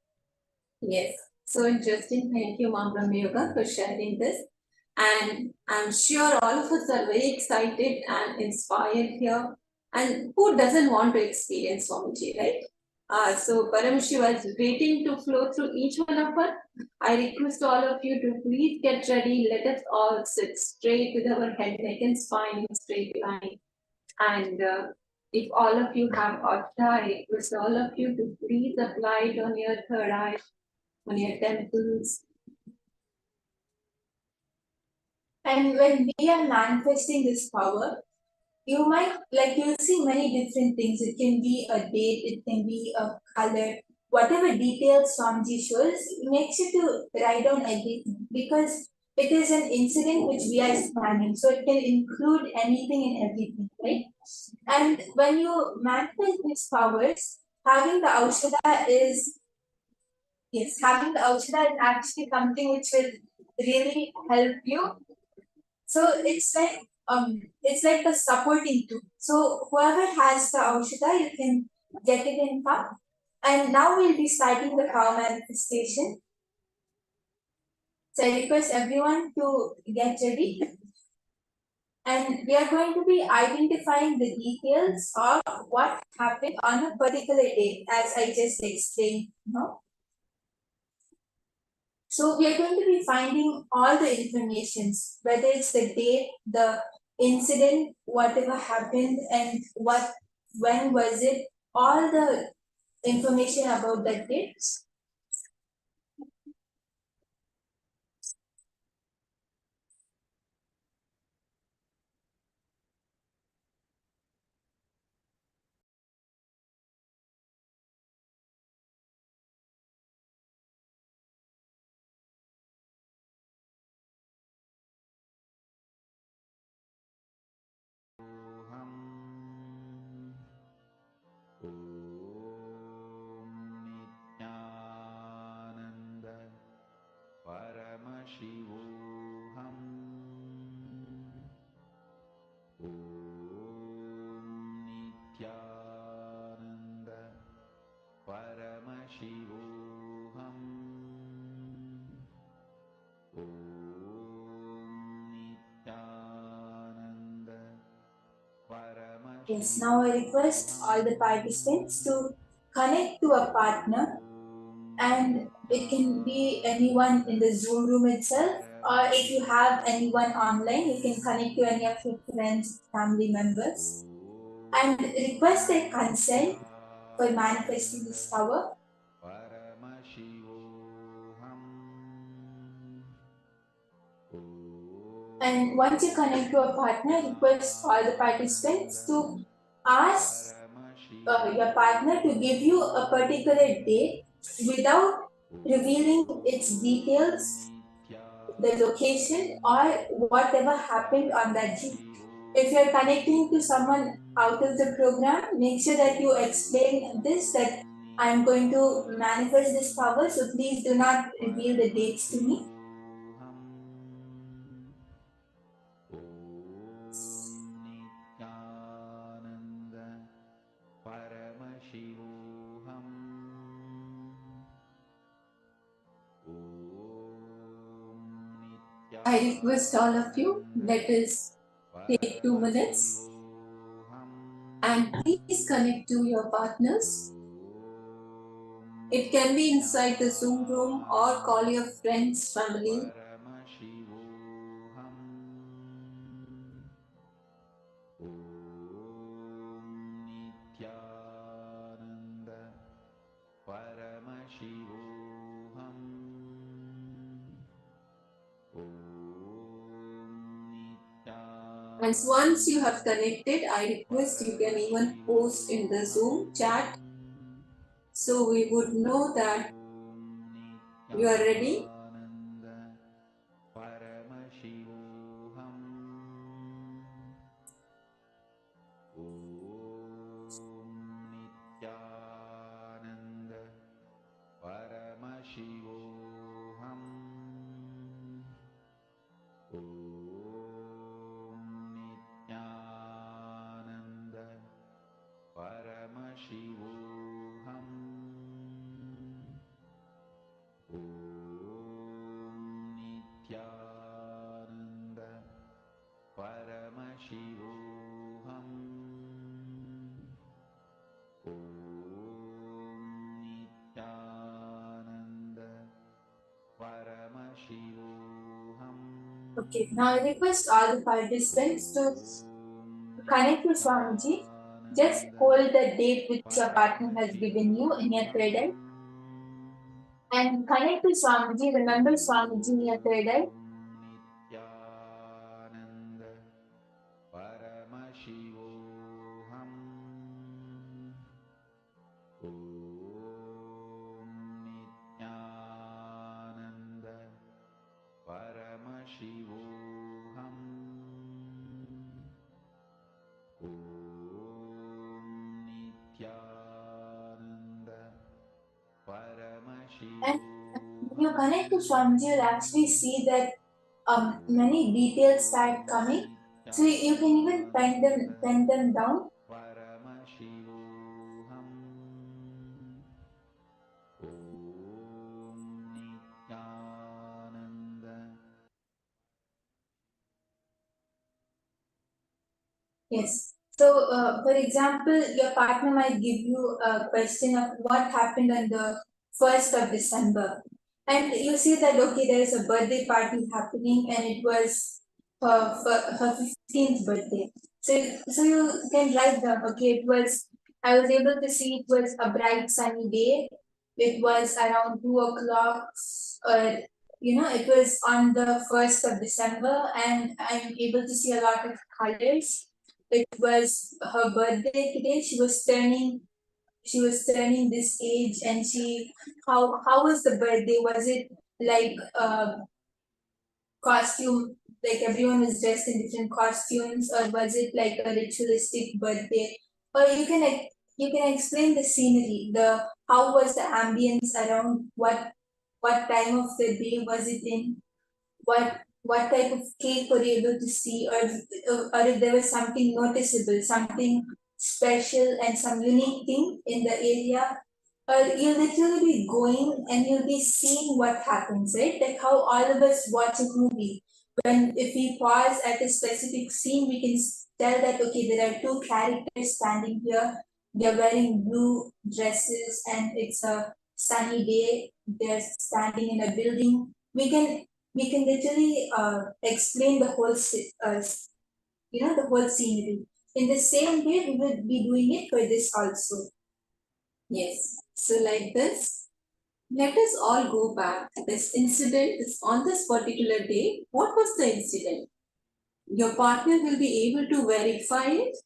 Yes, so interesting. Thank you, Mom Brahma Yoga, for sharing this. And I'm sure all of us are very excited and inspired here. And who doesn't want to experience Swamiji, right? So Paramashiva is waiting to flow through each one of us. I request all of you to please get ready. Let us all sit straight with our head, neck, and spine in straight line. And if all of you have Otta, I request all of you to please apply it on your third eye, on your temples. And when we are manifesting this power, you might like you'll see many different things. It can be a date, it can be a color, whatever details Swamiji shows, makes you to write down everything because it is an incident which we are spanning. So it can include anything and everything, right? And when you manifest these powers, having the Aushadha is having the Aushadha is actually something which will really help you. So it's like a supporting tool. So whoever has the Aushadha, you can get it in cup. And now we'll be starting the power manifestation. So I request everyone to get ready. And we are going to be identifying the details of what happened on a particular date, as I just explained. So we are going to be finding all the informations, whether it's the date, the incident, whatever happened, and when was it, all the information about that date. Yes, now I request all the participants to connect to a partner, and it can be anyone in the Zoom room itself, or if you have anyone online, you can connect to any of your friends, family members, and request their consent for manifesting this power. And once you connect to a partner, request all the participants to ask your partner to give you a particular date without revealing its details, the location, or whatever happened on that date. If you're connecting to someone out of the program, make sure that you explain this, that I'm going to manifest this power, so please do not reveal the dates to me. I request all of you, let us take 2 minutes and please connect to your partners. It can be inside the Zoom room or call your friends, family. And once you have connected, I request you can even post in the Zoom chat so we would know that you are ready. Okay, now I request all the participants to connect to Swamiji. Just hold the date which your partner has given you in your third eye. And connect to Swamiji. Remember Swamiji in your third eye. And when you connect to Swamiji, you'll actually see that many details start coming. So you can even pen them down. Yes. So, for example, your partner might give you a question of what happened on the 1st of December. And you see that, okay, there is a birthday party happening and it was her 15th birthday. So you can write down, okay, I was able to see it was a bright sunny day. It was around 2 o'clock, it was on the 1st of December, and I'm able to see a lot of colors. It was her birthday today. She was turning this age, and how was the birthday? Was it like costume, like everyone was dressed in different costumes, or was it like a ritualistic birthday? Or you can explain the scenery, how was the ambience around, what time of the day was it in? what type of cake were you able to see, or if there was something noticeable, something special and some unique thing in the area. Or you'll literally be going and you'll be seeing what happens, right? Like how all of us watch a movie. When if we pause at a specific scene, we can tell that okay, there are two characters standing here. They're wearing blue dresses and it's a sunny day. They're standing in a building. We can literally explain the whole the whole scenery. In the same way, we will be doing it for this also. Yes. So like this, let us all go back. This incident is on this particular day. What was the incident? Your partner will be able to verify it.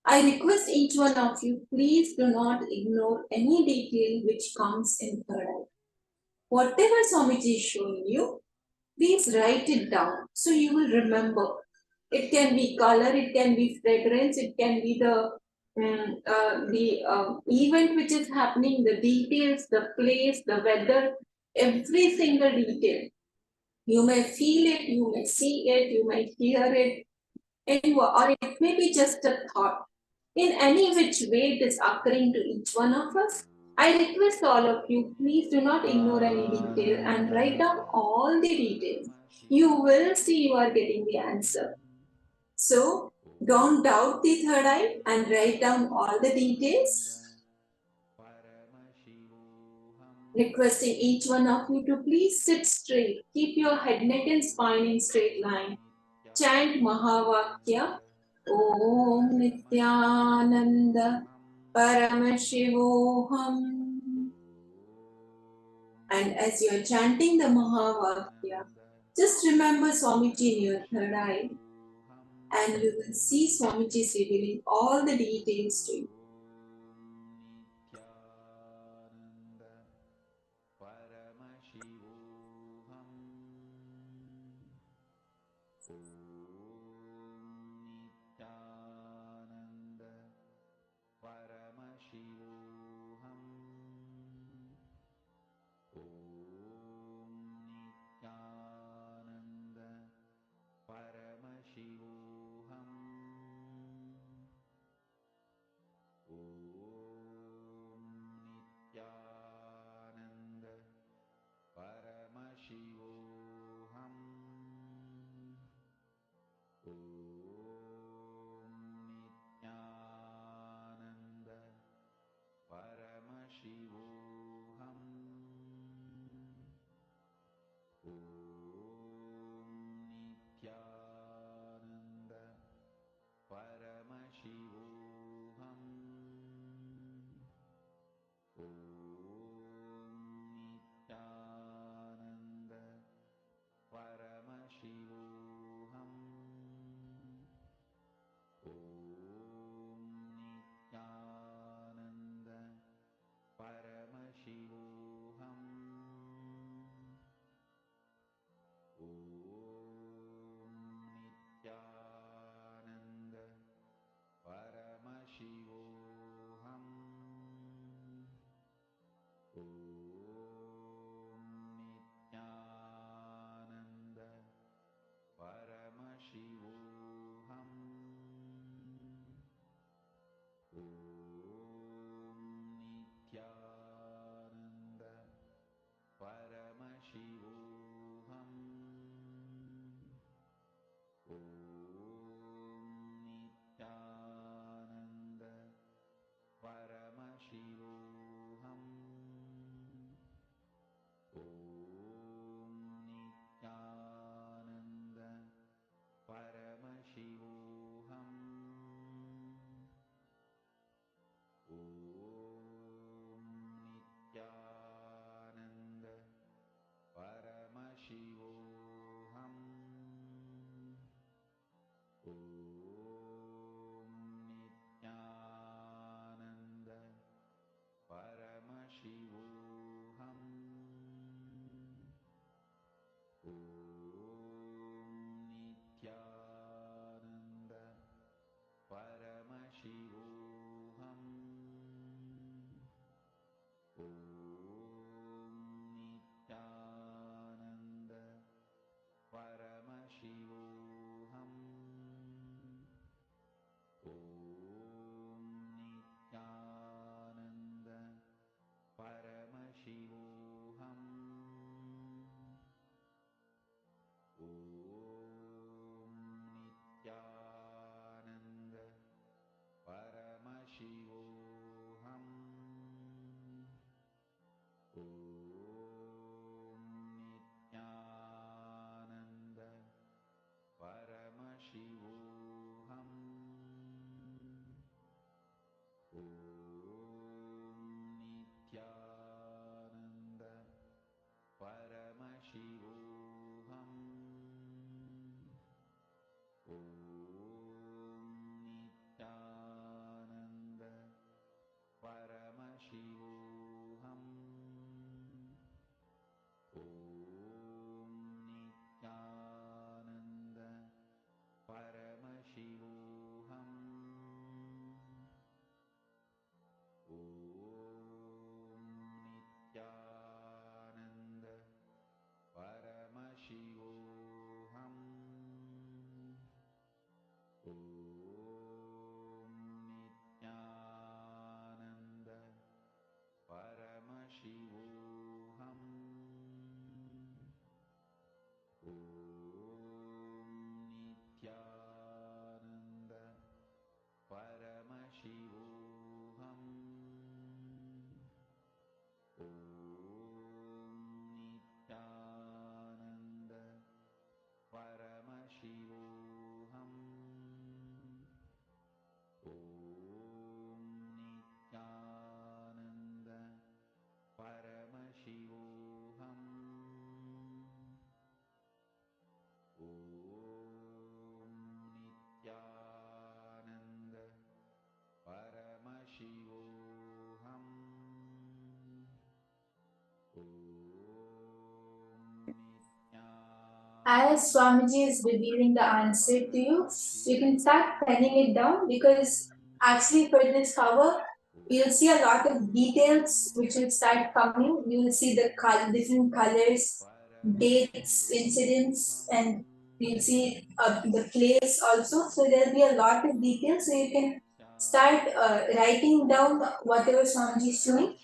I request each one of you, please do not ignore any detail which comes in third eye. Whatever Swamiji is showing you, please write it down so you will remember. It can be color, it can be fragrance, it can be the event which is happening, the details, the place, the weather, every single detail. You may feel it, you may see it, you may hear it, or it may be just a thought. In any which way it is occurring to each one of us, I request all of you, please do not ignore any detail and write down all the details. You will see you are getting the answer. So, don't doubt the third eye and write down all the details. Requesting each one of you to please sit straight. Keep your head, neck and spine in straight line. Chant Mahavakya. Om Nithyananda Paramashivoham. And as you are chanting the Mahavakya, just remember Swamiji in your third eye, and you will see Swamiji revealing all the details to you. as Swamiji is revealing the answer to you, you can start penning it down, because actually for this cover, you'll see a lot of details which will start coming. You will see the different colors, dates, incidents, and you'll see the place also. So there'll be a lot of details. So you can start writing down whatever Swamiji is showing.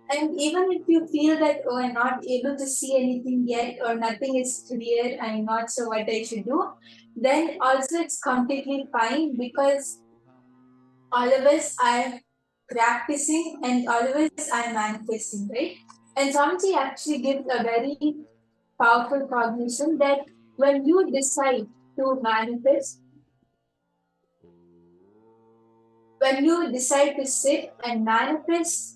And even if you feel that, oh, I'm not able to see anything yet, or nothing is clear, I'm not sure what I should do, then also it's completely fine, because all of us are practicing and all of us are manifesting, right? And Swamiji actually gives a very powerful cognition that when you decide to manifest, when you decide to sit and manifest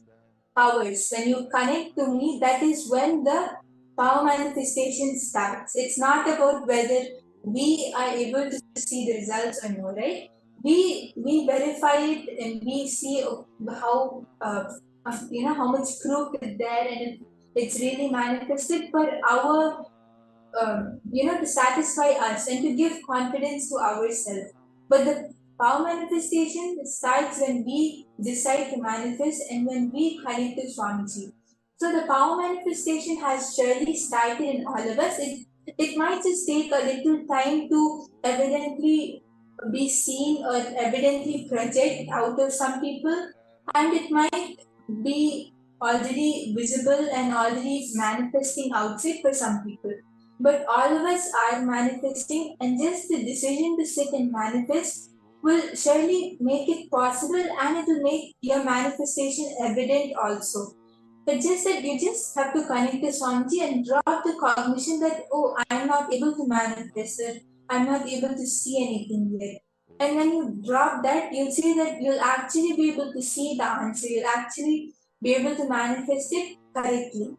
powers, when you connect to me, that is when the power manifestation starts. It's not about whether we are able to see the results or no, right? We verify it and we see how how much proof is there, and it's really manifested for our to satisfy us and to give confidence to ourselves. But the power manifestation starts when we decide to manifest and when we connect to Swamiji. So the power manifestation has surely started in all of us. It might just take a little time to evidently be seen or evidently project out of some people, and it might be already visible and already manifesting outside for some people. But all of us are manifesting, and just the decision to sit and manifest will surely make it possible, and it will make your manifestation evident also. But just that you just have to connect to Swamiji and drop the cognition that, oh, I'm not able to manifest it, I'm not able to see anything yet. And when you drop that, you'll see that you'll actually be able to see the answer, you'll actually be able to manifest it correctly.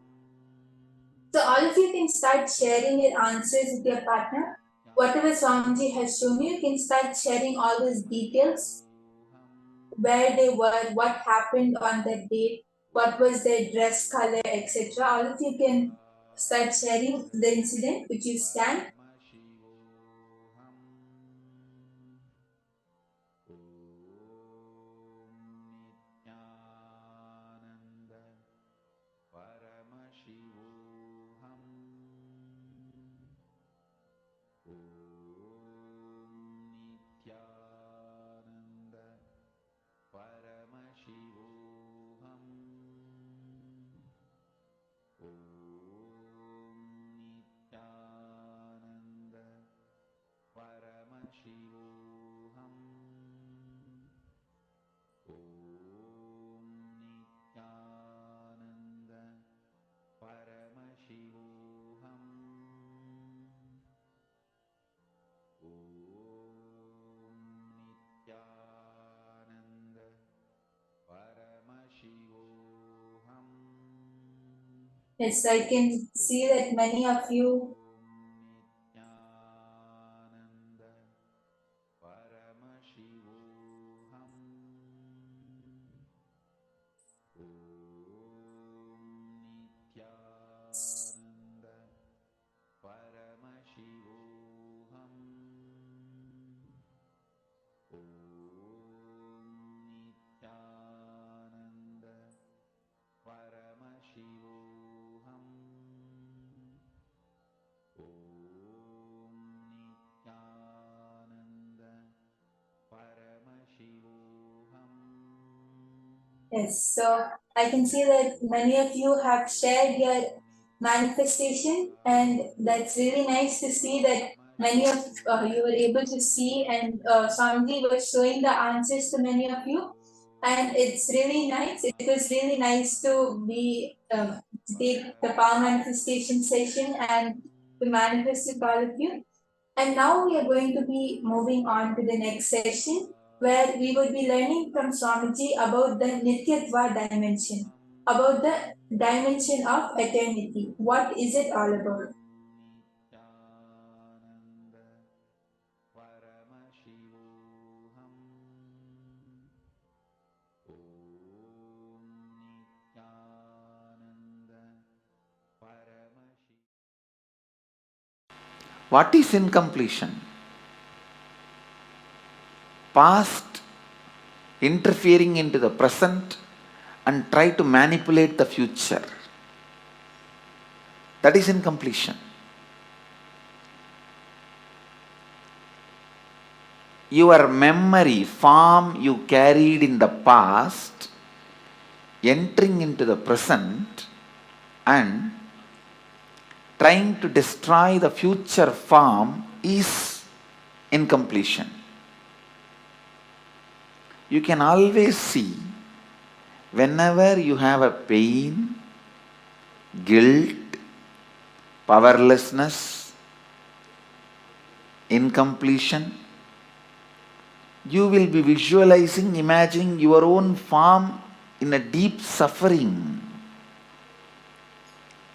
So all of you can start sharing your answers with your partner. Whatever Swamiji has shown you, you can start sharing all those details, where they were, what happened on that date, what was their dress color, etc. All of you can start sharing the incident which you scanned. Yes, I can see that many of you Yes, so I can see that many of you have shared your manifestation, and that's really nice to see that many of you were able to see, and Swamiji was showing the answers to many of you, and it's really nice. It was really nice to be to take the power manifestation session and to manifest with all of you. And now we are going to be moving on to the next session, where we would be learning from Swamiji about the Nityatva dimension, about the dimension of eternity. What is it all about? What is incompletion? Past interfering into the present and try to manipulate the future. That is incompletion. Your memory, form you carried in the past, entering into the present and trying to destroy the future form is incompletion. You can always see whenever you have a pain, guilt, powerlessness, incompletion, you will be visualizing, imagining your own form in a deep suffering.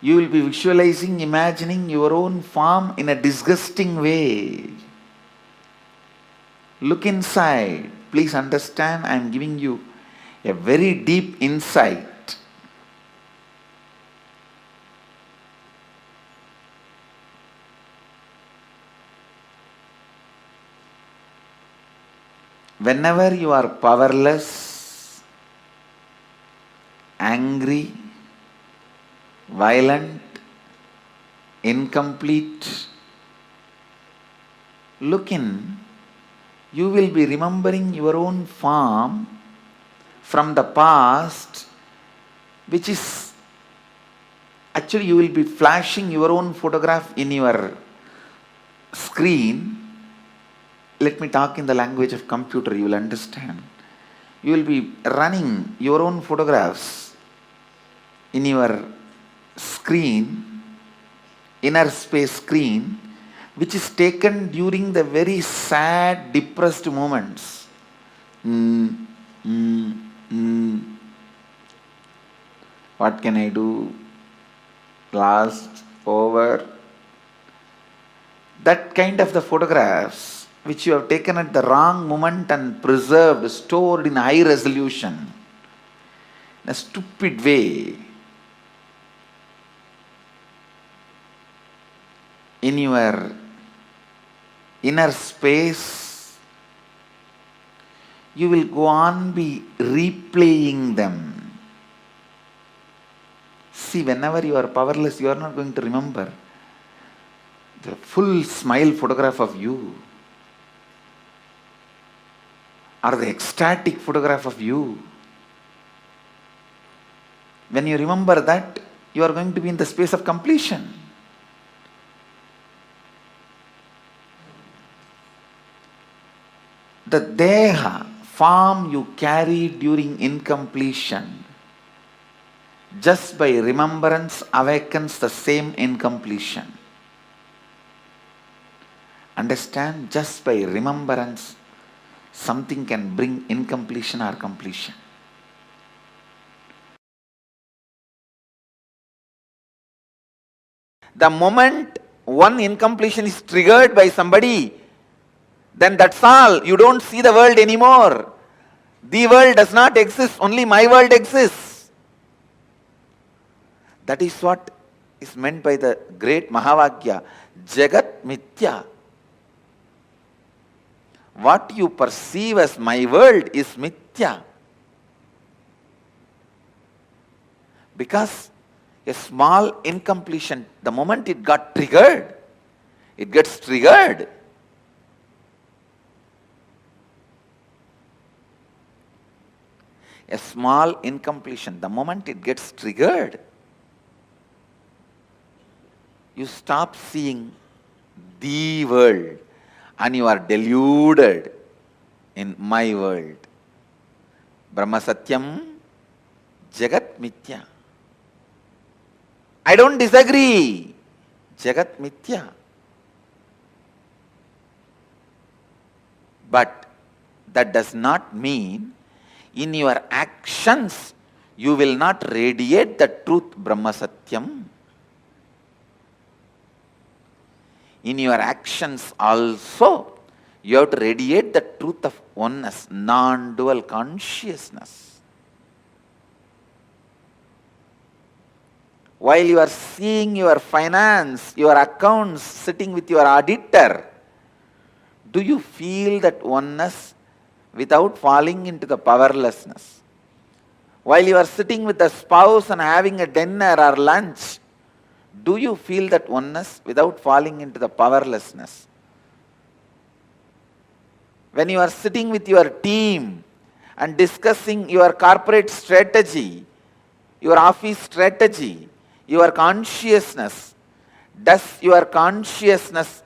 You will be visualizing, imagining your own form in a disgusting way. Look inside. Please understand, I am giving you a very deep insight. Whenever you are powerless, angry, violent, incomplete, look in, you will be remembering your own form from the past, which is actually you will be flashing your own photograph in your screen. Let me talk in the language of computer, you will understand. You will be running your own photographs in your screen, inner space screen, which is taken during the very sad, depressed moments. What can I do? Lost, over. That kind of the photographs which you have taken at the wrong moment and preserved, stored in high resolution, in a stupid way, in your inner space, you will go on be replaying them. See, whenever you are powerless, you are not going to remember the full smile photograph of you or the ecstatic photograph of you. When you remember that, you are going to be in the space of completion. The deha, form you carry during incompletion, just by remembrance awakens the same incompletion. Understand? Just by remembrance, something can bring incompletion or completion. The moment one incompletion is triggered by somebody, then that's all. You don't see the world anymore. The world does not exist, only my world exists. That is what is meant by the great Mahavakya, Jagat Mithya. What you perceive as my world is Mithya. Because a small incompletion, the moment it got triggered, it gets triggered. A small incompletion, the moment it gets triggered, you stop seeing the world and you are deluded in my world. Brahma Satyam, Jagat Mithya. I don't disagree. Jagat Mithya. But that does not mean in your actions you will not radiate the truth Brahma Satyam. In your actions also you have to radiate the truth of oneness, non-dual consciousness. while you are seeing your finance, your accounts, sitting with your auditor, do you feel that oneness without falling into the powerlessness? While you are sitting with a spouse and having a dinner or lunch, do you feel that oneness without falling into the powerlessness? When you are sitting with your team and discussing your corporate strategy, your office strategy, your consciousness, does your consciousness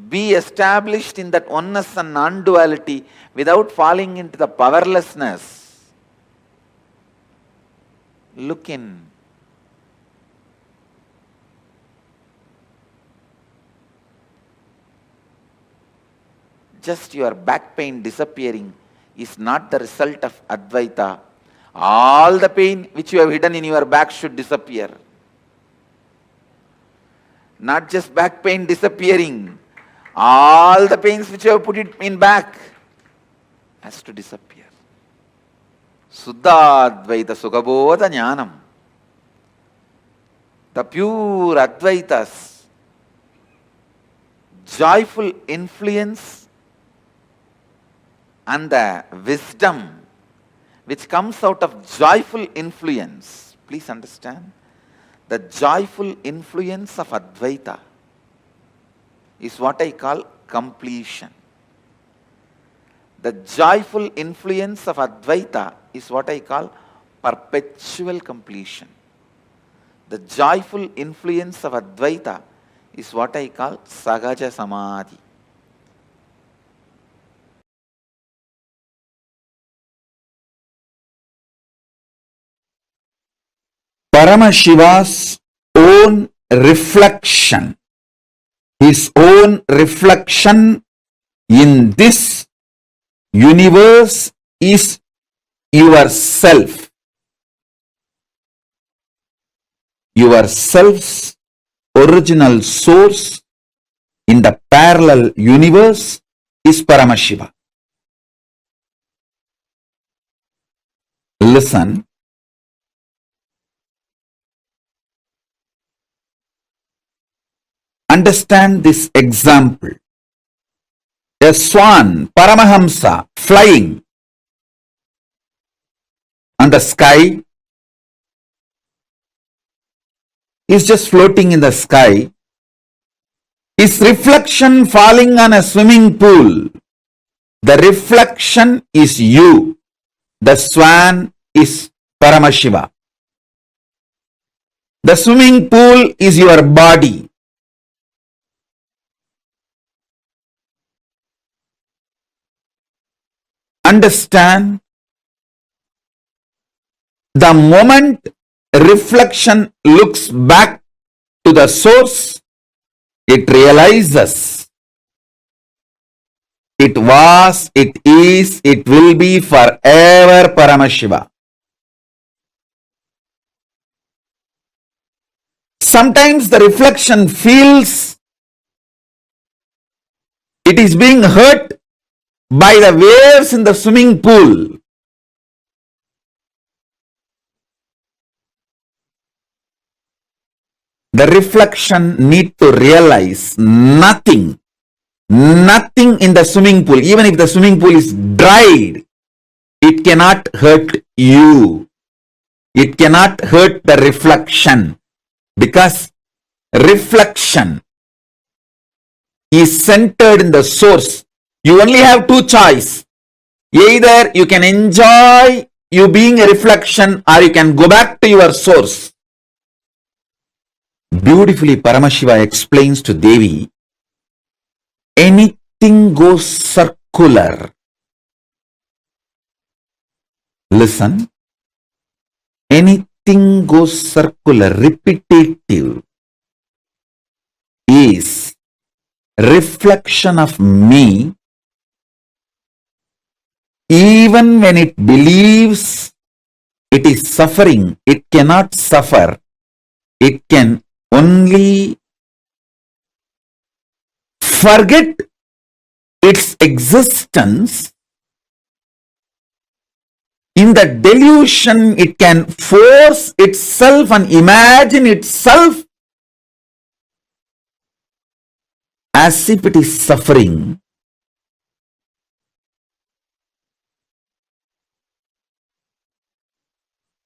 be established in that oneness and non-duality without falling into the powerlessness? Look in. Just your back pain disappearing is not the result of Advaita. All the pain which you have hidden in your back should disappear. Not just back pain disappearing. All the pains which you have put it in back has to disappear. Suddha Advaita Sukhabodha Jnanam. The pure Advaitas, joyful influence and the wisdom which comes out of joyful influence. Please understand, the joyful influence of Advaita is what I call completion. The joyful influence of Advaita is what I call perpetual completion. The joyful influence of Advaita is what I call Sahaja Samadhi. Paramashiva's own reflection, his own reflection in this universe is yourself. Yourself's original source in the parallel universe is Paramashiva. Listen. Understand this example. A swan, Paramahamsa, flying on the sky, is just floating in the sky. His reflection falling on a swimming pool. The reflection is you. The swan is Paramashiva. The swimming pool is your body. Understand, the moment reflection looks back to the source, it realizes it was, it is, it will be forever Paramashiva. Sometimes the reflection feels it is being hurt by the waves in the swimming pool. The reflection need to realize nothing in the swimming pool, even if the swimming pool is dried, it cannot hurt you. It cannot hurt the reflection, because reflection is centered in the source. You only have two choices. Either you can enjoy you being a reflection, or you can go back to your source. Beautifully, Paramashiva explains to Devi, anything goes circular. Listen, anything goes circular, repetitive, is reflection of me. Even when it believes it is suffering, it cannot suffer. It can only forget its existence In the delusion, it can force itself and imagine itself as if it is suffering.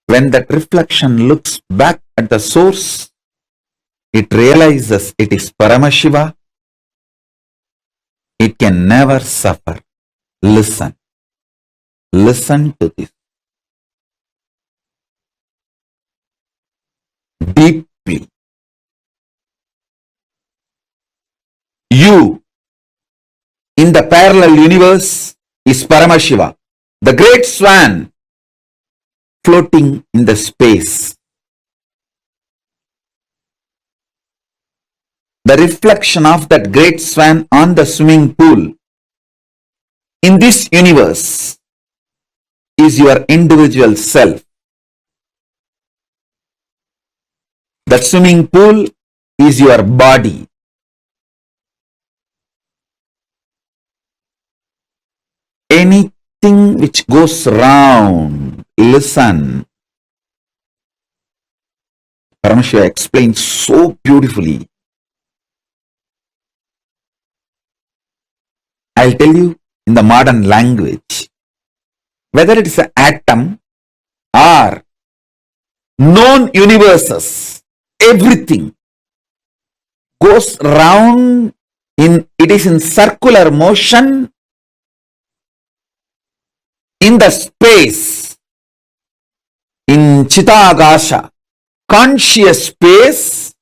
When that reflection looks back at the source, it realizes it is Paramashiva. It can never suffer. Listen. Listen to this deeply. You in the parallel universe is Paramashiva, the great swan floating in the space. The reflection of that great swan on the swimming pool in this universe is your individual self. That swimming pool is your body. Anything which goes round, listen. Paramashiva explains so beautifully. I'll tell you in the modern language, whether it is an atom or known universes, everything goes round it is in circular motion in the space, in Chitagasha, conscious space.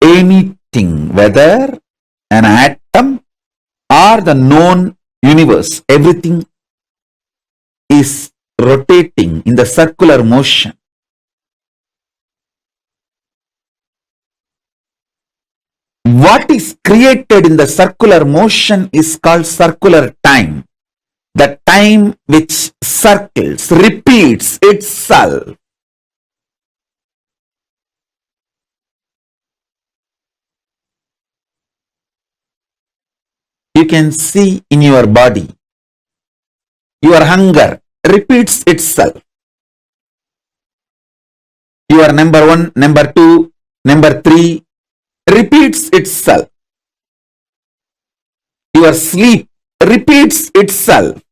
Anything, whether an atom or the known universe, everything is rotating in the circular motion. What is created in the circular motion is called circular time. The time which circles, repeats itself. You can see in your body, your hunger repeats itself. Your number 1, number 2, number 3 repeats itself. Your sleep repeats itself.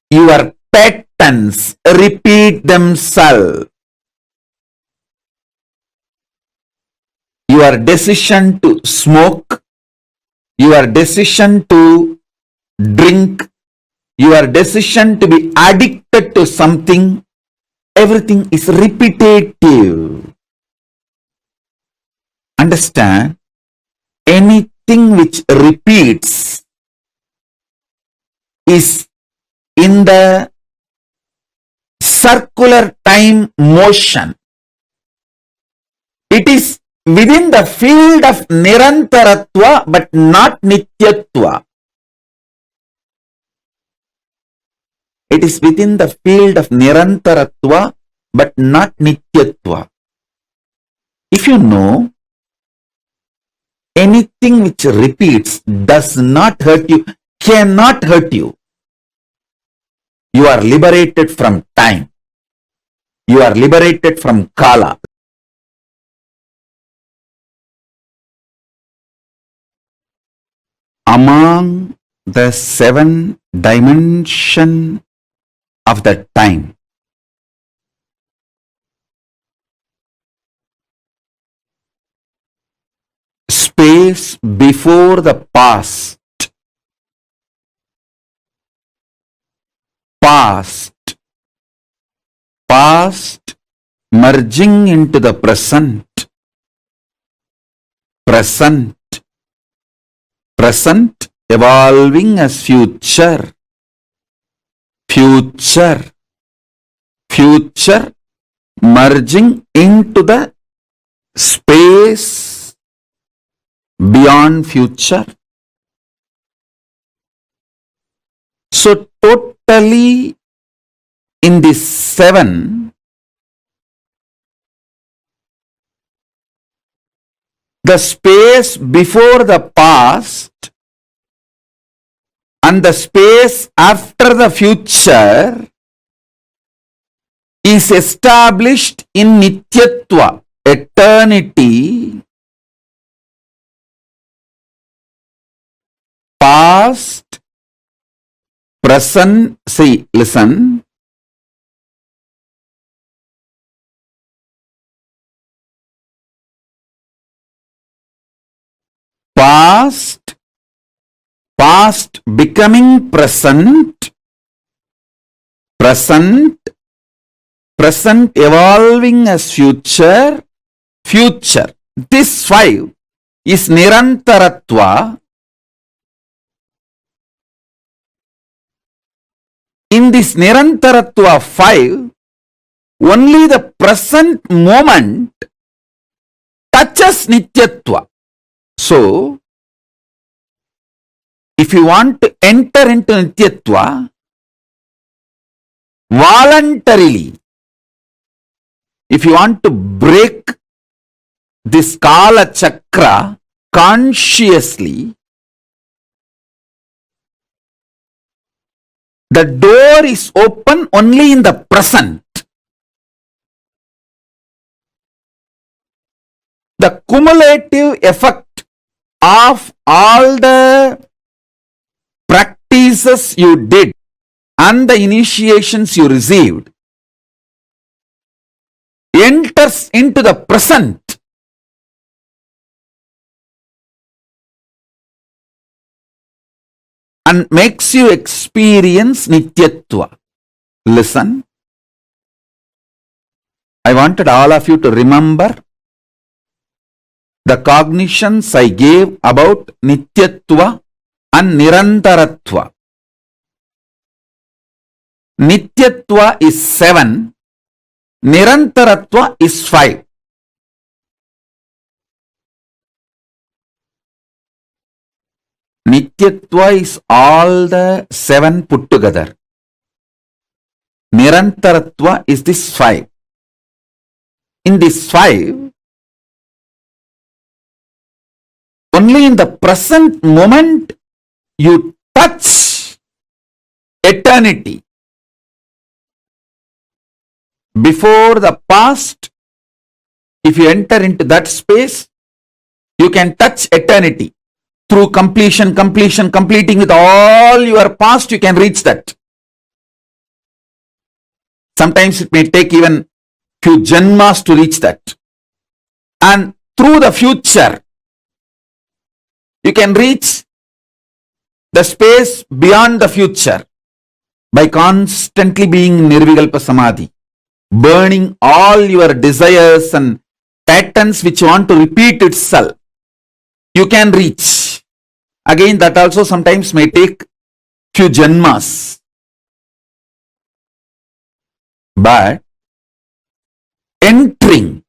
Your patterns repeat themselves. Your decision to smoke, your decision to drink, your decision to be addicted to something, everything is repetitive. Understand? Anything which repeats is in the circular time motion. It is within the field of Nirantaratva but not Nityatva. It is within the field of Nirantaratva but not Nityatva. If you know, anything which repeats does not hurt you, cannot hurt you. You are liberated from time. You are liberated from Kaala. Among the 7 dimensions of the time, space before the past, past merging into the present, present evolving as future, future merging into the space beyond future. So totally in these 7, the space before the past and the space after the future is established in Nityatva, eternity, past, present, see, listen, past, past becoming present, present, present evolving as future, future. This 5 is Nirantaratva. In this Nirantaratva 5, only the present moment touches Nityatva. So, if you want to enter into Nityatva, voluntarily, if you want to break this Kaala Chakra consciously, the door is open only in the present. The cumulative effect of all the practices you did and the initiations you received enters into the present. And makes you experience Nityatva. Listen. I wanted all of you to remember the cognitions I gave about Nityatva and Nirantaratva. Nityatva is 7, Nirantaratva is 5. Nityatva is all the 7 put together. Nirantaratva is this 5. In this 5, only in the present moment you touch eternity. Before the past, if you enter into that space, you can touch eternity. Through completing with all your past, you can reach that. Sometimes it may take even few janmas to reach that. And through the future, you can reach the space beyond the future by constantly being Nirvikalpa Samadhi, burning all your desires and patterns which want to repeat itself. You can reach. Again, that also sometimes may take few janmas. But entering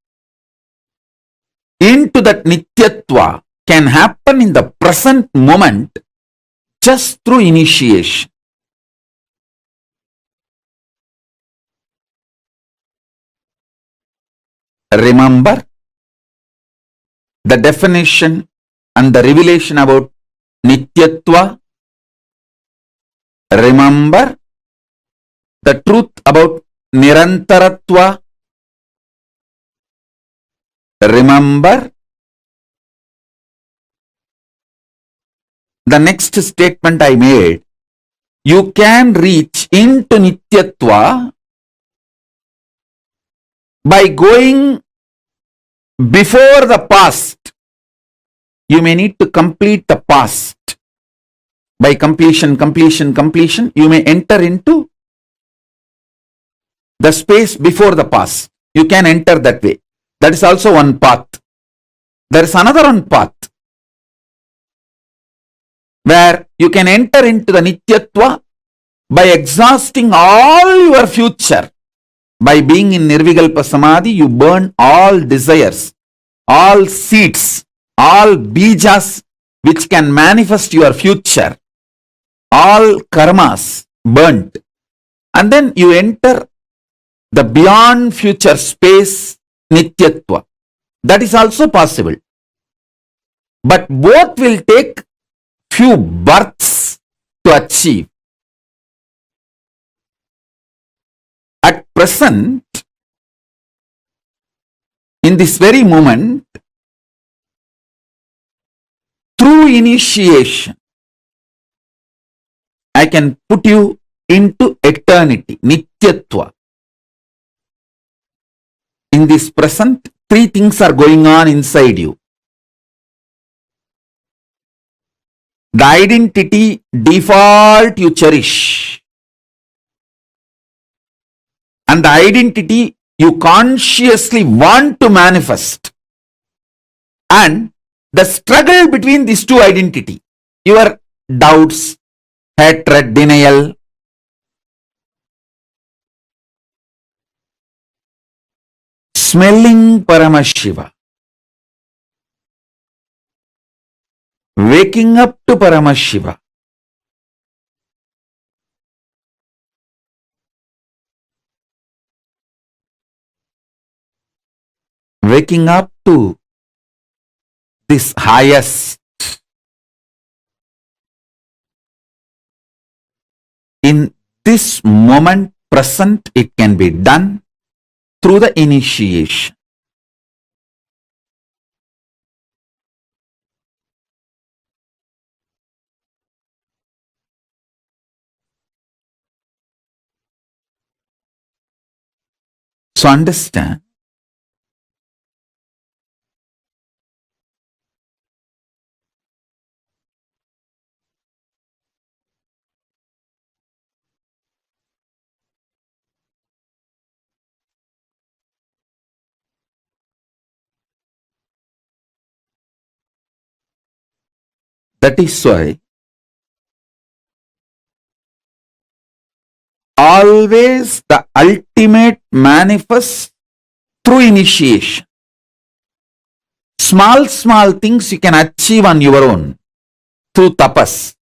into that Nityatva can happen in the present moment just through initiation. Remember the definition and the revelation about Nityatva. Remember the truth about Nirantaratva. Remember the next statement I made. You can reach into Nityatva by going before the past. You may need to complete the past. By completion, you may enter into the space before the past. You can enter that way. That is also one path. There is another one path where you can enter into the Nityatva by exhausting all your future. By being in Nirvikalpa Samadhi, you burn all desires, all seeds, all bijas which can manifest your future, all karmas burnt. And then you enter the beyond future space, Nityatva. That is also possible. But both will take few births to achieve. At present, in this very moment, through initiation, I can put you into eternity, Nityatva. In this present, three things are going on inside you. The identity default you cherish, and the identity you consciously want to manifest, and the struggle between these two identity, your doubts, hatred, denial. Smelling Paramashiva, waking up to Paramashiva, waking up to this highest. In this moment present, it can be done through the initiation. So understand, that is why always the ultimate manifests through initiation. Small things you can achieve on your own through tapas.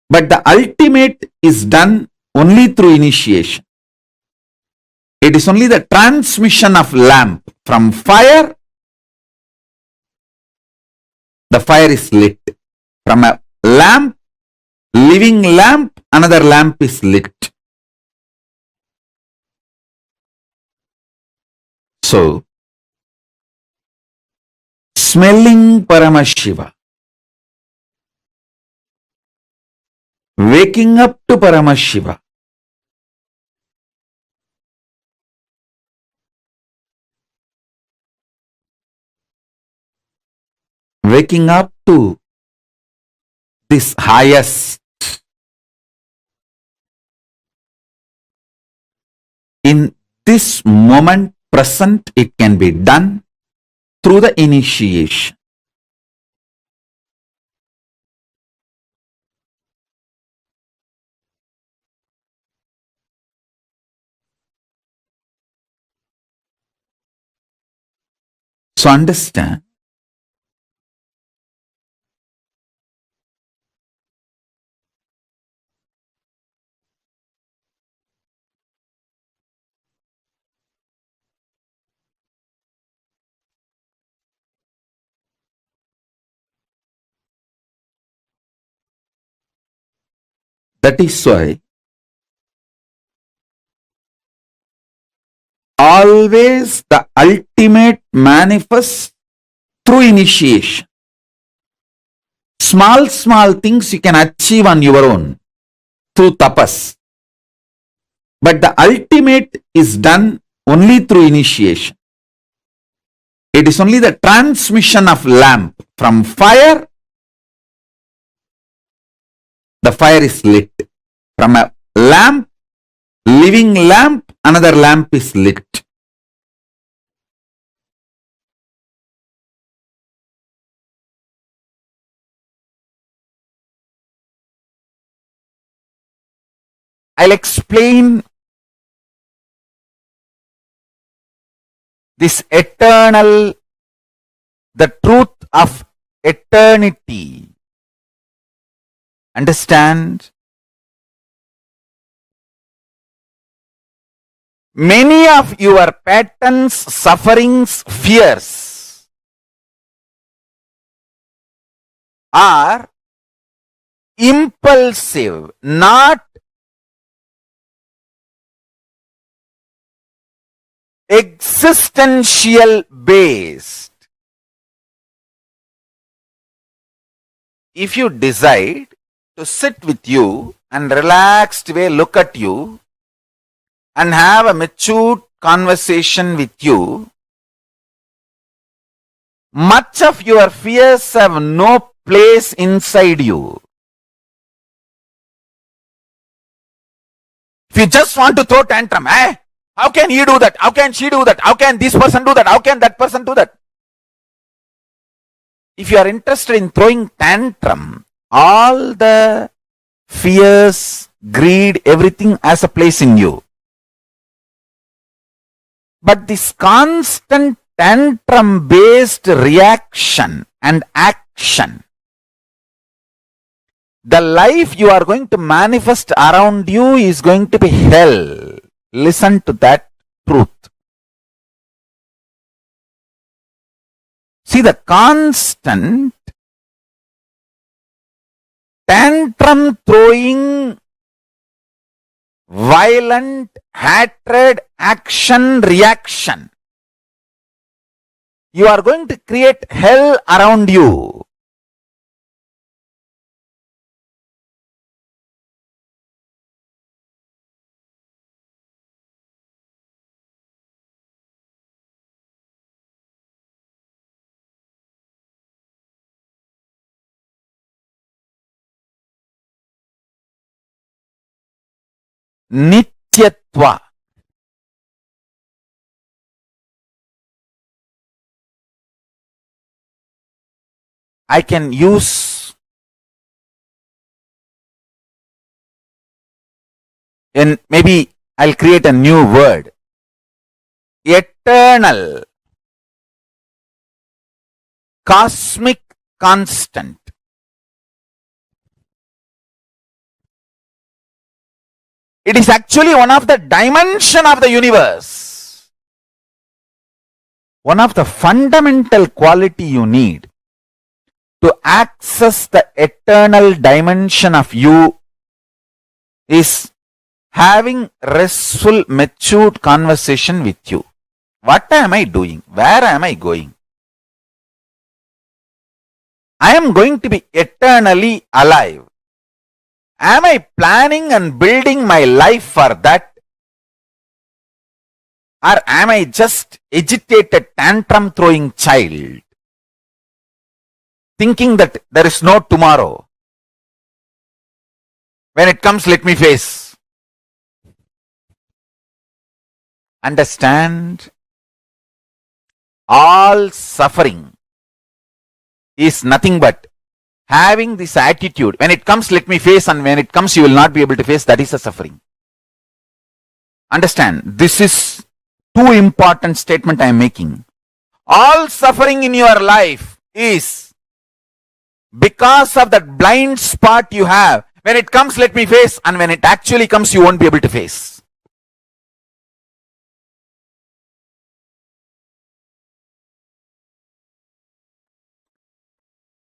But the ultimate is done only through initiation. It is only the transmission of lamp from fire. The fire is lit. From a lamp, living lamp, another lamp is lit. So, smelling Paramashiva, waking up to Paramashiva, waking up to this highest. In this moment present, it can be done through the initiation. So understand, that is why always the ultimate manifests through initiation. Small things you can achieve on your own through tapas. But the ultimate is done only through initiation. It is only the transmission of lamp from fire. The fire is lit. From a lamp, living lamp, another lamp is lit. I'll explain this eternal, the truth of eternity. Understand? Many of your patterns, sufferings, fears are impulsive, not existential based. If you decide to sit with you and relaxed way look at you and have a mature conversation with you, much of your fears have no place inside you. If you just want to throw tantrum, how can he do that? How can she do that? How can this person do that? How can that person do that? If you are interested in throwing tantrum, all the fears, greed, everything has a place in you. But this constant tantrum based reaction and action, the life you are going to manifest around you is going to be hell. Listen to that truth. See, the constant tantrum throwing, violent hatred, action, reaction, you are going to create hell around you. Nityatva. I can use in, maybe I'll create a new word. Eternal, cosmic constant. It is actually one of the dimension of the universe. One of the fundamental quality you need to access the eternal dimension of you is having restful, matured conversation with you. What am I doing? Where am I going? I am going to be eternally alive. Am I planning and building my life for that? Or am I just agitated, tantrum throwing child, thinking that there is no tomorrow? When it comes, let me face. Understand, all suffering is nothing but having this attitude. When it comes, let me face, and when it comes, you will not be able to face. That is a suffering. Understand, this is too important statement I am making. All suffering in your life is because of that blind spot you have. When it comes, let me face, and when it actually comes, you won't be able to face.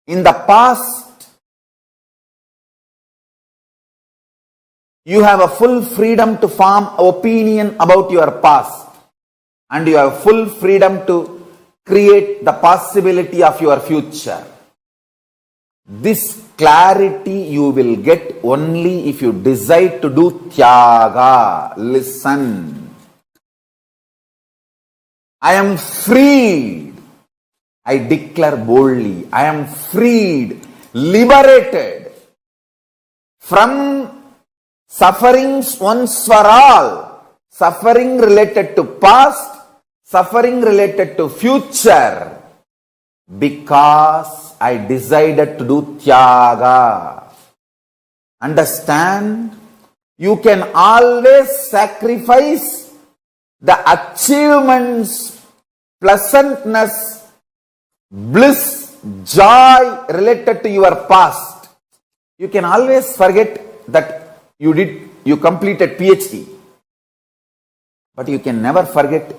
In the past, you have a full freedom to form opinion about your past, and you have full freedom to create the possibility of your future. This clarity you will get only if you decide to do tyaga. Listen. I am freed. I declare boldly, I am freed, liberated from sufferings once for all. Suffering related to past, suffering related to future. Because I decided to do tyaga. Understand? You can always sacrifice the achievements, pleasantness, bliss, joy related to your past. You can always forget that you completed PhD. But you can never forget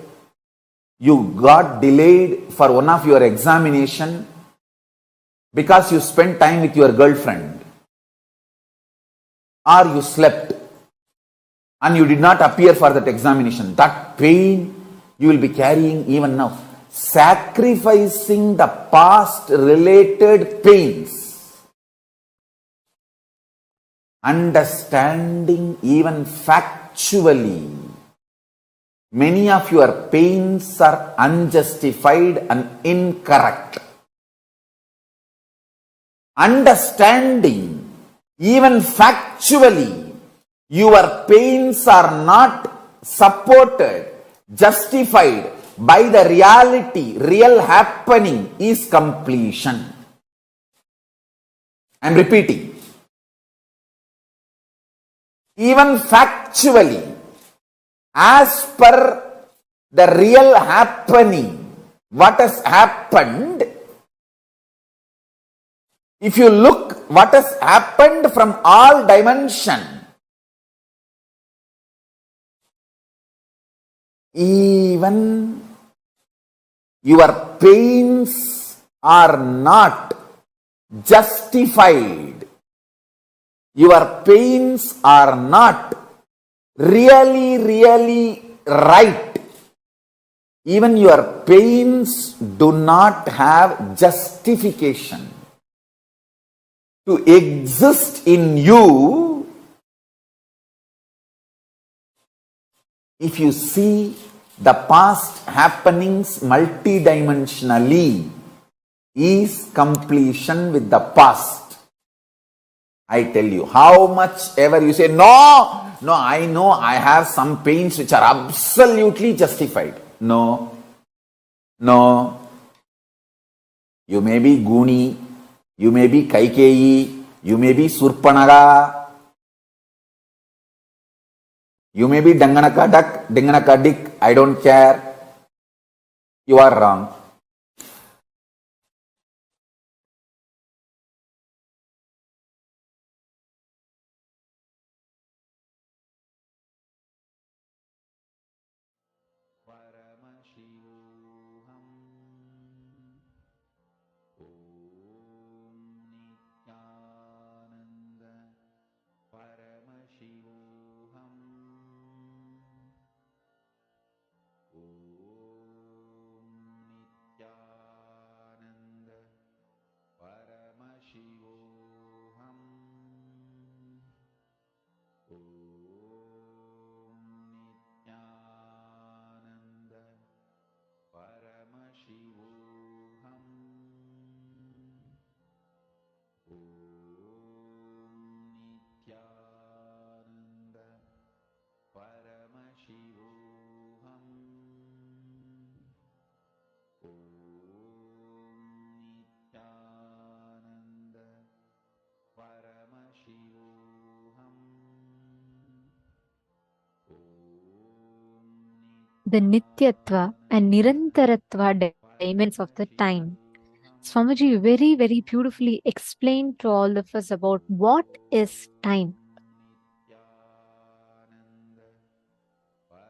you got delayed for one of your examination because you spent time with your girlfriend. or you slept and you did not appear for that examination, that pain you will be carrying even now. Sacrificing the past related pains, understanding even factually, many of your pains are unjustified and incorrect. Understanding even factually, your pains are not supported, justified by the reality, real happening is completion. I am repeating. Even factually, as per the real happening, what has happened, if you look what has happened from all dimension, even your pains are not justified. Your pains are not really right. Even your pains do not have justification to exist in you. If you see the past happenings multidimensionally, is completion with the past. I tell you, how much ever you say, no, I know I have some pains which are absolutely justified. No. You may be Guni, you may be Kaikeyi, you may be Surpanaga, you may be Danganaka duck, Danganaka dick, I don't care. You are wrong. Paramashivoham. Om Nithyananda. Paramashivoham. Om Nithyananda. Paramashivoham. Om Nithyananda. Paramashivoham. Om Nithyananda. Paramashivoham. Om Nithyananda. Paramashivoham. The Nityatva and Nirantaratva dimensions of the time. Swamiji very, very beautifully explained to all of us about what is time.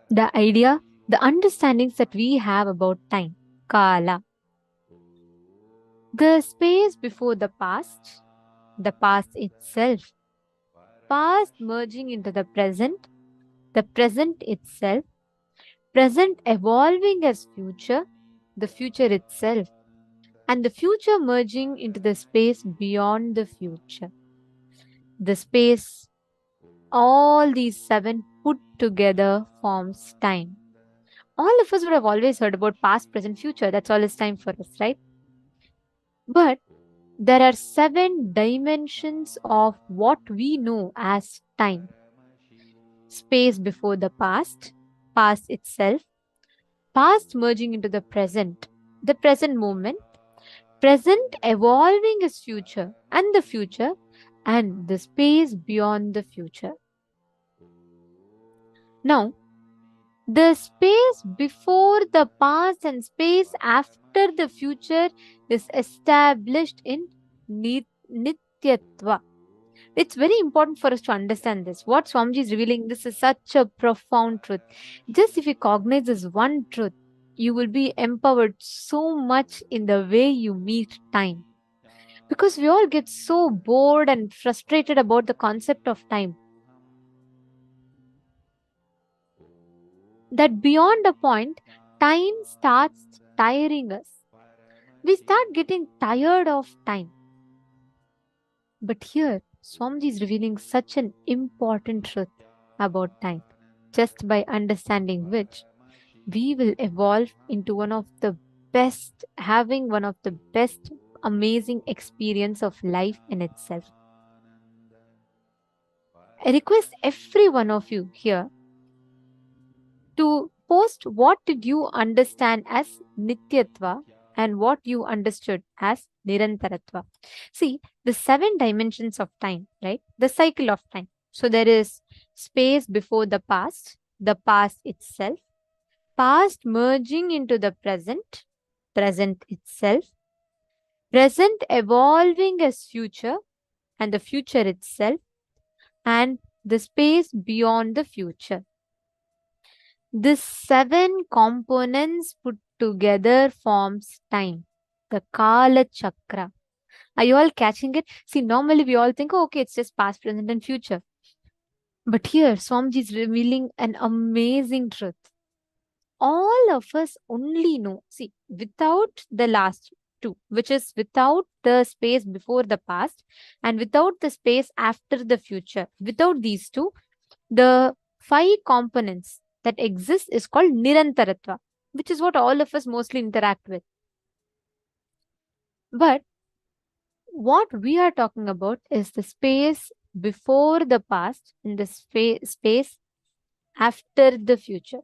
The idea, the understandings that we have about time, Kaala. The space before the past itself, past merging into the present itself, present evolving as future, the future itself, and the future merging into the space beyond the future. The space, all these seven put together forms time. All of us would have always heard about past, present, future. That's all is time for us, right? But there are 7 dimensions of what we know as time. Space before the past itself, past merging into the present moment, present evolving as future, and the space beyond the future. Now, the space before the past and space after the future is established in Nityatva. It's very important for us to understand this. What Swamiji is revealing, this is such a profound truth. Just if you cognize this one truth, you will be empowered so much in the way you meet time. Because we all get so bored and frustrated about the concept of time. that beyond a point, time starts tiring us. We start getting tired of time. But here, Swamiji is revealing such an important truth about time, just by understanding which we will evolve into having one of the best, amazing experience of life in itself. I request every one of you here to post what did you understand as Nityatva and what you understood as Nirantaratva. See, the 7 dimensions of time, right? The cycle of time. So there is space before the past itself, past merging into the present itself, present evolving as future, and the future itself, and the space beyond the future. These 7 components put together forms time, the Kaala Chakra. Are you all catching it? See, normally we all think, oh, okay, it's just past, present, and future. But here, Swamiji is revealing an amazing truth. All of us only know, see, without the last 2, which is without the space before the past and without the space after the future, without these 2, the 5 components that exist is called Nirantaratva, which is what all of us mostly interact with. But what we are talking about is the space before the past and the space after the future.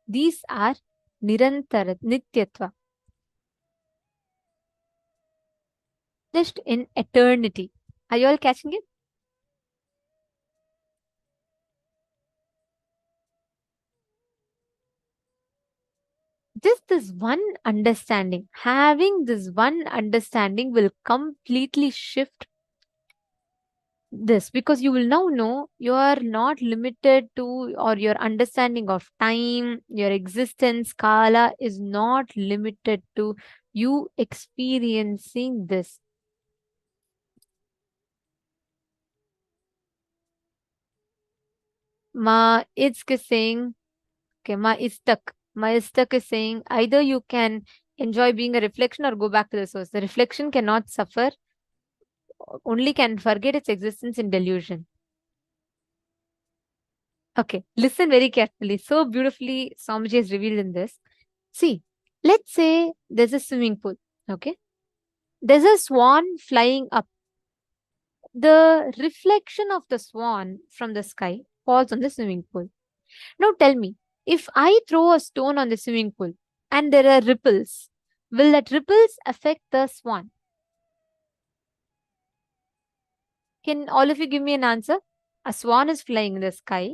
These are Nityatva. Just in eternity. Are you all catching it? Just this one understanding, having this one understanding will completely shift this, because you will now know you are not limited to, or your understanding of time, your existence, Kala is not limited to you experiencing this. Ma Itzk is saying, okay, Ma Istak is saying either you can enjoy being a reflection or go back to the source. The reflection cannot suffer, only can forget its existence in delusion. Okay, listen very carefully. So beautifully Swamiji has revealed in this. See, let's say there's a swimming pool, okay? There's a swan flying up. The reflection of the swan from the sky falls on the swimming pool. Now tell me, if I throw a stone on the swimming pool and there are ripples, will that ripples affect the swan? Can all of you give me an answer? A swan is flying in the sky.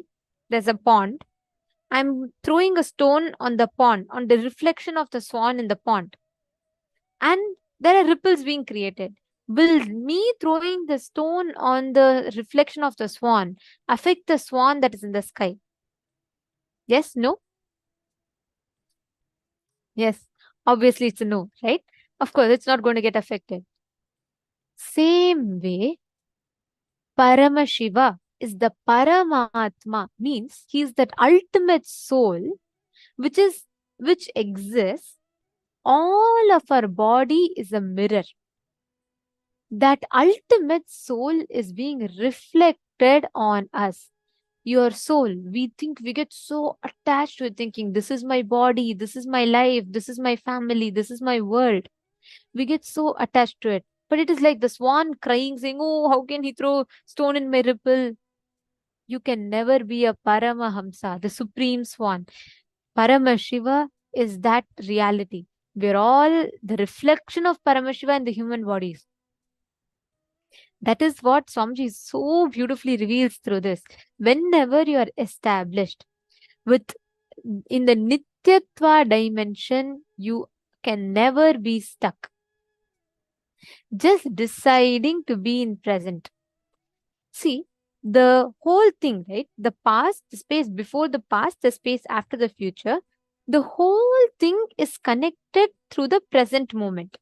There's a pond. I'm throwing a stone on the pond, on the reflection of the swan in the pond. And there are ripples being created. Will me throwing the stone on the reflection of the swan affect the swan that is in the sky? Yes, no? Yes, obviously it's a no, right? Of course, it's not going to get affected. Same way, Paramashiva is the Paramatma, means he is that ultimate soul which exists. All of our body is a mirror. That ultimate soul is being reflected on us. Your soul, we get so attached to it, thinking this is my body, this is my life, this is my family, this is my world. We get so attached to it. But it is like the swan crying, saying, oh, how can he throw stone in my ripple? You can never be a Paramahamsa, the supreme swan. Paramashiva is that reality. We're all the reflection of Paramashiva in the human bodies. That is what Swamiji so beautifully reveals through this. Whenever you are established in the Nityatva dimension, you can never be stuck. Just deciding to be in present. See, the whole thing, right? The past, the space before the past, the space after the future, the whole thing is connected through the present moment.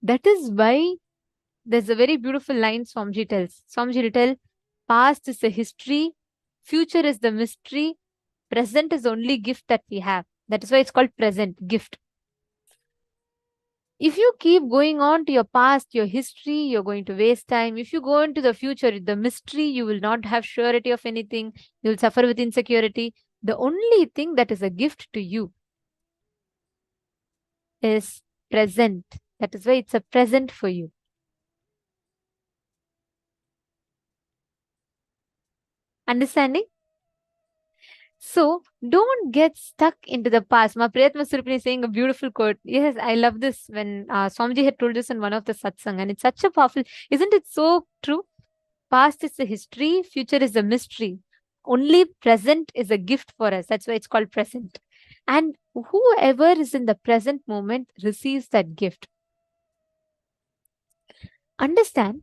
That is why there's a very beautiful line Swamiji tells. Swamiji will tell, past is the history, future is the mystery, present is the only gift that we have. That is why it's called present, gift. If you keep going on to your past, your history, you're going to waste time. If you go into the future, the mystery, you will not have surety of anything. You'll suffer with insecurity. The only thing that is a gift to you is present. That is why it's a present for you. Understanding? So don't get stuck into the past. Ma Priyatma Surupini is saying a beautiful quote. Yes, I love this when Swamiji had told this in one of the satsang, and it's such a powerful, isn't it so true? Past is the history, future is the mystery. Only present is a gift for us. That's why it's called present. And whoever is in the present moment receives that gift. Understand,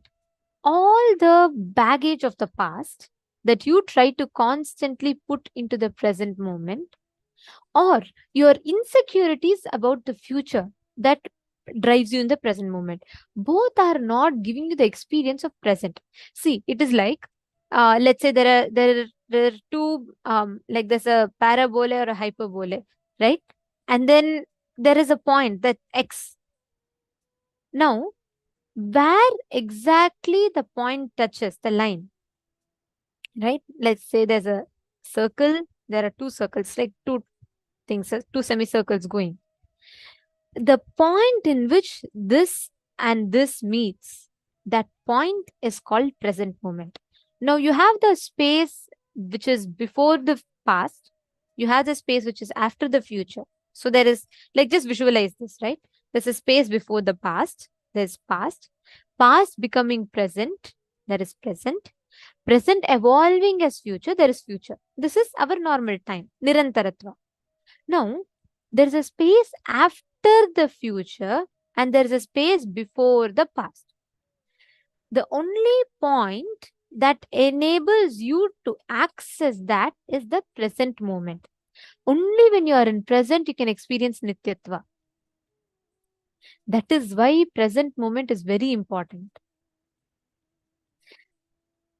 all the baggage of the past that you try to constantly put into the present moment, or your insecurities about the future that drives you in the present moment, both are not giving you the experience of present. See, it is like, let's say there are two, like there's a parabola or a hyperbola, right? And then there is a point, that x. Now, where exactly the point touches the line, right? Let's say there's a circle, there are two circles, like two things, two semicircles going. The point in which this and this meets, that point is called present moment. Now you have the space which is before the past, you have the space which is after the future. So there is, like, just visualize this, right? There's a space before the past, there's past becoming present, there is present evolving as future, there is future. This is our normal time, nirantaratva. Now, there's a space after the future and there's a space before the past. The only point that enables you to access that is the present moment. Only when you are in present, you can experience Nityatva. That is why present moment is very important.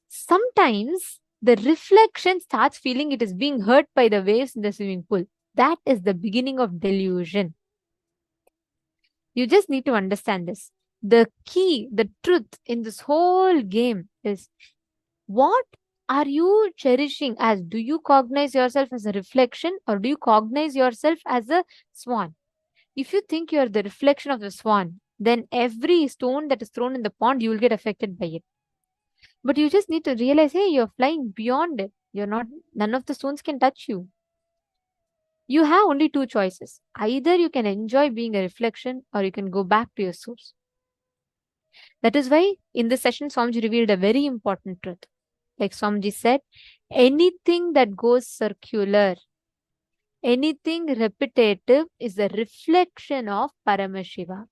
Sometimes the reflection starts feeling it is being hurt by the waves in the swimming pool. That is the beginning of delusion. You just need to understand this. The key, the truth in this whole game is, what are you cherishing as? Do you cognize yourself as a reflection, or do you cognize yourself as a swan? If you think you're the reflection of the swan, then every stone that is thrown in the pond, you will get affected by it. But you just need to realize, hey, you're flying beyond it. You're not, none of the stones can touch you. You have only two choices. Either you can enjoy being a reflection, or you can go back to your source. That is why in this session, Swamiji revealed a very important truth. Like Swamiji said, anything that goes circular, anything repetitive is a reflection of Paramashiva.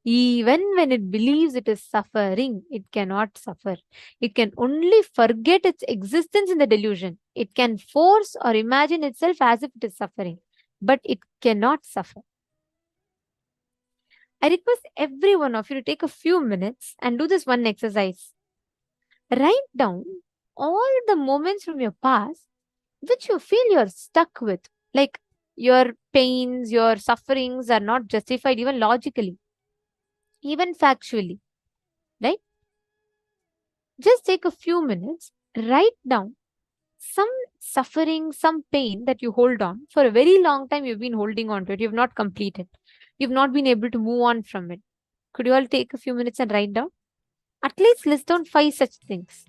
Even when it believes it is suffering, it cannot suffer. It can only forget its existence in the delusion. It can force or imagine itself as if it is suffering, but it cannot suffer. I request every one of you to take a few minutes and do this one exercise. Write down all the moments from your past which you feel you're stuck with. Like your pains, your sufferings are not justified even logically, even factually, right? Just take a few minutes, write down some suffering, some pain that you hold on for a very long time. You've been holding on to it. You've not completed. You've not been able to move on from it. Could you all take a few minutes and write down? At least list down 5 such things.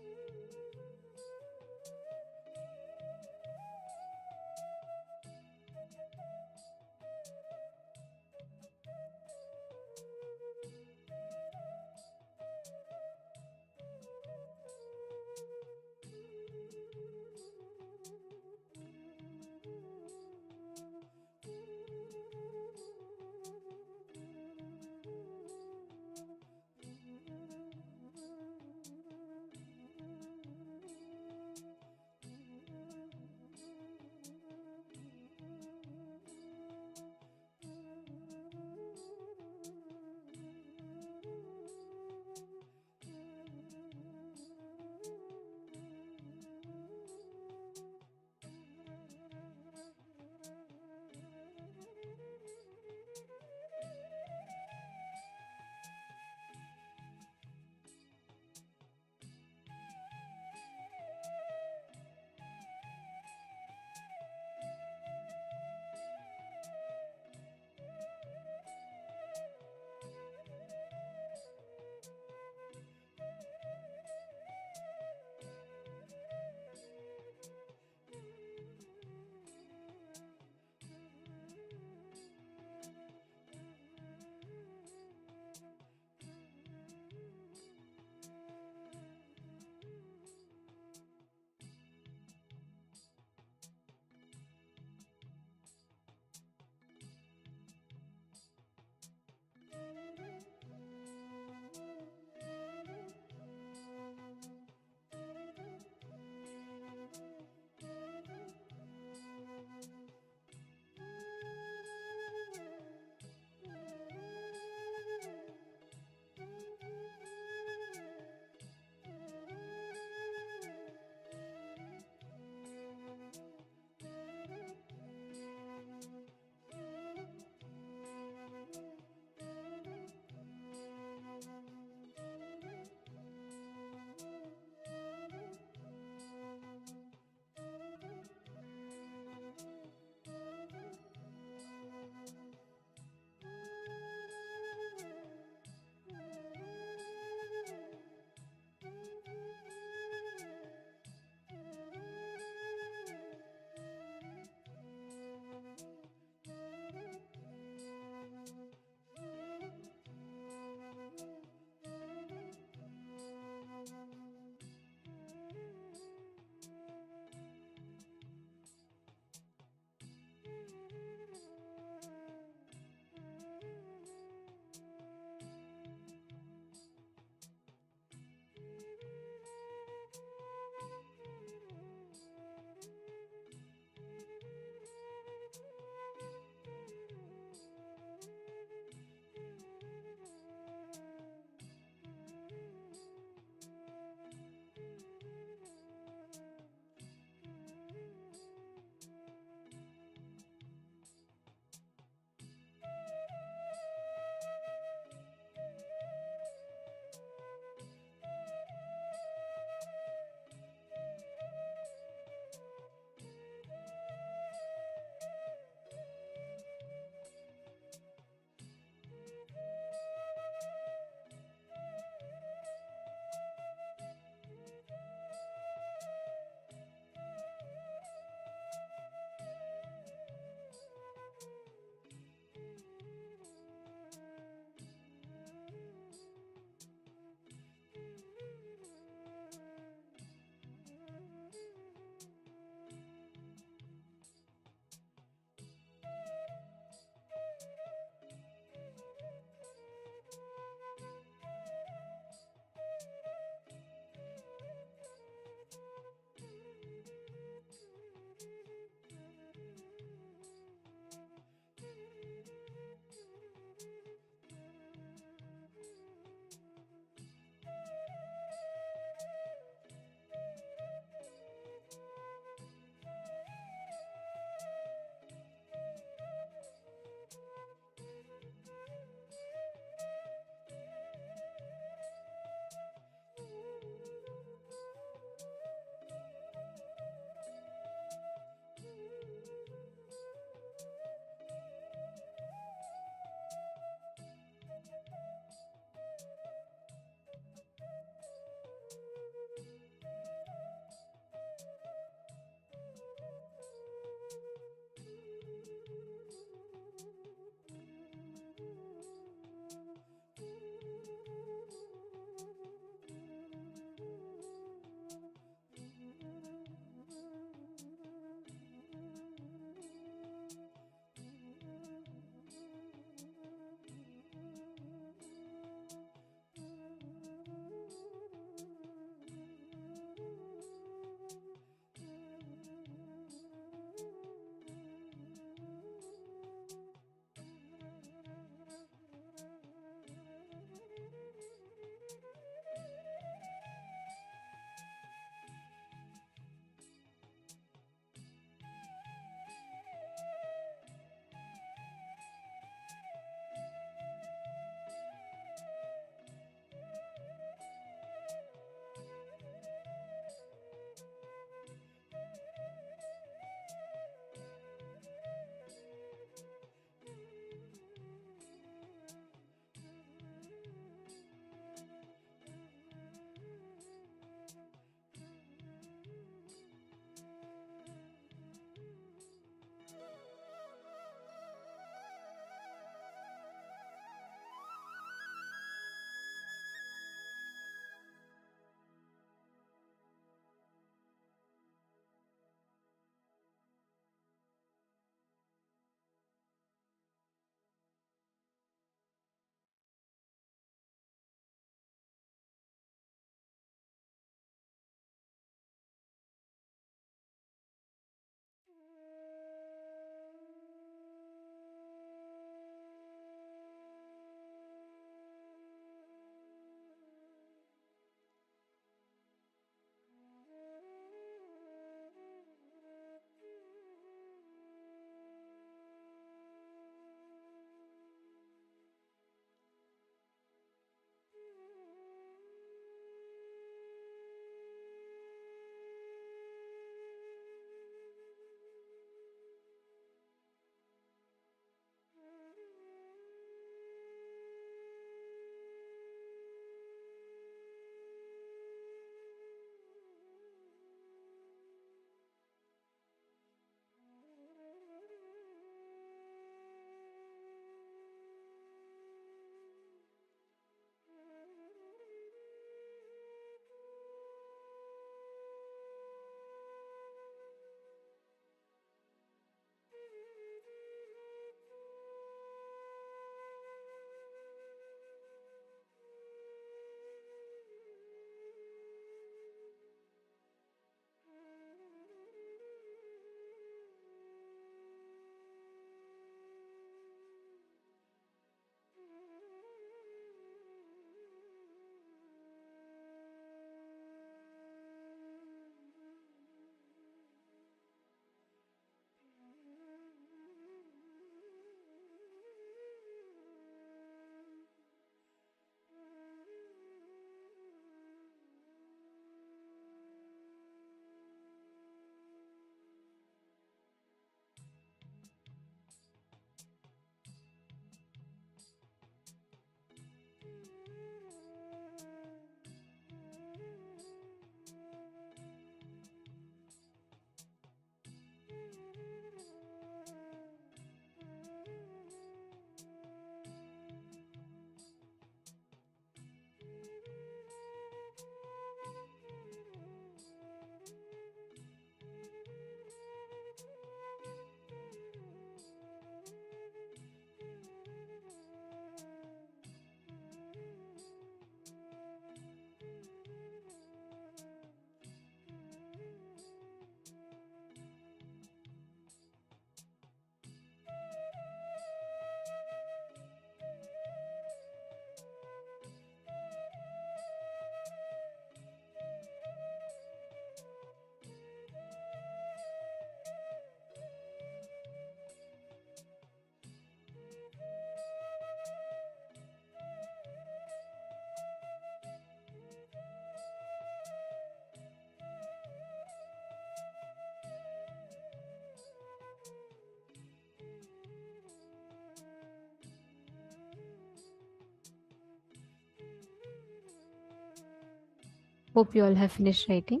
Hope you all have finished writing.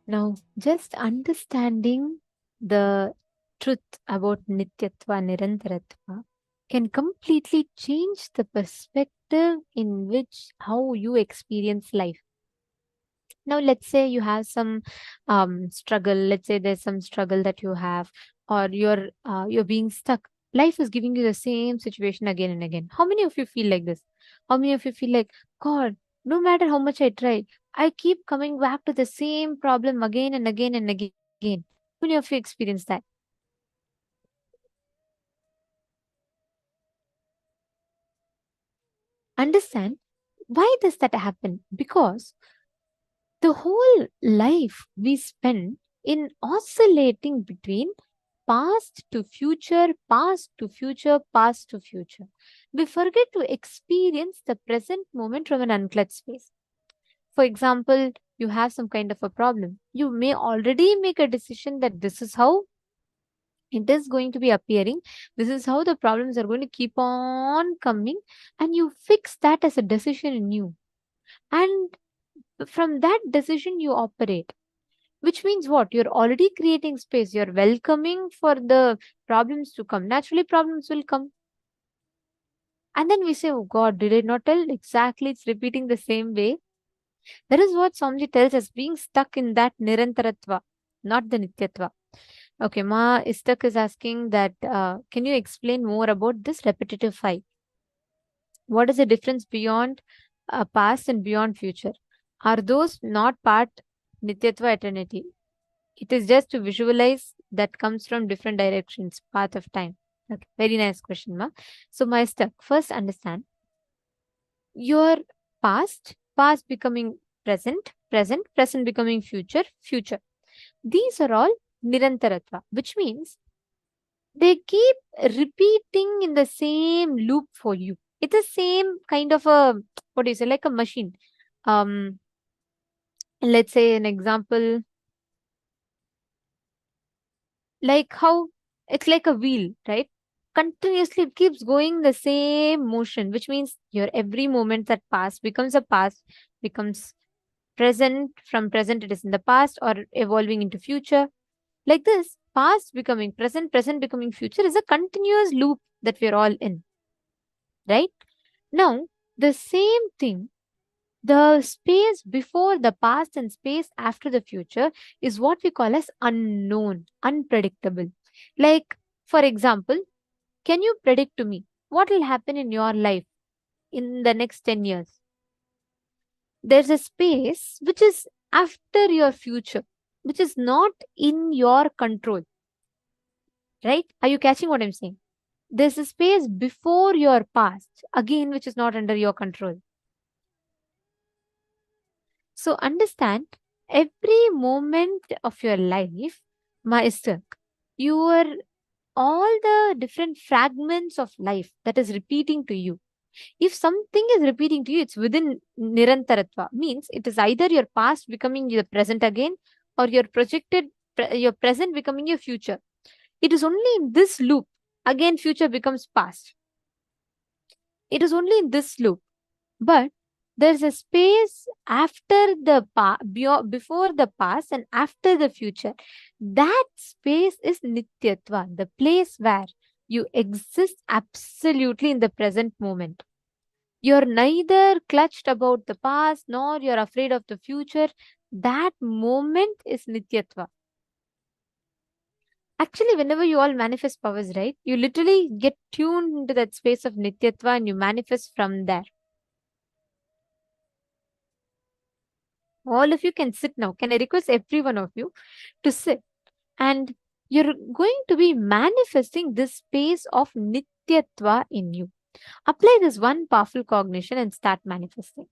Now, just understanding the truth about Nityatva, Nirantaratva can completely change the perspective in which how you experience life. Now, let's say you have some struggle. Let's say there's some struggle that you have, or you're being stuck. Life is giving you the same situation again and again. How many of you feel like this? How many of you feel like, God, no matter how much I try, I keep coming back to the same problem again and again and again? How many of you experience that? Understand why does that happen? Because the whole life we spend in oscillating between past to future, past to future, past to future. We forget to experience the present moment from an unclutched space. For example, you have some kind of a problem. You may already make a decision that this is how it is going to be appearing. This is how the problems are going to keep on coming. And you fix that as a decision in you. And from that decision, you operate. Which means what? You're already creating space. You're welcoming for the problems to come. Naturally, problems will come. And then we say, oh God, did I not tell? Exactly, it's repeating the same way. That is what Swamiji tells us, being stuck in that Nirantaratva, not the Nityatva. Okay, Ma Istak is asking that, can you explain more about this repetitive fight? What is the difference beyond past and beyond future? Are those not part Nityatva eternity? It is just to visualize that comes from different directions, path of time. Okay, very nice question, Ma. So, my stuck. First, understand your past, past becoming present, present, present becoming future, future. These are all Nirantaratva, which means they keep repeating in the same loop for you. It's the same kind of a, what do you say, like a machine. Let's say an example, like how it's like a wheel, right? Continuously it keeps going the same motion, which means your every moment that past becomes a past, becomes present, from present it is in the past or evolving into future. Like this, past becoming present, present becoming future is a continuous loop that we're all in, right? Now, the same thing, the space before the past and space after the future is what we call as unknown, unpredictable. Like, for example, can you predict to me what will happen in your life in the next 10 years? There's a space which is after your future, which is not in your control. Right? Are you catching what I'm saying? There's a space before your past, again, which is not under your control. So understand, every moment of your life, Master, your all the different fragments of life that is repeating to you. If something is repeating to you, it's within Nirantaratva. Means it is either your past becoming your present again, or your your present becoming your future. It is only in this loop. Again, future becomes past. It is only in this loop. But there's a space after the before the past and after the future. That space is Nityatva, the place where you exist absolutely in the present moment. You're neither clutched about the past nor you're afraid of the future. That moment is Nityatva. Actually, whenever you all manifest powers, right, you literally get tuned into that space of Nityatva and you manifest from there. All of you can sit now. Can I request every one of you to sit? And you're going to be manifesting this space of Nityatva in you. Apply this one powerful cognition and start manifesting.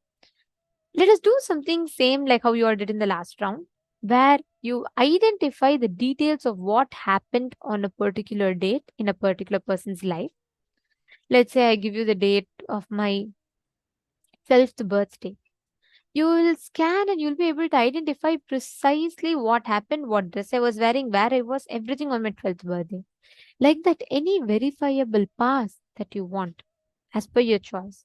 Let us do something same like how you all did in the last round, where you identify the details of what happened on a particular date in a particular person's life. Let's say I give you the date of my 12th birthday. You will scan and you'll be able to identify precisely what happened, what dress I was wearing, where I was, everything on my 12th birthday. Like that, any verifiable past that you want, as per your choice,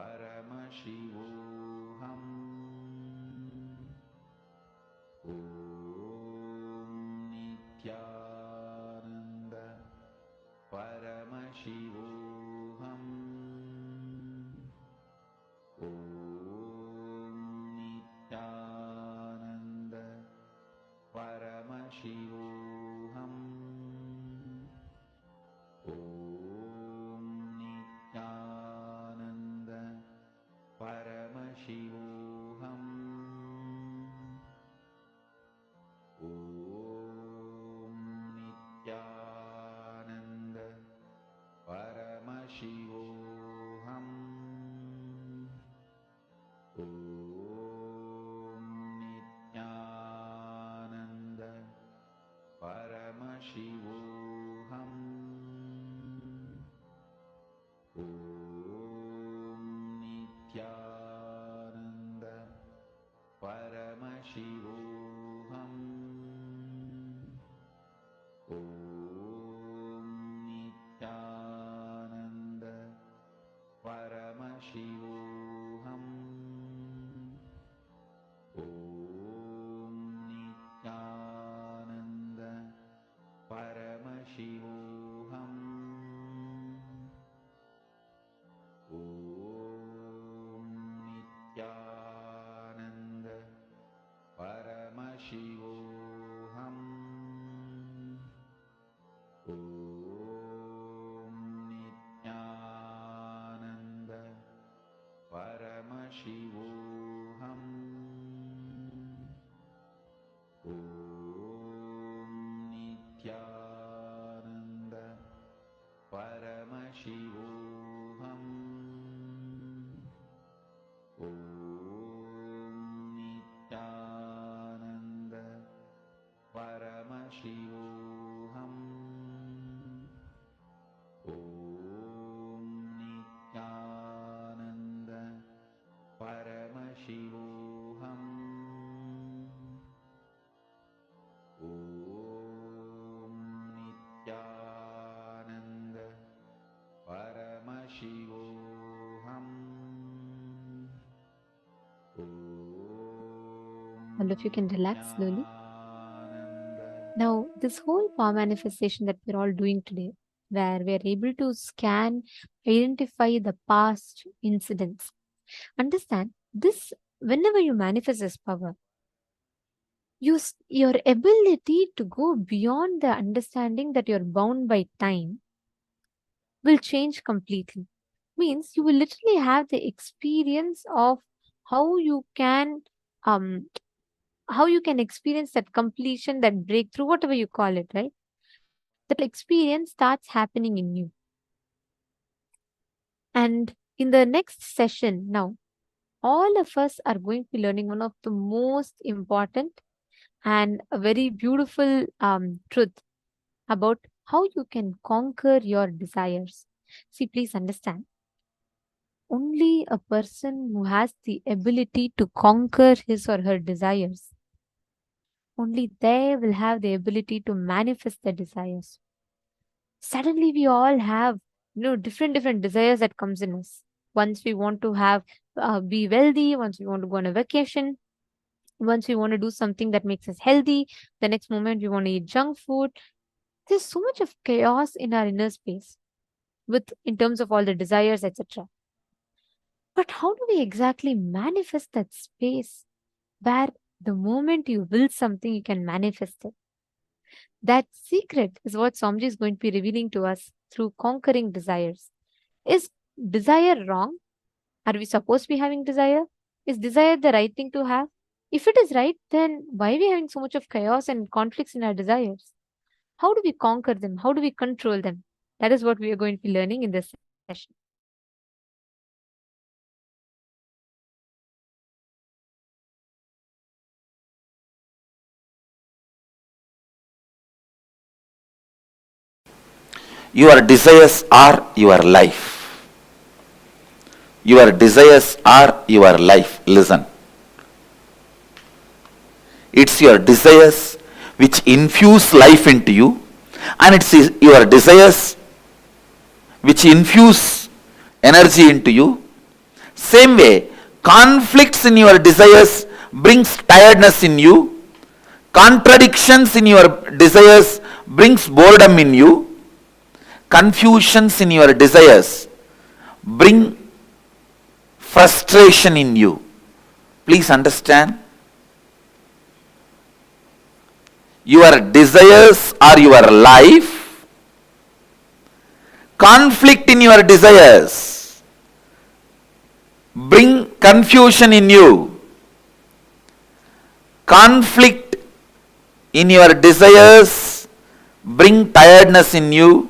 All of you can relax slowly. Now, this whole power manifestation that we're all doing today, where we're able to scan, identify the past incidents. Understand this, whenever you manifest this power, your ability to go beyond the understanding that you're bound by time will change completely. Means you will literally have the experience of how you can um how you can experience that completion, that breakthrough, whatever you call it, right? That experience starts happening in you. And in the next session now, all of us are going to be learning one of the most important and a very beautiful truth about how you can conquer your desires. See, please understand, only a person who has the ability to conquer his or her desires, only they will have the ability to manifest their desires. Suddenly we all have different desires that comes in us. Once we want to have be wealthy, once we want to go on a vacation, once we want to do something that makes us healthy, the next moment we want to eat junk food. There's so much of chaos in our inner space with in terms of all the desires, etc. But how do we exactly manifest that space where the moment you will something, you can manifest it? That secret is what Swamiji is going to be revealing to us through conquering desires. Is desire wrong? Are we supposed to be having desire? Is desire the right thing to have? If it is right, then why are we having so much of chaos and conflicts in our desires? How do we conquer them? How do we control them? That is what we are going to be learning in this session. Your desires are your life. Your desires are your life. Listen. It's your desires which infuse life into you, and it's your desires which infuse energy into you. Same way, conflicts in your desires brings tiredness in you. Contradictions in your desires brings boredom in you. Confusions in your desires bring frustration in you. Please understand. Your desires are your life. Conflict in your desires bring confusion in you. Conflict in your desires bring tiredness in you.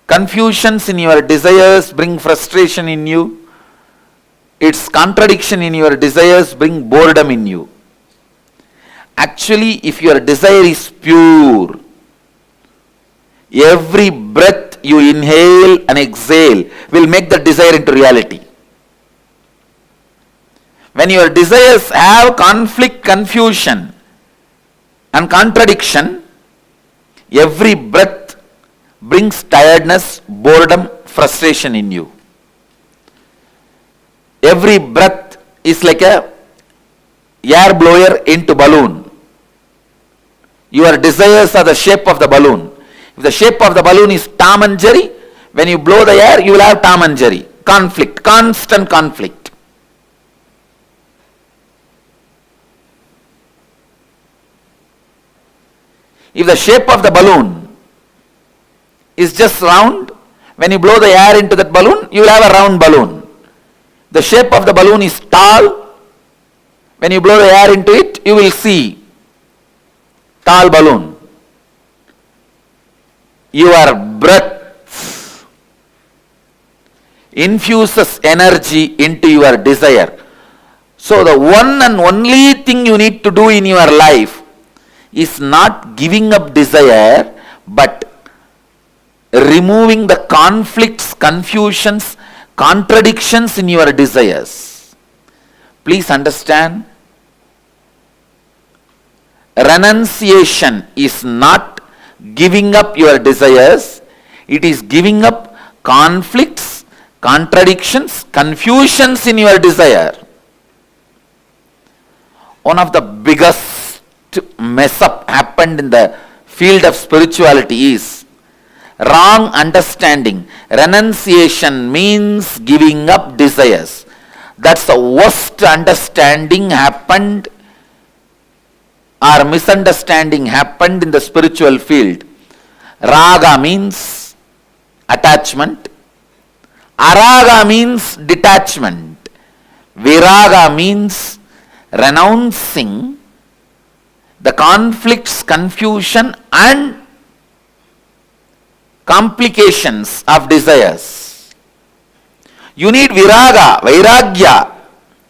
Confusions in your desires bring frustration in you. Its contradiction in your desires bring boredom in you. Actually, if your desire is pure, every breath you inhale and exhale will make the desire into reality. When your desires have conflict, confusion and contradiction, every breath brings tiredness, boredom, frustration in you. Every breath is like a air blower into balloon. Your desires are the shape of the balloon. If the shape of the balloon is Tom and Jerry, when you blow the air, you will have Tom and Jerry. Conflict, constant conflict. If the shape of the balloon is just round, when you blow the air into that balloon, you will have a round balloon. The shape of the balloon is tall. When you blow the air into it, you will see tall balloon. Your breath infuses energy into your desire. So the one and only thing you need to do in your life is not giving up desire, but removing the conflicts, confusions, contradictions in your desires. Please understand, renunciation is not giving up your desires, it is giving up conflicts, contradictions, confusions in your desire. one of the biggest mess up happened in the field of spirituality is wrong understanding. Renunciation means giving up desires. That's the worst understanding happened or misunderstanding happened in the spiritual field. Raga means attachment. Araga means detachment. Viraga means renouncing the conflicts, confusion and complications of desires. You need viraga, vairagya.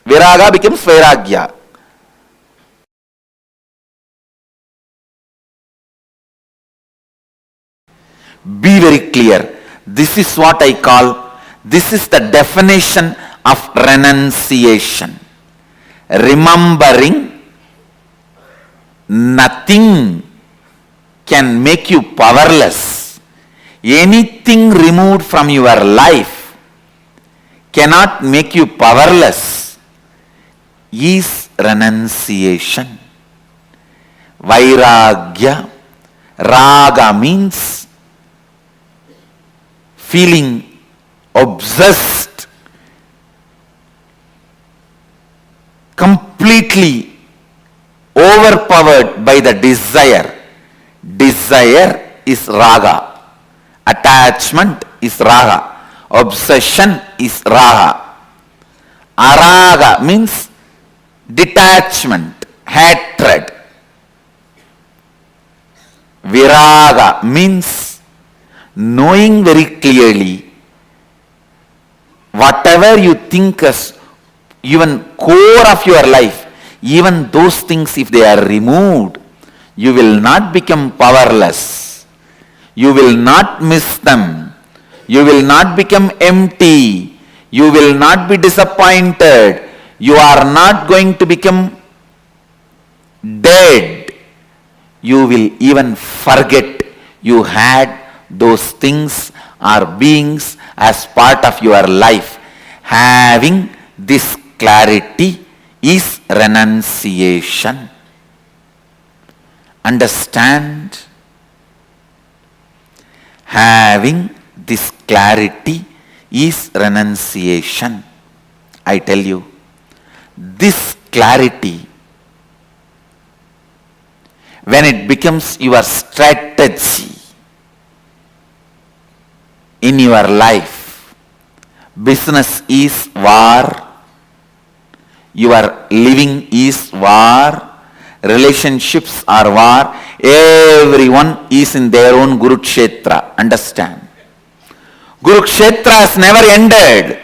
Viraga becomes vairagya. Be very clear. This is what I call, this is the definition of renunciation. Remembering nothing can make you powerless. Anything removed from your life cannot make you powerless is renunciation. Vairagya, raga means feeling obsessed, completely overpowered by the desire. Desire is raga. Attachment is raga. Obsession is raga. Araga means detachment, hatred. Viraga means knowing very clearly whatever you think as even core of your life, even those things, if they are removed, you will not become powerless. You will not miss them. You will not become empty. You will not be disappointed. You are not going to become dead. You will even forget you had those things or beings as part of your life. Having this clarity is renunciation. Understand? Having this clarity is renunciation. I tell you, this clarity, when it becomes your strategy in your life, business is war, your living is war, relationships are war, everyone is in their own Kurukshetra. Understand? Kurukshetra has never ended.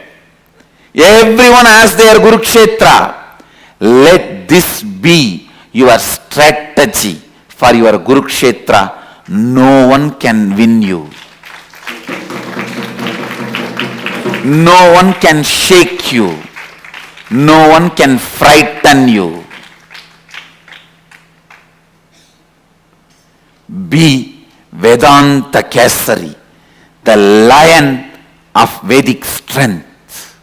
Everyone has their Kurukshetra. Let this be your strategy for your Kurukshetra. No one can win you. No one can shake you. No one can frighten you. Be Vedanta Kesari, the lion of Vedic strength.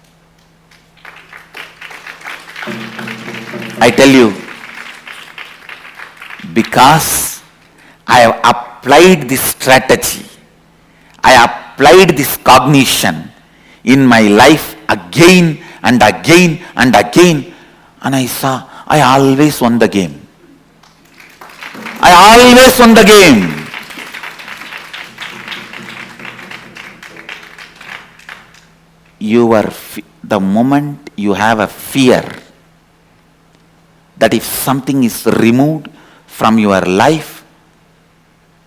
I tell you, because I have applied this strategy, I applied this cognition in my life again and again and again, and I saw I always won the game. I always won the game. The moment you have a fear that if something is removed from your life,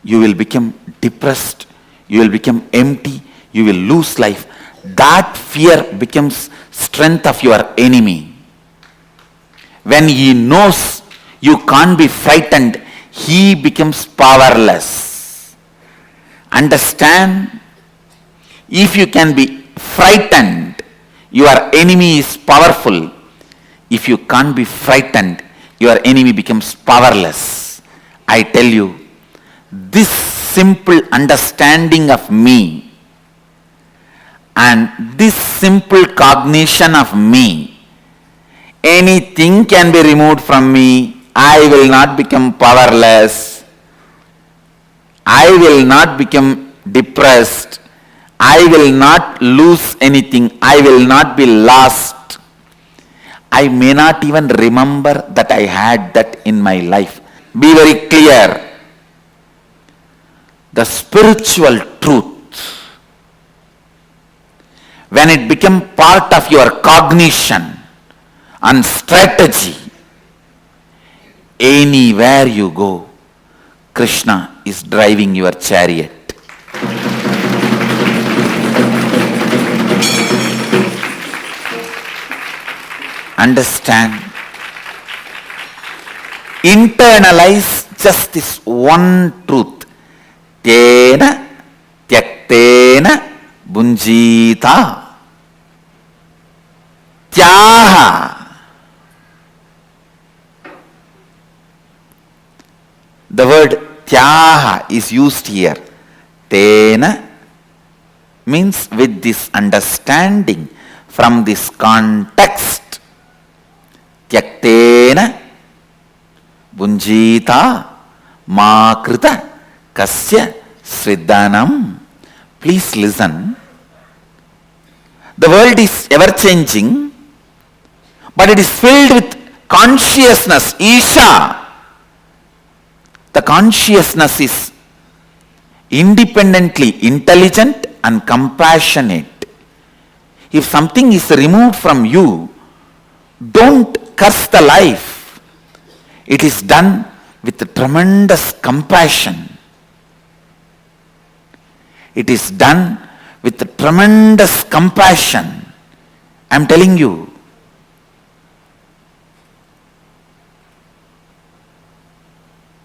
you will become depressed, you will become empty, you will lose life. That fear becomes strength of your enemy. When he knows you can't be frightened, he becomes powerless. Understand? If you can be frightened, your enemy is powerful. If you can't be frightened, your enemy becomes powerless. I tell you, this simple understanding of me and this simple cognition of me anything can be removed from me. I will not become powerless. I will not become depressed. I will not lose anything. I will not be lost. I may not even remember that I had that in my life. Be very clear. The spiritual truth, when it becomes part of your cognition and strategy, anywhere you go, Krishna is driving your chariot. Understand? Internalize just this one truth. Tena tyaktena bunjita. Tyaha. The word tyaha is used here. Tena means with this understanding from this context. Tyaktena bunjita ma krita kasya sridhanam. Please listen. The world is ever changing, but it is filled with consciousness, Isha. The consciousness is independently intelligent and compassionate. If something is removed from you, don't curse the life. It is done with tremendous compassion. It is done with tremendous compassion. I am telling you.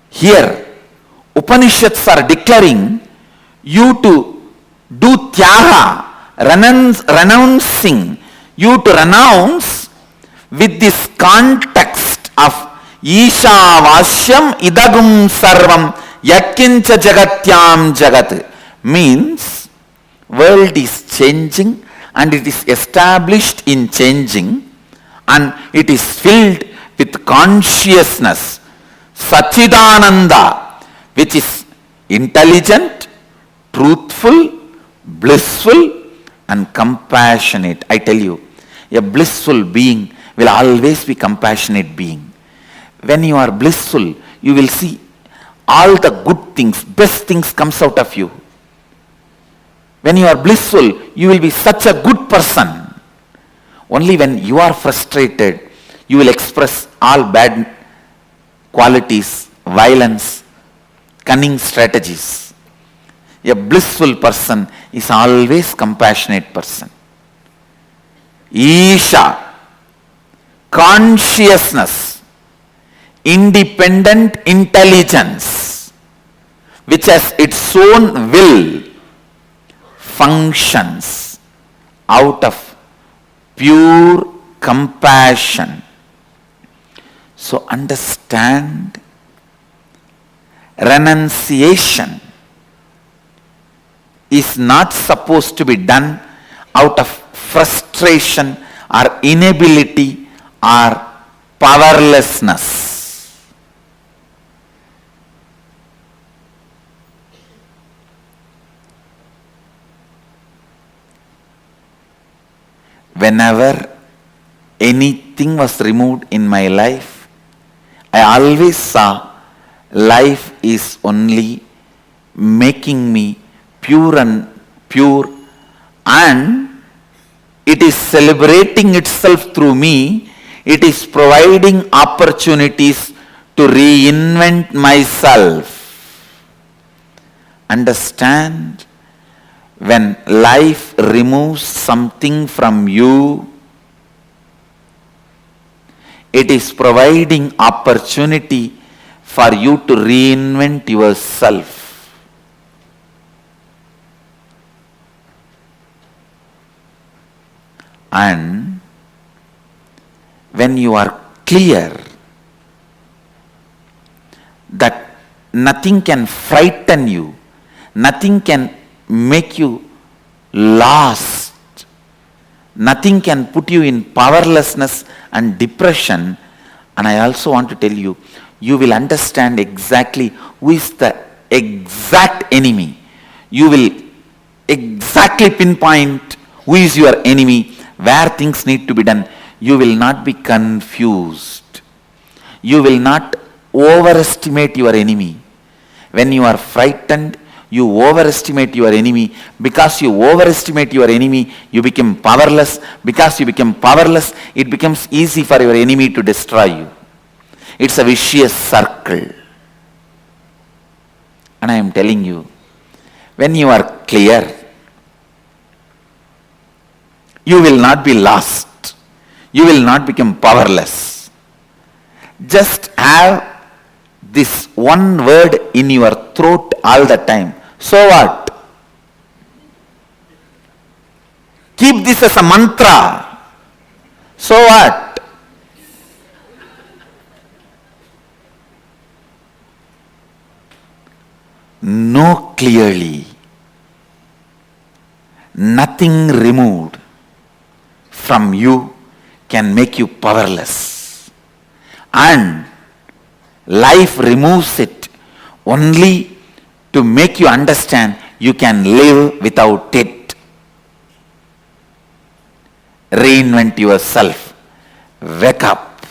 Here, Upanishads are declaring you to do tyaha, renouncing, you to renounce with this context of Isha Vasyam Idagum Sarvam Yatkincha Jagatyam Jagat. Means world is changing and it is established in changing and it is filled with consciousness, Sachidananda, which is intelligent, truthful, blissful and compassionate. I tell you, a blissful being will always be compassionate being. When you are blissful, you will see all the good things, best things comes out of you. When you are blissful, you will be such a good person. Only when you are frustrated, you will express all bad qualities, violence, cunning strategies. A blissful person is always compassionate person. Isha, consciousness, independent intelligence, which has its own will, functions out of pure compassion. So understand, renunciation is not supposed to be done out of frustration or inability or powerlessness. Whenever anything was removed in my life, I always saw life is only making me pure and it is celebrating itself through me. It is providing opportunities to reinvent myself. Understand? When life removes something from you, it is providing opportunity for you to reinvent yourself. And when you are clear that nothing can frighten you, nothing can make you lost, Nothing can put you in powerlessness and depression. And I also want to tell you, you will understand exactly who is the exact enemy. You will exactly pinpoint who is your enemy, where things need to be done. You will not be confused. You will not overestimate your enemy. When you are frightened, you overestimate your enemy. Because you overestimate your enemy, you become powerless. Because you become powerless, it becomes easy for your enemy to destroy you. It's a vicious circle. And I am telling you, when you are clear, you will not be lost. You will not become powerless. Just have this one word in your throat all the time. So what? Keep this as a mantra. So what? Know clearly. Nothing removed from you can make you powerless. And life removes it only to make you understand you can live without it. Reinvent yourself. Wake up.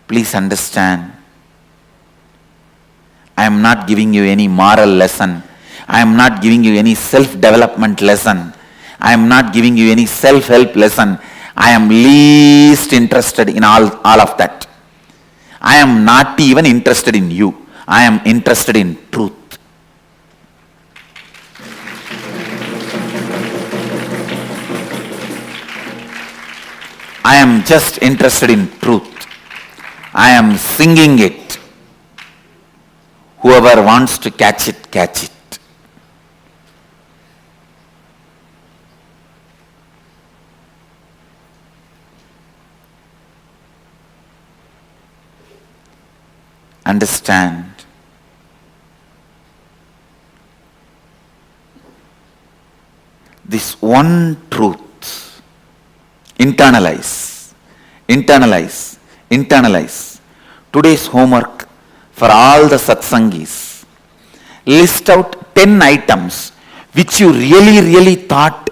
Please understand, I am not giving you any moral lesson. I am not giving you any self-development lesson. I am not giving you any self-help lesson. I am least interested in all of that. I am not even interested in you. I am interested in truth. I am just interested in truth. I am singing it. Whoever wants to catch it, catch it. Understand. This one truth. Internalize. Internalize. Internalize. Today's homework for all the satsangis. List out 10 items which you really thought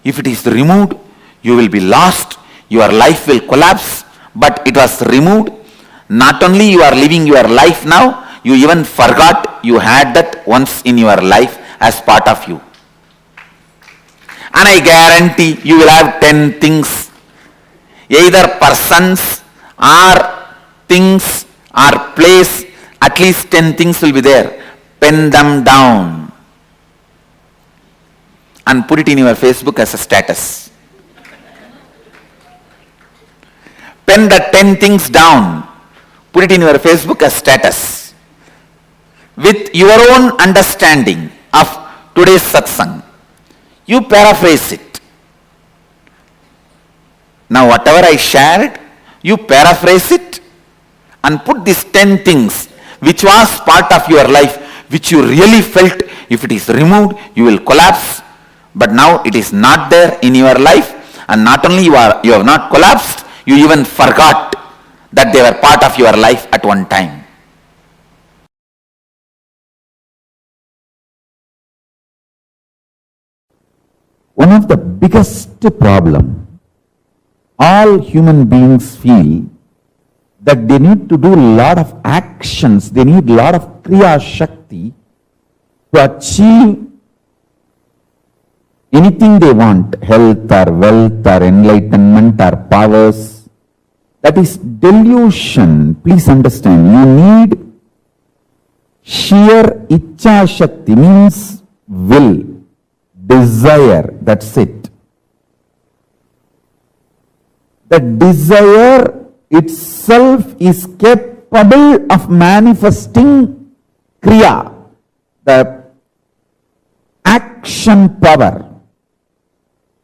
if it is removed, you will be lost, your life will collapse, but it was removed. Not only you are living your life now, you even forgot you had that once in your life as part of you. And I guarantee you will have 10 things, either persons or things or place, at least 10 things will be there. Pen them down and put it in your Facebook as a status. Pen the 10 things down, put it in your Facebook as status. With your own understanding of today's satsang, you paraphrase it. Now whatever I shared, you paraphrase it and put these 10 things which was part of your life, which you really felt if it is removed, you will collapse. But now it is not there in your life, and not only you have not collapsed, you even forgot that they were part of your life at one time. One of the biggest problem all human beings feel that they need to do a lot of actions, they need a lot of kriya shakti to achieve anything they want, health or wealth or enlightenment or powers. That is delusion. Please understand, you need sheer ichcha shakti, means will, desire, that's it. The desire itself is capable of manifesting kriya, the action power.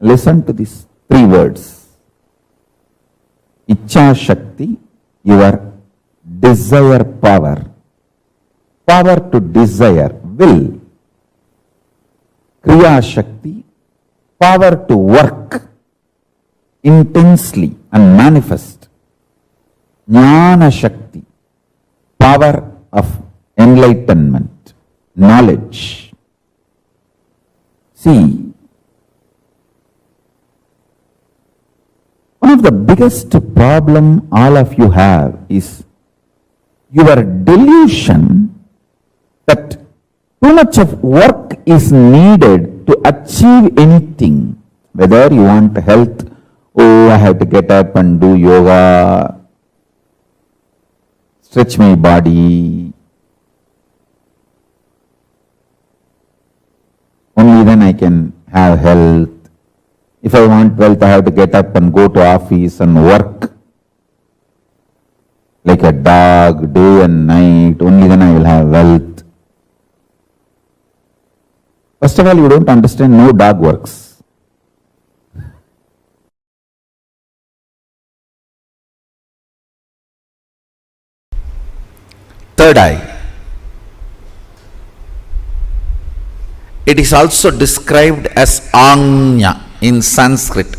Listen to these 3 words. Ichcha Shakti, your desire power. Power to desire, will. Kriya Shakti, power to work intensely and manifest. Jnana Shakti, power of enlightenment, knowledge. See, one of the biggest problem all of you have is your delusion that too much of work is needed to achieve anything. Whether you want health, oh, I have to get up and do yoga, stretch my body. Only then I can have health. If I want wealth, I have to get up and go to office and work like a dog, day and night. Only then I will have wealth. First of all, you don't understand, no dog works. Third eye. It is also described as Anya in Sanskrit.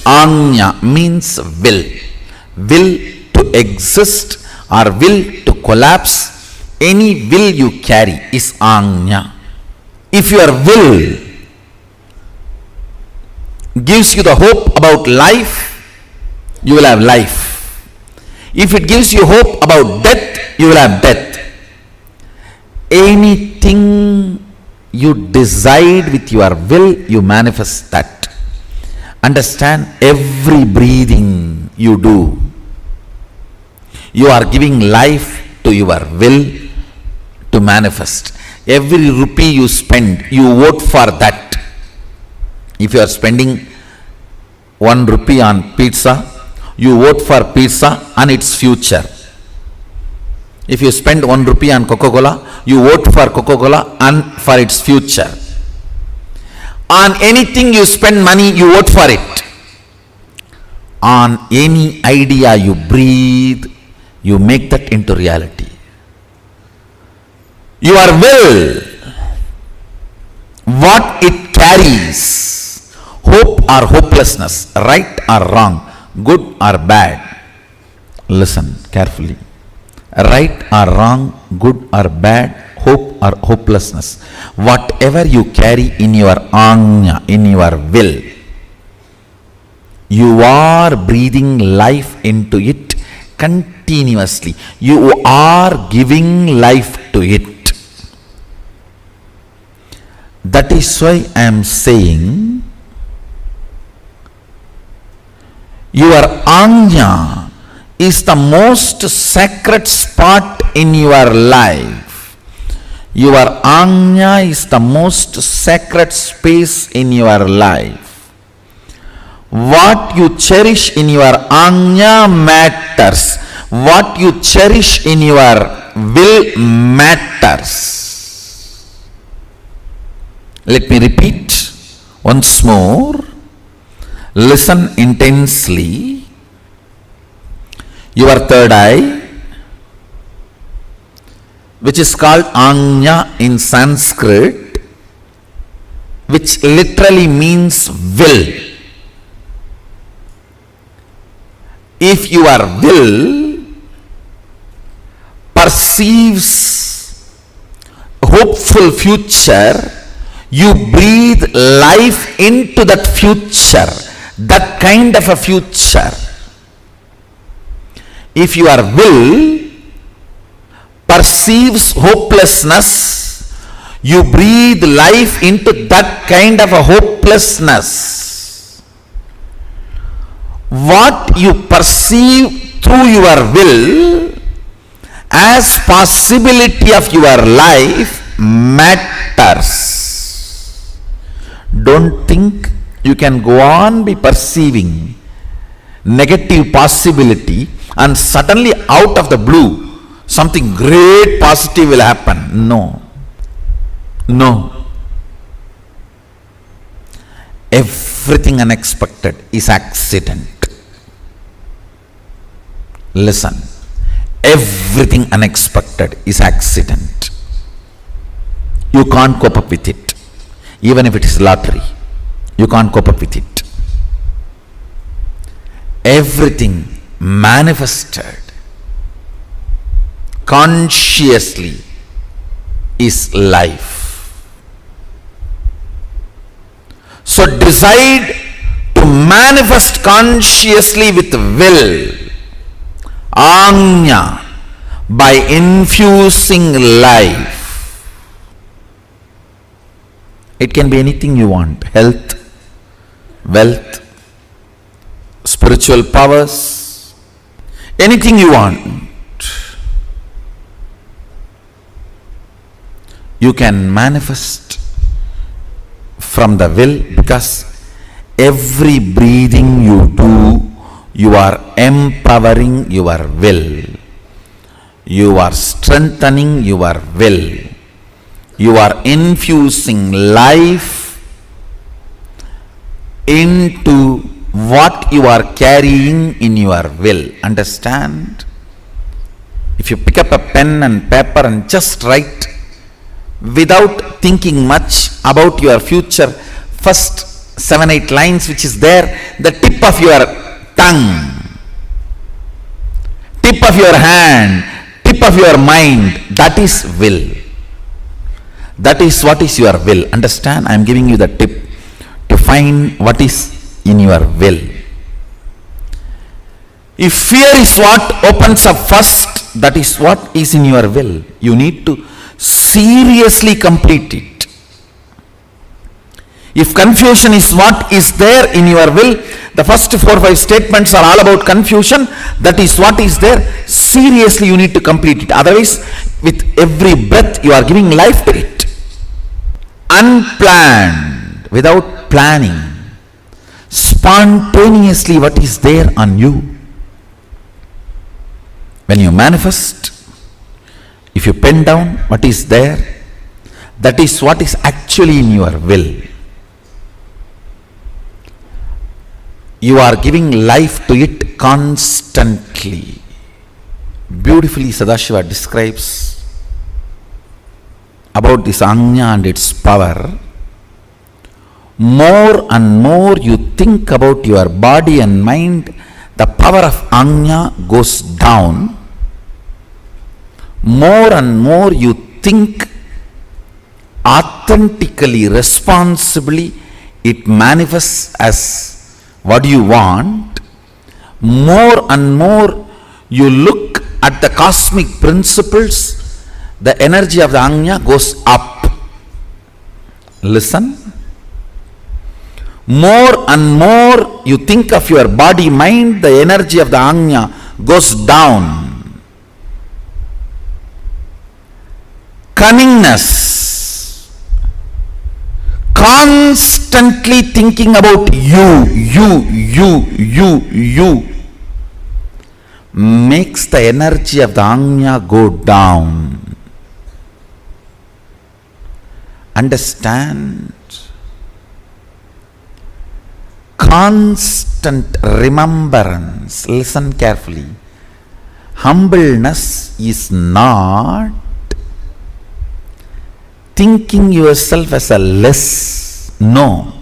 Anya means will. Will to exist or will to collapse. Any will you carry is Anya. If your will gives you the hope about life, you will have life. If it gives you hope about death, you will have death. Anything you decide with your will, you manifest that. Understand, every breathing you do, you are giving life to your will to manifest. Every rupee you spend, you vote for that. If you are spending 1 rupee on pizza, you vote for pizza and its future. If you spend 1 rupee on Coca-Cola, you vote for Coca-Cola and for its future. On anything you spend money, you vote for it. On any idea you breathe, you make that into reality. Your will, what it carries, hope or hopelessness, right or wrong, good or bad. Listen carefully. Right or wrong, good or bad, hope or hopelessness, whatever you carry in your anya, in your will, you are breathing life into it continuously. You are giving life to it. That is why I am saying your anya is the most sacred spot in your life. Your anya is the most sacred space in your life. What you cherish in your anya matters. What you cherish in your will matters. Let me repeat once more. Listen intensely. Your third eye, which is called Anya in Sanskrit, which literally means will. If your will perceives hopeful future, you breathe life into that future, that kind of a future. If your will perceives hopelessness, you breathe life into that kind of a hopelessness. What you perceive through your will as possibility of your life matters. Don't think you can go on be perceiving negative possibility and suddenly out of the blue something great positive will happen. No. Everything unexpected is accident. Listen. Everything unexpected is accident. You can't cope up with it. even if it is lottery. You can't cope up with it. Everything manifested consciously is life. So decide to manifest consciously with will, Anya, by infusing life. It can be anything you want: health, wealth, spiritual powers, anything you want. You can manifest from the will, because every breathing you do, you are empowering your will. You are strengthening your will. You are infusing life into what you are carrying in your will. Understand? If you pick up a pen and paper and just write without thinking much about your future, first 7-8 lines which is there, the tip of your tongue, tip of your hand, tip of your mind, that is will. That is what is your will. Understand? I am giving you the tip to find what is in your will. If fear is what opens up first, that is what is in your will. You need to seriously complete it. If confusion is what is there in your will, the first 4 or 5 statements are all about confusion. That is what is there. Seriously, you need to complete it. Otherwise, with every breath, you are giving life to it. Unplanned, without planning, spontaneously what is there on you. When you manifest, if you pen down what is there, that is what is actually in your will. You are giving life to it constantly. Beautifully Sadashiva describes about this Anya and its power. More and more you think about your body and mind, the power of Anya goes down. More and more you think authentically, responsibly, it manifests as what you want. More and more you look at the cosmic principles, the energy of the Anya goes up. Listen. More and more you think of your body, mind, the energy of the Anya goes down. Cunningness, constantly thinking about you, makes the energy of the Anya go down. Understand? Constant remembrance. Listen carefully. Humbleness is not thinking yourself as a less. No.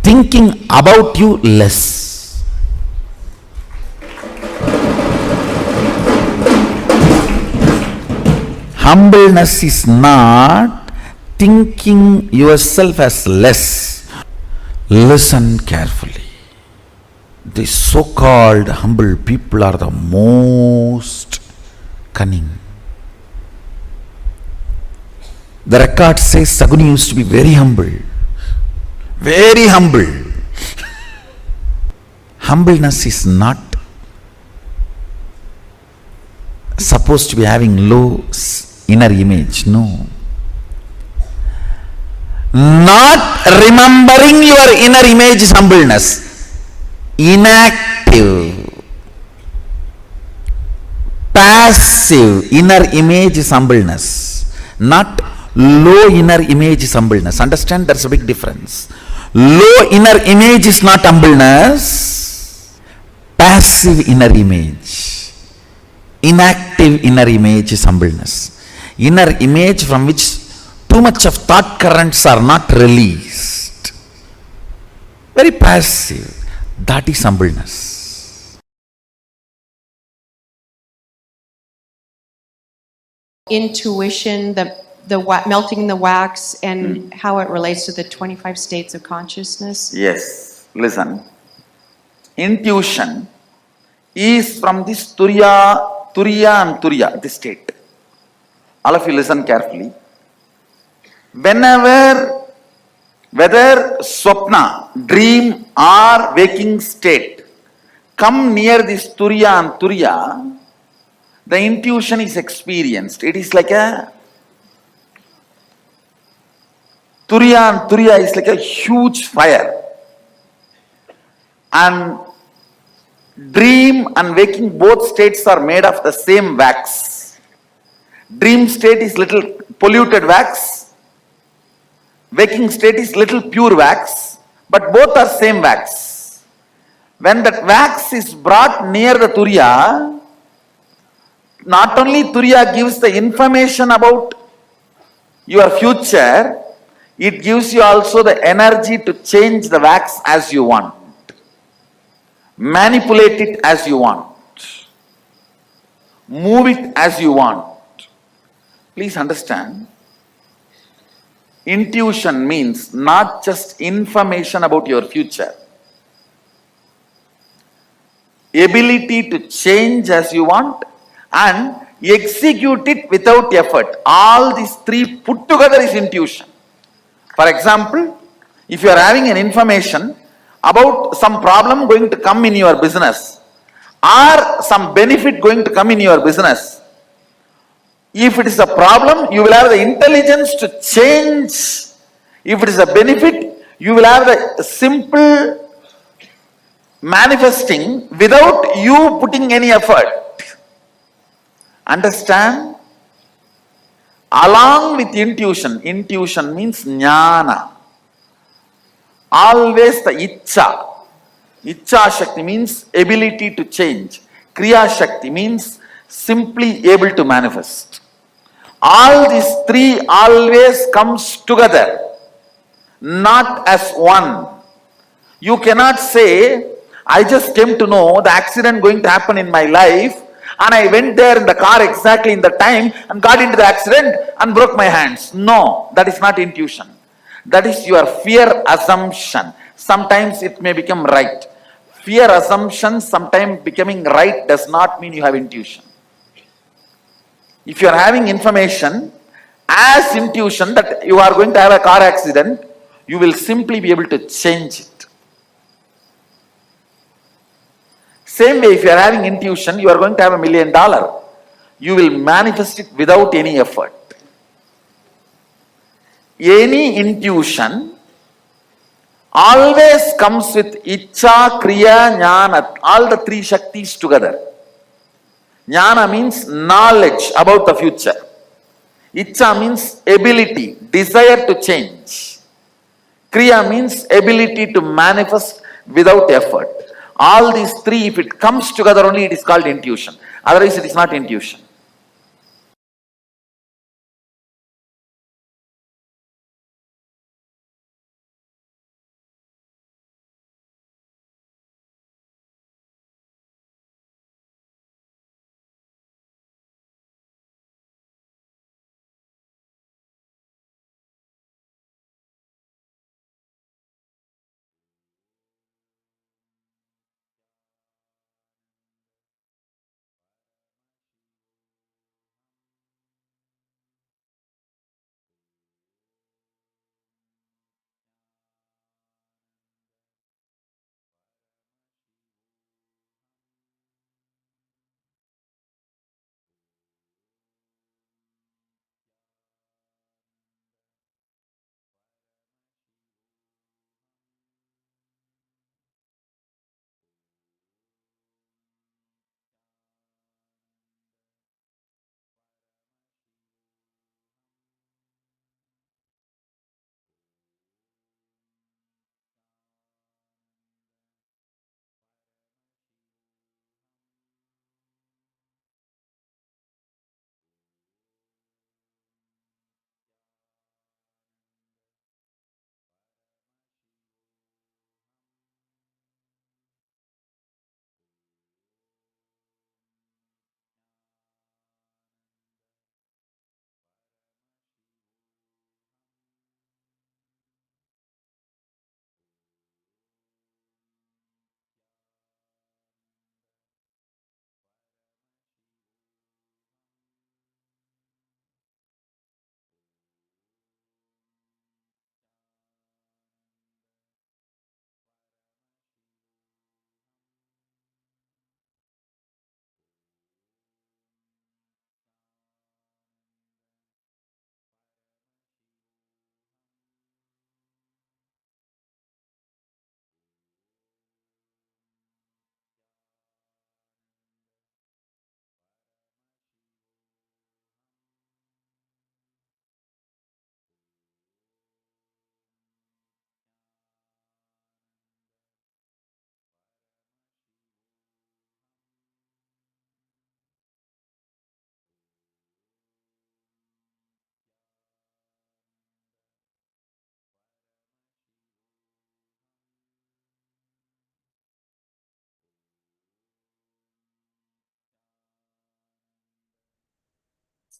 Thinking about you less. Humbleness is not thinking yourself as less. Listen carefully. The so-called humble people are the most cunning. The record says Saguni used to be very humble. Very humble. Humbleness is not supposed to be having low inner image. No. Not remembering your inner image is humbleness. Inactive, passive inner image is humbleness. Not low inner image is humbleness. Understand? There's a big difference. Low inner image is not humbleness. Passive inner image, inactive inner image is humbleness. Inner image from which too much of thought currents are not released. Very passive. That is humbleness. Intuition, melting the wax, and how it relates to the 25 states of consciousness? Yes. Listen. Intuition is from this Turiya and Turiya, this state. All of you listen carefully. Whenever, whether swapna, dream or waking state, come near this Turiya and Turiya, the intuition is experienced. It is like a Turiya and Turiya is like a huge fire. And dream and waking, both states are made of the same wax. Dream state is little polluted wax. Waking state is little pure wax. But both are same wax. When that wax is brought near the Turiya, not only Turiya gives the information about your future, it gives you also the energy to change the wax as you want. Manipulate it as you want. Move it as you want. Please understand, intuition means not just information about your future. Ability to change as you want and execute it without effort. All these three put together is intuition. For example, if you are having an information about some problem going to come in your business or some benefit going to come in your business, if it is a problem, you will have the intelligence to change. If it is a benefit, you will have the simple manifesting without you putting any effort. Understand? Along with intuition, intuition means jnana. Always the Icha. Icha Shakti means ability to change. Kriya Shakti means simply able to manifest. All these three always comes together, not as one. You cannot say, I just came to know the accident going to happen in my life and I went there in the car exactly in the time and got into the accident and broke my hands. No, that is not intuition. That is your fear assumption. Sometimes it may become right. Fear assumption sometimes becoming right does not mean you have intuition. If you are having information as intuition that you are going to have a car accident, you will simply be able to change it. Same way, if you are having intuition, you are going to have $1 million. You will manifest it without any effort. Any intuition always comes with Icha, Kriya, Jnana, all the three Shaktis together. Jnana means knowledge about the future. Icha means ability, desire to change. Kriya means ability to manifest without effort. All these three, if it comes together only, it is called intuition. Otherwise, it is not intuition.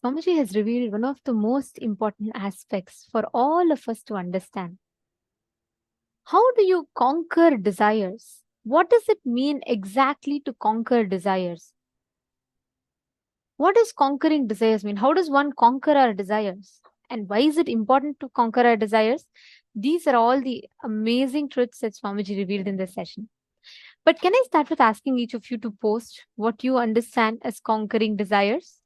Swamiji has revealed one of the most important aspects for all of us to understand. How do you conquer desires? What does it mean exactly to conquer desires? What does conquering desires mean? How does one conquer our desires? And why is it important to conquer our desires? These are all the amazing truths that Swamiji revealed in this session. But can I start with asking each of you to post what you understand as conquering desires?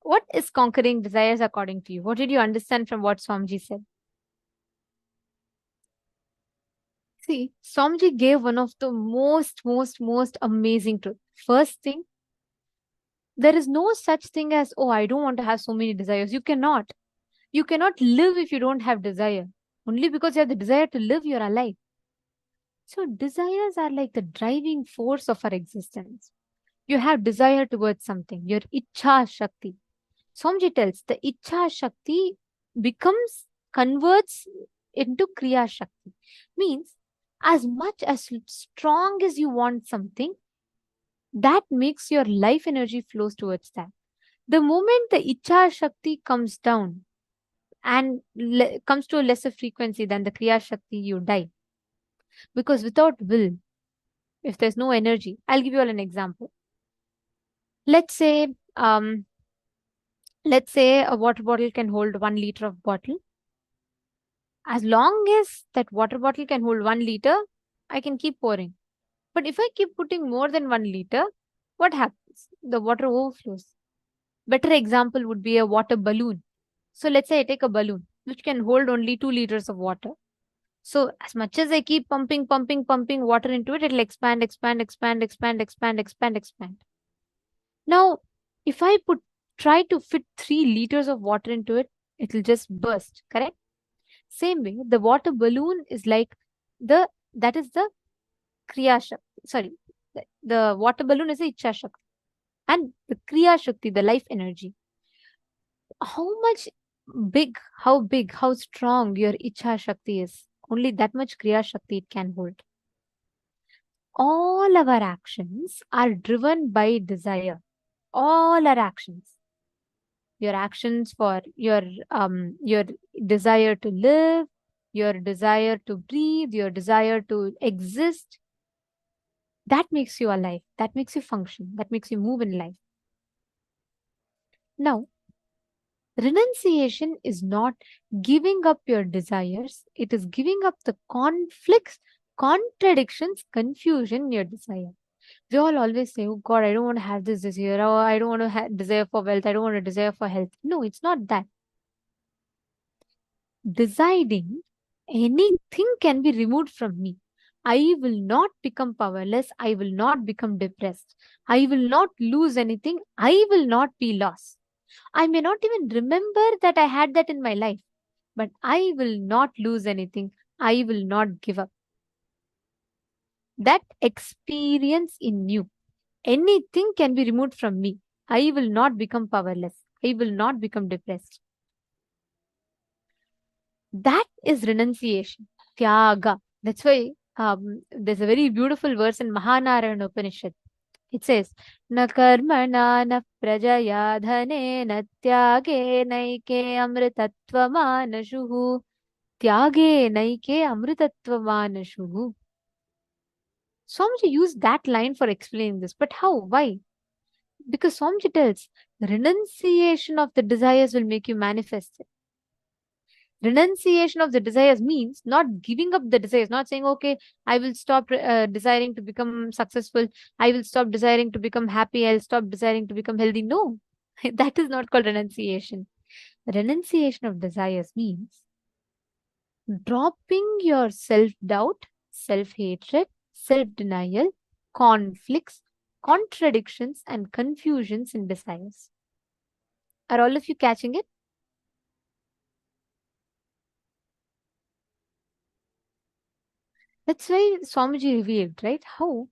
What is conquering desires according to you? What did you understand from what Swamiji said? See, Swamiji gave one of the most amazing truths. First thing, there is no such thing as, oh, I don't want to have so many desires. You cannot. You cannot live if you don't have desire. Only because you have the desire to live, you're alive. So desires are like the driving force of our existence. You have desire towards something, your Ichha Shakti. Swamiji tells the Ichha Shakti converts into Kriya Shakti. Means as much as strong as you want something, that makes your life energy flows towards that. The moment the Ichha Shakti comes down and comes to a lesser frequency than the Kriya Shakti, you die. Because without will, if there's no energy, I'll give you all an example. Let's say a water bottle can hold 1 liter of bottle. As long as that water bottle can hold 1 liter, I can keep pouring. But if I keep putting more than 1 liter, what happens? The water overflows. Better example would be a water balloon. So let's say I take a balloon which can hold only 2 liters of water. So as much as I keep pumping water into it, it'll expand. Now, if I try to fit 3 liters of water into it, it'll just burst, correct? Same way, the water balloon is like that is the Kriya Shakti. Sorry, the water balloon is the Ichha Shakti. And the Kriya Shakti, the life energy. How strong your Ichha Shakti is, only that much Kriya Shakti it can hold. All our actions are driven by desire. All our actions. Your actions for your desire to live, your desire to breathe, your desire to exist. That makes you alive. That makes you function. That makes you move in life. Now, renunciation is not giving up your desires. It is giving up the conflicts, contradictions, confusion in your desire. We all always say, oh God, I don't want to have this year. Oh, I don't want to desire for wealth. I don't want to desire for health. No, it's not that. Deciding anything can be removed from me. I will not become powerless. I will not become depressed. I will not lose anything. I will not be lost. I may not even remember that I had that in my life, but I will not lose anything. I will not give up. That experience in you, anything can be removed from me. I will not become powerless. I will not become depressed. That is renunciation, tyaga. That's why there's a very beautiful verse in Mahanarayana Upanishad. It says, na karmana na prajaya dhane na tyage naike amritattva manashuhu. Tyage naike amritattva manashuhu. Swamiji used that line for explaining this. But how? Why? Because Swamiji tells, renunciation of the desires will make you manifest it. Renunciation of the desires means not giving up the desires, not saying, okay, I will stop desiring to become successful. I will stop desiring to become happy. I'll stop desiring to become healthy. No, that is not called renunciation. Renunciation of desires means dropping your self-doubt, self-hatred, self-denial, conflicts, contradictions, and confusions in desires. Are all of you catching it? That's why Swamiji revealed, right? How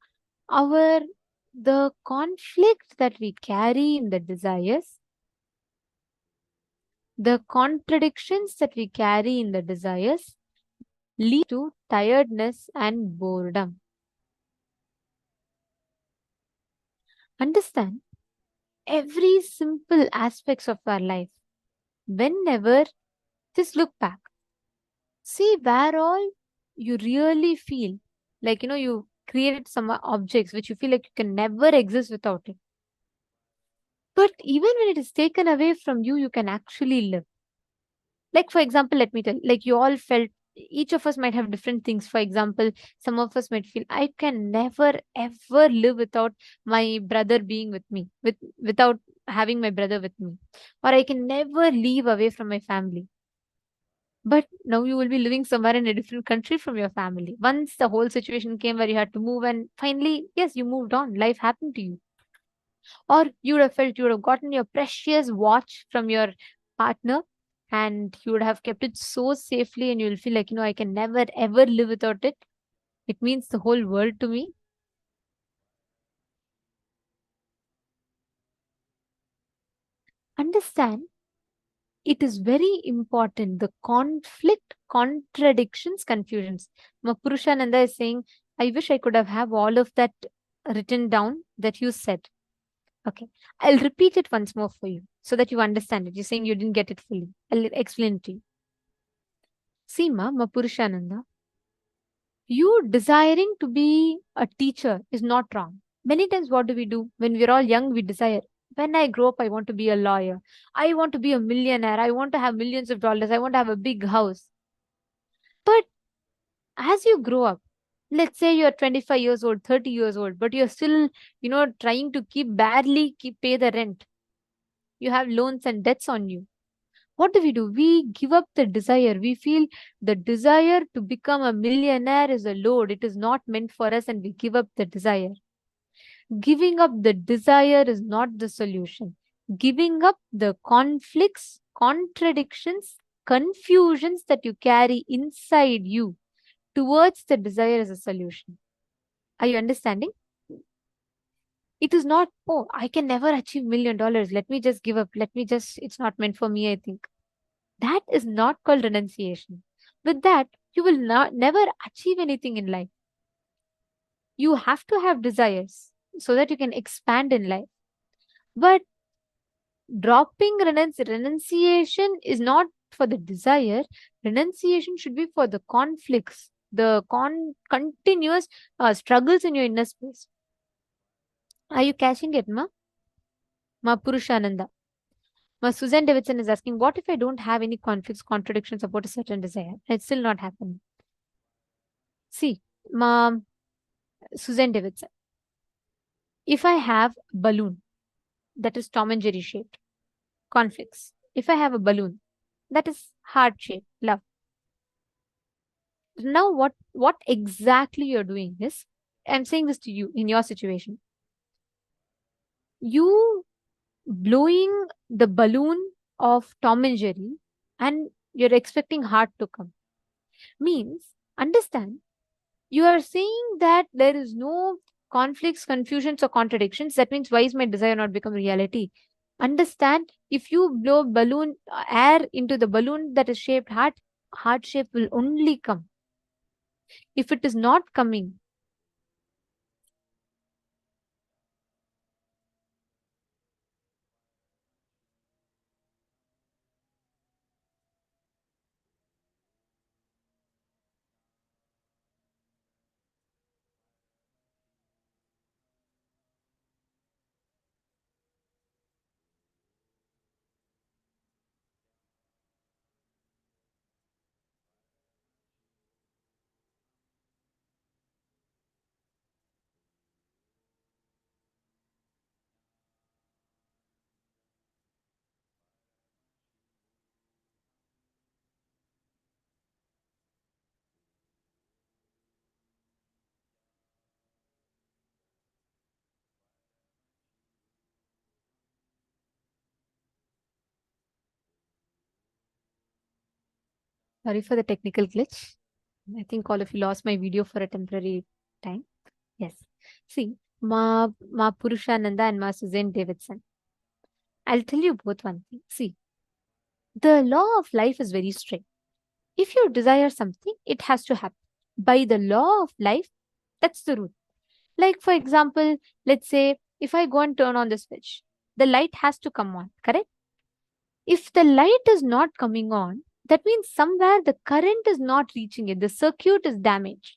the conflict that we carry in the desires, the contradictions that we carry in the desires lead to tiredness and boredom. Understand every simple aspects of our life. Whenever, just look back. See where all you really feel like, you created some objects which you feel like you can never exist without it. But even when it is taken away from you, you can actually live. Like, for example, let me tell, like you all felt, each of us might have different things. For example, some of us might feel, I can never ever live without my brother being with me, without having my brother with me, or I can never leave away from my family. But now you will be living somewhere in a different country from your family. Once the whole situation came where you had to move, and finally, yes, you moved on, life happened to you. Or you would have felt you would have gotten your precious watch from your partner, and you would have kept it so safely, and you'll feel like, I can never ever live without it. It means the whole world to me. Understand, it is very important. The conflict, contradictions, confusions. Purushananda is saying, I wish I could have all of that written down that you said. Okay, I'll repeat it once more for you so that you understand it. You're saying you didn't get it fully. I'll explain it to you. See, Purushananda, you desiring to be a teacher is not wrong. Many times, what do? When we're all young, we desire, when I grow up, I want to be a lawyer. I want to be a millionaire. I want to have millions of dollars. I want to have a big house. But as you grow up, let's say you're 25 years old, 30 years old, but you're still, trying to barely pay the rent. You have loans and debts on you. What do? We give up the desire. We feel the desire to become a millionaire is a load. It is not meant for us, and we give up the desire. Giving up the desire is not the solution. Giving up the conflicts, contradictions, confusions that you carry inside you towards the desire is a solution. Are you understanding? It is not, oh, I can never achieve $1 million. Let me just give up. It's not meant for me, I think. That is not called renunciation. With that, you will never achieve anything in life. You have to have desires so that you can expand in life. But dropping renunciation is not for the desire. Renunciation should be for the conflicts, the continuous struggles in your inner space. Are you catching it, Ma Purushananda? Susan Davidson is asking, what if I don't have any conflicts, contradictions about a certain desire? It's still not happening. See, Susan Davidson, if I have a balloon that is Tom and Jerry shaped, conflicts. If I have a balloon that is heart shaped, love. Now what exactly you're doing is, I'm saying this to you in your situation. You blowing the balloon of Tom and Jerry and you're expecting heart to come means, understand, you are saying that there is no conflicts, confusions, or contradictions. That means, why is my desire not become reality? Understand, if you blow balloon air into the balloon that is shaped heart shape will only come. If it is not coming, sorry for the technical glitch. I think all of you lost my video for a temporary time. Yes. See, Ma Purushananda and Ma Susan Davidson. I'll tell you both one thing. See, the law of life is very strict. If you desire something, it has to happen. By the law of life, that's the rule. Like, for example, let's say if I go and turn on the switch, the light has to come on, correct? If the light is not coming on, that means somewhere the current is not reaching it. The circuit is damaged.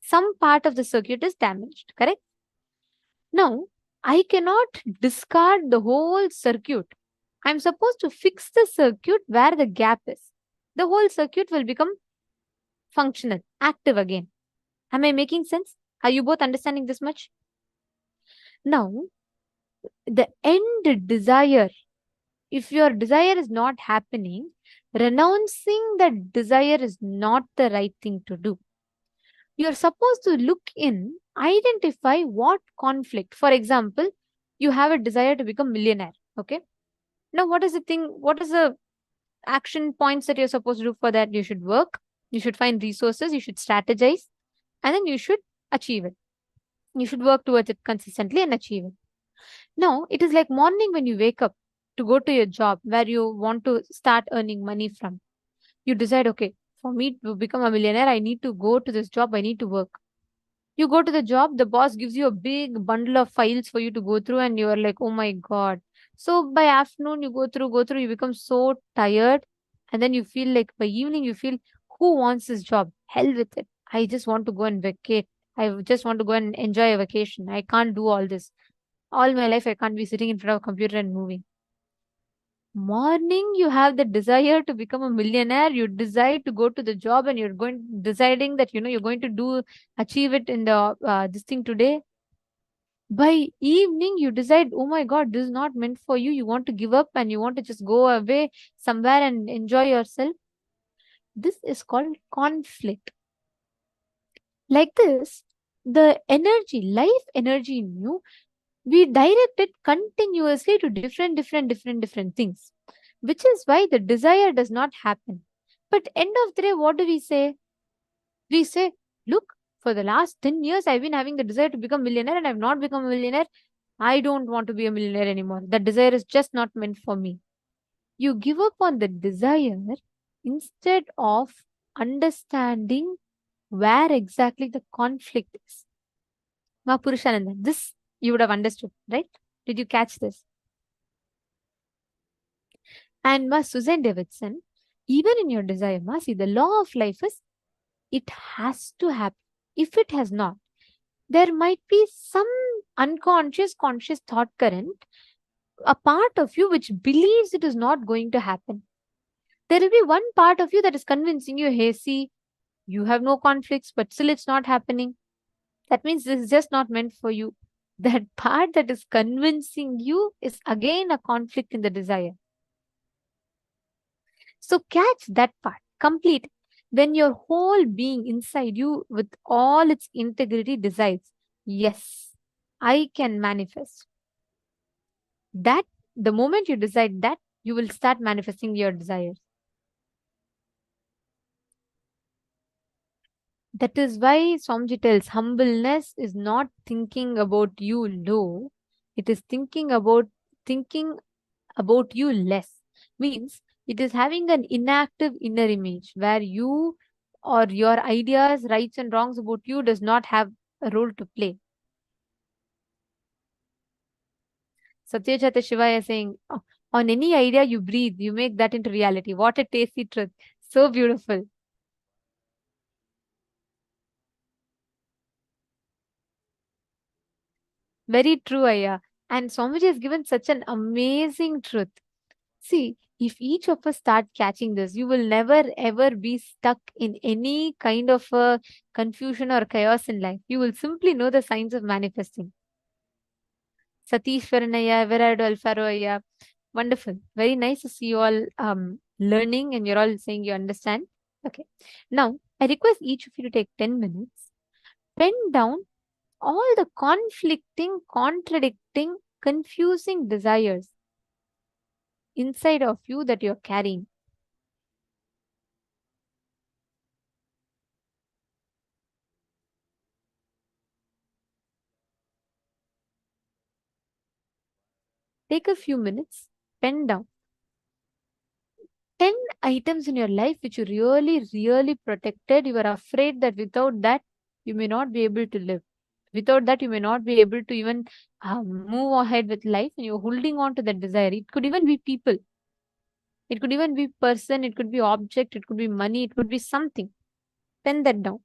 Some part of the circuit is damaged, correct? Now, I cannot discard the whole circuit. I'm supposed to fix the circuit where the gap is. The whole circuit will become functional, active again. Am I making sense? Are you both understanding this much? Now, the end desire, if your desire is not happening, renouncing that desire is not the right thing to do. You're supposed to look in, identify what conflict. For example, you have a desire to become millionaire. Okay. Now, what is the thing? What is the action points that you're supposed to do for that? You should work. You should find resources. You should strategize. And then you should achieve it. You should work towards it consistently and achieve it. Now, it is like morning when you wake up to go to your job where you want to start earning money from. You decide, okay, for me to become a millionaire, I need to go to this job. I need to work. You go to the job, the boss gives you a big bundle of files for you to go through, and you are like, oh my God. So by afternoon, you go through, you become so tired. And then you feel like by evening, you feel, who wants this job? Hell with it. I just want to go and vacate. I just want to go and enjoy a vacation. I can't do all this. All my life, I can't be sitting in front of a computer and moving. Morning, you have the desire to become a millionaire. You decide to go to the job, and you're deciding that you're going to achieve it in the this thing today. By evening, you decide, oh my God, this is not meant for you. You want to give up and you want to just go away somewhere and enjoy yourself. This is called conflict. Like this, the energy, life energy in you, we direct it continuously to different things, which is why the desire does not happen. But end of the day, what do we say? We say, look, for the last 10 years, I've been having the desire to become a millionaire and I've not become a millionaire. I don't want to be a millionaire anymore. That desire is just not meant for me. You give up on the desire instead of understanding where exactly the conflict is. Purushananda, this you would have understood, right? Did you catch this? And Susan Davidson, even in your desire, see, the law of life is it has to happen. If it has not, there might be some unconscious, conscious thought current, a part of you which believes it is not going to happen. There will be one part of you that is convincing you, hey, see, you have no conflicts, but still it's not happening. That means this is just not meant for you. That part that is convincing you is again a conflict in the desire. So catch that part, complete. When your whole being inside you with all its integrity decides, yes, I can manifest. That the moment you decide that, you will start manifesting your desires. That is why Swamiji tells humbleness is not thinking about you low. It is thinking about you less. Means it is having an inactive inner image where you or your ideas, rights and wrongs about you does not have a role to play. Satyajata Shivaya is saying, on any idea you breathe, you make that into reality. What a tasty truth. So beautiful. Very true, Aya. And Swamiji has given such an amazing truth. See, if each of us start catching this, you will never ever be stuck in any kind of a confusion or chaos in life. You will simply know the signs of manifesting. Satish Varanaya, Everardo Alfaro Aya. Wonderful. Very nice to see you all learning and you're all saying you understand. Okay. Now, I request each of you to take 10 minutes. Pen down all the conflicting, contradicting, confusing desires inside of you that you're carrying. Take a few minutes, pen down 10 items in your life which you really protected. You are afraid that without that, you may not be able to live. Without that, you may not be able to even move ahead with life, and you're holding on to that desire. It could even be people, it could even be person, it could be object, it could be money, it could be something. Pen that down.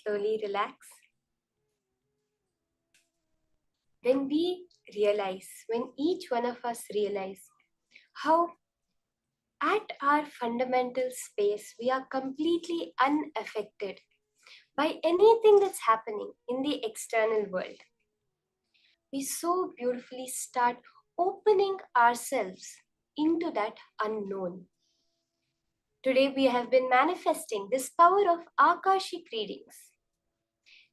slowly relax. When we realize, when each one of us realize how at our fundamental space we are completely unaffected by anything that's happening in the external world, we so beautifully start opening ourselves into that unknown. Today we have been manifesting this power of Akashic readings.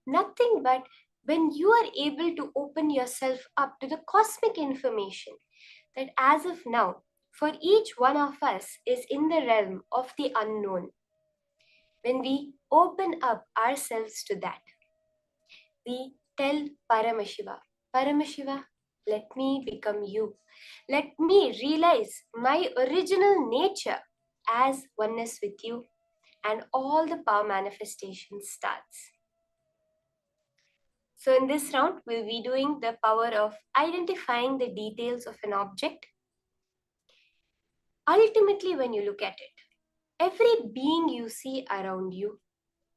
Nothing but when you are able to open yourself up to the cosmic information that as of now, for each one of us is in the realm of the unknown. When we open up ourselves to that, we tell Paramashiva, Paramashiva, let me become you. Let me realize my original nature as oneness with you, and all the power manifestation starts. So in this round, we'll be doing the power of identifying the details of an object. Ultimately, when you look at it, every being you see around you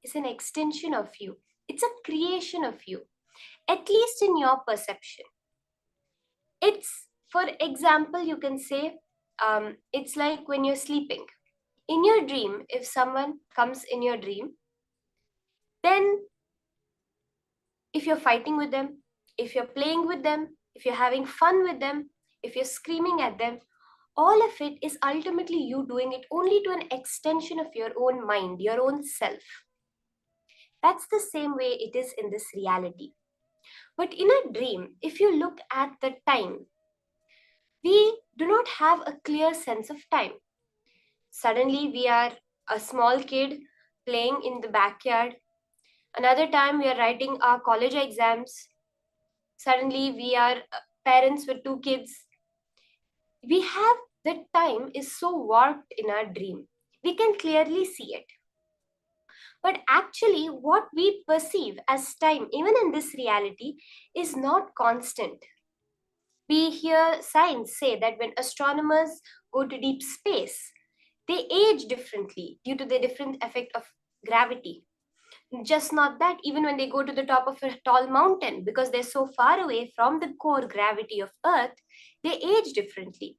is an extension of you. It's a creation of you, at least in your perception. It's, for example, you can say, it's like when you're sleeping. In your dream, if someone comes in your dream, then if you're fighting with them, if you're playing with them, if you're having fun with them, if you're screaming at them, all of it is ultimately you doing it only to an extension of your own mind, your own self. That's the same way it is in this reality. But in a dream, if you look at the time, we do not have a clear sense of time. Suddenly we are a small kid playing in the backyard. Another time we are writing our college exams. Suddenly we are parents with 2 kids. We have, the time is so warped in our dream. We can clearly see it. But actually what we perceive as time, even in this reality, is not constant. We hear science say that when astronomers go to deep space, they age differently due to the different effect of gravity. Just not that, even when they go to the top of a tall mountain, because they're so far away from the core gravity of Earth, they age differently.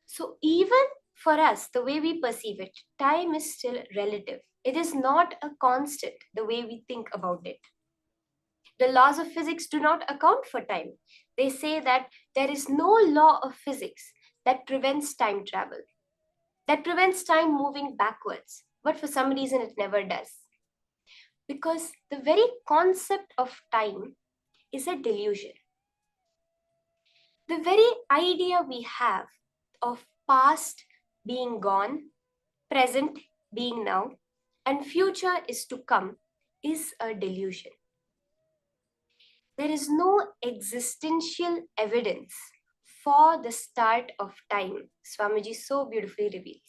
So even for us, the way we perceive it, time is still relative. It is not a constant the way we think about it. The laws of physics do not account for time. They say that there is no law of physics that prevents time travel, that prevents time moving backwards. But for some reason, it never does. Because the very concept of time is a delusion. The very idea we have of past being gone, present being now, and future is to come is a delusion. There is no existential evidence for the start of time, Swamiji so beautifully reveals.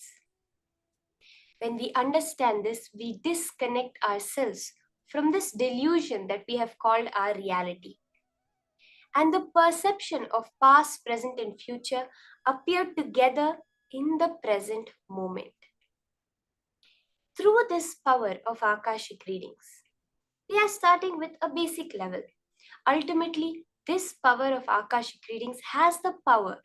When we understand this, we disconnect ourselves from this delusion that we have called our reality. And the perception of past, present, and future appear together in the present moment. Through this power of Akashic readings, we are starting with a basic level. Ultimately, this power of Akashic readings has the power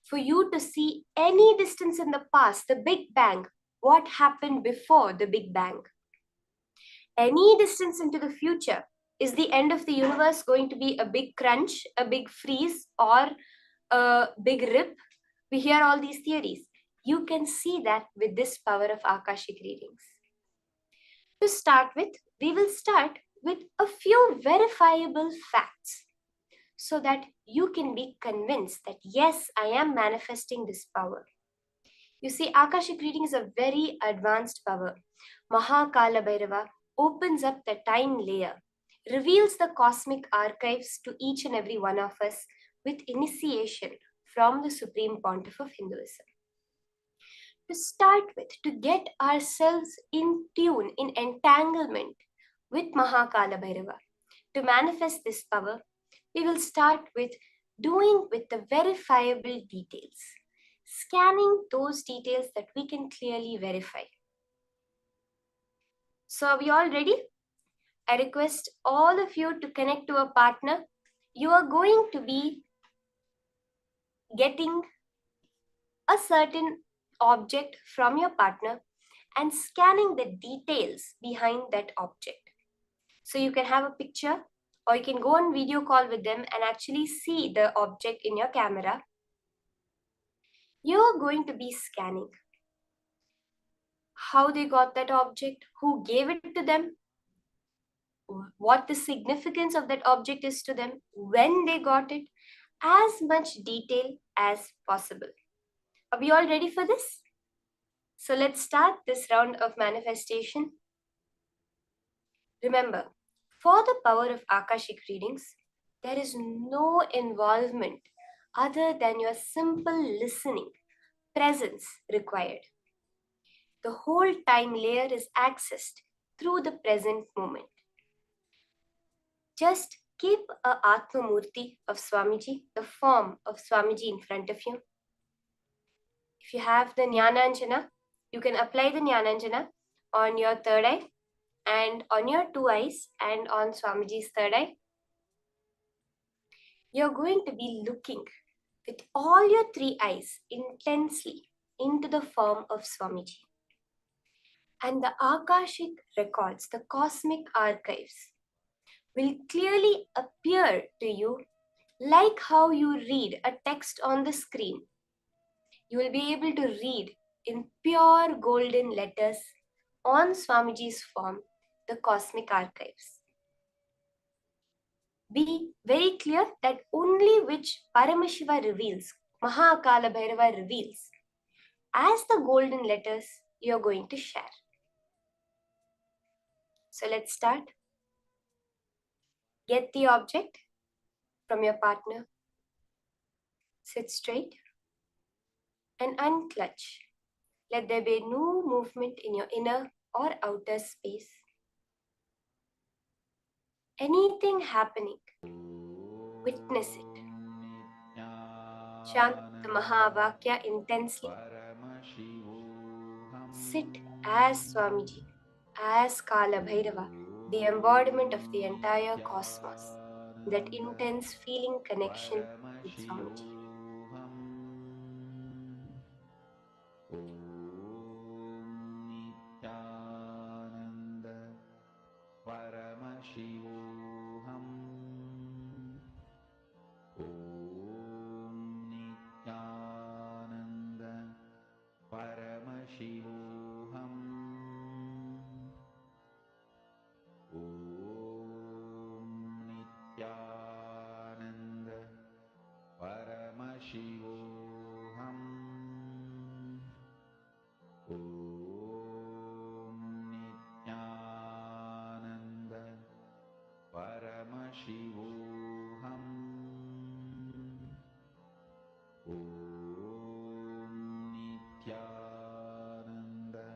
for you to see any distance in the past, the Big Bang, what happened before the Big Bang. Any distance into the future, is the end of the universe going to be a big crunch, a big freeze, or a big rip? We hear all these theories. You can see that with this power of Akashic readings. To start with, we will start with a few verifiable facts so that you can be convinced that yes, I am manifesting this power. You see, Akashic reading is a very advanced power. Kaala Bhairava opens up the time layer, reveals the cosmic archives to each and every one of us with initiation from the Supreme Pontiff of Hinduism. To start with, to get ourselves in tune, in entanglement with Kaala Bhairava, to manifest this power, we will start with doing with the verifiable details, scanning those details that we can clearly verify. So are we all ready? I request all of you to connect to a partner. You are going to be getting a certain object from your partner and scanning the details behind that object. So you can have a picture or you can go on video call with them and actually see the object in your camera. You're going to be scanning how they got that object, who gave it to them, what the significance of that object is to them, when they got it, as much detail as possible. Are we all ready for this? So let's start this round of manifestation. Remember, for the power of Akashic readings, there is no involvement other than your simple listening, presence required. The whole time layer is accessed through the present moment. Just keep a Atma Murti of Swamiji, the form of Swamiji in front of you. If you have the Jnananjana, you can apply the Jnananjana on your third eye and on your two eyes and on Swamiji's third eye. You're going to be looking with all your three eyes intensely into the form of Swamiji. And the Akashic records, the cosmic archives, will clearly appear to you like how you read a text on the screen. You will be able to read in pure golden letters on Swamiji's form, the cosmic archives. Be very clear that only which Paramashiva reveals, Mahakala Bhairava reveals, as the golden letters you're going to share. So let's start. Get the object from your partner. Sit straight and unclutch. Let there be no movement in your inner or outer space. Anything happening, witness it. Chant the Mahavakya intensely. Sit as Swamiji, as Kaala Bhairava, the embodiment of the entire cosmos, that intense feeling connection with Swamiji. Paramashivoham. Om Nithyananda. Paramashivoham. Om Nithyananda. Paramashivoham. Om Nithyananda. Paramashivoham. Om Nithyananda. Paramashivoham. Om Nithyananda.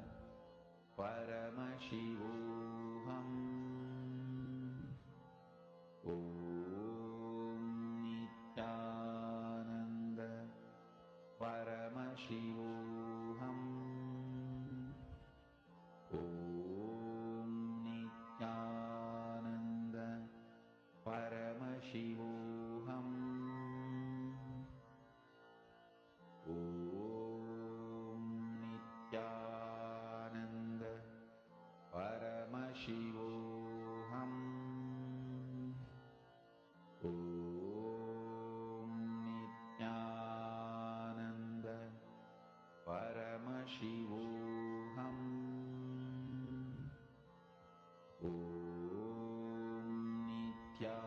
Paramashivoham. Om Nithyananda. Paramashivoham. Om Nithyananda. Paramashivoham. Om Nithyananda. Paramashivoham. Om Nithyananda. Paramashivoham. Om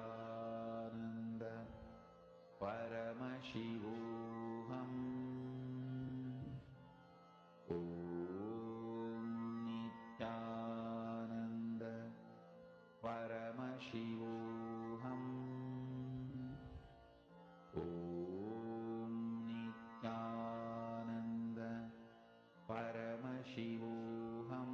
Nithyananda. Paramashivoham. Om Nithyananda. Paramashivoham. Om Nithyananda. Paramashivoham.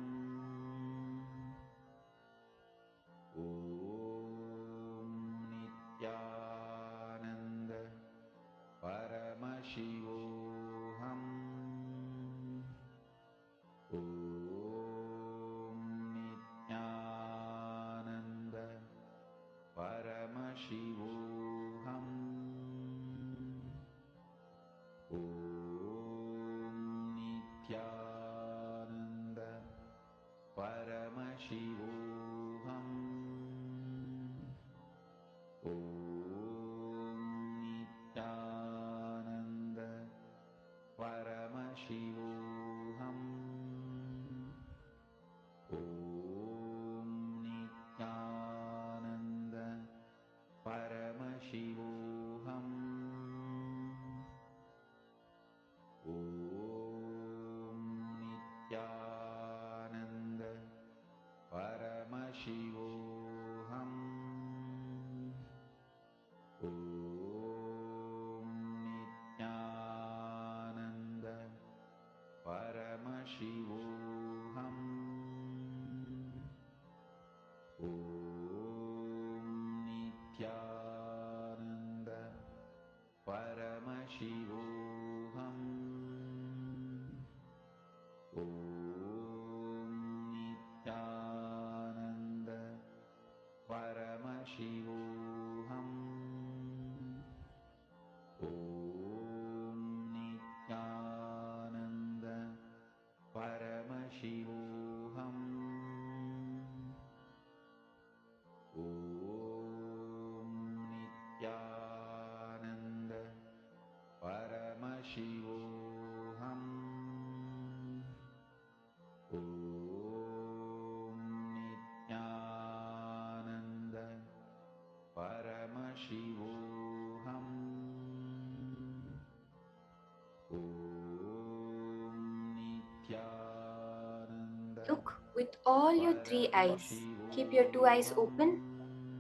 Look with all your three eyes. Keep your two eyes open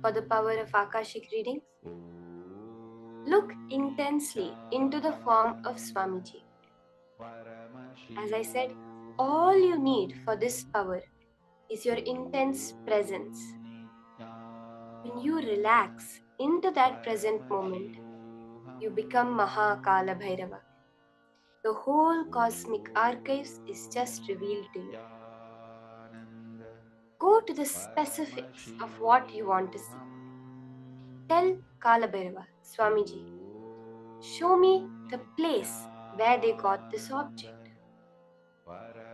for the power of Akashic readings. Look intensely into the form of Swamiji. As I said, all you need for this power is your intense presence. When you relax into that present moment, you become Kaala Bhairava. The whole cosmic archives is just revealed to you. Go to the specifics of what you want to see. Tell Kaala Bhairava, Swamiji, show me the place where they got this object.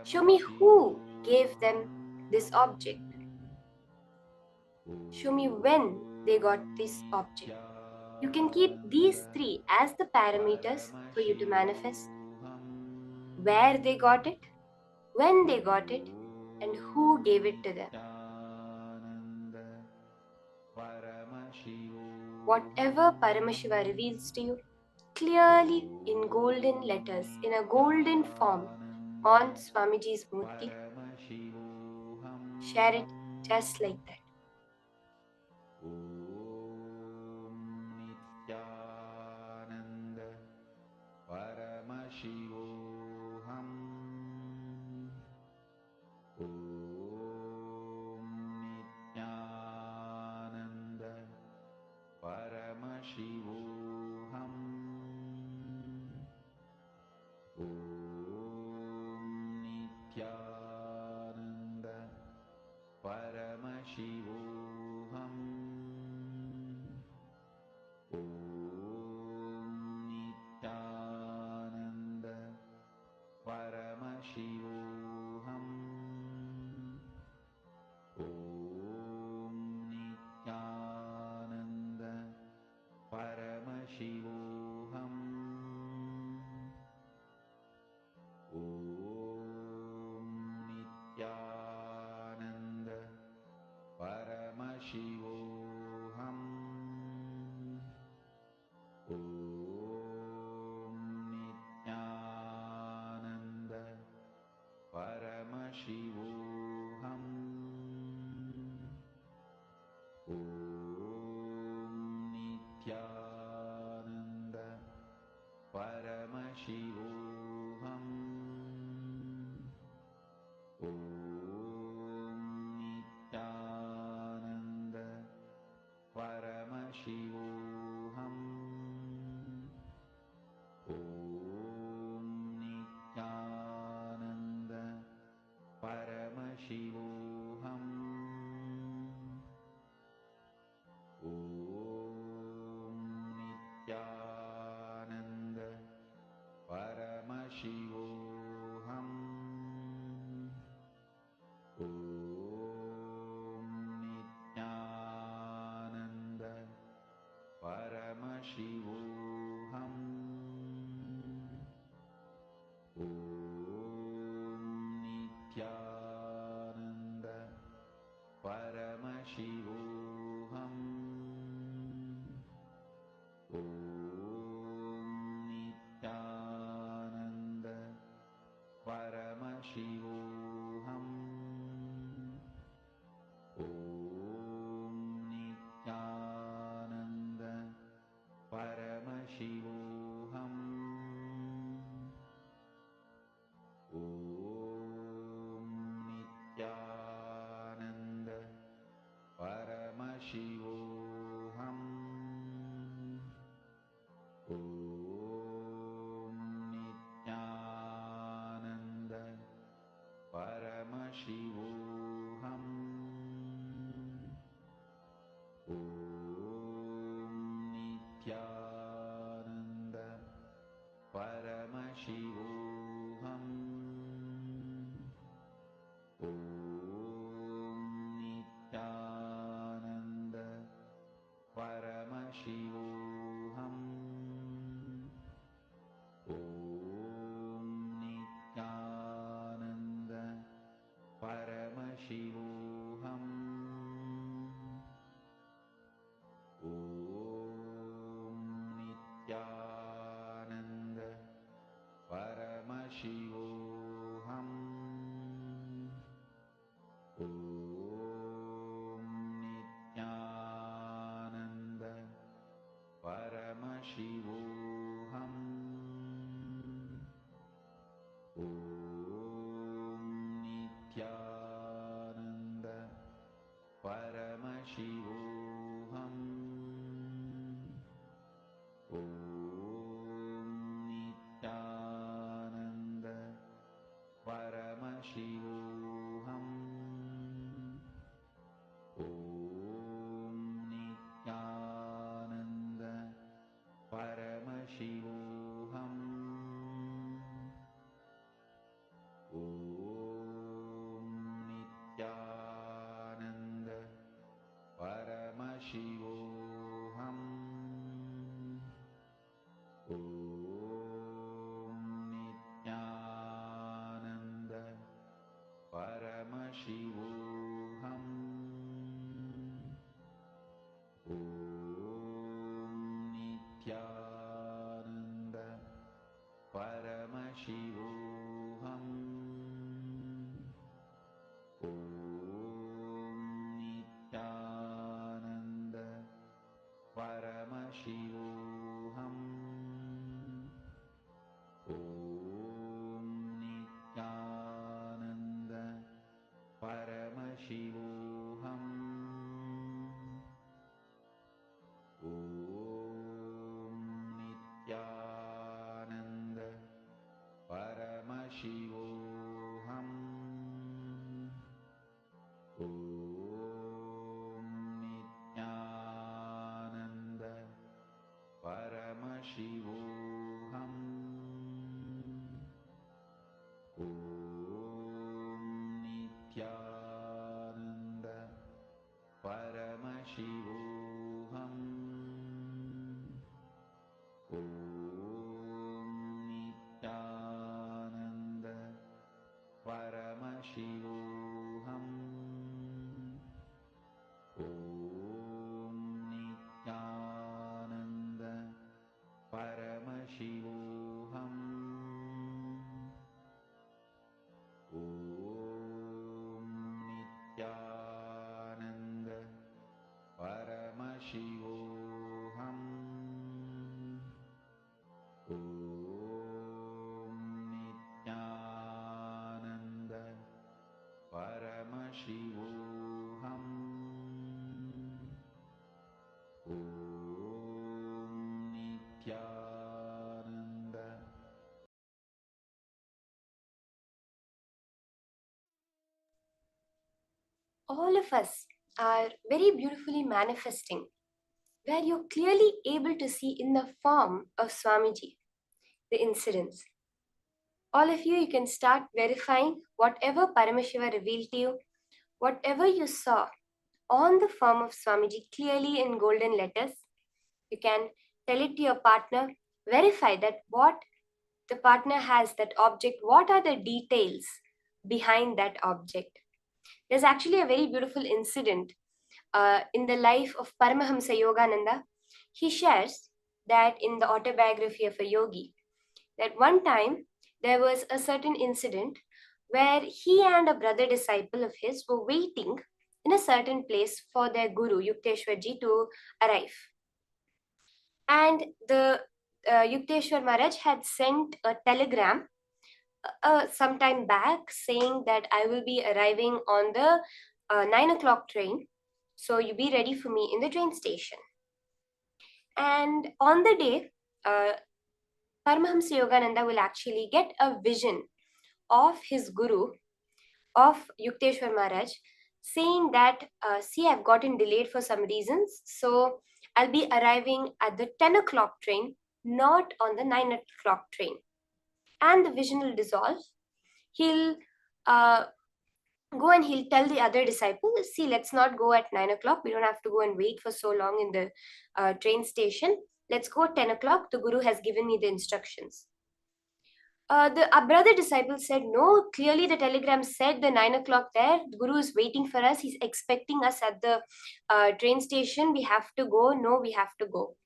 Show me who gave them this object. Show me when they got this object. You can keep these three as the parameters for you to manifest. Where they got it, when they got it, and who gave it to them. Whatever Paramashiva reveals to you, clearly in golden letters, in a golden form, on Swamiji's Murti, share it just like that. Paramashivoham. Nithyananda. Paramashivoham. Nithyananda. Paramashivoham. Nithyananda. Paramashivoham. Nithyananda. Paramashivoham. Nithyananda. Paramashivoham. Nithyananda. Paramashivoham. Nithyananda. Paramashivoham. Nithyananda. Paramashivoham. Nithyananda. Paramashivoham. Nithyananda. Paramashivoham. Nithyananda. Paramashivoham. Nithyananda. Paramashivoham. Nithyananda. Paramashivoham. Nithyananda. Paramashivoham. Nithyananda. Paramashivoham. Nithyananda. Paramashivoham. Nithyananda. Nithyananda Paramashivoham. Om Nithyananda Paramashivoham. Om Nithyananda Paramashivoham. Om Nithyananda Paramashivoham. Om Nithyananda Paramashivoham. Om Nithyananda Paramashivoham. Om Nithyananda Paramashivoham. Om Nithyananda Paramashivoham. Om Nithyananda Paramashivoham. Om Nithyananda Paramashivoham. Om Nithyananda Paramashivoham. Om Nithyananda Paramashivoham. Om Nithyananda Paramashivoham. Om Nithyananda Paramashivoham. Om Nithyananda Paramashivoham. Om Nithyananda Paramashivoham. Om Nithyananda Paramashivoham. Om Nithyananda. All of us are very beautifully manifesting, where you're clearly able to see in the form of Swamiji the incidents. All of you can start verifying whatever Paramashiva revealed to you, whatever you saw on the form of Swamiji clearly in golden letters. You can tell it to your partner, verify that what the partner has, that object, what are the details behind that object. There's actually a very beautiful incident in the life of Paramahamsa Yogananda. He shares that in the autobiography of a yogi, that one time there was a certain incident where he and a brother disciple of his were waiting in a certain place for their guru, Yukteswarji, to arrive. And the Yukteswar Maharaj had sent a telegram some time back saying that I will be arriving on the 9 o'clock train. So you be ready for me in the train station. And on the day, Paramahamsa Yogananda will actually get a vision of his guru, of Yukteswar Maharaj, saying that, see, I've gotten delayed for some reasons, so I'll be arriving at the 10 o'clock train, not on the 9 o'clock train. And the vision will dissolve. He'll go and he'll tell the other disciples, see, let's not go at 9 o'clock. We don't have to go and wait for so long in the train station. Let's go at 10 o'clock. The guru has given me the instructions. The brother disciple said, no, clearly the telegram said the 9 o'clock there. The guru is waiting for us. He's expecting us at the train station. We have to go. No, we have to go.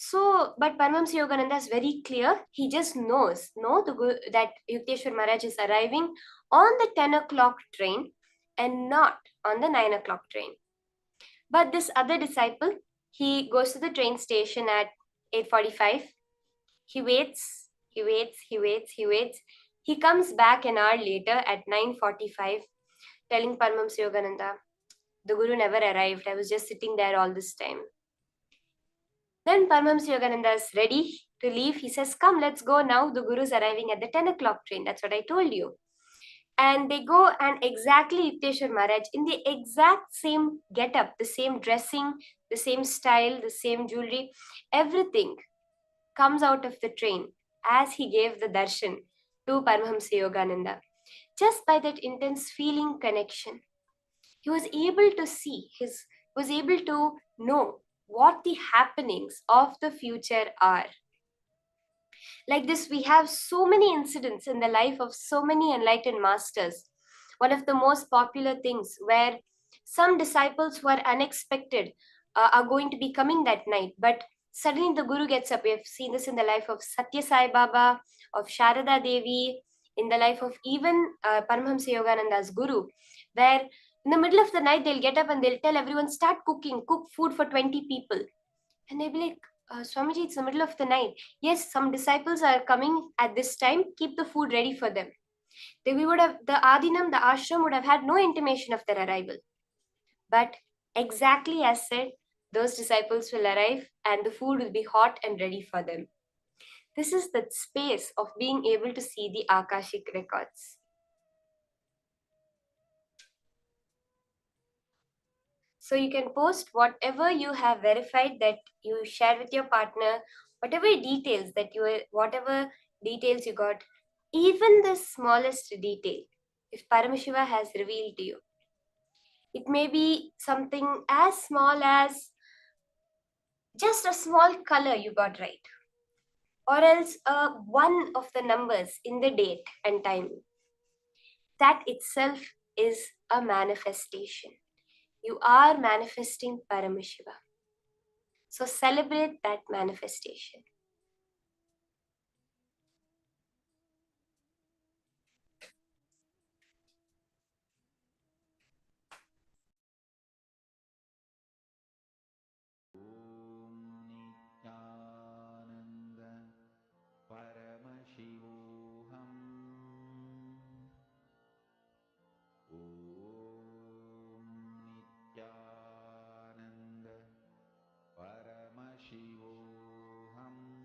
So, but Paramahamsa Yogananda is very clear. He just knows, that Yukteswar Maharaj is arriving on the 10 o'clock train and not on the 9 o'clock train. But this other disciple, he goes to the train station at 8:45. He waits, he waits, he waits, he waits. He comes back an hour later at 9:45, telling Paramahamsa Yogananda, the Guru never arrived. I was just sitting there all this time. Then Paramahamsa Yogananda is ready to leave. He says, come, let's go now. The Guru is arriving at the 10 o'clock train. That's what I told you. And they go, and exactly Yukteswar Maharaj, in the exact same get-up, the same dressing, the same style, the same jewelry, everything comes out of the train as he gave the darshan to Paramahamsa Yogananda. Just by that intense feeling connection, he was able to see, was able to know what the happenings of the future are. Like this, we have so many incidents in the life of so many enlightened masters. One of the most popular things where some disciples who are unexpected are going to be coming that night, but suddenly the Guru gets up. We have seen this in the life of Satya Sai Baba, of Sharada Devi, in the life of even Paramahamsa Yogananda's Guru, where in the middle of the night they'll get up and they'll tell everyone, start cooking, cook food for 20 people. And they'll be like, Swamiji, it's the middle of the night. Yes, some disciples are coming at this time. Keep the food ready for them. The Adinam, the ashram would have had no intimation of their arrival. But exactly as said, those disciples will arrive and the food will be hot and ready for them. This is the space of being able to see the Akashic records. So you can post whatever you have verified that you share with your partner, whatever details you got, even the smallest detail, if Paramashiva has revealed to you. It may be something as small as just a small color you got right, or else one of the numbers in the date and time. That itself is a manifestation. You are manifesting Paramashiva. So celebrate that manifestation. Nithyananda Paramashivoham. Nithyananda Paramashivoham.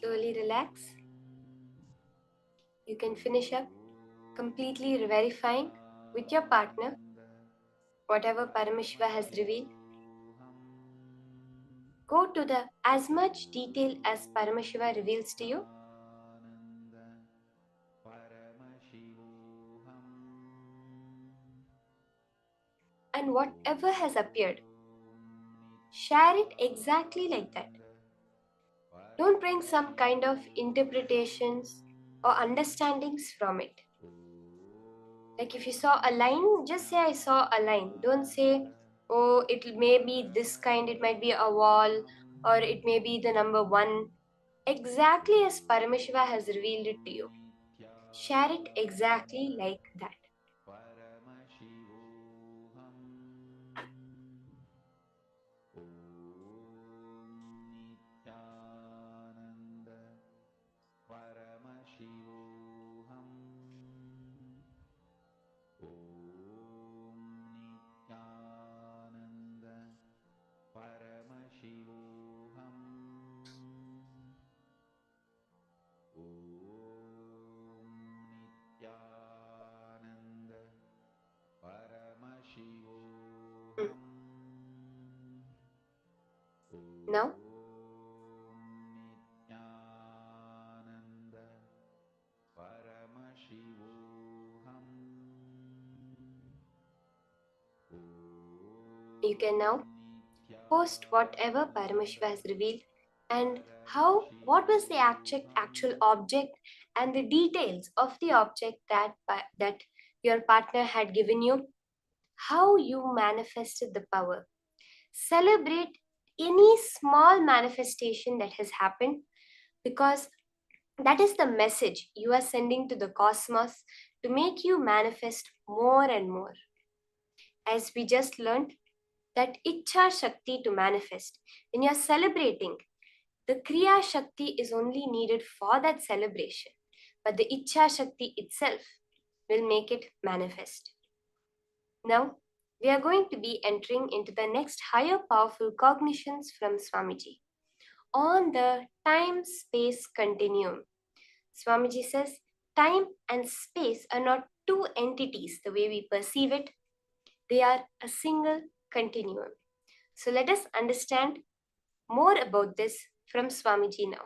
Slowly relax. You can finish up completely verifying with your partner whatever Paramashiva has revealed. Go to the as much detail as Paramashiva reveals to you. And whatever has appeared, share it exactly like that. Don't bring some kind of interpretations or understandings from it. Like if you saw a line, just say I saw a line. Don't say, oh, it may be this kind, it might be a wall, or it may be the number 1. Exactly as Paramashiva has revealed it to you. Share it exactly like that. Now, you can now post whatever Paramashiva has revealed and what was the actual object and the details of the object that your partner had given you, how you manifested the power. Celebrate any small manifestation that has happened, because that is the message you are sending to the cosmos to make you manifest more and more. As we just learned, that Ichha Shakti to manifest, when you are celebrating, the Kriya Shakti is only needed for that celebration, but the Ichha Shakti itself will make it manifest. Now, we are going to be entering into the next higher powerful cognitions from Swamiji on the time-space continuum. Swamiji says, time and space are not two entities the way we perceive it. They are a single continuum. So let us understand more about this from Swamiji now.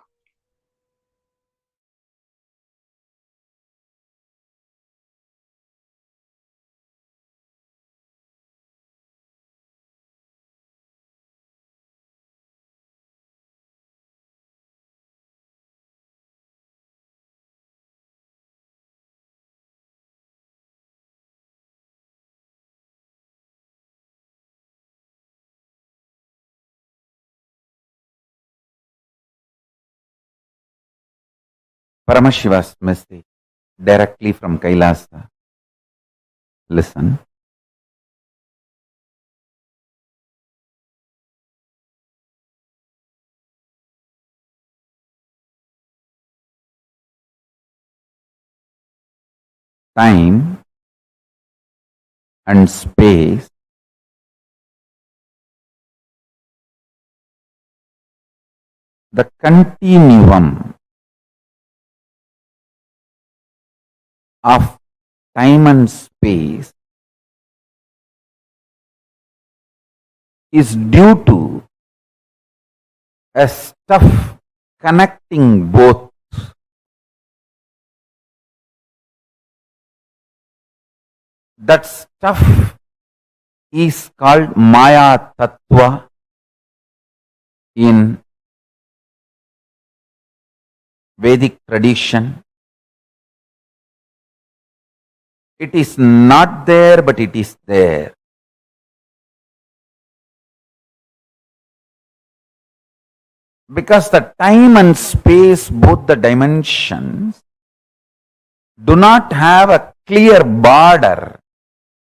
Paramashiva's message directly from Kailasa. Listen. Time and space the continuum of time and space is due to a stuff connecting both. That stuff is called Maya Tattva in Vedic tradition. It is not there, but it is there. Because the time and space, both the dimensions, do not have a clear border,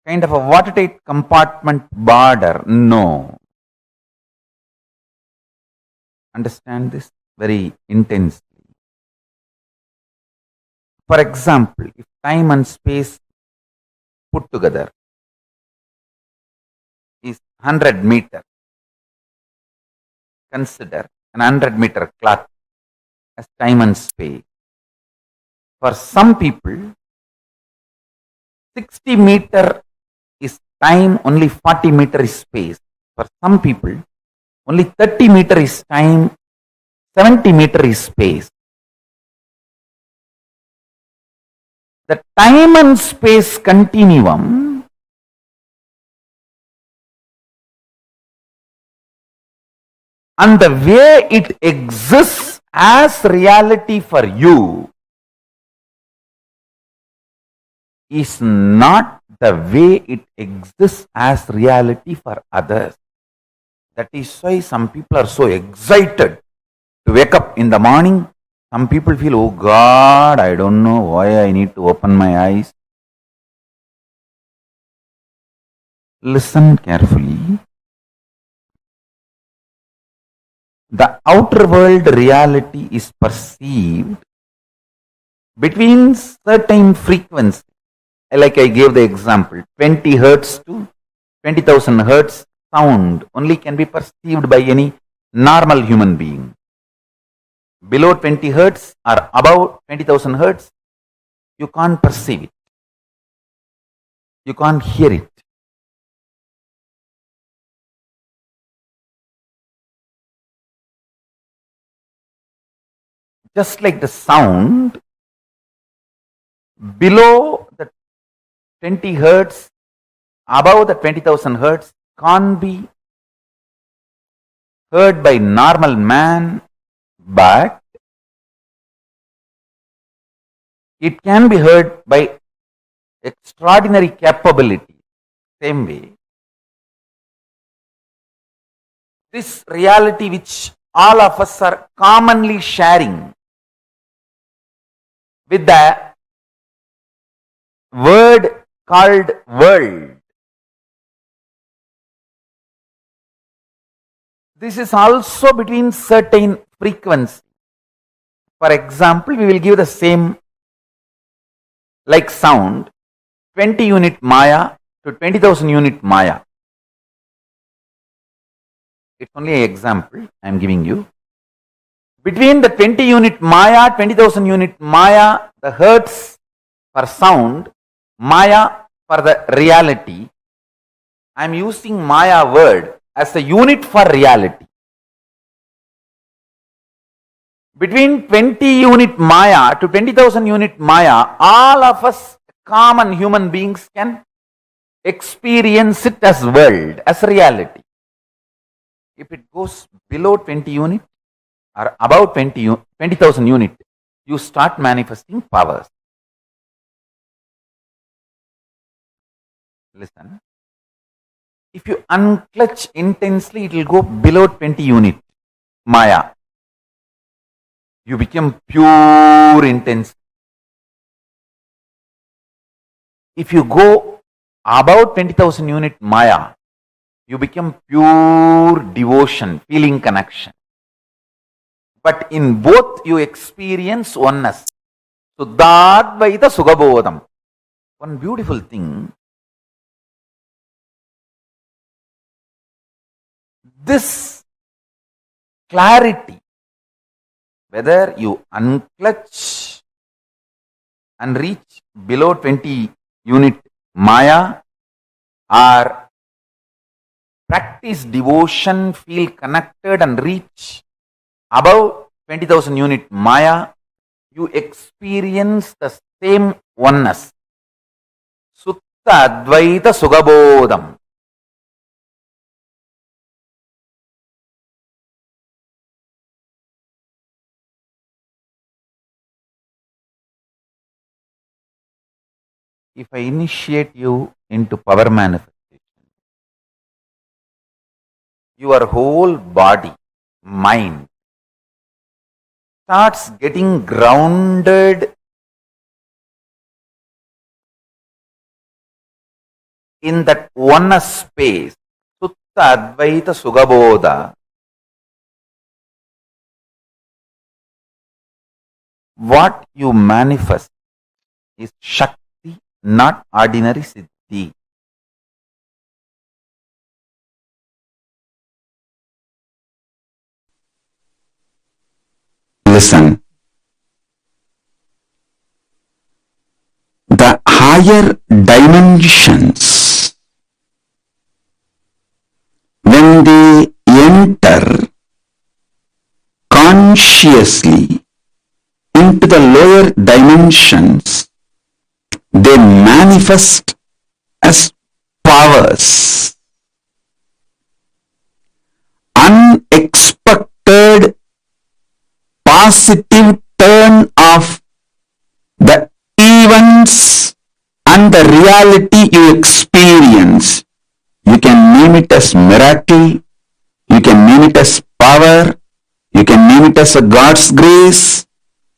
kind of a watertight compartment border. No. Understand this very intensely. For example, if time and space put together is 100 meter, consider an 100-meter cloth. as time and space. For some people, 60 meter is time, only 40 meter is space. For some people, only 30 meter is time, 70 meter is space. The time and space continuum and the way it exists as reality for you is not the way it exists as reality for others. That is why some people are so excited to wake up in the morning. Some people feel, oh God, I don't know why I need to open my eyes. Listen carefully. The outer world reality is perceived between certain frequencies. Like I gave the example, 20 hertz to 20,000 hertz sound only can be perceived by any normal human being. Below 20 hertz or above 20,000 hertz, you can't perceive it. You can't hear it. Just like the sound, below the 20 hertz, above the 20,000 hertz can't be heard by normal man, but it can be heard by extraordinary capability. Same way, this reality which all of us are commonly sharing with the word called world. This is also between certain frequencies. For example, we will give the same like sound, 20 unit Maya to 20,000 unit Maya. It's only an example I am giving you. Between the 20 unit Maya, 20,000 unit Maya, the hertz for sound, Maya for the reality, I am using Maya word as a unit for reality. Between 20 unit Maya to 20,000 unit Maya, all of us common human beings can experience it as world, as reality. If it goes below 20 unit or above 20,000 unit, you start manifesting powers. Listen. If you unclutch intensely, it will go below 20 unit Maya. You become pure intense. If you go above 20,000 unit Maya, you become pure devotion, feeling connection. But in both you experience oneness. Suddhadvaita Sugabodham. One beautiful thing, this clarity, whether you unclutch and reach below 20 unit Maya or practice devotion, feel connected and reach above 20,000 unit Maya, you experience the same oneness. Sutta Advaita Sugabodham. If I initiate you into power manifestation, your whole body, mind starts getting grounded in that oneness space. Sutta Advaita Sugabodha. What you manifest is Shakti, not ordinary Siddhi. Listen. higher dimensions, when they enter consciously into the lower dimensions, they manifest as powers. Unexpected positive turn of the events and the reality you experience. You can name it as miracle, you can name it as power, you can name it as a God's grace,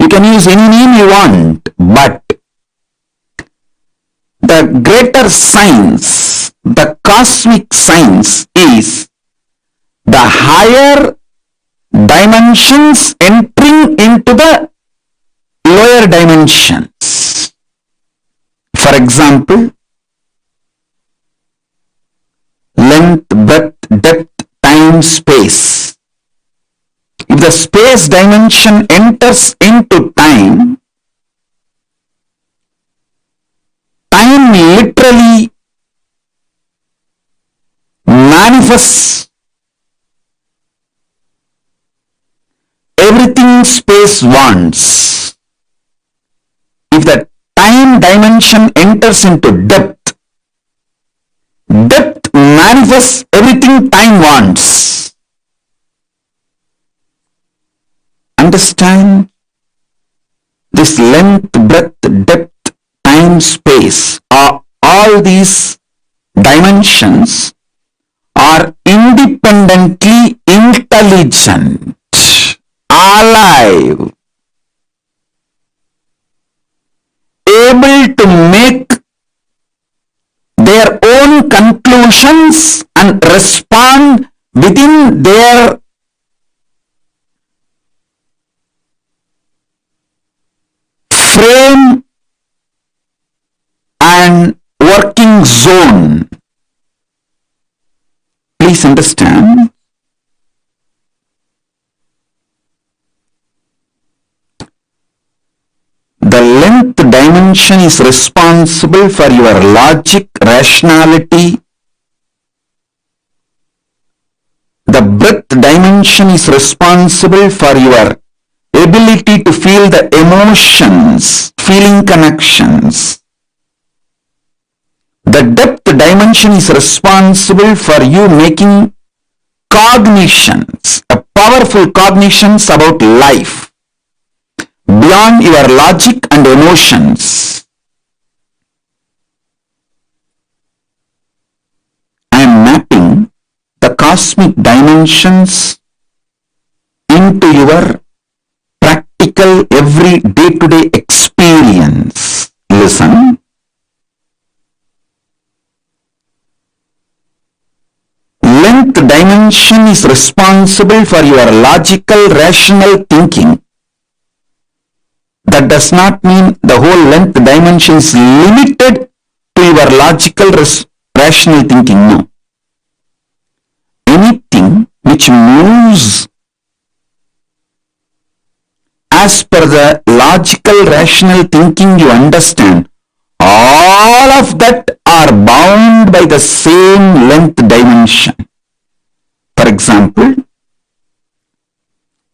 you can use any name you want, but the greater science, the cosmic science is the higher dimensions entering into the lower dimensions. For example, length, breadth, depth, time, space. If the space dimension enters into time, time literally manifests everything space wants. If the time dimension enters into depth, depth manifests everything time wants. Understand? This length, breadth, depth, time, space, all these dimensions are independently intelligent, alive, able to make their own conclusions and respond within their frame and working zone. Please understand. The length dimension is responsible for your logic, rationality. The breadth dimension is responsible for your ability to feel the emotions, feeling connections. The depth dimension is responsible for you making cognitions, powerful cognitions about life, beyond your logic and emotions. I am mapping the cosmic dimensions into your practical every day-to-day experience. Listen. Length dimension is responsible for your logical, rational thinking. That does not mean the whole length dimension is limited to your logical, rational thinking. No. Anything which moves as per the logical, rational thinking you understand, all of that are bound by the same length dimension. For example,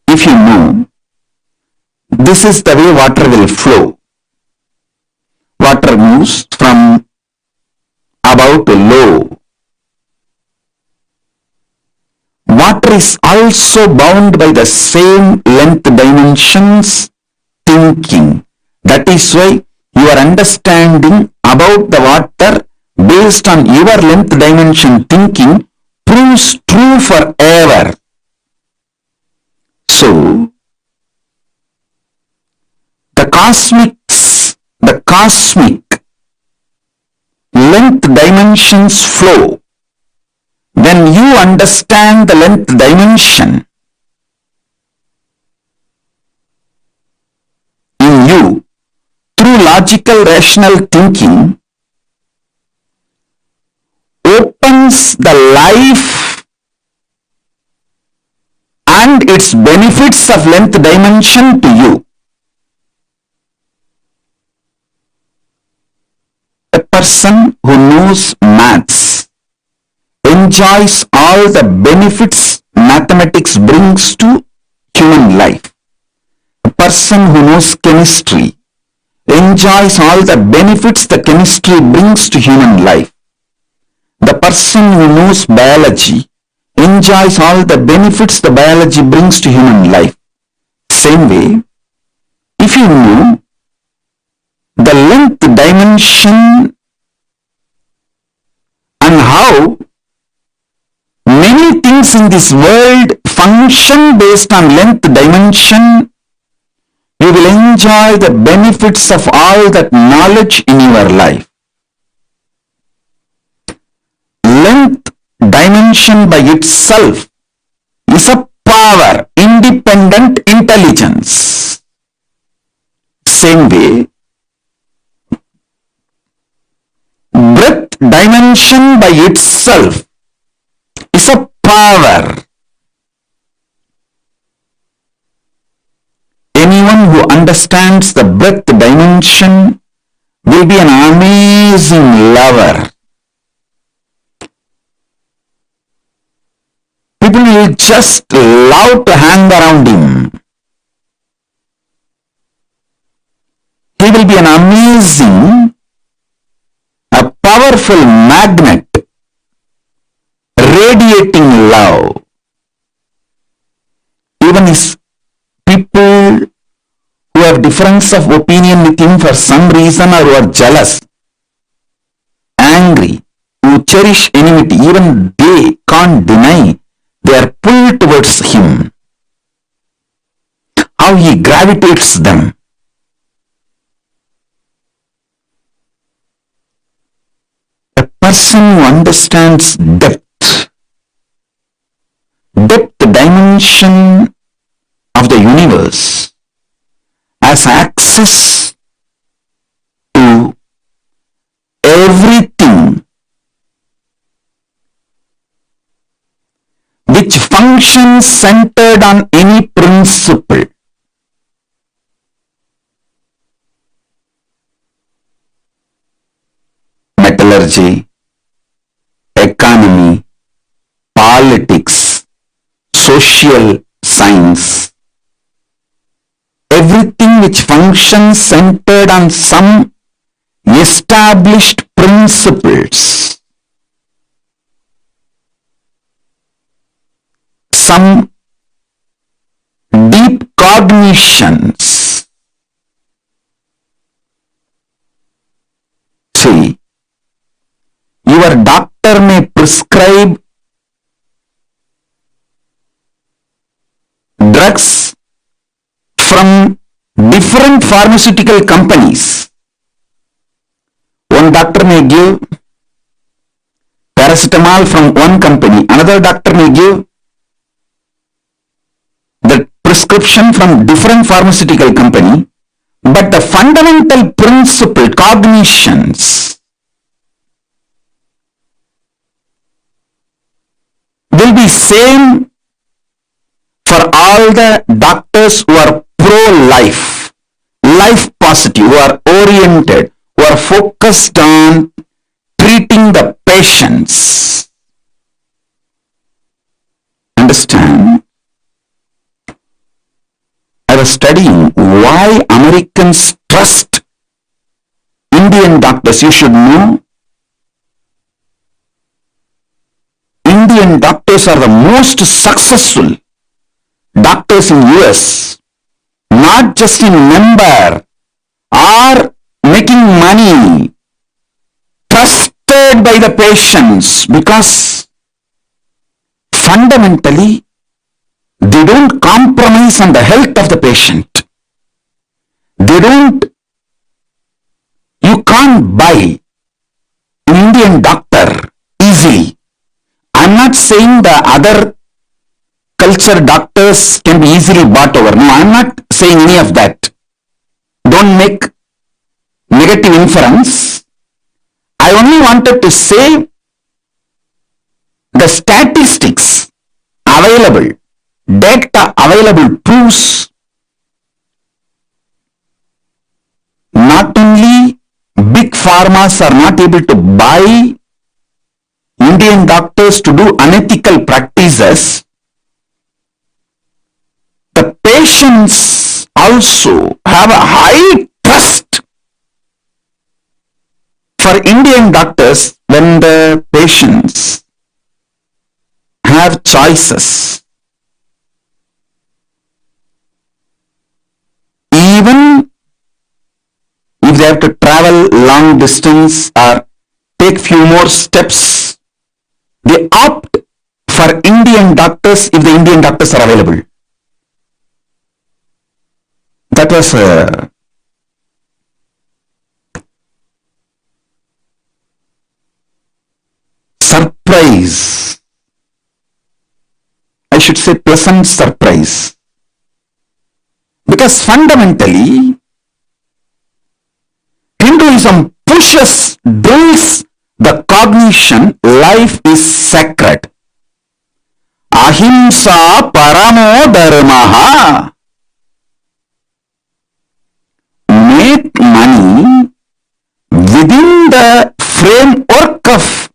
if you know this is the way water will flow, water moves from above to low. Water is also bound by the same length dimensions thinking. That is why your understanding about the water based on your length dimension thinking proves true forever. So, the cosmic length dimensions flow. When you understand the length dimension in you through logical, rational thinking, opens the life and its benefits of length dimension to you. person who knows maths enjoys all the benefits mathematics brings to human life. A person who knows chemistry enjoys all the benefits the chemistry brings to human life. The person who knows biology enjoys all the benefits the biology brings to human life. Same way, if you know the length dimension and how many things in this world function based on length dimension, you will enjoy the benefits of all that knowledge in your life. Length dimension by itself is a power, independent intelligence. Same way, breadth dimension by itself is a power. Anyone who understands the breadth dimension will be an amazing lover. People will just love to hang around him. He will be an amazing, a powerful magnet, radiating love. Even if people who have difference of opinion with him for some reason or who are jealous, angry, who cherish enmity, even they can't deny they are pulled towards him. How he gravitates them. A person who understands depth dimension of the universe has access to everything which functions centered on any principle. Metallurgy, economy, politics, social science, everything which functions centered on some established principles, some deep cognitions. See, your doctor may prescribe drugs from different pharmaceutical companies. One doctor may give paracetamol from one company, another doctor may give the prescription from different pharmaceutical company, but the fundamental principle, cognitions, will be same for all the doctors who are pro-life, life positive, who are oriented, who are focused on treating the patients. Understand? I was studying why Americans trust Indian doctors. You should know, Indian doctors are the most successful doctors in US, not just in number, are making money, trusted by the patients, because fundamentally they don't compromise on the health of the patient. They don't, you can't buy an Indian doctor easily. I'm not saying the other culture doctors can be easily bought over. No, I'm not saying any of that. Don't make negative inference. I only wanted to say the statistics available, data available proves not only big pharmas are not able to buy Indian doctors to do unethical practices, the patients also have a high trust for Indian doctors when the patients have choices. Even if they have to travel long distance or take few more steps, they opt for Indian doctors if the Indian doctors are available. That was a surprise. I should say pleasant surprise. Because fundamentally, Hinduism drills the cognition life is sacred. Ahimsa paramo dharmaha. Make money within the framework of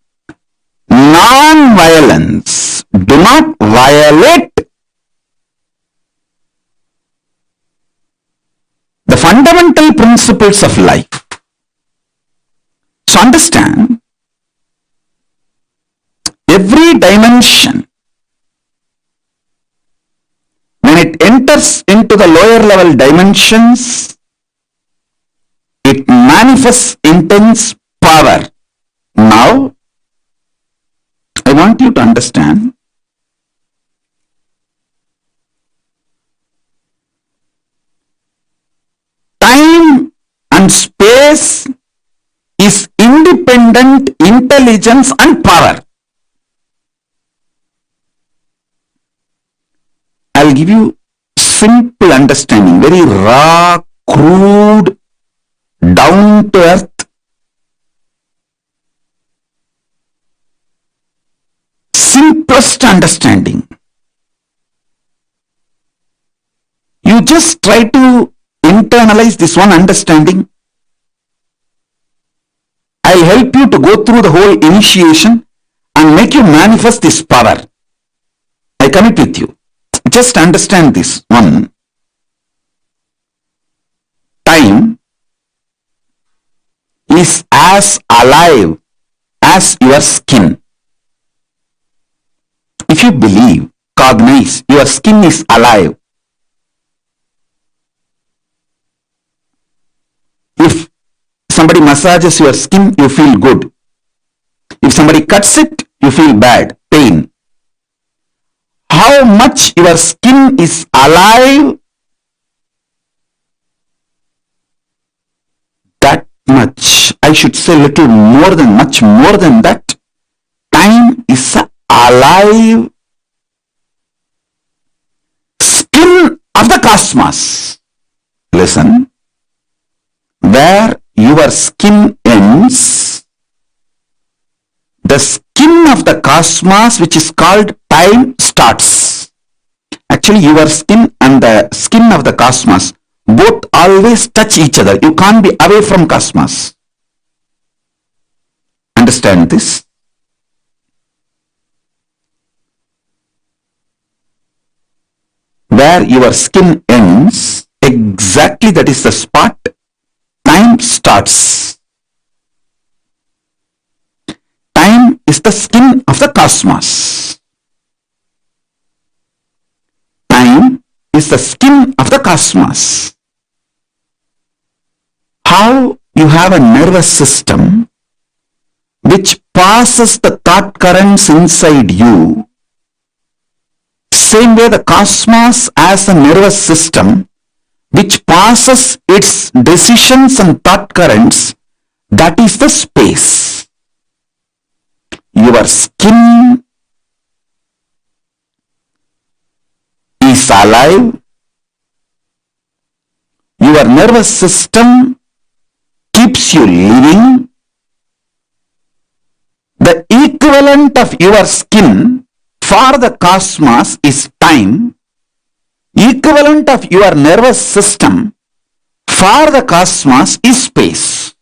non-violence. Do not violate the fundamental principles of life. So understand, every dimension, when it enters into the lower level dimensions, it manifests intense power. Now, I want you to understand, time and space is independent intelligence and power. I'll give you simple understanding, very raw, crude, down to earth, simplest understanding. You just try to internalize this one understanding. I'll help you to go through the whole initiation and make you manifest this power. I commit with you. Just understand this one. Time is as alive as your skin. If you believe, cognize, your skin is alive. If somebody massages your skin, you feel good. If somebody cuts it, you feel bad, pain. How much your skin is alive, that much, I should say little more than, much more than that, time is alive skin of the cosmos. Listen, where your skin ends, the skin of the cosmos, which is called time, starts. Actually, your skin and the skin of the cosmos both always touch each other. You can't be away from cosmos. Understand this? Where your skin ends, exactly that is the spot time starts. Time is the skin of the cosmos. Time is the skin of the cosmos. How you have a nervous system which passes the thought currents inside you, same way the cosmos has a nervous system which passes its decisions and thought currents, that is the space. Your skin is alive. Your nervous system keeps you living. The equivalent of your skin for the cosmos is time. Equivalent of your nervous system for the cosmos is space.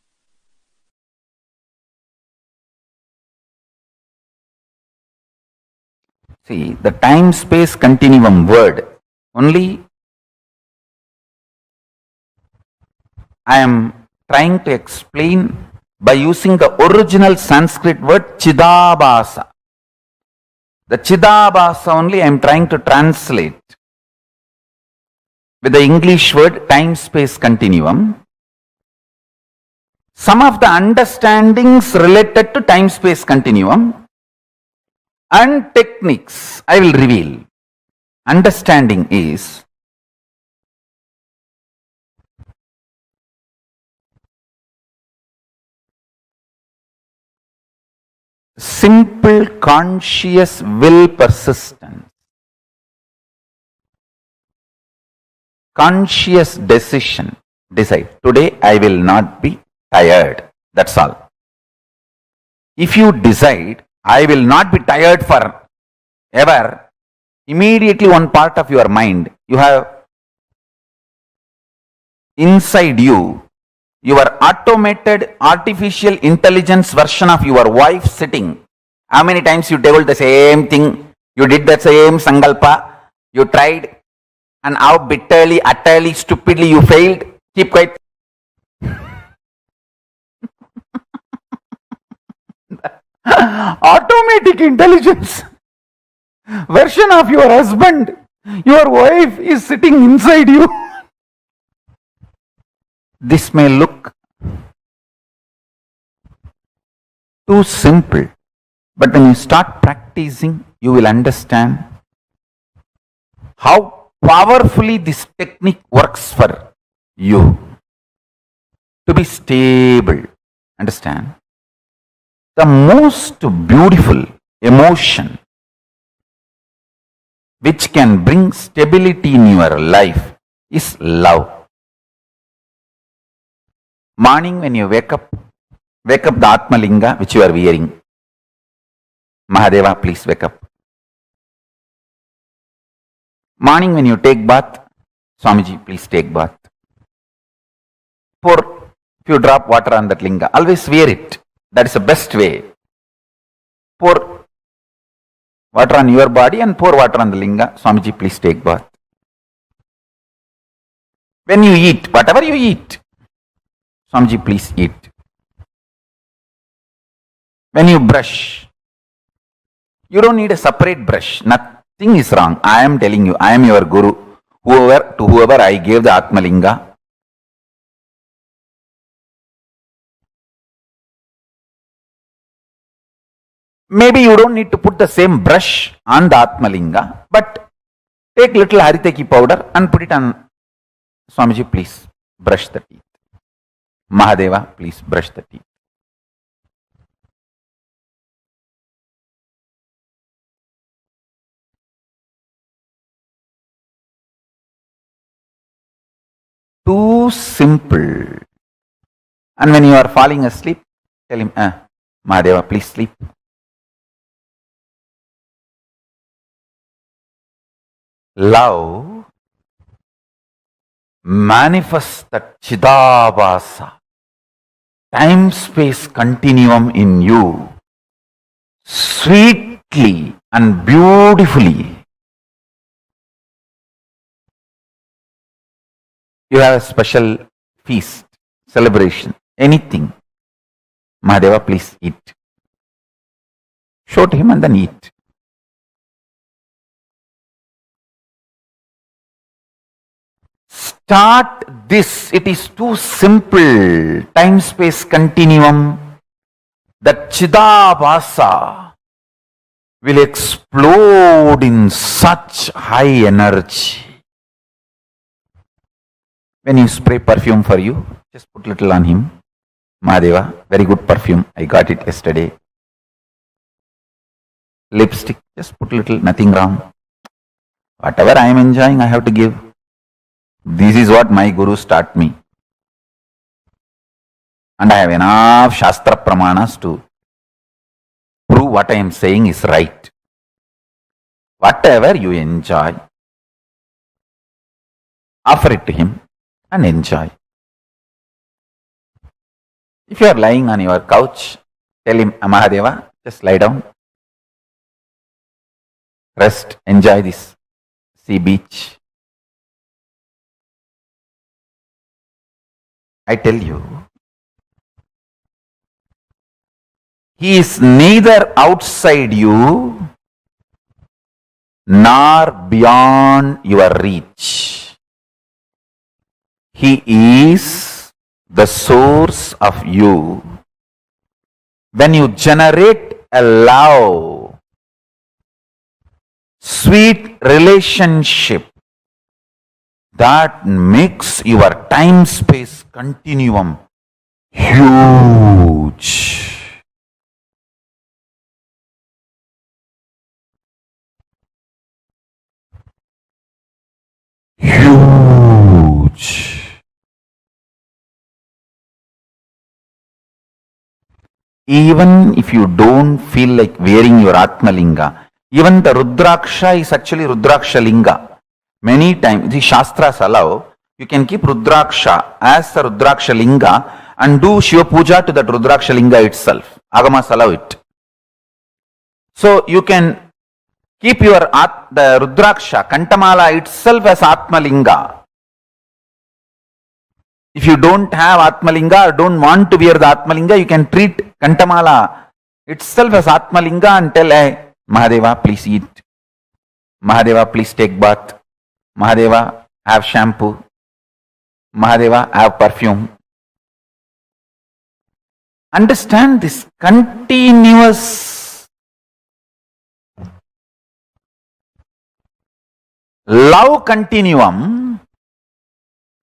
See, the time-space continuum word, only I am trying to explain by using the original Sanskrit word Chidabhasa. The Chidabhasa only I am trying to translate with the English word time-space continuum. Some of the understandings related to time-space continuum and techniques I will reveal. Understanding is simple conscious will persistence, conscious decision. Decide, today I will not be tired. That's all. If you decide, I will not be tired for ever, immediately one part of your mind, you have inside you, your automated artificial intelligence version of your wife sitting. How many times you told the same thing, you did the same sankalpa, you tried, and how bitterly, utterly, stupidly you failed? Keep quiet. Automatic intelligence version of your husband, your wife is sitting inside you. This may look too simple, but when you start practicing, you will understand how powerfully this technique works for you to be stable. Understand? The most beautiful emotion which can bring stability in your life is love. Morning when you wake up the Atma Linga which you are wearing. Mahadeva, please wake up. Morning when you take bath, Swamiji, please take bath. Pour few drop water on that linga. Always wear it. That is the best way. Pour water on your body and pour water on the linga. Swamiji, please take bath. When you eat, whatever you eat, Swamiji, please eat. When you brush, you don't need a separate brush. Nothing is wrong. I am telling you, I am your guru. To whoever I gave the Atma Linga, maybe you don't need to put the same brush on the Atma Linga, but take little Hariteki powder and put it on. Swamiji, please brush the teeth. Mahadeva, please brush the teeth. Too simple. And when you are falling asleep, tell him, Mahadeva, please sleep. Love manifests that Chidabhasa, time-space continuum in you, sweetly and beautifully. You have a special feast, celebration, anything. Mahadeva, please eat. Show to him and then eat. Start this. It is too simple. Time-space continuum. That Chidabhasa will explode in such high energy. When you spray perfume for you, just put little on him. Mahadeva, very good perfume. I got it yesterday. Lipstick, just put little, nothing wrong. Whatever I am enjoying, I have to give. This is what my gurus taught me. And I have enough Shastra Pramanas to prove what I am saying is right. Whatever you enjoy, offer it to him and enjoy. If you are lying on your couch, tell him, Mahadeva, just lie down. rest, enjoy this sea beach. I tell you, he is neither outside you nor beyond your reach. He is the source of you. When you generate a love, sweet relationship that makes your time-space continuum huge. Huge. Even if you don't feel like wearing your Atmalinga, even the Rudraksha is actually Rudraksha Linga. Many times, the Shastras allow, you can keep Rudraksha as the Rudraksha Linga and do Shiva Puja to that Rudraksha Linga itself. Agamas allow it. So you can keep your the Rudraksha, Kantamala itself as Atmalinga. If you don't have Atmalinga or don't want to wear the Atmalinga, you can treat Kantamala itself as Atmalinga and tell, hey, Mahadeva, please eat. Mahadeva, please take bath. Mahadeva, have shampoo. Mahadeva, have perfume. Understand this continuous love continuum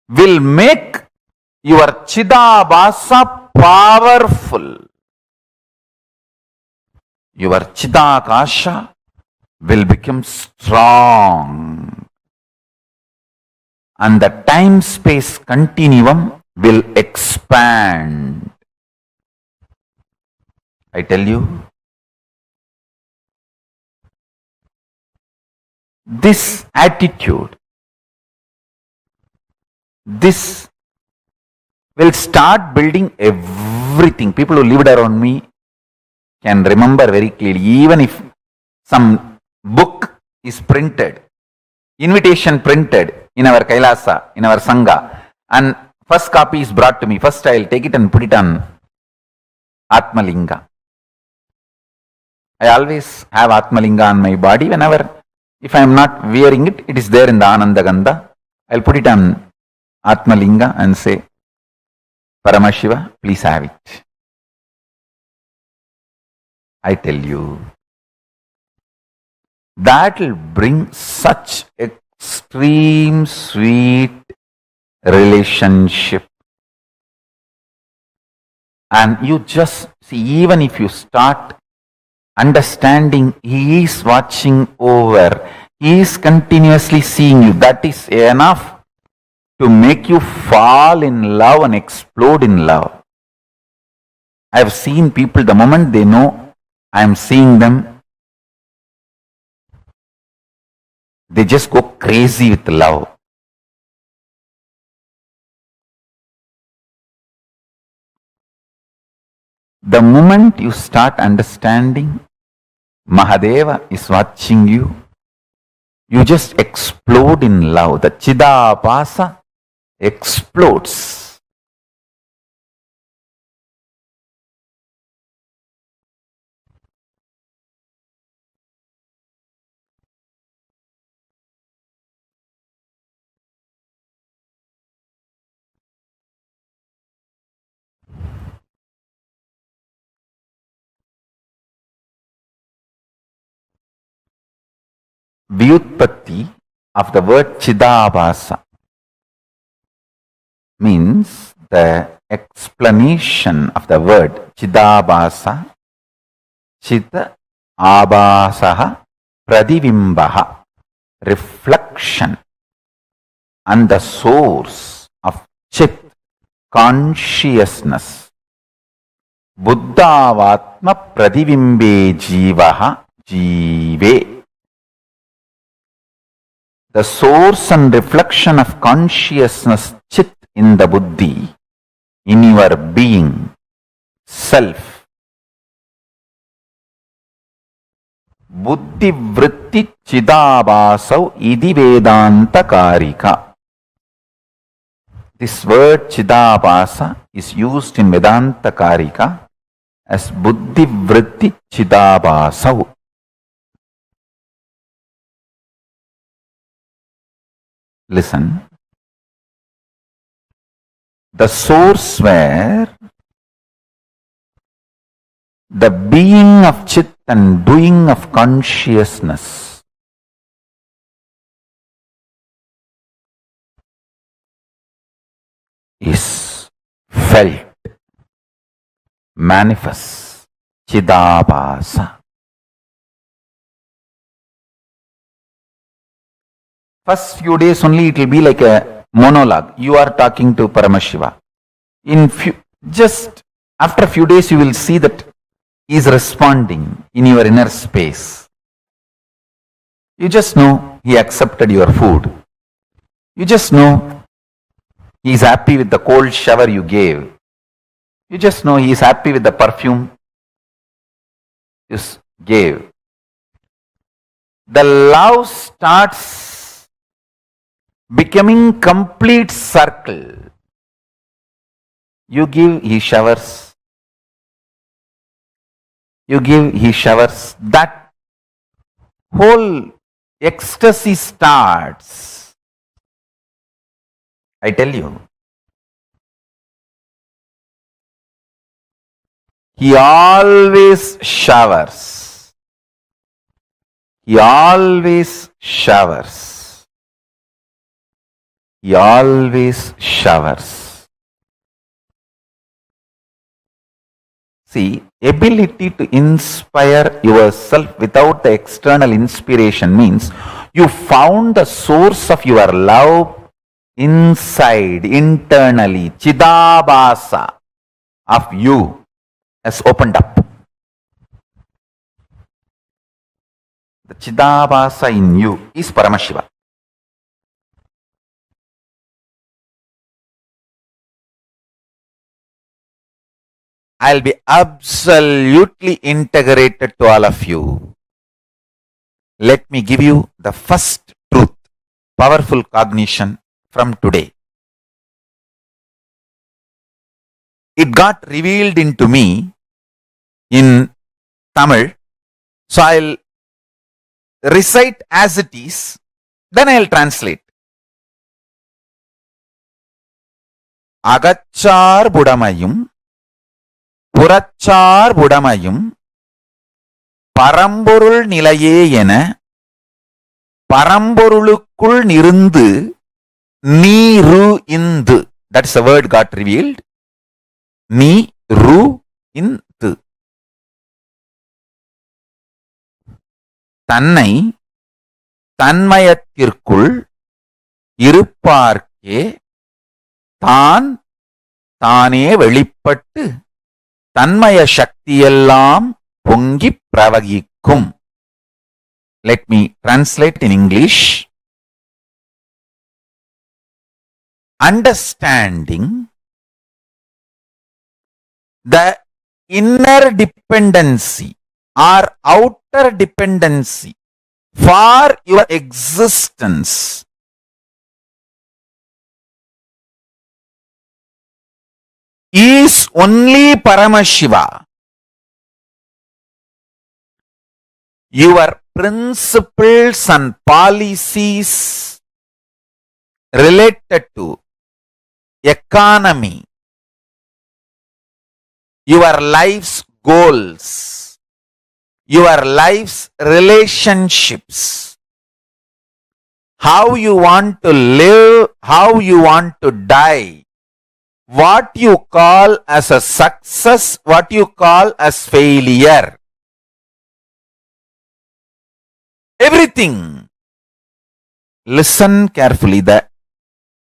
will make your Chidabhasa powerful. Your Chidakasha will become strong. And the time-space continuum will expand. I tell you, this attitude, this will start building everything. People who lived around me can remember very clearly. Even if some book is printed, invitation printed in our Kailasa, in our Sangha, and first copy is brought to me, first I will take it and put it on Atmalinga. I always have Atmalinga on my body. Whenever, if I am not wearing it, it is there in the Ananda Gandha. I will put it on Atmalinga and say, Paramashiva, please have it. I tell you, that will bring such extreme sweet relationship. And you just see, even if you start understanding, he is watching over, he is continuously seeing you, that is enough to make you fall in love and explode in love. I have seen people, the moment they know I am seeing them, they just go crazy with love. The moment you start understanding Mahadeva is watching you, you just explode in love. The Chidabhasa explodes. Vyutpatti of the word Chidabhasa means the explanation of the word Chidabhasa, Chita Abhasaha Pradivimbaha, reflection, and the source of Chit, consciousness. Buddhavatma Pradivimbe Jivaha Jive. The source and reflection of consciousness, Chit, in the Buddhi, in your being, self, buddhi vritti chidabhasau idi vedanta karika. This word chidabhasa is used in Vedanta Karika as buddhi vritti chidabhasau. Listen. The source where the being of Chit and doing of consciousness is felt, manifests, Chidabhasa. First few days only it will be like a monologue. You are talking to Paramashiva. Just after a few days you will see that he is responding in your inner space. You just know he accepted your food. You just know he is happy with the cold shower you gave. You just know he is happy with the perfume you gave. The love starts becoming complete circle. You give, he showers. You give, he showers. That whole ecstasy starts. I tell you. He always showers. He always showers. He always showers. See, ability to inspire yourself without the external inspiration means you found the source of your love inside, internally. Chidabhasa of you has opened up. The Chidabhasa in you is Paramashiva. I'll be absolutely integrated to all of you. Let me give you the first truth, powerful cognition from today. It got revealed into me in Tamil, so I'll recite as it is, then I'll translate. Agachar budamayum புறச்சார் புடமையும் பரம்பொருள் நிலையே என பரம்பொருளுக்குள் நிருந்து நீரு Hindu. That's the word got revealed. நீரு இந்து. தன்னை தன்மயத்திற்குள் இருப்பார்க்கே தான் தானே வெளிப்பட்டு தன்மய சக்தியெல்லாம் பொங்கி பிரவகிக்கும். Let me translate in English. Understanding the inner dependency or outer dependency for your existence is only Paramashiva. Your principles and policies related to economy, your life's goals, your life's relationships, how you want to live, how you want to die, what you call as a success, what you call as failure. Everything. Listen carefully. The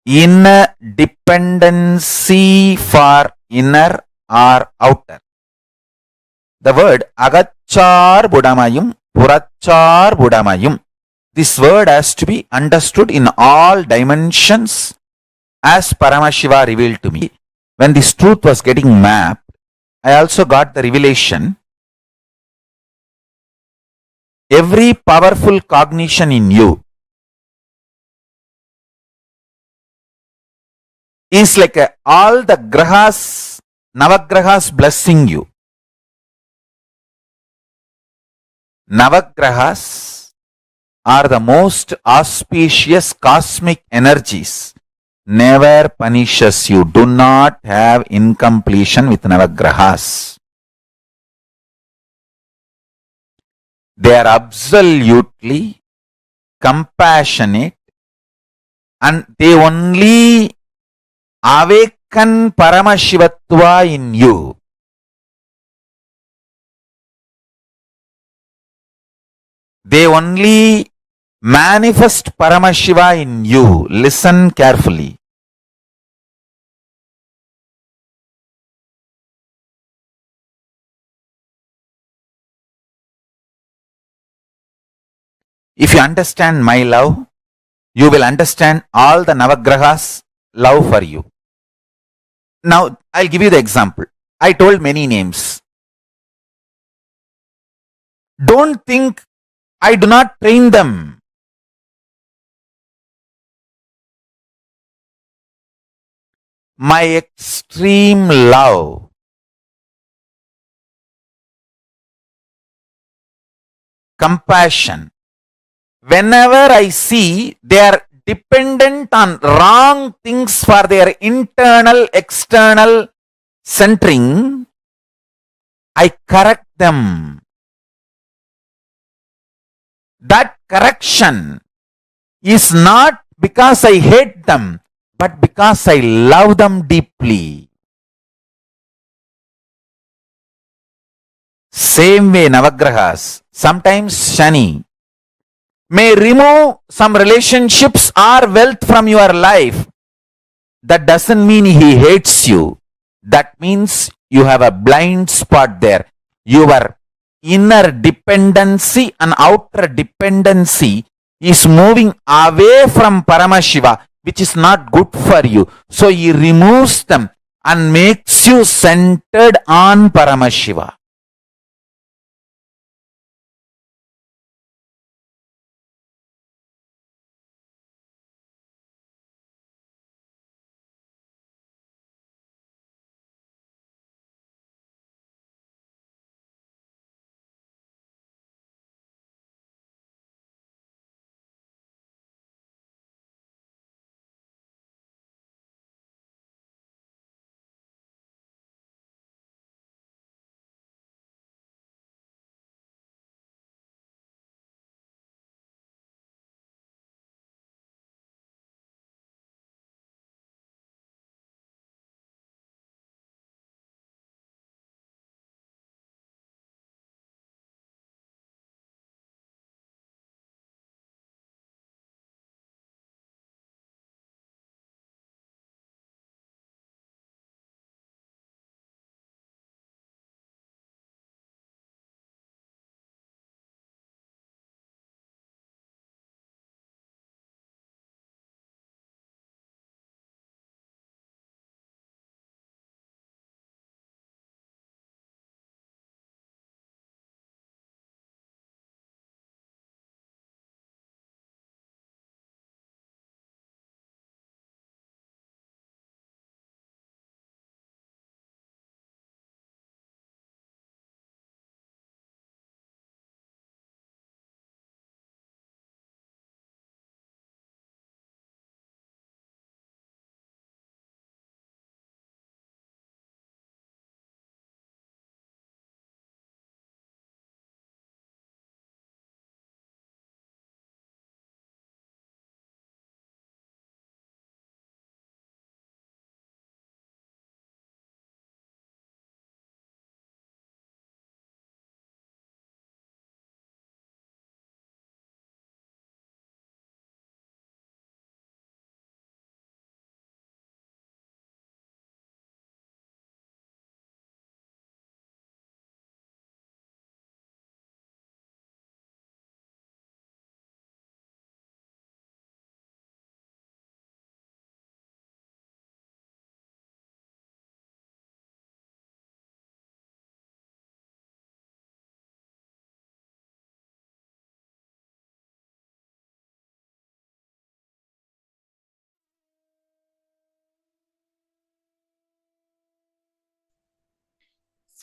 inner dependency for inner or outer. The word agachar budamayum, purachar budamayum. This word has to be understood in all dimensions as Paramashiva revealed to me. When this truth was getting mapped, I also got the revelation every powerful cognition in you is like all the grahas, navagrahas blessing you. Navagrahas are the most auspicious cosmic energies. Never punishes you. Do not have incompletion with navagrahas. They are absolutely compassionate and they only awaken Paramashivatva in you. They only manifest Paramashiva in you. Listen carefully. If you understand my love, you will understand all the Navagrahas' love for you. Now, I'll give you the example. I told many names. Don't think I do not train them. My extreme love, compassion, whenever I see they are dependent on wrong things for their internal, external centering, I correct them. That correction is not because I hate them, but because I love them deeply. Same way, Navagrahas, sometimes Shani may remove some relationships or wealth from your life. That doesn't mean he hates you. That means you have a blind spot there. Your inner dependency and outer dependency is moving away from Paramashiva, which is not good for you. So he removes them and makes you centered on Paramashiva.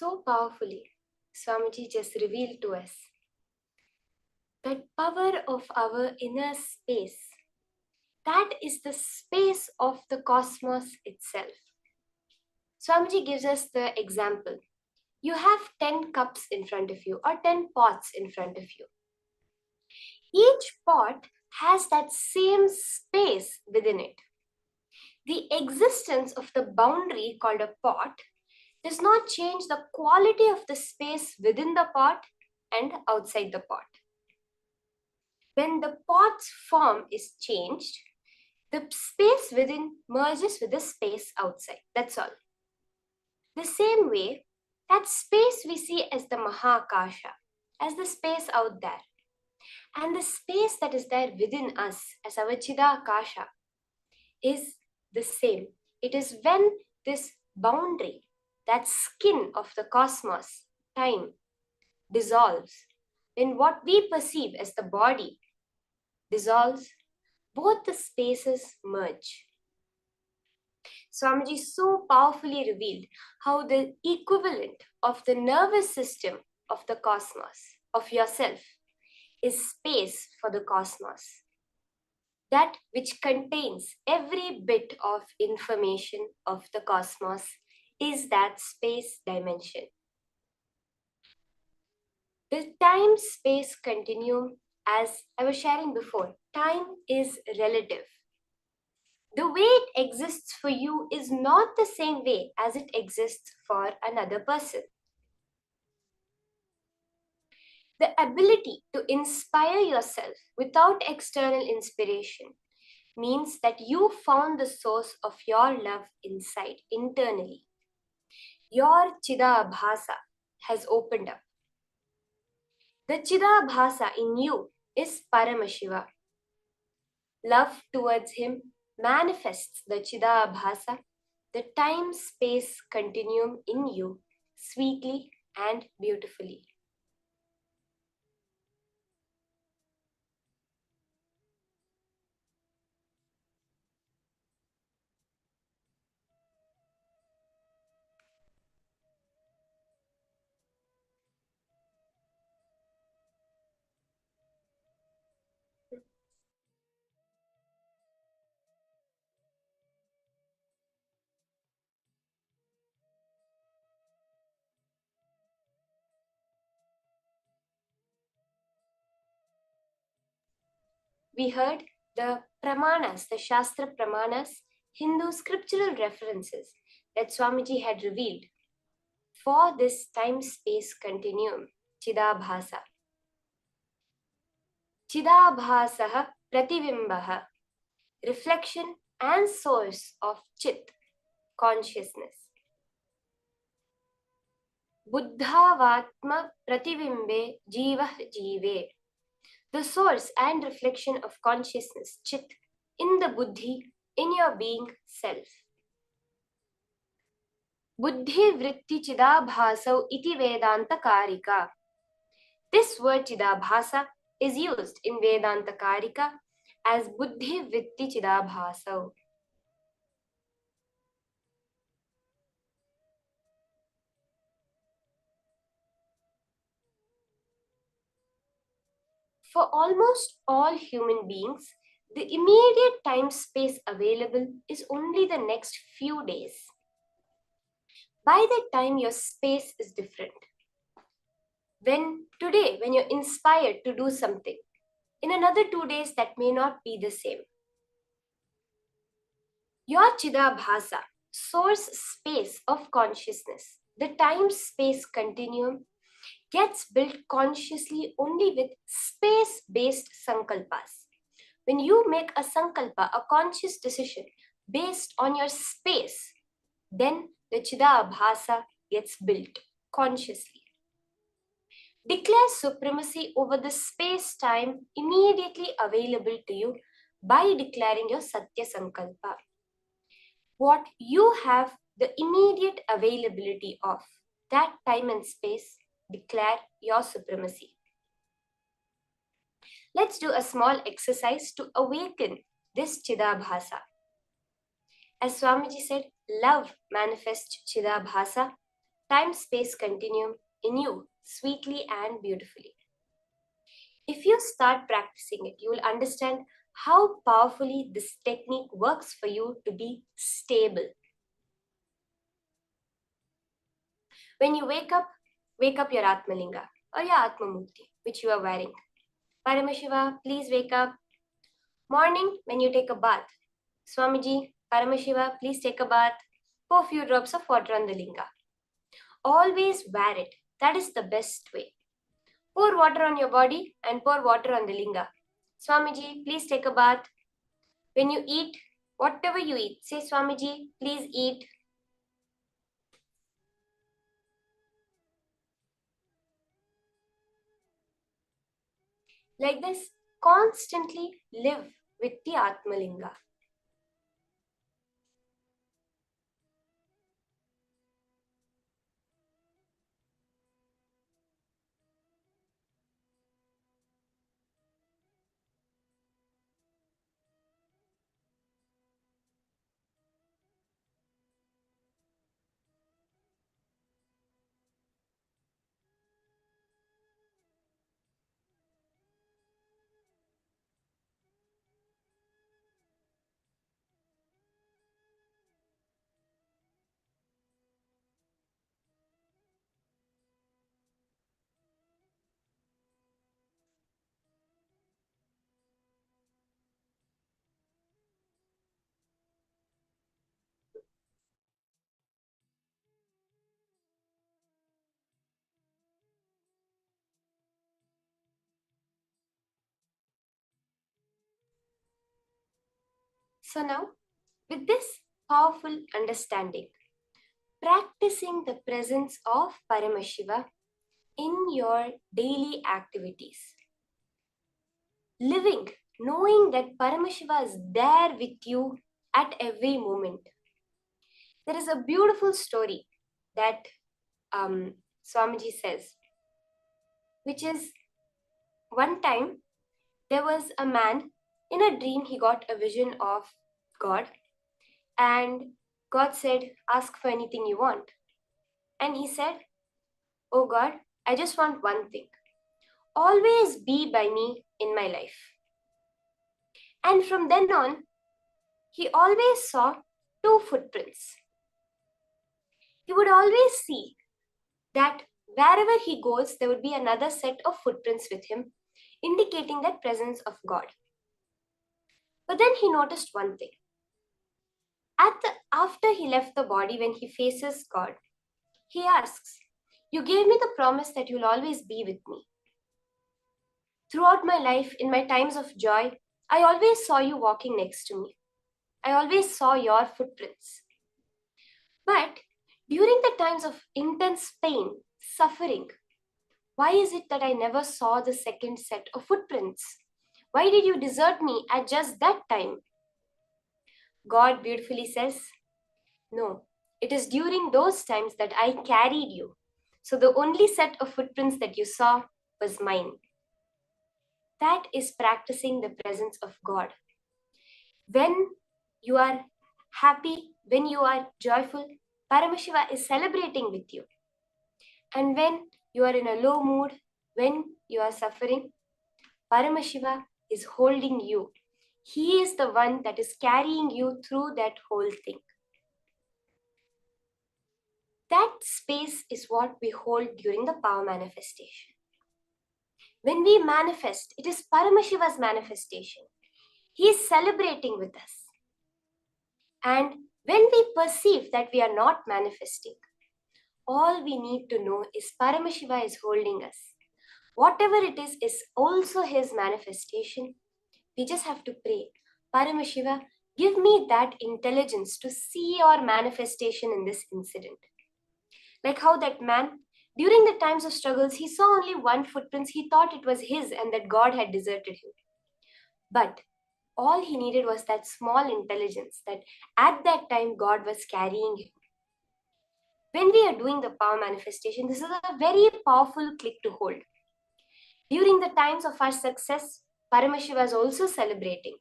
So powerfully, Swamiji just revealed to us that power of our inner space, that is the space of the cosmos itself. Swamiji gives us the example. You have 10 cups in front of you or 10 pots in front of you. Each pot has that same space within it. The existence of the boundary called a pot does not change the quality of the space within the pot and outside the pot. When the pot's form is changed, the space within merges with the space outside. That's all. The same way, that space we see as the Mahakasha, as the space out there, and the space that is there within us as our Chidakasha is the same. It is when this boundary, that skin of the cosmos, time, dissolves, when what we perceive as the body dissolves, both the spaces merge. Swamiji so powerfully revealed how the equivalent of the nervous system of the cosmos, of yourself, is space for the cosmos. That which contains every bit of information of the cosmos is that space dimension. The time-space continuum, as I was sharing before, time is relative. The way it exists for you is not the same way as it exists for another person. The ability to inspire yourself without external inspiration means that you found the source of your love inside, internally. Your Chidabhasa has opened up. The Chidabhasa in you is Paramashiva. Love towards him manifests the Chidabhasa, the time-space continuum in you, sweetly and beautifully. We heard the Pramanas, the Shastra Pramanas, Hindu scriptural references that Swamiji had revealed for this time-space continuum, Chidabhasa. Chidabhasaha prativimbaha, reflection and source of Chit, consciousness. Buddhavatma prativimbe jiva jive, the source and reflection of consciousness, Chit, in the Buddhi, in your being self. Buddhi vritti chidabhasau iti Vedanta karika. This word chidabhasa is used in Vedanta karika as Buddhi vritti chidabhasau. For almost all human beings, the immediate time-space available is only the next few days. By that time, your space is different. When you're inspired to do something, in another 2 days, that may not be the same. Your Chidabhasa, source space of consciousness, the time-space continuum, gets built consciously only with space-based sankalpas. When you make a sankalpa, a conscious decision based on your space, then the Chidabhasa gets built consciously. Declare supremacy over the space-time immediately available to you by declaring your Satya Sankalpa. What you have the immediate availability of, that time and space, declare your supremacy. Let's do a small exercise to awaken this Chidabhasa. As Swamiji said, love manifests Chidabhasa, time-space continuum in you sweetly and beautifully. If you start practicing it, you will understand how powerfully this technique works for you to be stable. When you wake up your Atmalinga or your Atmamurti, which you are wearing. Paramashiva, please wake up. Morning, when you take a bath. Swamiji, Paramashiva, please take a bath. Pour a few drops of water on the linga. Always wear it. That is the best way. Pour water on your body and pour water on the linga. Swamiji, please take a bath. When you eat, whatever you eat, say Swamiji, please eat. Like this, constantly live with the Atmalinga. So now, with this powerful understanding, practicing the presence of Paramashiva in your daily activities, living, knowing that Paramashiva is there with you at every moment. There is a beautiful story that Swamiji says, which is one time there was a man, in a dream he got a vision of God, and God said, ask for anything you want. And he said, oh God, I just want one thing. Always be by me in my life. And from then on, he always saw two footprints. He would always see that wherever he goes, there would be another set of footprints with him, indicating that presence of God. But then he noticed one thing. After he left the body, when he faces God, he asks, you gave me the promise that you'll always be with me. Throughout my life, in my times of joy, I always saw you walking next to me. I always saw your footprints. But during the times of intense pain, suffering, why is it that I never saw the second set of footprints? Why did you desert me at just that time? God beautifully says, no, it is during those times that I carried you. So the only set of footprints that you saw was mine. That is practicing the presence of God. When you are happy, when you are joyful, Paramashiva is celebrating with you. And when you are in a low mood, when you are suffering, Paramashiva is holding you. He is the one that is carrying you through that whole thing. That space is what we hold during the power manifestation. When we manifest, it is Paramashiva's manifestation. He is celebrating with us. And when we perceive that we are not manifesting, all we need to know is Paramashiva is holding us. Whatever it is also his manifestation. We just have to pray, Paramashiva, give me that intelligence to see your manifestation in this incident. Like how that man, during the times of struggles, he saw only one footprint. He thought it was his and that God had deserted him. But all he needed was that small intelligence that at that time God was carrying him. When we are doing the power manifestation, this is a very powerful click to hold. During the times of our success, Paramashiva is also celebrating.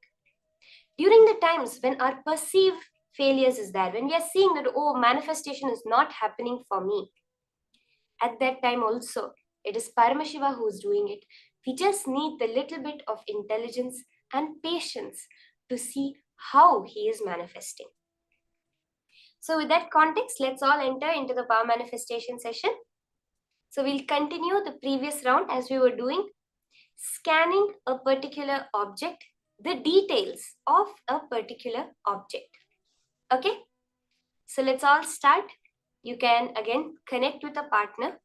During the times when our perceived failures is there, when we are seeing that, oh, manifestation is not happening for me, At that time also, it is Paramashiva who is doing it. We just need the little bit of intelligence and patience to see how he is manifesting. So with that context, let's all enter into the power manifestation session. So we'll continue the previous round as we were doing, scanning a particular object, the details of a particular object. Okay, so let's all start. You can again connect with a partner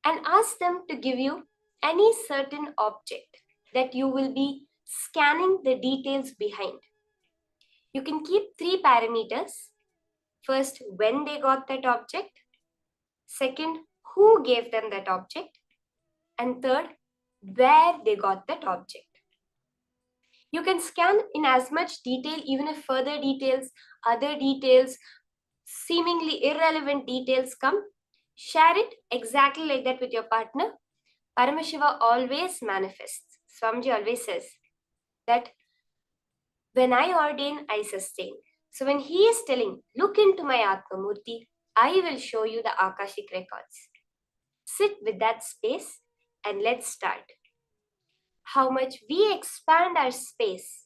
and ask them to give you any certain object that you will be scanning the details behind. You can keep 3 parameters. First, when they got that object. Second, who gave them that object. And third, where they got that object. You can scan in as much detail, even if further details, other details, seemingly irrelevant details come. Share it exactly like that with your partner. Paramashiva always manifests. Swamiji always says that when I ordain, I sustain. So when he is telling, look into my Atma Murti, I will show you the Akashic records. Sit with that space and let's start. How much we expand our space,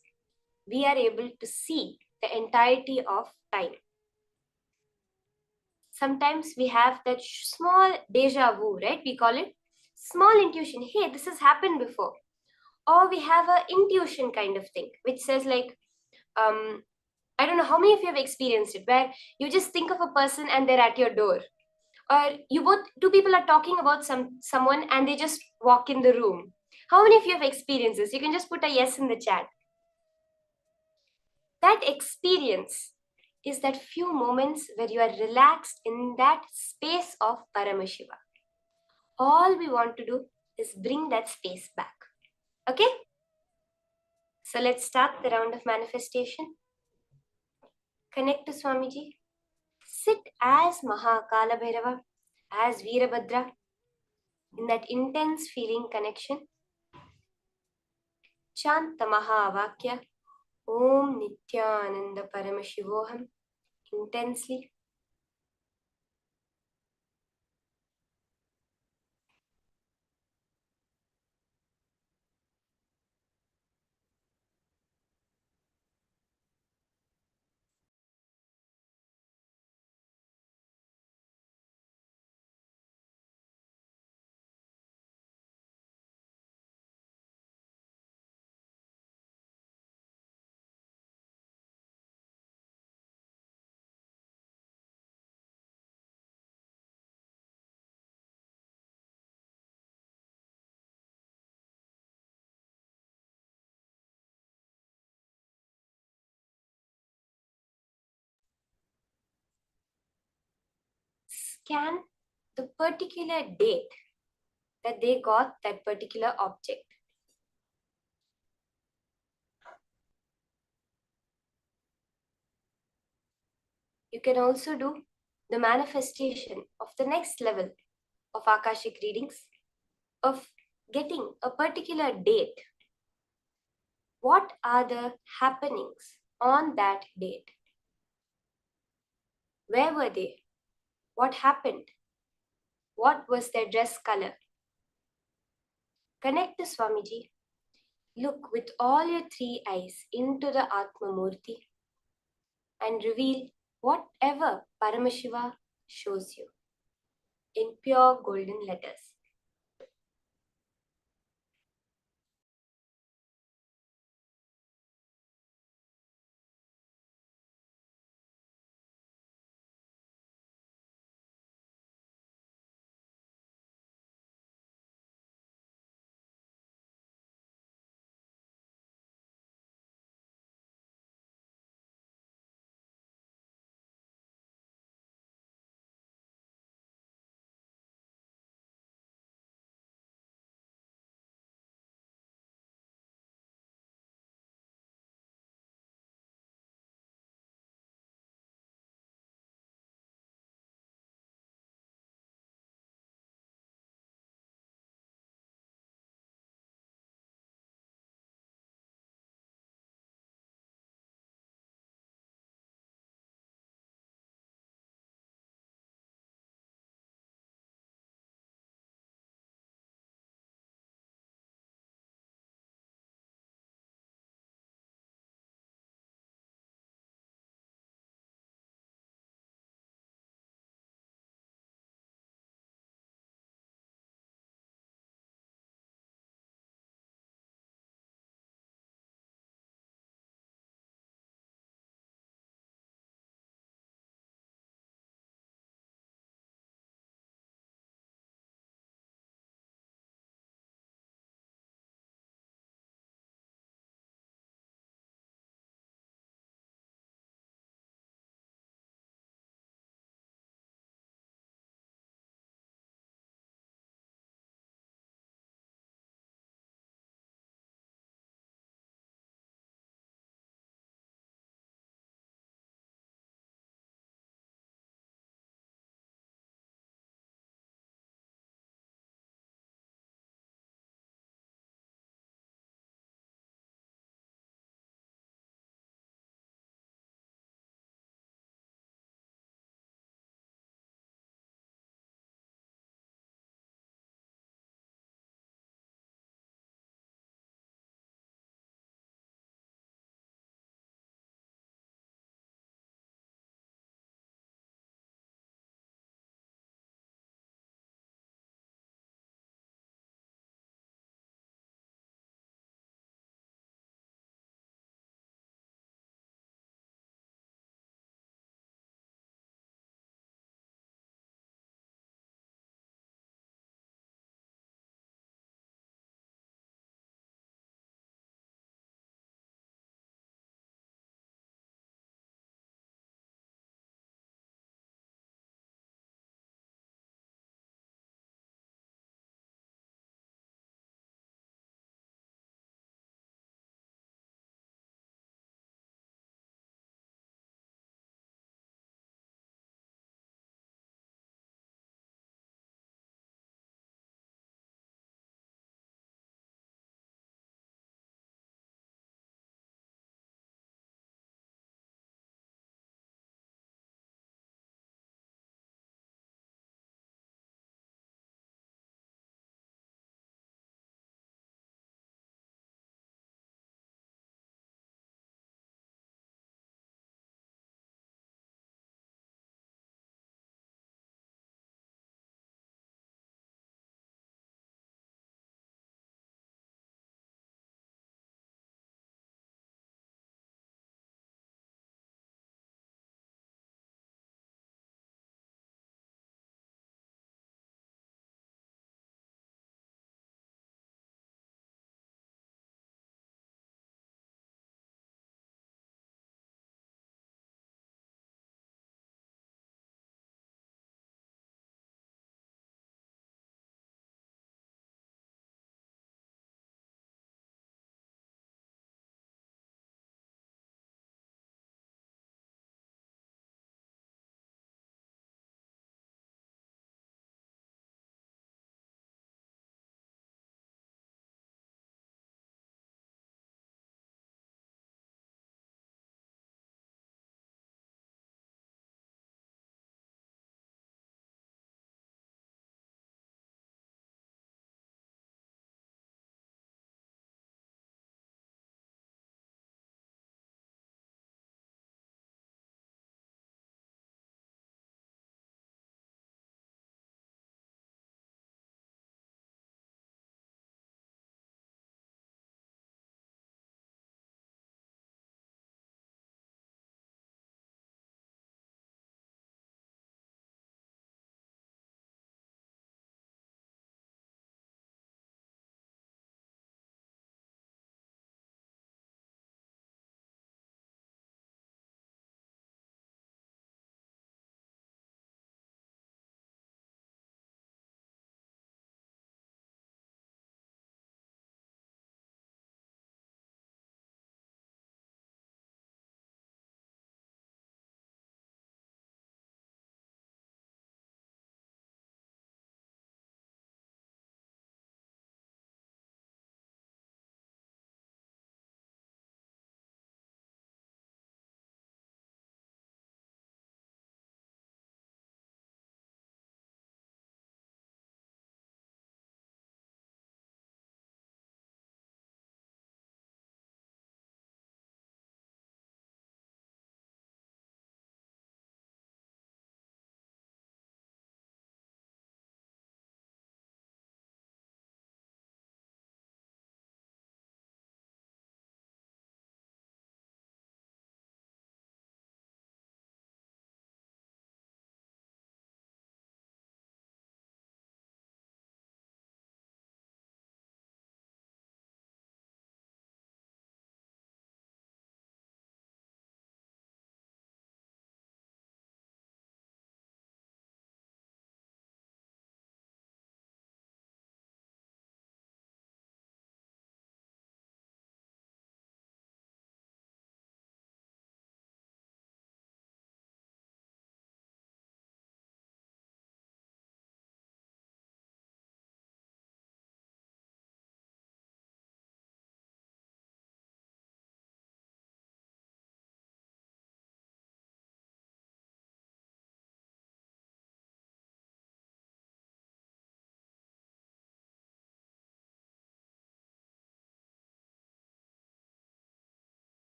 we are able to see the entirety of time. Sometimes we have that small deja vu, right? We call it small intuition. Hey, this has happened before. Or we have an intuition kind of thing, which says like, I don't know how many of you have experienced it, where you just think of a person and they're at your door. Or two people are talking about someone and they just walk in the room. How many of you have experienced this? You can just put a yes in the chat. That experience is that few moments where you are relaxed in that space of Paramashiva. All we want to do is bring that space back. Okay? So let's start the round of manifestation. Connect to Swamiji. Sit as Mahakala Bhairava, as Veerabhadra, in that intense feeling connection. Chant the Mahavakya, Om Nithyananda Paramashivoham, intensely. Scan the particular date that they got that particular object. You can also do the manifestation of the next level of Akashic readings, of getting a particular date. What are the happenings on that date? Where were they? What happened? What was their dress color? Connect to Swamiji. Look with all your 3 eyes into the Atma Murti and reveal whatever Paramashiva shows you in pure golden letters.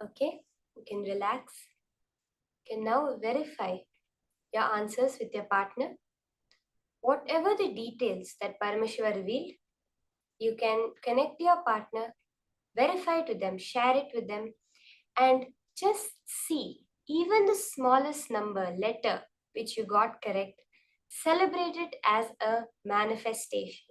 Okay, you can relax. You can now verify your answers with your partner. Whatever the details that Paramashiva revealed, you can connect to your partner, verify to them, share it with them, and just see even the smallest number, letter which you got correct, celebrate it as a manifestation.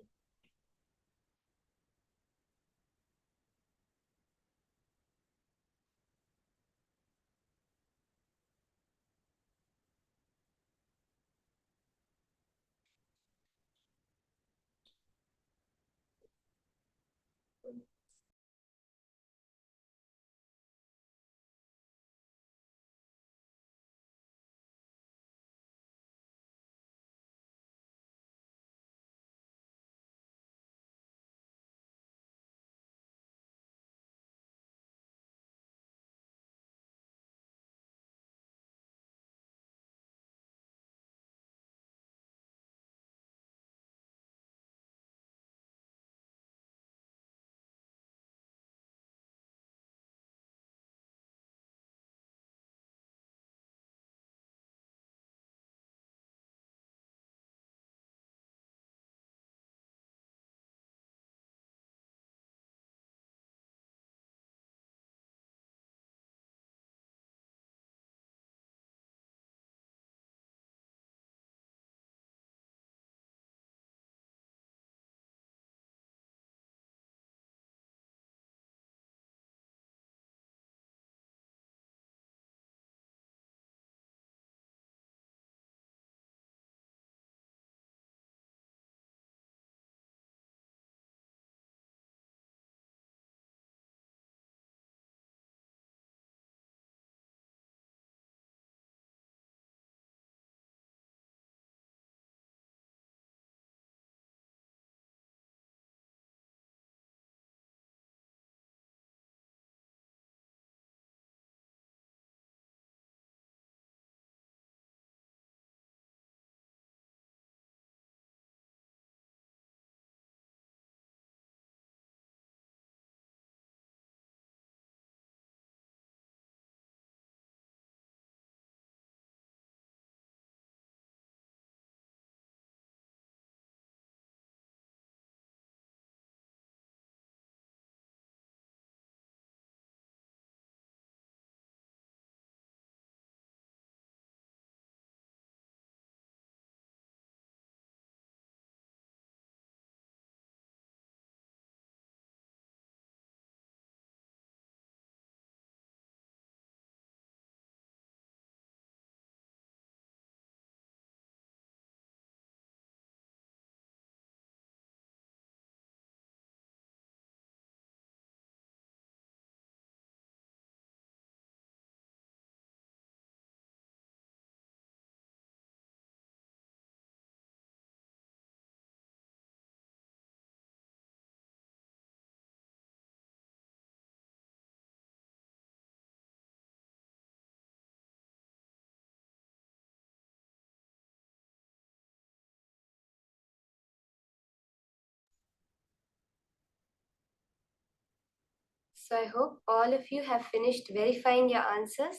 So I hope all of you have finished verifying your answers.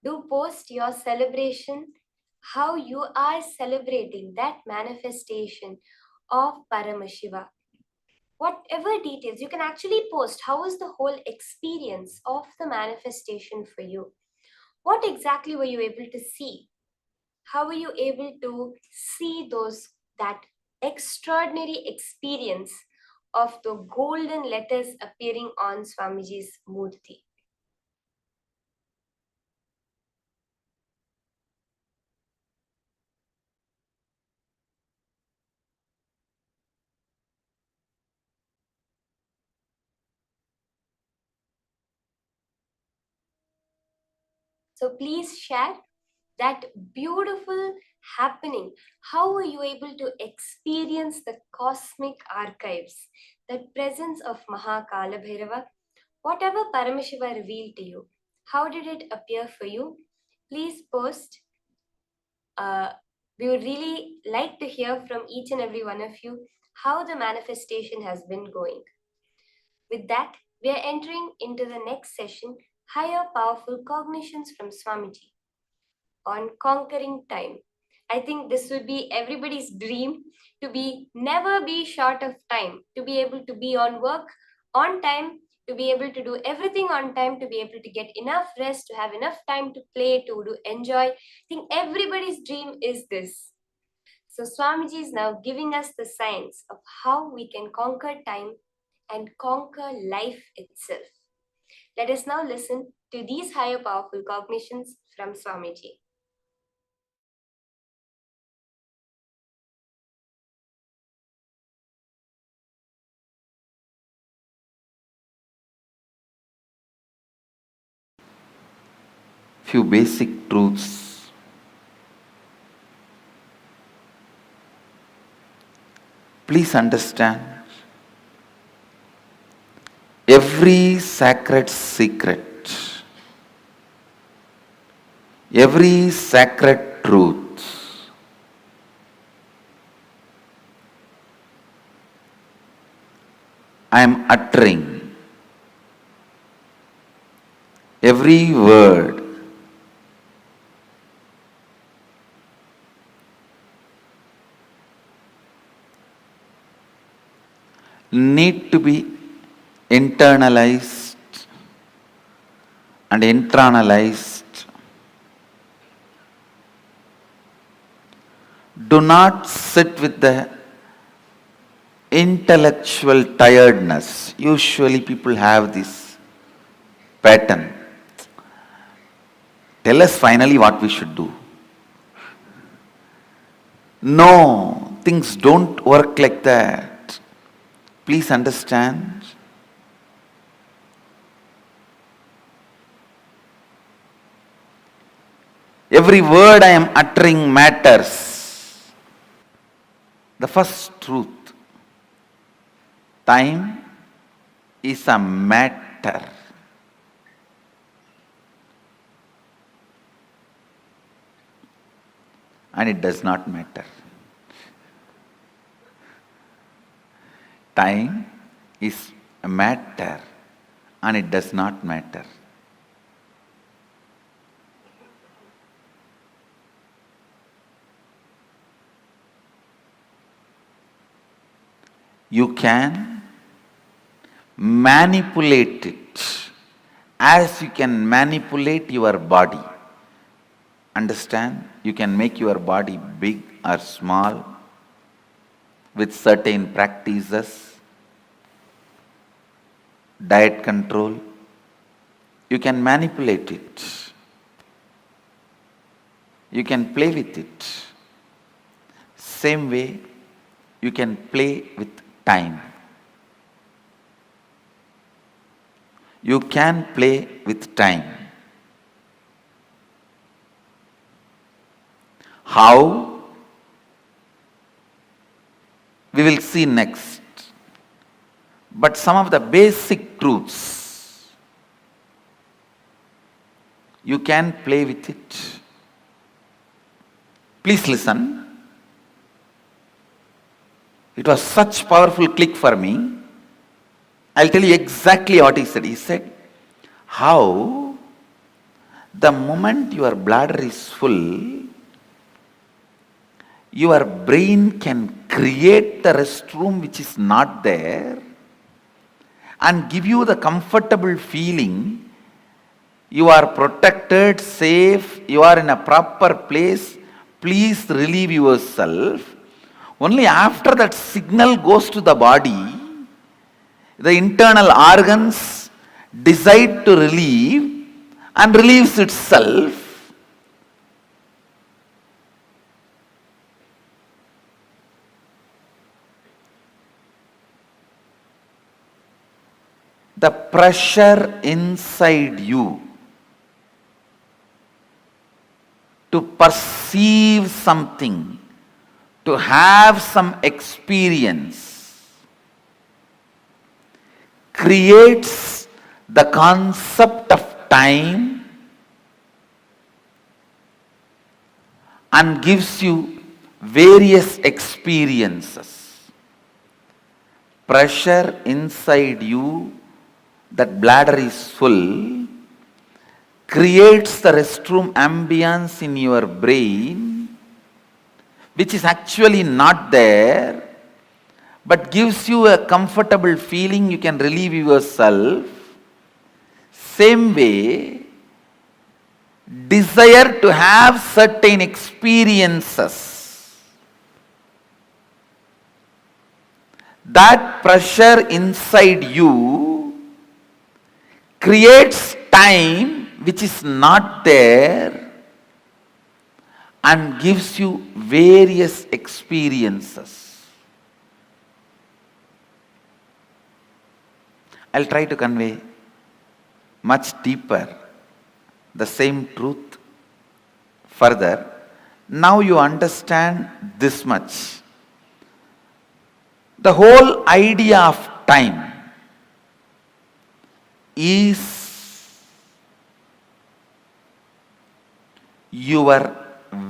Do post your celebration, how you are celebrating that manifestation of Paramashiva. Whatever details, you can actually post how was the whole experience of the manifestation for you. What exactly were you able to see? How were you able to see that extraordinary experience of the golden letters appearing on Swamiji's murti? So please share that beautiful happening. How were you able to experience the cosmic archives, the presence of Kaala Bhairava? Whatever Paramashiva revealed to you, how did it appear for you? Please post. We would really like to hear from each and every one of you how the manifestation has been going. With that, we are entering into the next session, higher powerful cognitions from Swamiji on conquering time. I think this would be everybody's dream, to be never be short of time, to be able to be on work on time, to be able to do everything on time, to be able to get enough rest, to have enough time to play, to enjoy. I think everybody's dream is this. So Swamiji is now giving us the science of how we can conquer time and conquer life itself. Let us now listen to these higher powerful cognitions from Swamiji. Few basic truths. Please understand, every sacred secret, every sacred truth I am uttering, every word need to be internalized and internalized. Do not sit with the intellectual tiredness. Usually people have this pattern. Tell us finally what we should do. No, things don't work like that. Please understand. Every word I am uttering matters. The first truth. Time is a matter. And it does not matter. Time is a matter and it does not matter. You can manipulate it as you can manipulate your body. Understand? You can make your body big or small with certain practices, diet control. You can manipulate it. You can play with it. Same way, you can play with time. You can play with time. How? We will see next. But some of the basic truths, you can play with it. Please listen. It was such powerful click for me. I'll tell you exactly what he said. He said, how the moment your bladder is full, your brain can create the restroom which is not there and give you the comfortable feeling you are protected, safe, you are in a proper place, please relieve yourself. Only after that signal goes to the body, the internal organs decide to relieve and relieves itself. The pressure inside you to perceive something, to have some experience, creates the concept of time and gives you various experiences. Pressure inside you, that bladder is full, creates the restroom ambience in your brain, which is actually not there, but gives you a comfortable feeling, you can relieve yourself. Same way, desire to have certain experiences, that pressure inside you creates time which is not there and gives you various experiences. I'll try to convey much deeper the same truth further. Now you understand this much. The whole idea of time is your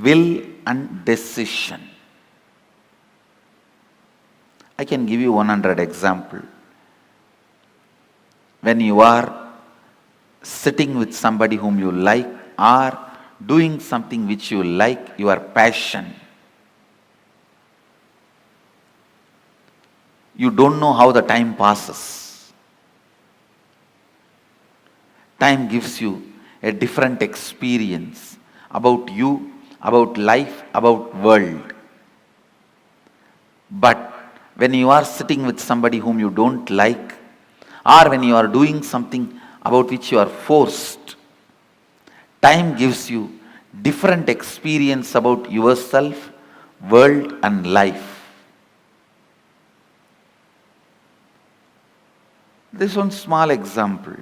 will and decision. I can give you 100 examples. When you are sitting with somebody whom you like or doing something which you like, your passion, you don't know how the time passes. Time gives you a different experience about you, about life, about world. But when you are sitting with somebody whom you don't like, or when you are doing something about which you are forced, time gives you different experience about yourself, world and life. This one small example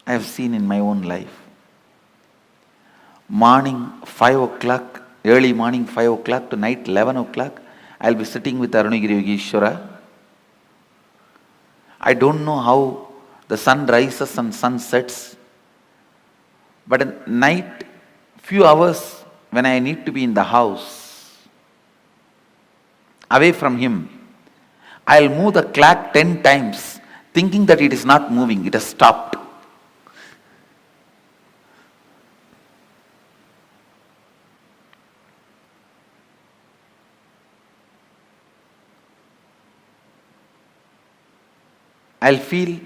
I have seen in my own life. Morning 5 o'clock, early morning 5 o'clock to night 11 o'clock, I'll be sitting with Arunagiri Yogeshwara. I don't know how the sun rises and sun sets, but at night, few hours when I need to be in the house, away from him, I'll move the clock 10 times, thinking that it is not moving, it has stopped. I'll feel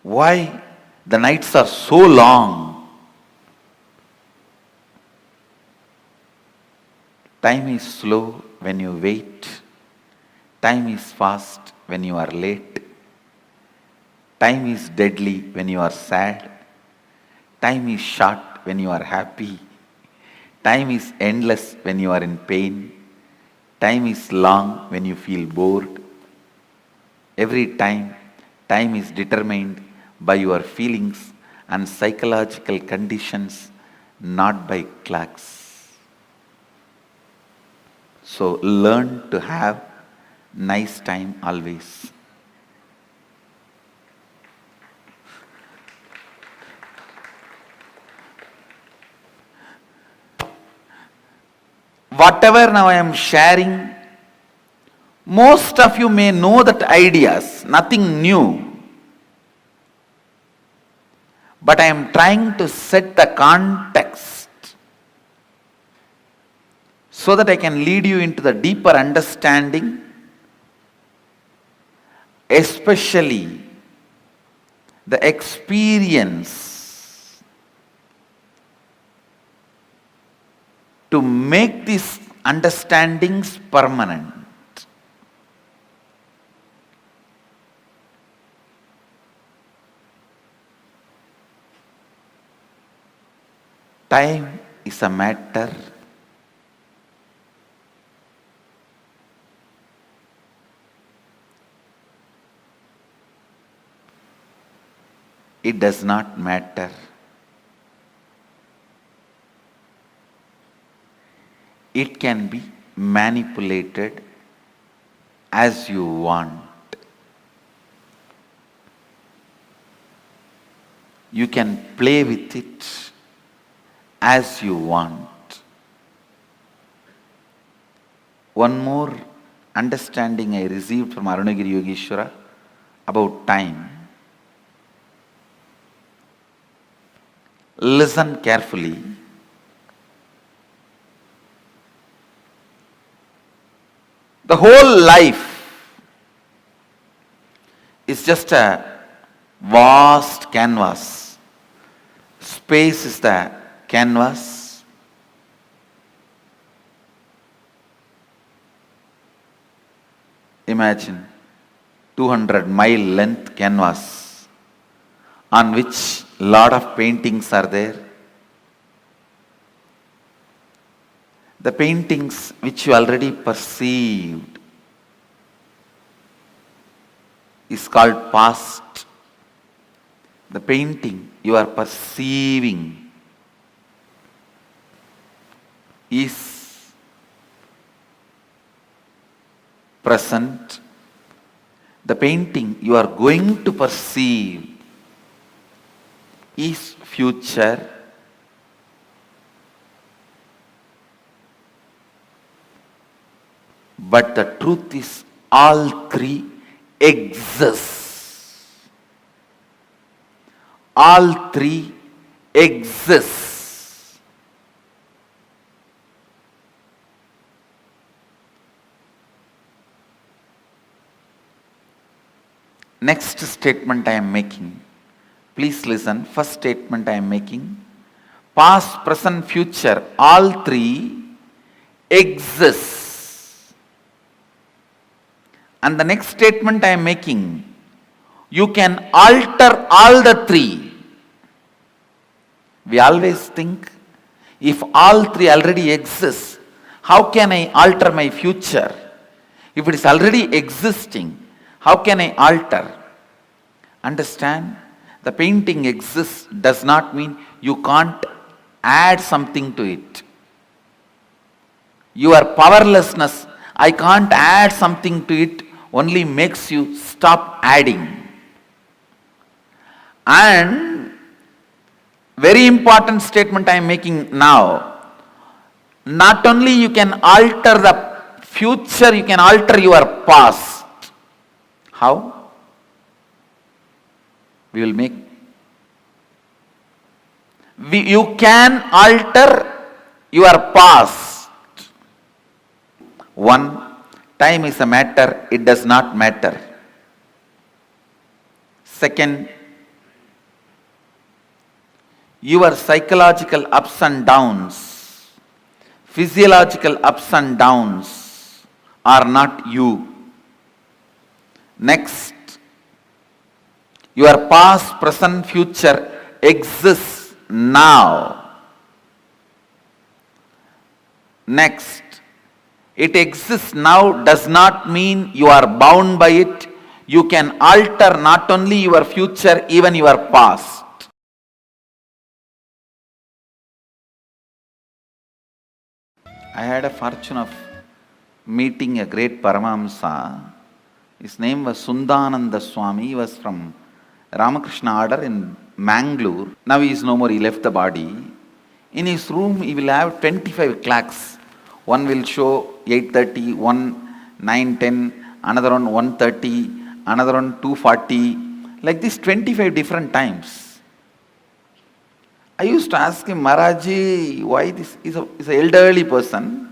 why the nights are so long. Time is slow when you wait. Time is fast when you are late. Time is deadly when you are sad. Time is short when you are happy. Time is endless when you are in pain. Time is long when you feel bored. Every time is determined by your feelings and psychological conditions, not by clocks. So learn to have nice time always. Whatever now I am sharing, most of you may know that ideas, nothing new. But I am trying to set the context so that I can lead you into the deeper understanding, especially the experience to make these understandings permanent. Time is a matter it does not matter. It can be manipulated as you want. You can play with it as you want. One more understanding I received from Arunagiri Yogeshwara about time, listen carefully. The whole life is just a vast canvas. Space is the canvas. Imagine 200-mile length canvas on which lot of paintings are there. The paintings which you already perceived is called past. The painting you are perceiving is present. The painting you are going to perceive is future. But the truth is all three exist. All three exist. Next statement I am making. Please listen. First statement I am making. Past, present, future, all three exist. And the next statement I am making, you can alter all the three. We always think, if all three already exist, how can I alter my future? If it is already existing, how can I alter? Understand? The painting exists does not mean you can't add something to it. Your powerlessness, I can't add something to it, only makes you stop adding. And very important statement I am making now. Not only you can alter the future, you can alter your past. How? We will make. You can alter your past. One, time is a matter, it does not matter. Second, your psychological ups and downs, physiological ups and downs are not you. Next, your past, present, future exists now. Next, it exists now does not mean you are bound by it. You can alter not only your future, even your past. I had a fortune of meeting a great Paramahamsa. His name was Sundananda Swami. He was from Ramakrishna order in Mangalore. Now he is no more, he left the body. In his room he will have 25 clocks. One will show 8:30, one 9:10, another one 1:30, another one 2:40. Like this 25 different times. I used to ask him, Maharaji, why this? He's an elderly person.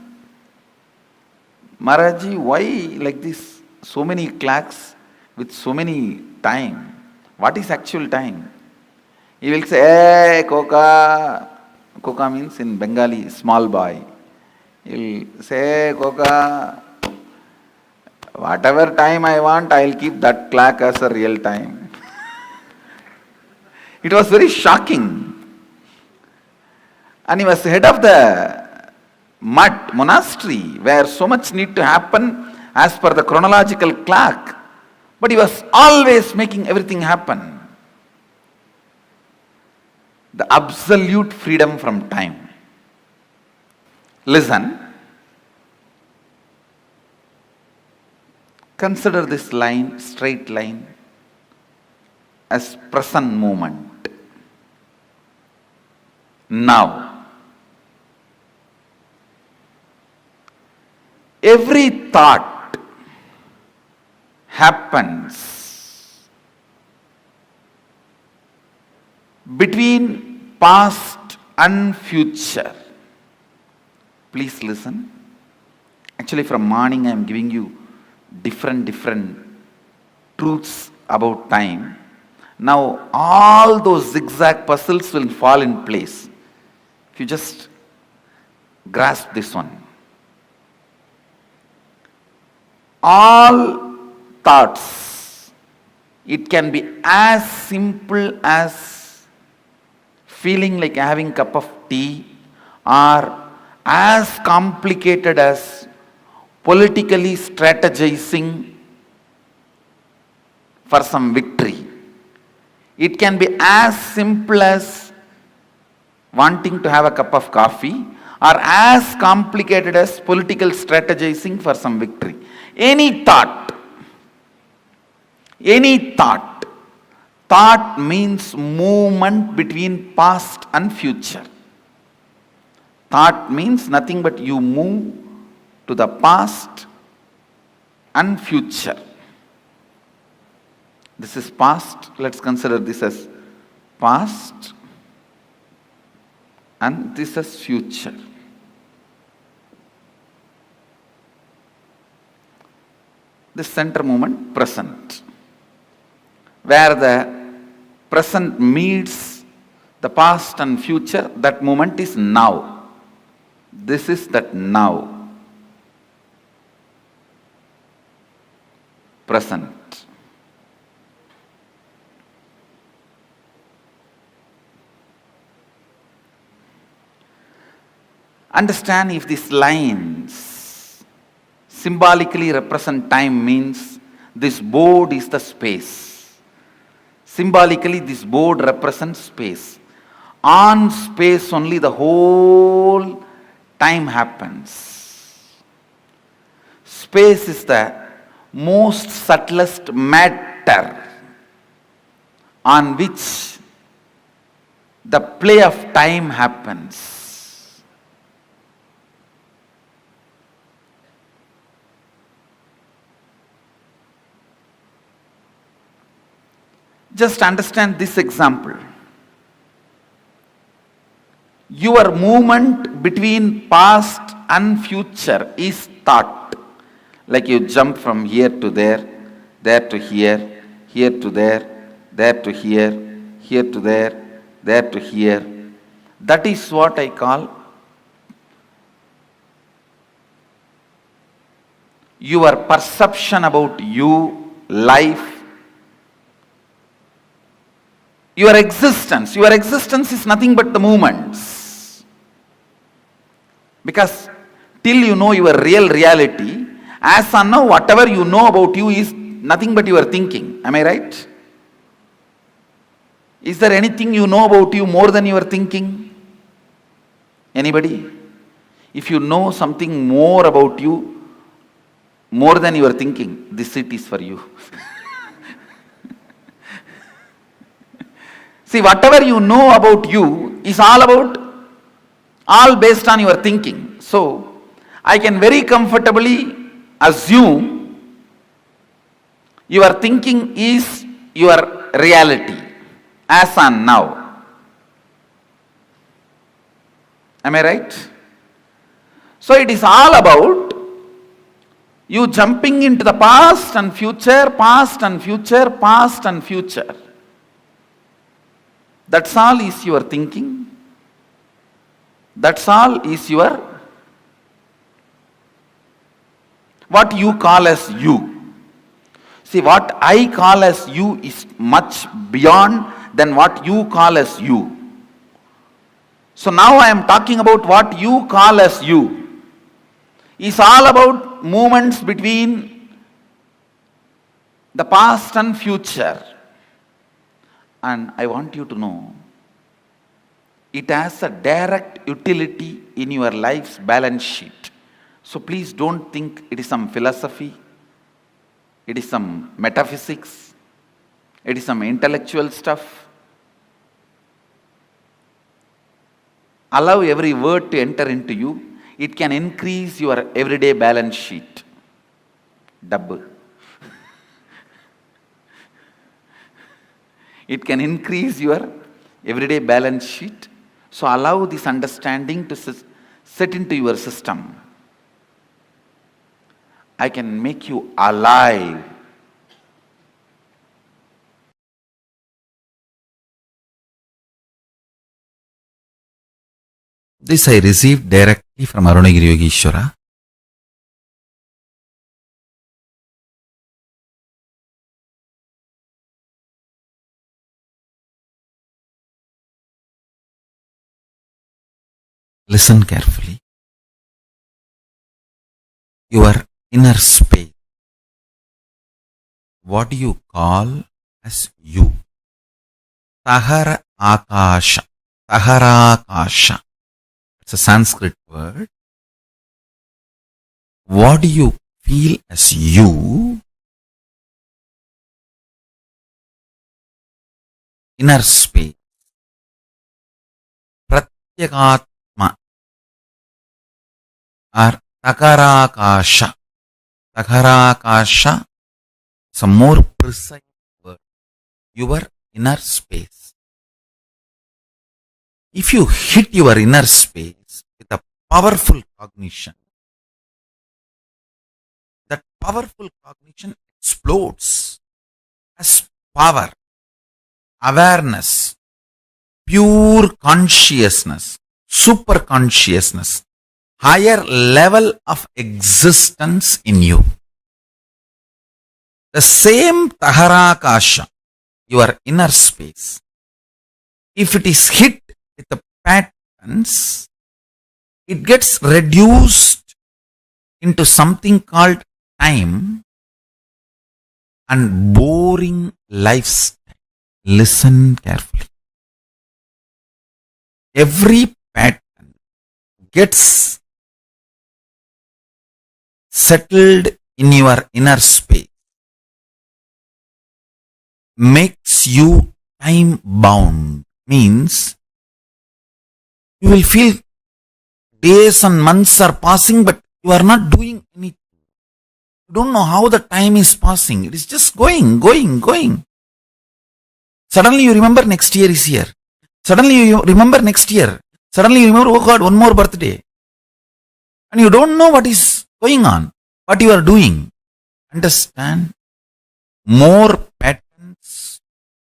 Maharaji, why like this? So many clocks with so many time. What is actual time? He will say, hey, Koka. Koka means in Bengali, small boy. He will say, hey, Koka, whatever time I want, I will keep that clock as a real time. It was very shocking. And he was head of the mud monastery where so much need to happen as per the chronological clock. But he was always making everything happen. The absolute freedom from time. Listen. Consider this line, straight line, as present moment. Now. Every thought happens between past and future. Please listen. Actually, from morning I am giving you different truths about time. Now all those zigzag puzzles will fall in place if you just grasp this one. All thoughts, it can be as simple as feeling like having a cup of tea, or as complicated as politically strategizing for some victory. It can be as simple as wanting to have a cup of coffee, or as complicated as political strategizing for some victory. Any thought means movement between past and future. Thought means nothing but you move to the past and future. This is past. Let's consider this as past, and this as future. This center moment, present, where the present meets the past and future, that moment is now. This is that now. Present. Understand, if these lines symbolically represent time, means this board is the space. Symbolically, this board represents space. On space only the whole time happens. Space is the most subtlest matter on which the play of time happens. Just understand this example. Your movement between past and future is thought. Like you jump from here to there to here, here to there to here, here to there to here. That is what I call your perception about you, life, your existence. Your existence is nothing but the movements. Because till you know your real reality, as of now, whatever you know about you is nothing but your thinking. Am I right? Is there anything you know about you more than your thinking? Anybody? If you know something more about you, more than your thinking, this seat is for you. See, whatever you know about you is all based on your thinking. So, I can very comfortably assume your thinking is your reality as on now. Am I right? So, it is all about you jumping into the past and future, past and future, past and future. That's all is your thinking. That's all is your, what you call as you. See, what I call as you is much beyond than what you call as you. So now I am talking about what you call as you. It's all about movements between the past and future. And I want you to know, it has a direct utility in your life's balance sheet. So please don't think it is some philosophy, it is some metaphysics, it is some intellectual stuff. Allow every word to enter into you. It can increase your everyday balance sheet. Double. It can increase your everyday balance sheet. So allow this understanding to set into your system. I can make you alive. This I received directly from Arunagiri Yogeshwara. Listen carefully. Your inner space. What do you call as you? Tahara Akasha. Taharakasha. It's a Sanskrit word. What do you feel as you? Inner space. Pratyagatma or Takarakasha. Takarakasha is a more precise word. Your inner space. If you hit your inner space with a powerful cognition, that powerful cognition explodes as power, awareness, pure consciousness, super consciousness, higher level of existence in you. The same Taharakasha, your inner space, if it is hit with the patterns, it gets reduced into something called time and boring lifestyle. Listen carefully. Every pattern gets settled in your inner space, makes you time bound, means you will feel days and months are passing, but you are not doing anything. You don't know how the time is passing. It is just going. Suddenly you remember next year is here. Suddenly you remember next year. Suddenly you remember, oh God, one more birthday. And you don't know what is going on, what you are doing. Understand? More patterns,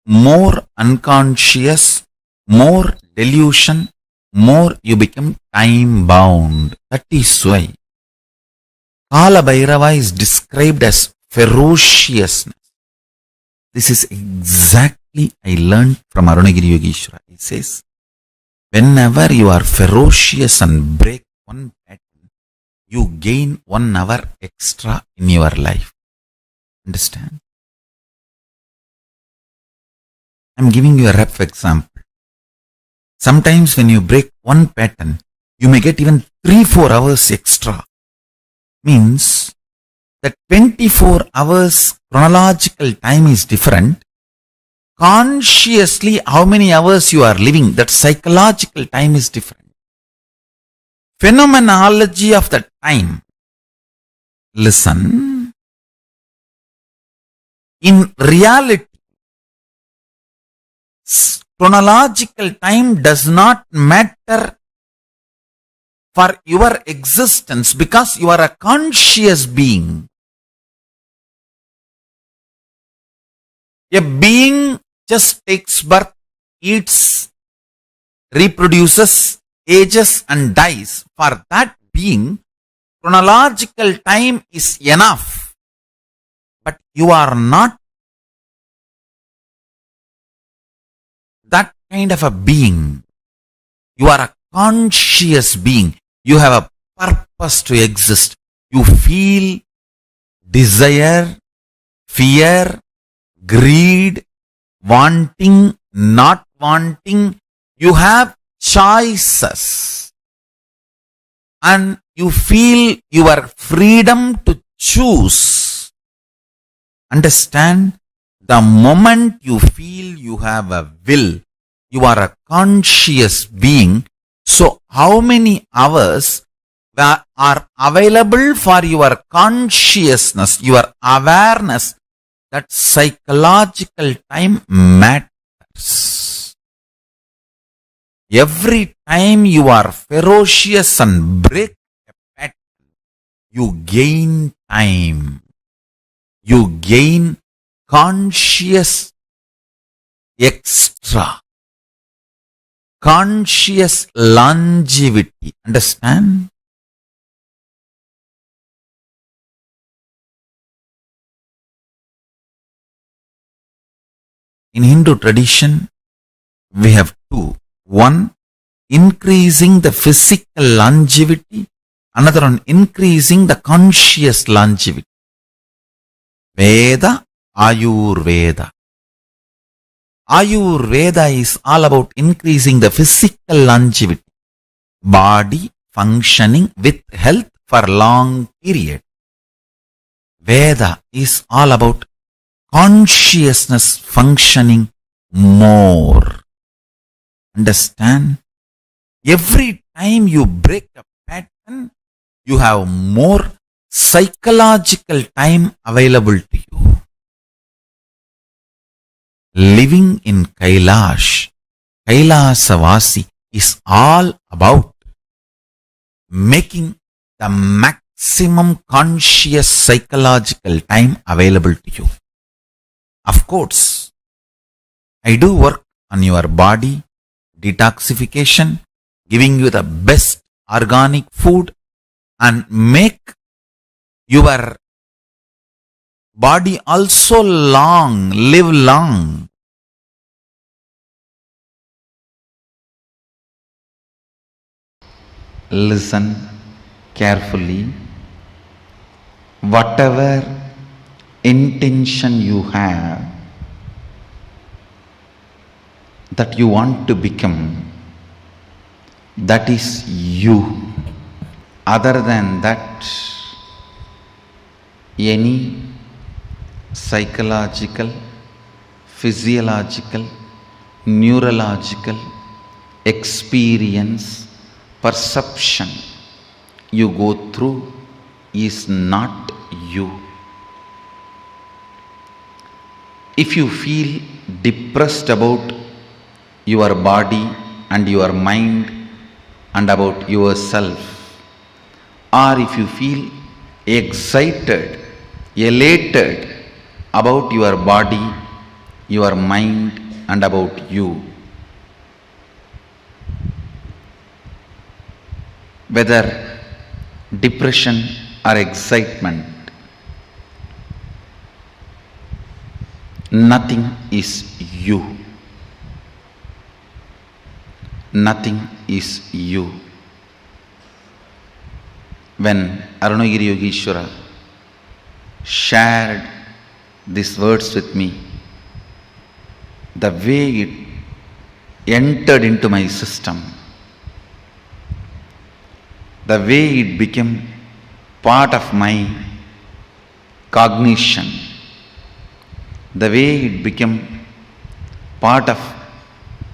more unconscious, more delusion, more you become time bound. That is why Kala Bhairava is described as ferociousness. This is exactly I learned from Arunagiri Yogeshwara. He says, whenever you are ferocious and break one pattern, you gain 1 hour extra in your life. Understand? I am giving you a rough example. Sometimes when you break one pattern, you may get even 3-4 hours extra. Means that 24 hours chronological time is different. Consciously, how many hours you are living, that psychological time is different. Phenomenology of the time. Listen. In reality, chronological time does not matter for your existence because you are a conscious being. A being just takes birth, eats, reproduces, ages and dies. For that being, chronological time is enough. But you are not that kind of a being. You are a conscious being. You have a purpose to exist. You feel desire, fear, greed, wanting, not wanting. You have choices. And you feel your freedom to choose. Understand? The moment you feel you have a will, you are a conscious being. So how many hours are available for your consciousness, your awareness? That psychological time matters. Every time you are ferocious and break a pattern, you gain time. You gain conscious extra, conscious longevity. Understand? In Hindu tradition, we have two. One, increasing the physical longevity. Another one, increasing the conscious longevity. Veda, Ayurveda. Ayurveda is all about increasing the physical longevity. Body functioning with health for long period. Veda is all about consciousness functioning more. Understand? Every time you break a pattern, you have more psychological time available to you. Living in Kailasa Vasi is all about making the maximum conscious psychological time available to you. Of course, I do work on your body, detoxification, giving you the best organic food and make your body also live long. Listen carefully. Whatever intention you have that you want to become, that is you. Other than that, any psychological, physiological, neurological experience, perception you go through is not you. If you feel depressed about your body and your mind and about yourself, or if you feel excited, elated about your body, your mind and about you, whether depression or excitement, nothing is you. Nothing is you. When Arunagiri Yogeshwara shared these words with me, the way it entered into my system, the way it became part of my cognition, the way it became part of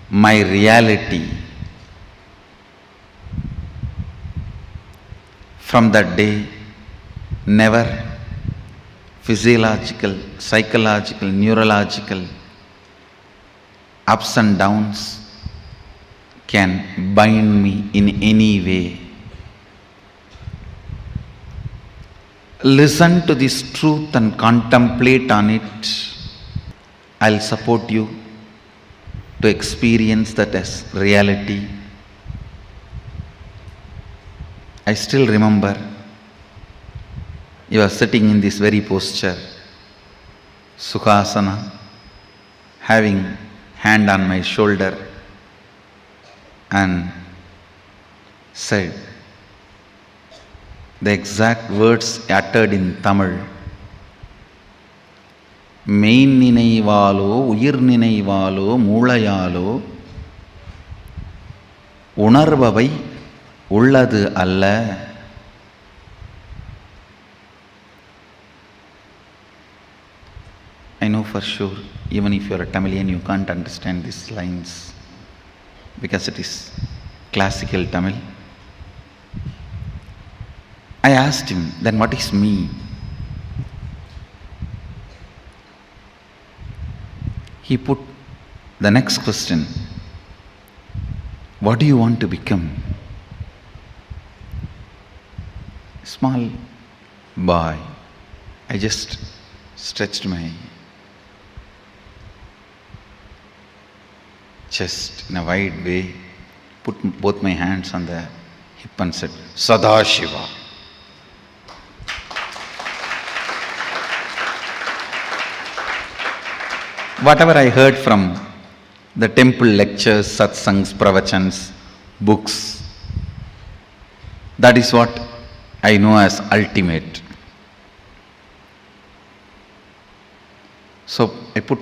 my reality, from that day, never physiological, psychological, neurological ups and downs can bind me in any way. Listen to this truth and contemplate on it. I'll support you to experience that as reality. I still remember you are sitting in this very posture, Sukhasana, having hand on my shoulder, and said the exact words uttered in Tamil. மெயின் நினைவாலோ உயிர் நினைவாலோ மூளையாலோ உணர்பவை உள்ளது அல்ல. I know for sure, even if you are a Tamilian, you can't understand these lines because it is classical Tamil. I asked him, then what is me? He put the next question. What do you want to become? Small boy. I just stretched my chest in a wide way, put both my hands on the hip and said, Sadashiva. Whatever I heard from the temple lectures, satsangs, pravachans, books, that is what I know as ultimate. So I put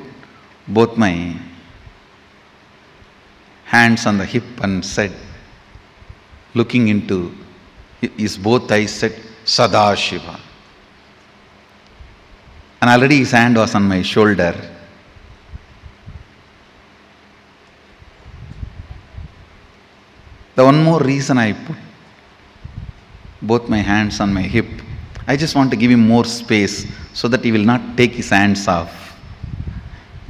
both my hands on the hip and said, looking into his both eyes, said, Sadashiva. And already his hand was on my shoulder. The one more reason I put both my hands on my hip, I just want to give him more space so that he will not take his hands off.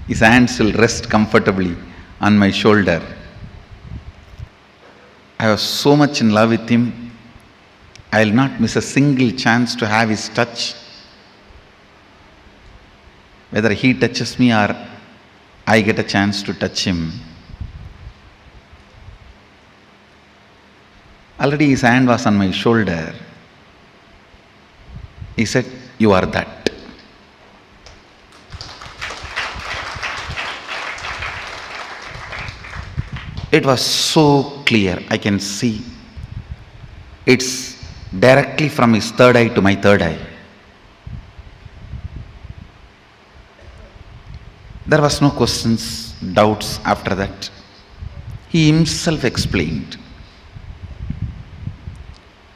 His hands will rest comfortably on my shoulder. I was so much in love with him, I will not miss a single chance to have his touch. Whether he touches me or I get a chance to touch him. Already his hand was on my shoulder. He said, you are that. It was so clear, I can see. It's directly from his third eye to my third eye. There was no questions, doubts after that. He himself explained.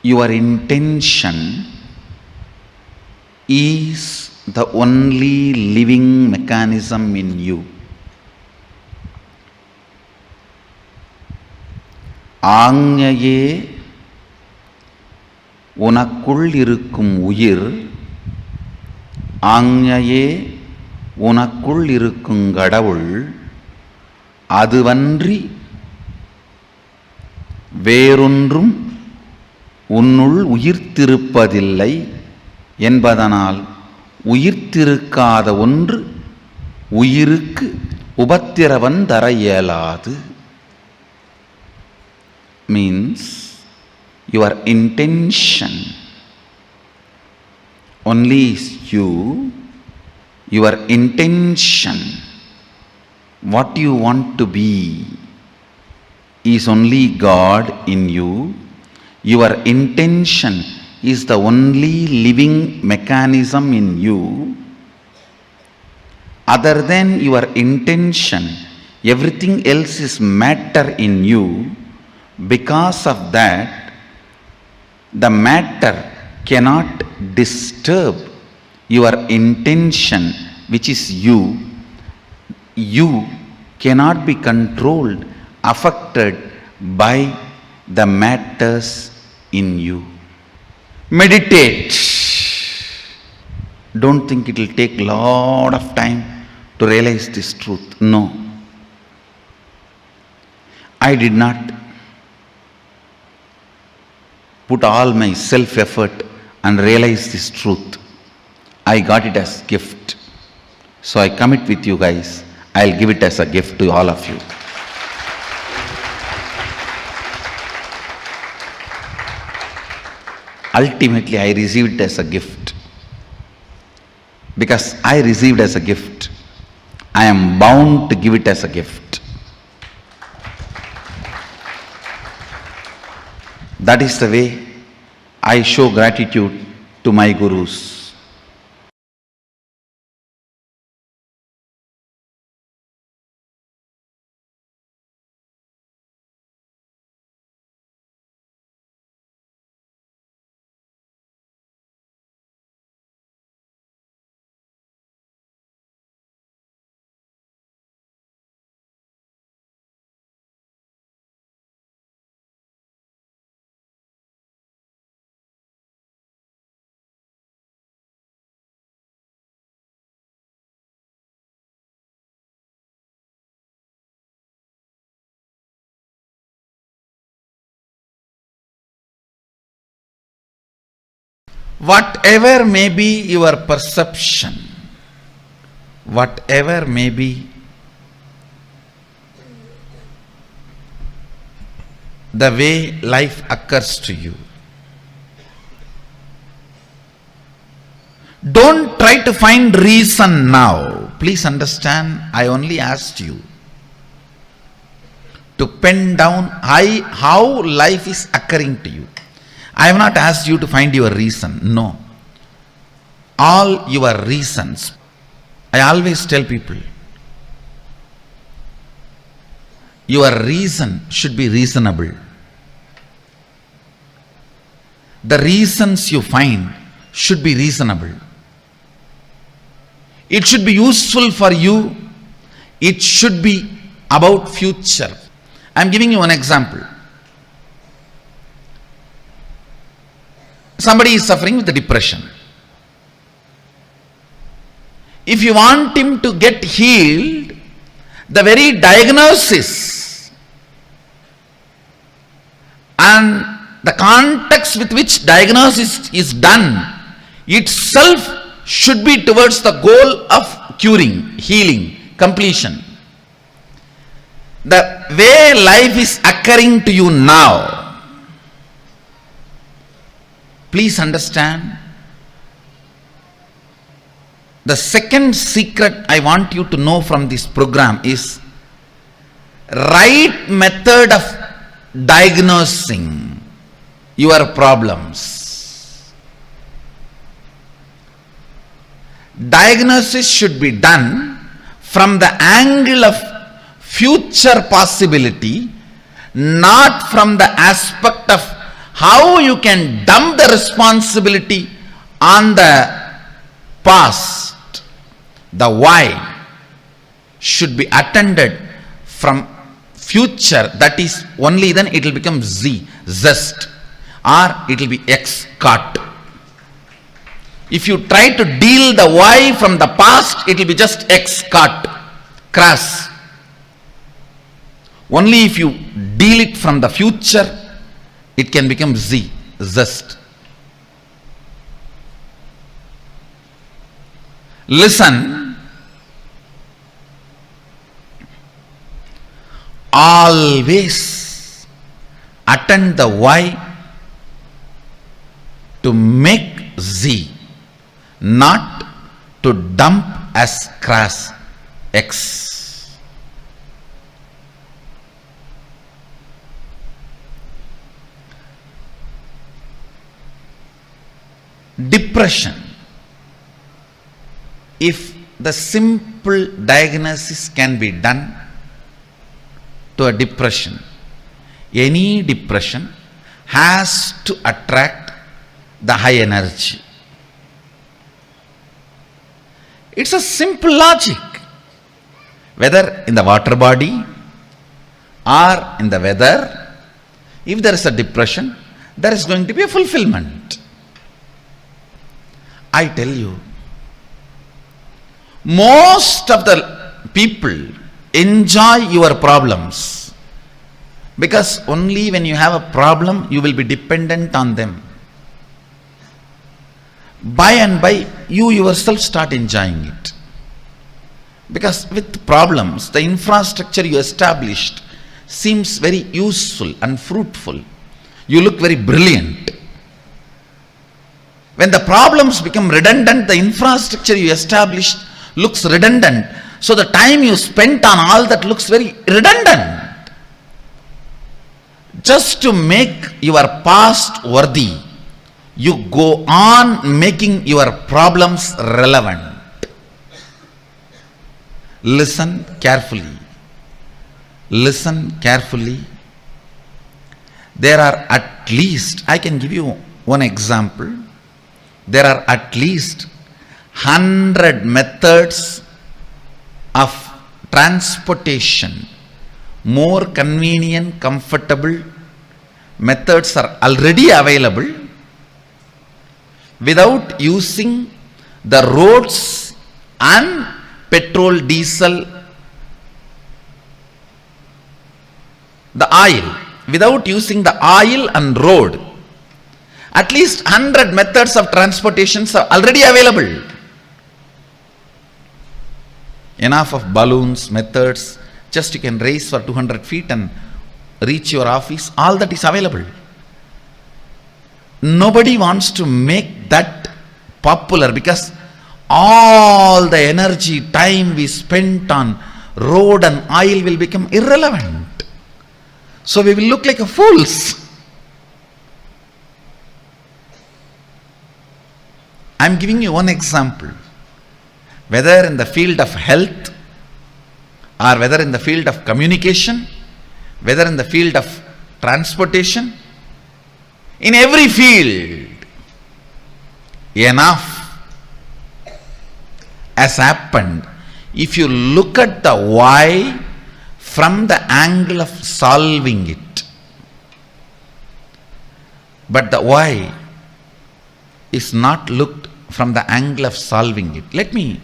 Your intention is the only living mechanism in you. ஆஞ்ஞையே உனக்குள் இருக்கும் உயிர், ஆஞ்ஞையே உனக்குள் இருக்கும் கடவுள், அதுவன்றி வேறொன்றும் உன்னுள் உயிர்த்திருப்பதில்லை என்பதனால் உயிர்த்திருக்காத ஒன்று உயிருக்கு உபத்திரவம் தர இயலாது. Means your intention only is you, your intention, what you want to be is only God in you. Your intention is the only living mechanism in you. Other than your intention, everything else is matter in you. Because of that, the matter cannot disturb your intention, which is you. You cannot be controlled, affected by the matters in you. Meditate. Don't think it will take a lot of time to realize this truth. No. I did not put all my self-effort and realize this truth. I got it as gift. So I commit with you guys. I'll give it as a gift to all of you. Ultimately, I received it as a gift. Because I received as a gift, I am bound to give it as a gift. That is the way I show gratitude to my gurus. Whatever may be your perception, whatever may be the way life occurs to you, don't try to find reason now. Please understand, I only asked you to pen down how life is occurring to you. I have not asked you to find your reason. No. All your reasons. I always tell people, your reason should be reasonable. The reasons you find should be reasonable. It should be useful for you. It should be about future. I am giving you an example. Somebody is suffering with depression. If you want him to get healed, the very diagnosis and the context with which diagnosis is done itself should be towards the goal of curing, healing, completion. The way life is occurring to you now, please understand, the second secret I want you to know from this program is right method of diagnosing your problems. Diagnosis should be done from the angle of future possibility, not from the aspect of how you can dump the responsibility on the past. The why should be attended from future. That is, only then it will become zest, or it will be cut. If you try to deal the why from the past, it will be just cut, crass. Only if you deal it from the future, it can become zest. Listen, always attend the why to make not to dump as crass X. Depression. If the simple diagnosis can be done to a depression, any depression has to attract the high energy. It's a simple logic. Whether in the water body or in the weather, if there is a depression, there is going to be a fulfillment. I tell you, most of the people enjoy your problems because only when you have a problem, you will be dependent on them. By and by, you yourself start enjoying it. Because with problems, the infrastructure you established seems very useful and fruitful. You look very brilliant. When the problems become redundant, the infrastructure you established looks redundant. So the time you spent on all that looks very redundant. Just to make your past worthy, you go on making your problems relevant. Listen carefully. Listen carefully. There are at least, I can give you one example. There are at least 100 methods of transportation. More convenient, comfortable methods are already available without using the roads and petrol, diesel, the oil, without using the oil and road. At least 100 methods of transportations are already available. Enough of balloons, methods, just you can race for 200 feet and reach your office, all that is available. Nobody wants to make that popular because all the energy, time we spent on road and oil will become irrelevant. So we will look like a fools. I am giving you one example. Whether in the field of health, or whether in the field of communication, whether in the field of transportation, in every field, enough has happened. If you look at the why from the angle of solving it, but the why is not looked from the angle of solving it. Let me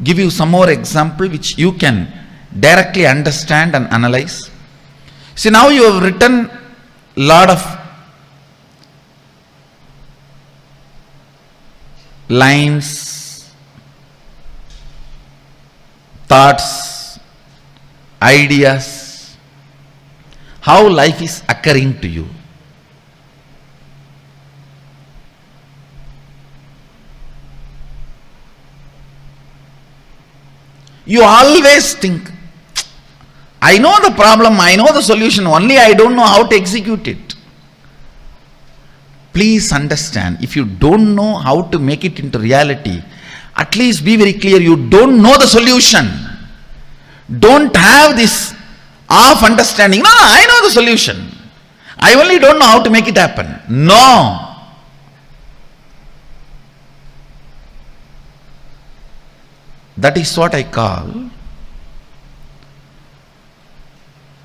give you some more example which you can directly understand and analyze. See, now you have written lot of lines, thoughts, ideas, how life is occurring to you. You always think, I know the problem, I know the solution, only I don't know how to execute it. Please understand, if you don't know how to make it into reality, at least be very clear, you don't know the solution. Don't have this half understanding, no, I know the solution. I only don't know how to make it happen. No. That is what I call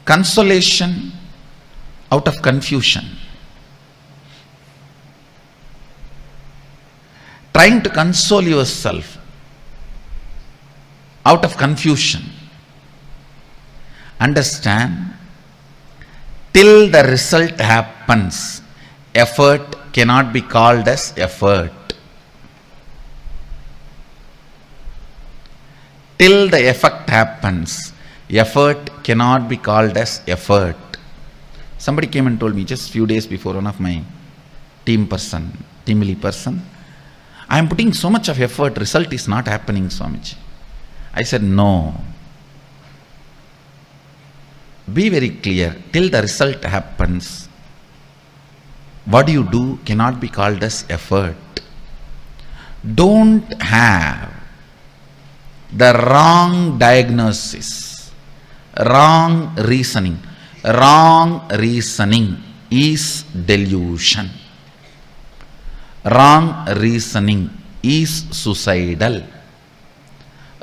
consolation out of confusion. Trying to console yourself out of confusion. Understand, till the result happens, effort cannot be called as effort. Till the effect happens, effort cannot be called as effort. Somebody came and told me just few days before, one of my team lead person, I am putting so much of effort, result is not happening, Swamiji. I said, no. Be very clear, till the result happens, what you do cannot be called as effort. Don't have the wrong diagnosis, wrong reasoning. Wrong reasoning is delusion. Wrong reasoning is suicidal.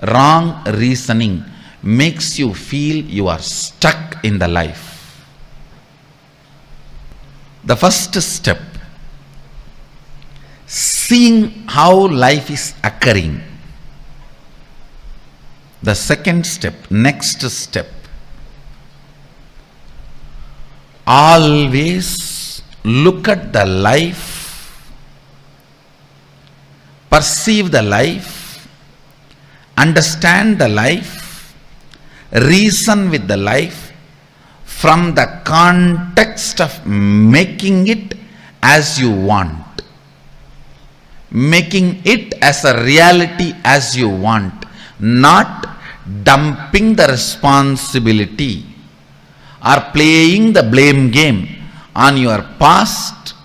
Wrong reasoning makes you feel you are stuck in the life. The first step, seeing how life is occurring. The second step, next step, always look at the life, perceive the life, understand the life, reason with the life from the context of making it as you want, making it as a reality as you want, not dumping the responsibility or playing the blame game on your past,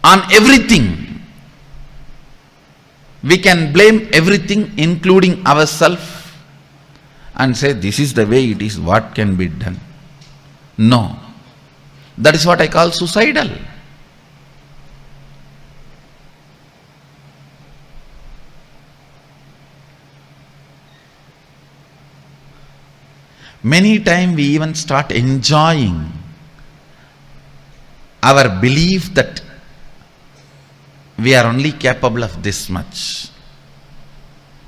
on everything. We can blame everything including ourselves and say this is the way it is, what can be done. No, that is what I call suicidal. Many times we even start enjoying our belief that we are only capable of this much.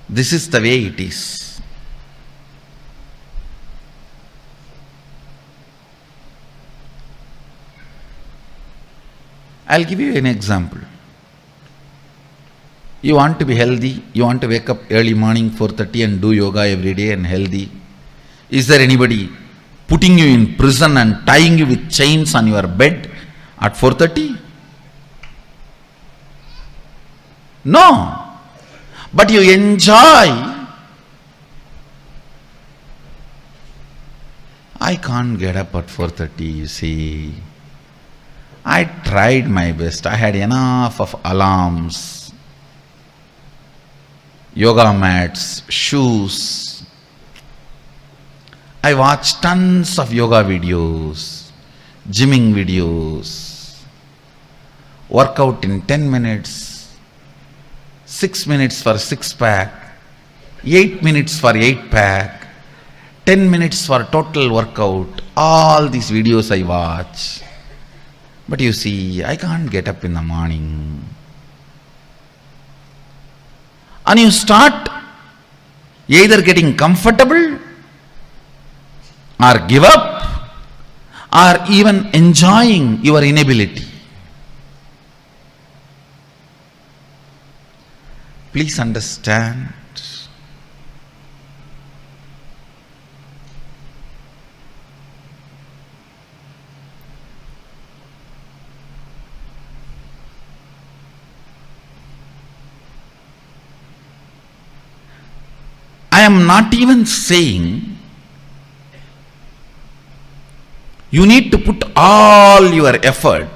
This is the way it is. I'll give you an example. You want to be healthy, you want to wake up early morning 4:30 and do yoga every day and healthy. Is there anybody putting you in prison and tying you with chains on your bed at 4:30? No. But you enjoy. I can't get up at 4:30, you see. I tried my best. I had enough of alarms, yoga mats, shoes. I watched tons of yoga videos, gymming videos, workout in 10 minutes, 6 minutes for 6-pack, 8 minutes for 8-pack, 10 minutes for total workout. All these videos I watch. But you see, I can't get up in the morning. And you start either getting comfortable or give up or even enjoying your inability. Please understand. I am not even saying you need to put all your effort.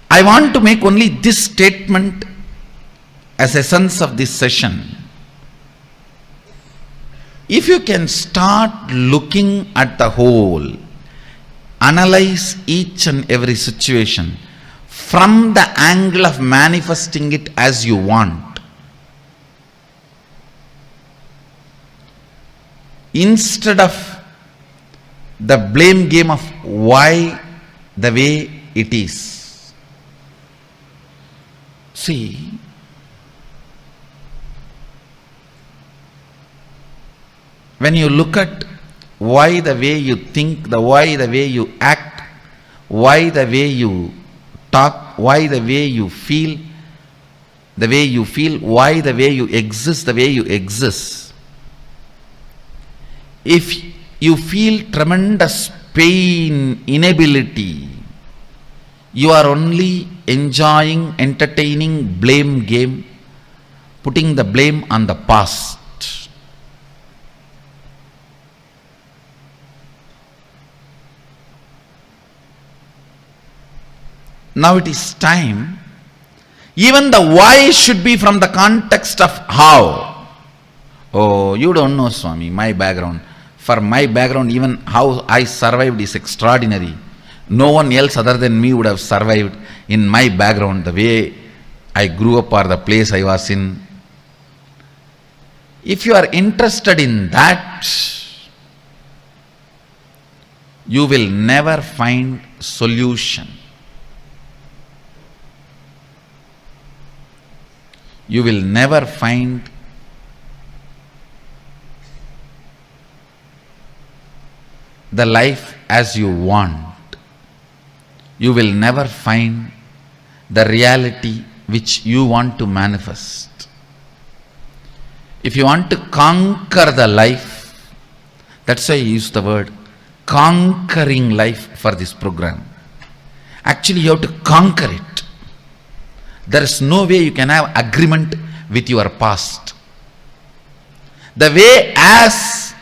I want to make only this statement as essence of this session. If you can start looking at the whole, analyze each and every situation from the angle of manifesting it as you want, instead of the blame game of why the way it is. See, when you look at why the way you think, why the way you act, why the way you talk, why the way you feel, why the way you exist, the way you exist. If you feel tremendous pain, inability, you are only enjoying, entertaining blame game, putting the blame on the past. Now it is time. Even the why should be from the context of how. Oh, you don't know, Swami, my background. For my background, even how I survived is extraordinary. No one else other than me would have survived in my background, the way I grew up or the place I was in. If you are interested in that, you will never find solution. You will never find the life as you want. You will never find the reality which you want to manifest. If you want to conquer the life, that's why I use the word conquering life for this program. Actually, you have to conquer it. There is no way you can have agreement with your past. The way as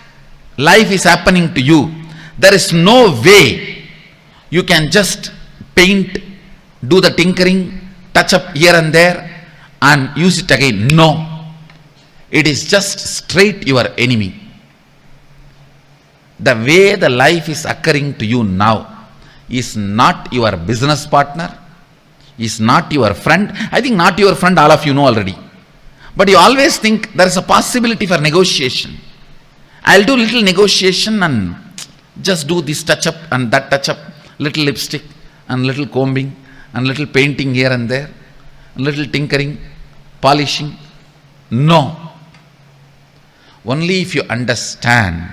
life is happening to you, there is no way you can just paint, do the tinkering, touch up here and there and use it again. No. It is just straight your enemy. The way the life is occurring to you now is not your business partner, is not your friend. I think not your friend, all of you know already. But you always think there is a possibility for negotiation. I'll do little negotiation and just do this touch up and that touch up, little lipstick and little combing and little painting here and there, little tinkering, polishing. No. Only if you understand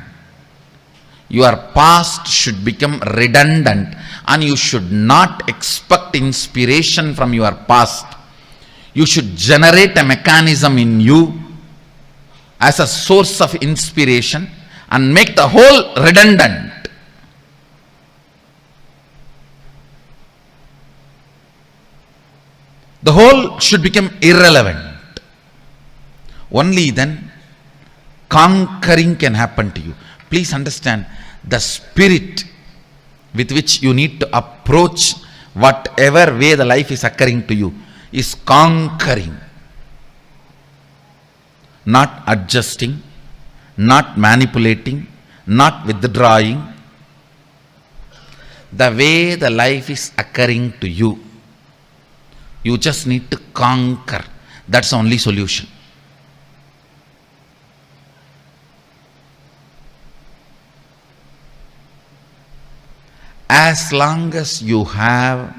your past should become redundant And you should not expect inspiration from your past. You should generate a mechanism in you as a source of inspiration and make the whole redundant. The whole should become irrelevant. Only then conquering can happen to you. Please understand, the spirit with which you need to approach whatever way the life is occurring to you is conquering, not adjusting, not manipulating, not withdrawing. The way the life is occurring to you, you just need to conquer. That's the only solution. As long as you have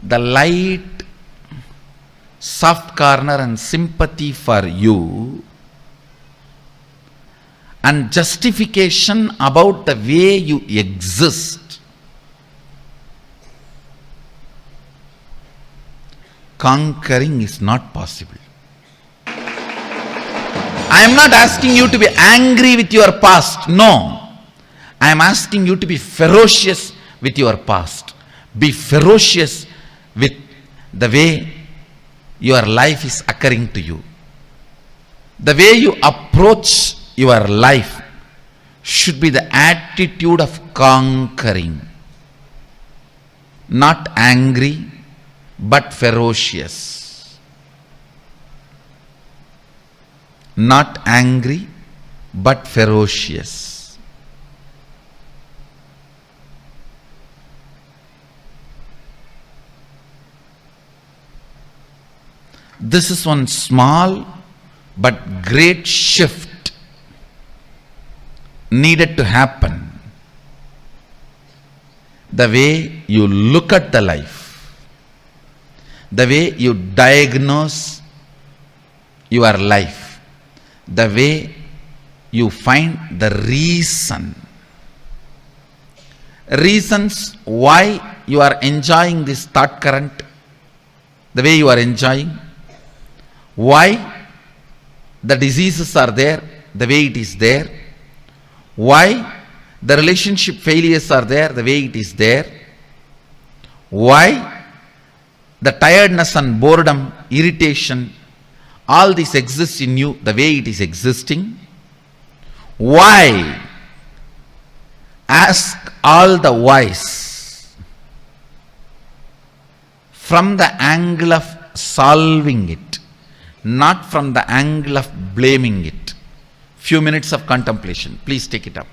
the light, soft corner and sympathy for you, and justification about the way you exist, conquering is not possible. I am not asking you to be angry with your past. No. I am asking you to be ferocious with your past. Be ferocious with the way your life is occurring to you. The way you approach your life should be the attitude of conquering. Not angry, but ferocious. Not angry, but ferocious. This is one small but great shift needed to happen. The way you look at the life, the way you diagnose your life, the way you find the reasons why you are enjoying this thought current, the way you are enjoying, why the diseases are there the way it is there, why the relationship failures are there the way it is there, why the tiredness and boredom, irritation, all this exists in you the way it is existing. Why? Ask all the whys from the angle of solving it, not from the angle of blaming it. Few minutes of contemplation. Please take it up.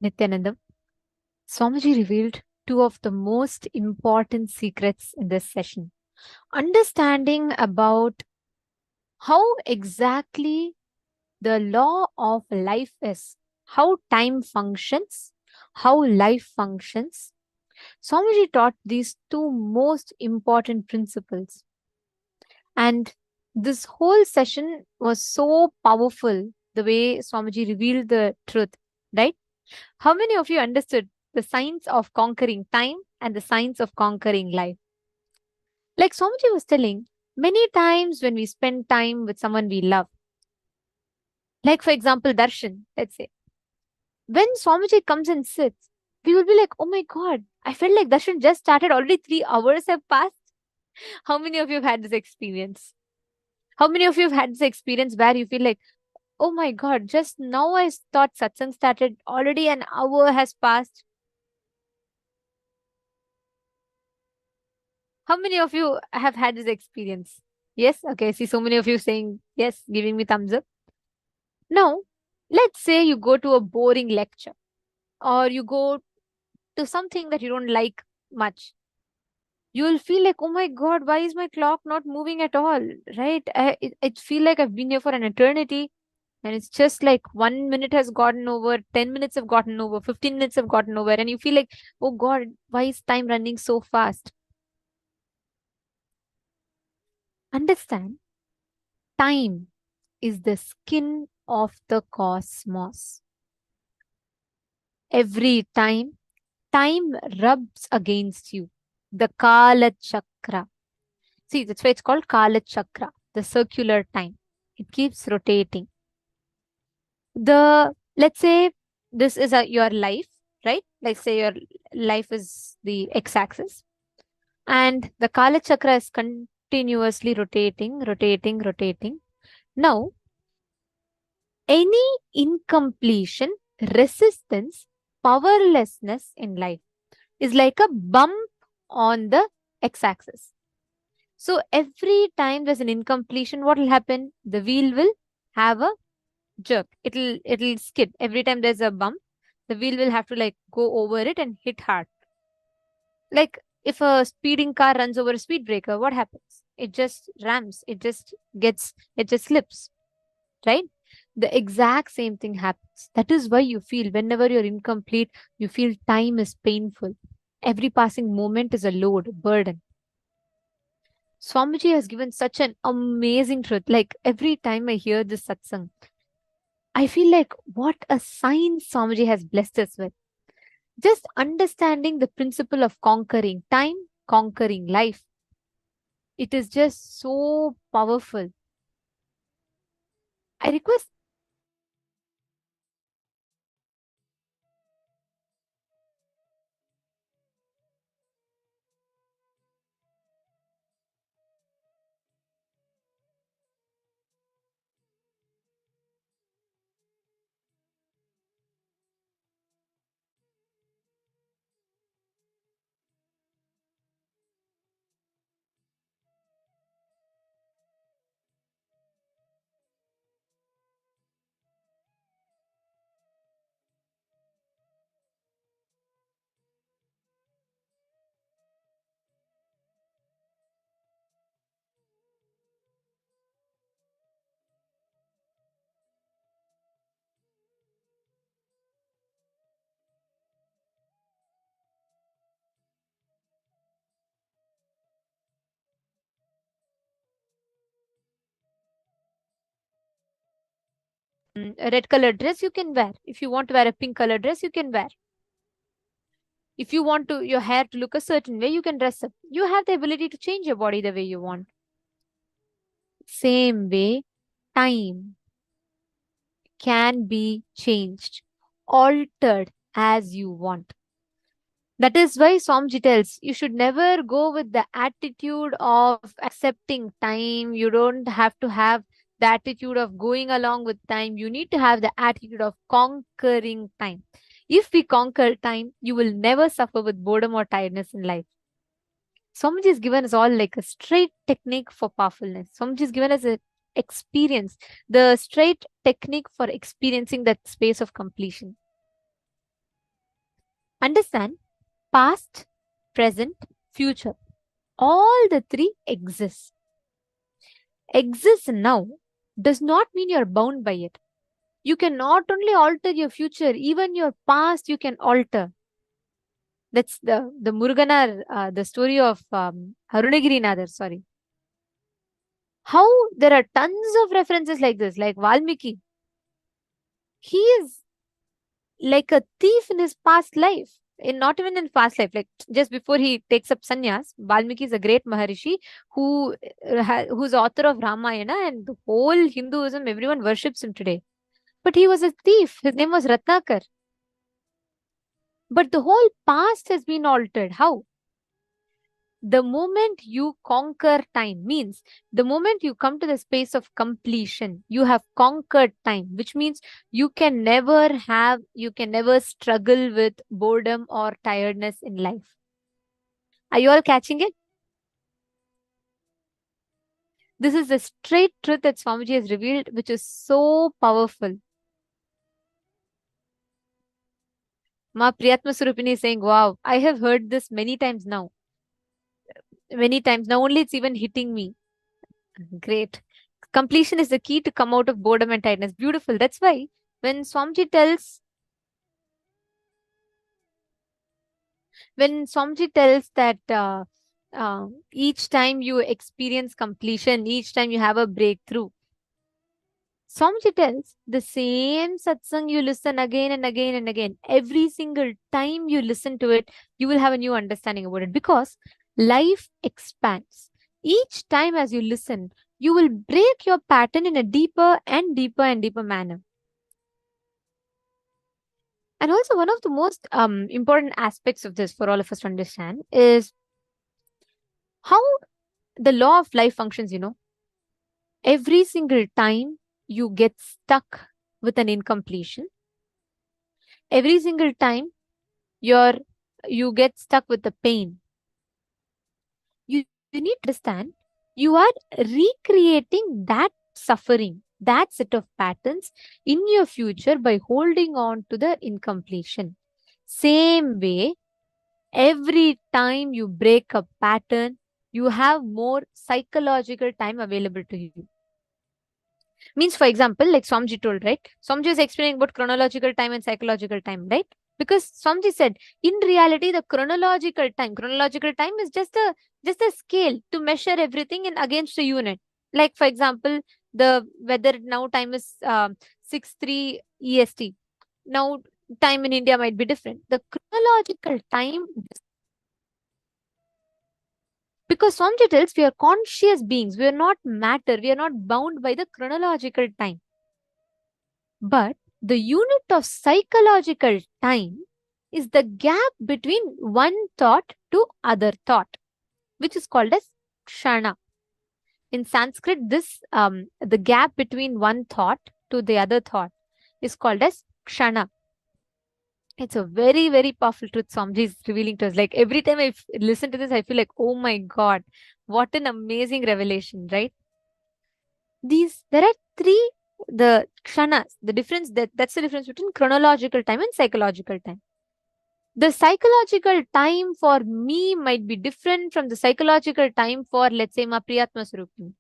Nithyananda, Swamiji revealed two of the most important secrets in this session. Understanding about how exactly the law of life is, how time functions, how life functions. Swamiji taught these two most important principles. And this whole session was so powerful, the way Swamiji revealed the truth, right? How many of you understood the science of conquering time and the science of conquering life? Like Swamiji was telling, many times when we spend time with someone we love, like for example, Darshan, let's say, when Swamiji comes and sits, we will be like, oh my God, I felt like Darshan just started, already 3 hours have passed. How many of you have had this experience? How many of you have had this experience where you feel like, oh my God, just now I thought satsang started, already an hour has passed? How many of you have had this experience? Yes? Okay, I see so many of you saying yes, giving me thumbs up. Now, let's say you go to a boring lecture or you go to something that you don't like much. You will feel like, oh my God, why is my clock not moving at all? Right? It feel like I've been here for an eternity. And it's just like 1 minute has gotten over, 10 minutes have gotten over, 15 minutes have gotten over. And you feel like, oh God, why is time running so fast? Understand, time is the skin of the cosmos. Every time rubs against you, the Kaala Chakra. See, that's why it's called Kaala Chakra, the circular time. It keeps rotating. Let's say this is your life, right? Let's say your life is the x-axis. And the Kaala Chakra is continuously rotating. Now, any incompletion, resistance, powerlessness in life is like a bump on the x-axis. So every time there's an incompletion, what will happen? The wheel will have a jerk. It'll skid. Every time there's a bump, the wheel will have to like go over it and hit hard. Like if a speeding car runs over a speed breaker, what happens? It just rams. It just slips, right? The exact same thing happens. That is why you feel whenever you're incomplete, you feel time is painful. Every passing moment is a load, burden. Swamiji has given such an amazing truth. Like every time I hear this satsang, I feel like what a sign Swamiji has blessed us with. Just understanding the principle of conquering time, conquering life. It is just so powerful. I request a red color dress you can wear. If you want to wear a pink color dress, you can wear. If you want your hair to look a certain way, you can dress up. You have the ability to change your body the way you want. Same way, time can be changed, altered as you want. That is why Swamiji tells you should never go with the attitude of accepting time. You don't have to have the attitude of going along with time. You need to have the attitude of conquering time. If we conquer time, you will never suffer with boredom or tiredness in life. Swamiji has given us all like a straight technique for powerfulness. Swamiji has given us an experience, the straight technique for experiencing that space of completion. Understand, past, present, future. All the three exist. Exist now does not mean you're bound by it. You can not only alter your future, even your past you can alter. That's the Muruganar, the story of Arunagirinathar, sorry. How there are tons of references like this, like Valmiki. He is like a thief in his past life. Not even in past life, like just before he takes up sannyas, Valmiki is a great Maharishi who's author of Ramayana, and the whole Hinduism, everyone worships him today. But he was a thief. His name was Ratnakar. But the whole past has been altered. How? The moment you conquer time means the moment you come to the space of completion, you have conquered time, which means you can never struggle with boredom or tiredness in life. Are you all catching it? This is the straight truth that Swamiji has revealed, which is so powerful. Ma Priyatma Surupini is saying, wow, I have heard this many times now. Many times. Now only it's even hitting me. Great. Completion is the key to come out of boredom and tiredness. Beautiful. That's why when Swamiji tells that each time you experience completion, each time you have a breakthrough, Swamiji tells the same satsang you listen again and again and again. Every single time you listen to it, you will have a new understanding about it, because life expands. Each time as you listen, you will break your pattern in a deeper and deeper and deeper manner. And also one of the most important aspects of this for all of us to understand is how the law of life functions, Every single time you get stuck with an incompletion, every single time you get stuck with the pain, you need to understand you are recreating that suffering, that set of patterns in your future by holding on to the incompletion. Same way, every time you break a pattern, you have more psychological time available to you. Means, for example, like Swamiji told, right? Swamiji was explaining about chronological time and psychological time, right? Because Swamiji said, in reality, the chronological time is just a scale to measure everything in against a unit. Like, for example, the weather now time is 6:03 EST. Now time in India might be different. The chronological time, because Swamiji tells we are conscious beings, we are not matter, we are not bound by the chronological time. But the unit of psychological time is the gap between one thought to other thought, which is called as kshana. In Sanskrit, this the gap between one thought to the other thought is called as kshana. It's a very, very powerful truth Swamiji is revealing to us. Like every time I listen to this, I feel like, oh my God, what an amazing revelation, right? There are three, the kshanas, the difference, that's the difference between chronological time and psychological time. The psychological time for me might be different from the psychological time for, let's say, Ma Priyatma Svarupa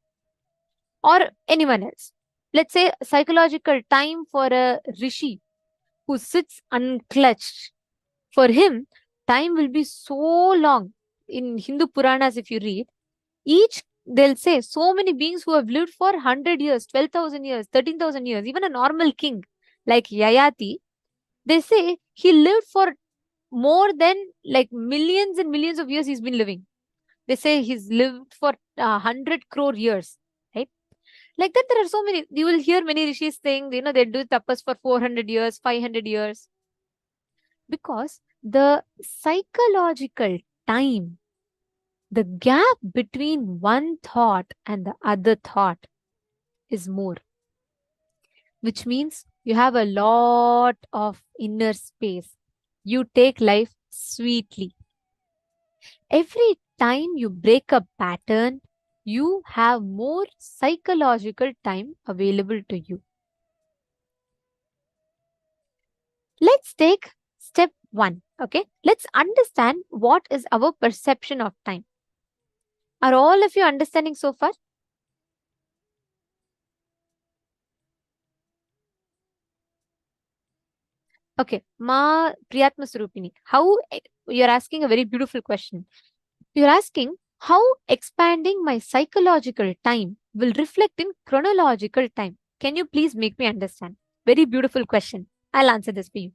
or anyone else. Let's say psychological time for a rishi who sits unclutched. For him, time will be so long. In Hindu Puranas, if you read, they'll say so many beings who have lived for 100 years, 12,000 years, 13,000 years, even a normal king like Yayati, they say he lived for more than like millions and millions of years he's been living. They say he's lived for 100 crore years, right? Like that, there are so many. You will hear many rishis saying, they do tapas for 400 years, 500 years. Because the psychological time, the gap between one thought and the other thought is more. Which means you have a lot of inner space. You take life sweetly. Every time you break a pattern, you have more psychological time available to you. Let's take step 1. Okay, let's understand what is our perception of time. Are all of you understanding so far? Okay, Ma Priyatma Swarupini, how you're asking a very beautiful question. You're asking how expanding my psychological time will reflect in chronological time. Can you please make me understand? Very beautiful question. I'll answer this for you.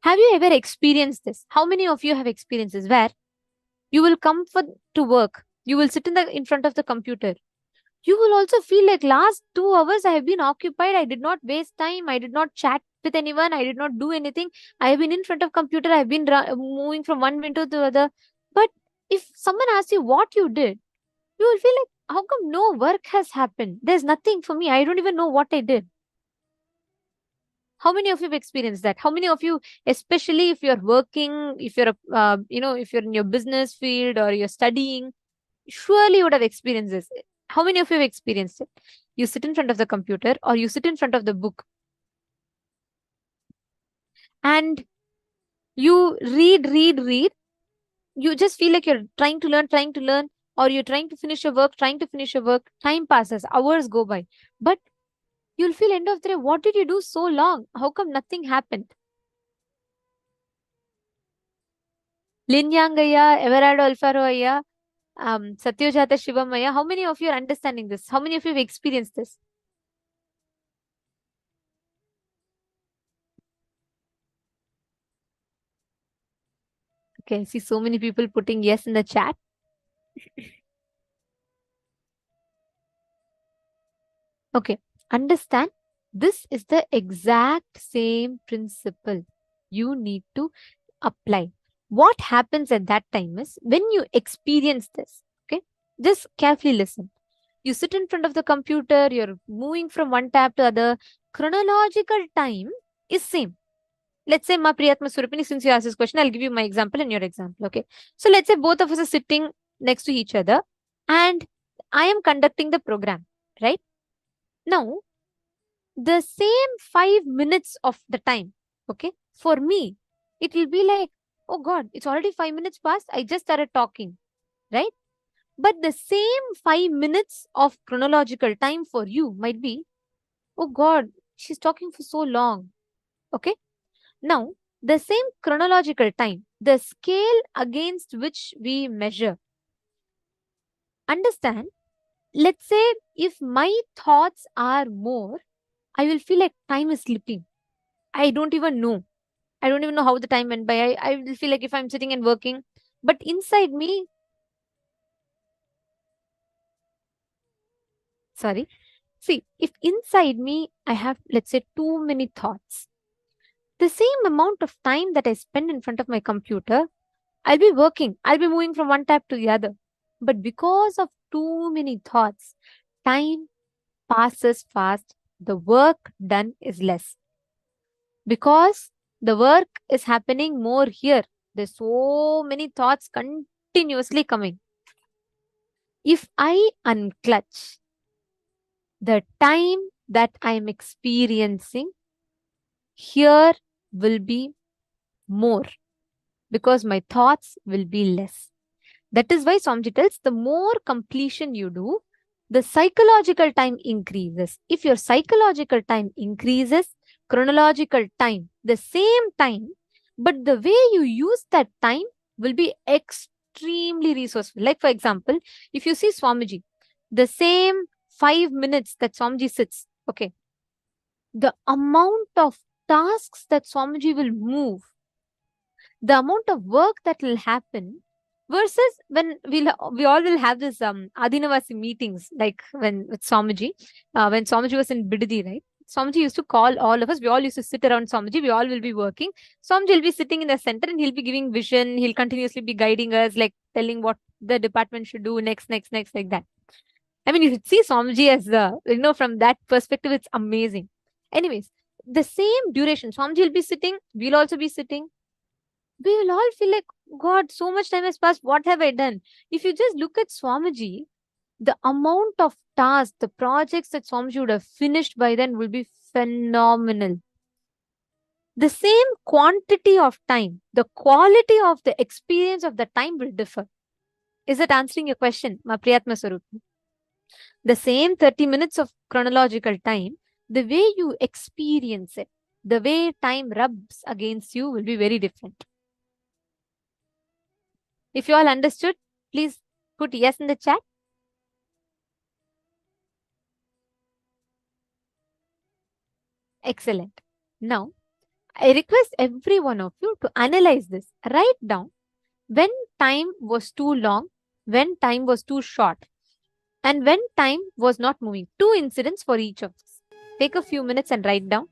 Have you ever experienced this? How many of you have experienced this? Where you will come to work, you will sit in front of the computer. You will also feel like last 2 hours I have been occupied. I did not waste time. I did not chat with anyone. I did not do anything. I have been in front of computer. I have been moving from one window to the other. But if someone asks you what you did, you will feel like, how come no work has happened? There's nothing for me. I don't even know what I did. How many of you have experienced that? How many of you, especially if you're working, if you're, if you're in your business field or you're studying, surely you would have experienced this. How many of you have experienced it? You sit in front of the computer or you sit in front of the book and you read. You just feel like you're trying to learn, or you're trying to finish your work. Time passes, hours go by. But you'll feel end of the day, what did you do so long? How come nothing happened? Linyangaya, Everardo Alfaro, Satyojata Shivamaya. How many of you are understanding this? How many of you have experienced this? Okay, I see so many people putting yes in the chat. Okay, understand, this is the exact same principle you need to apply. What happens at that time is when you experience this, okay, just carefully listen. You sit in front of the computer, you're moving from one tab to other. Chronological time is same. Let's say, Ma Priyatma Surupini, since you asked this question, I'll give you my example and your example. Okay. So let's say both of us are sitting next to each other and I am conducting the program, right? Now, the same 5 minutes of the time, okay, for me, it will be like, oh God, it's already 5 minutes past. I just started talking, right? But the same 5 minutes of chronological time for you might be, oh God, she's talking for so long. Okay. Now, the same chronological time, the scale against which we measure. Understand, let's say if my thoughts are more, I will feel like time is slipping. I don't even know. I don't even know how the time went by. I will feel like if I'm sitting and working, but inside me, sorry, see, if inside me, I have, let's say, too many thoughts, the same amount of time that I spend in front of my computer, I'll be working. I'll be moving from one tab to the other. But because of too many thoughts, time passes fast. The work done is less. Because the work is happening more here. There's so many thoughts continuously coming. If I unclutch, the time that I am experiencing here will be more because my thoughts will be less. That is why Swamiji tells the more completion you do, the psychological time increases. If your psychological time increases, chronological time, the same time, but the way you use that time will be extremely resourceful. Like, for example, if you see Swamiji, the same 5 minutes that Swamiji sits, okay, the amount of tasks that Swamiji will move, the amount of work that will happen versus when we all will have this Adinavasi meetings, like when with Swamiji, when Swamiji was in Bidadi, right? Swamiji used to call all of us. We all used to sit around Swamiji. We all will be working. Swamiji will be sitting in the center and he'll be giving vision. He'll continuously be guiding us, like telling what the department should do next, like that. I mean, you should see Swamiji as the, from that perspective, it's amazing. Anyways, the same duration, Swamiji will be sitting, we'll also be sitting. We will all feel like, God, so much time has passed. What have I done? If you just look at Swamiji, the amount of tasks, the projects that Swamiji would have finished by then will be phenomenal. The same quantity of time, the quality of the experience of the time will differ. Is it answering your question, Priyatma Svarupa? The same 30 minutes of chronological time, the way you experience it, the way time rubs against you will be very different. If you all understood, please put yes in the chat. Excellent. Now, I request every one of you to analyze this. Write down when time was too long, when time was too short, and when time was not moving. 2 incidents for each of us. Take a few minutes and write down.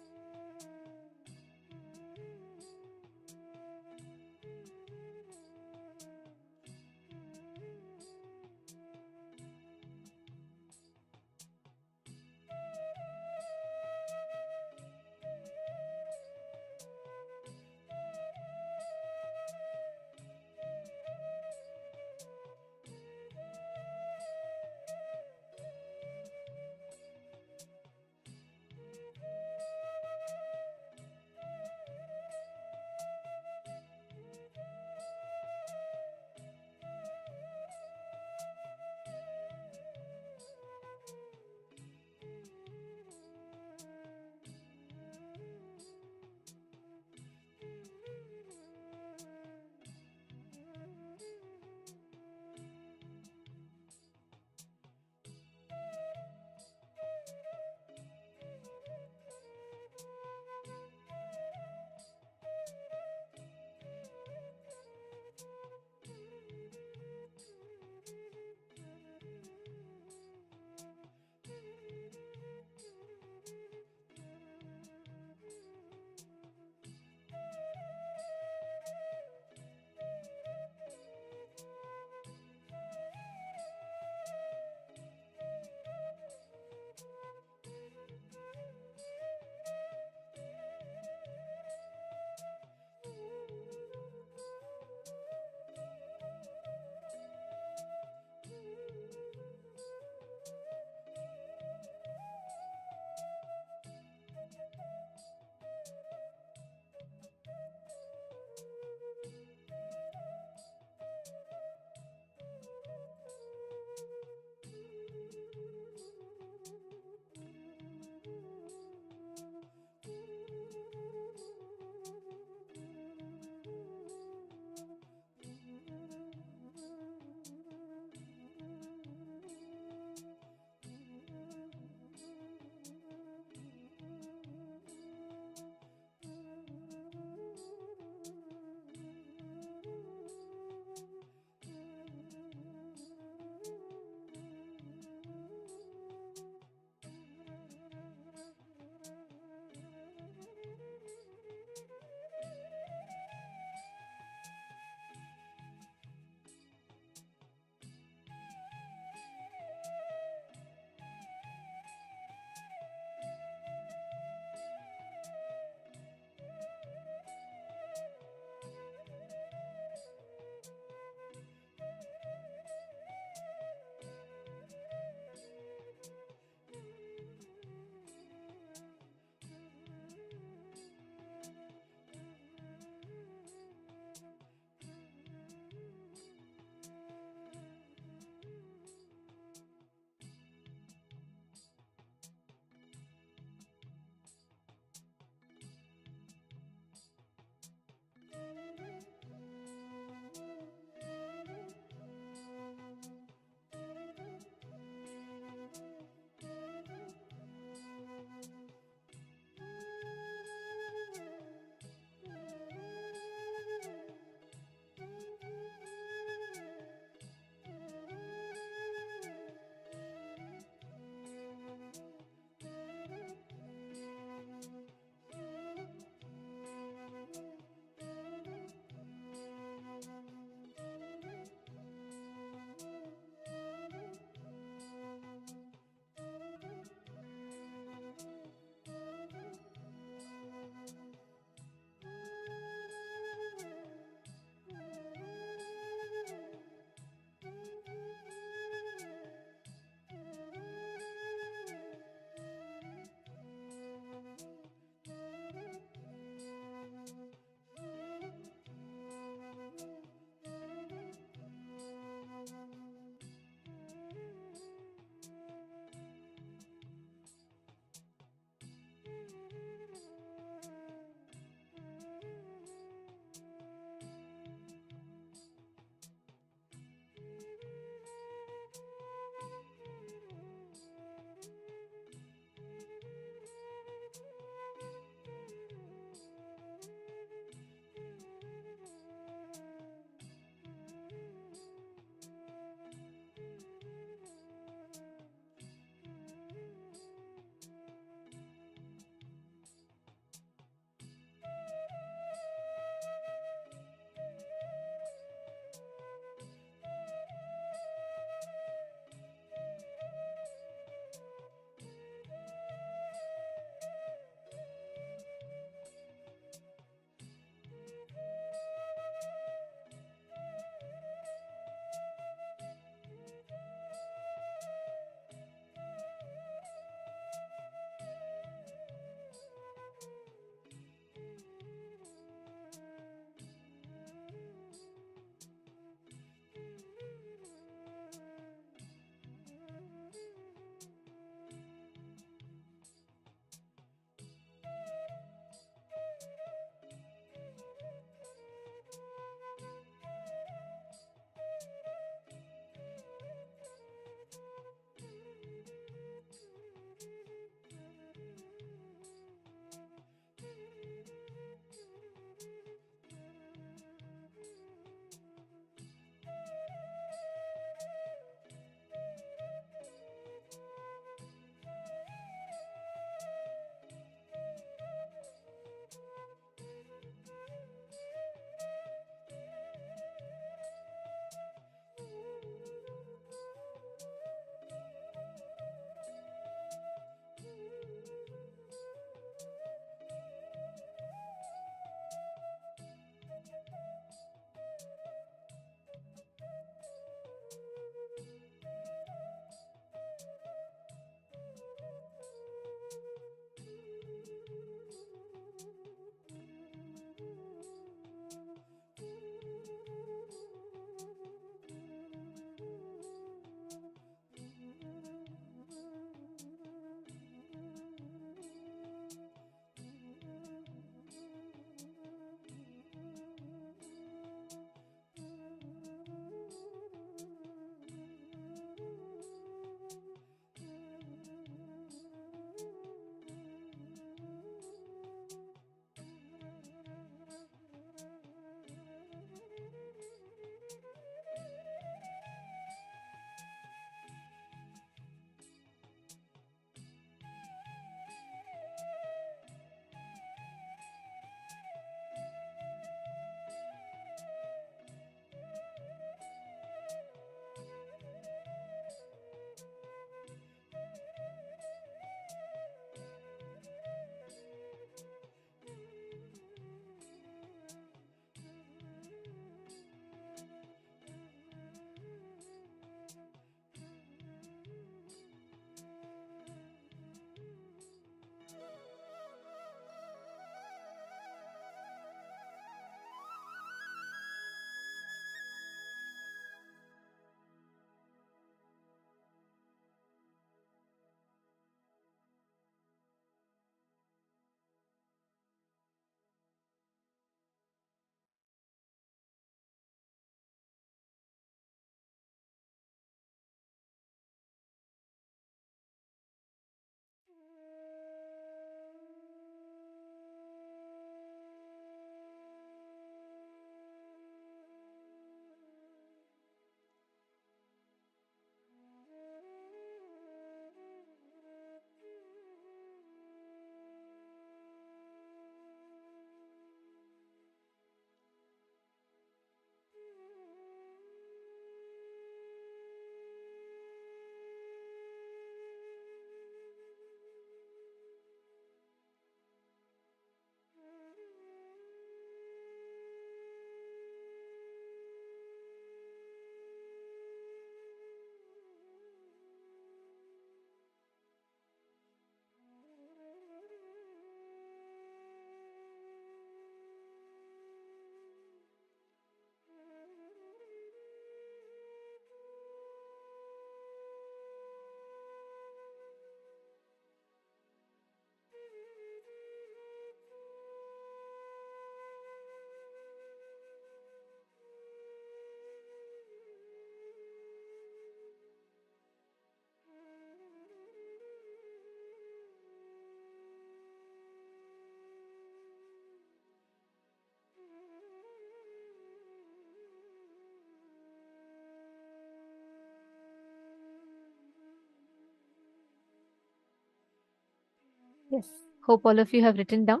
Yes. Hope all of you have written down.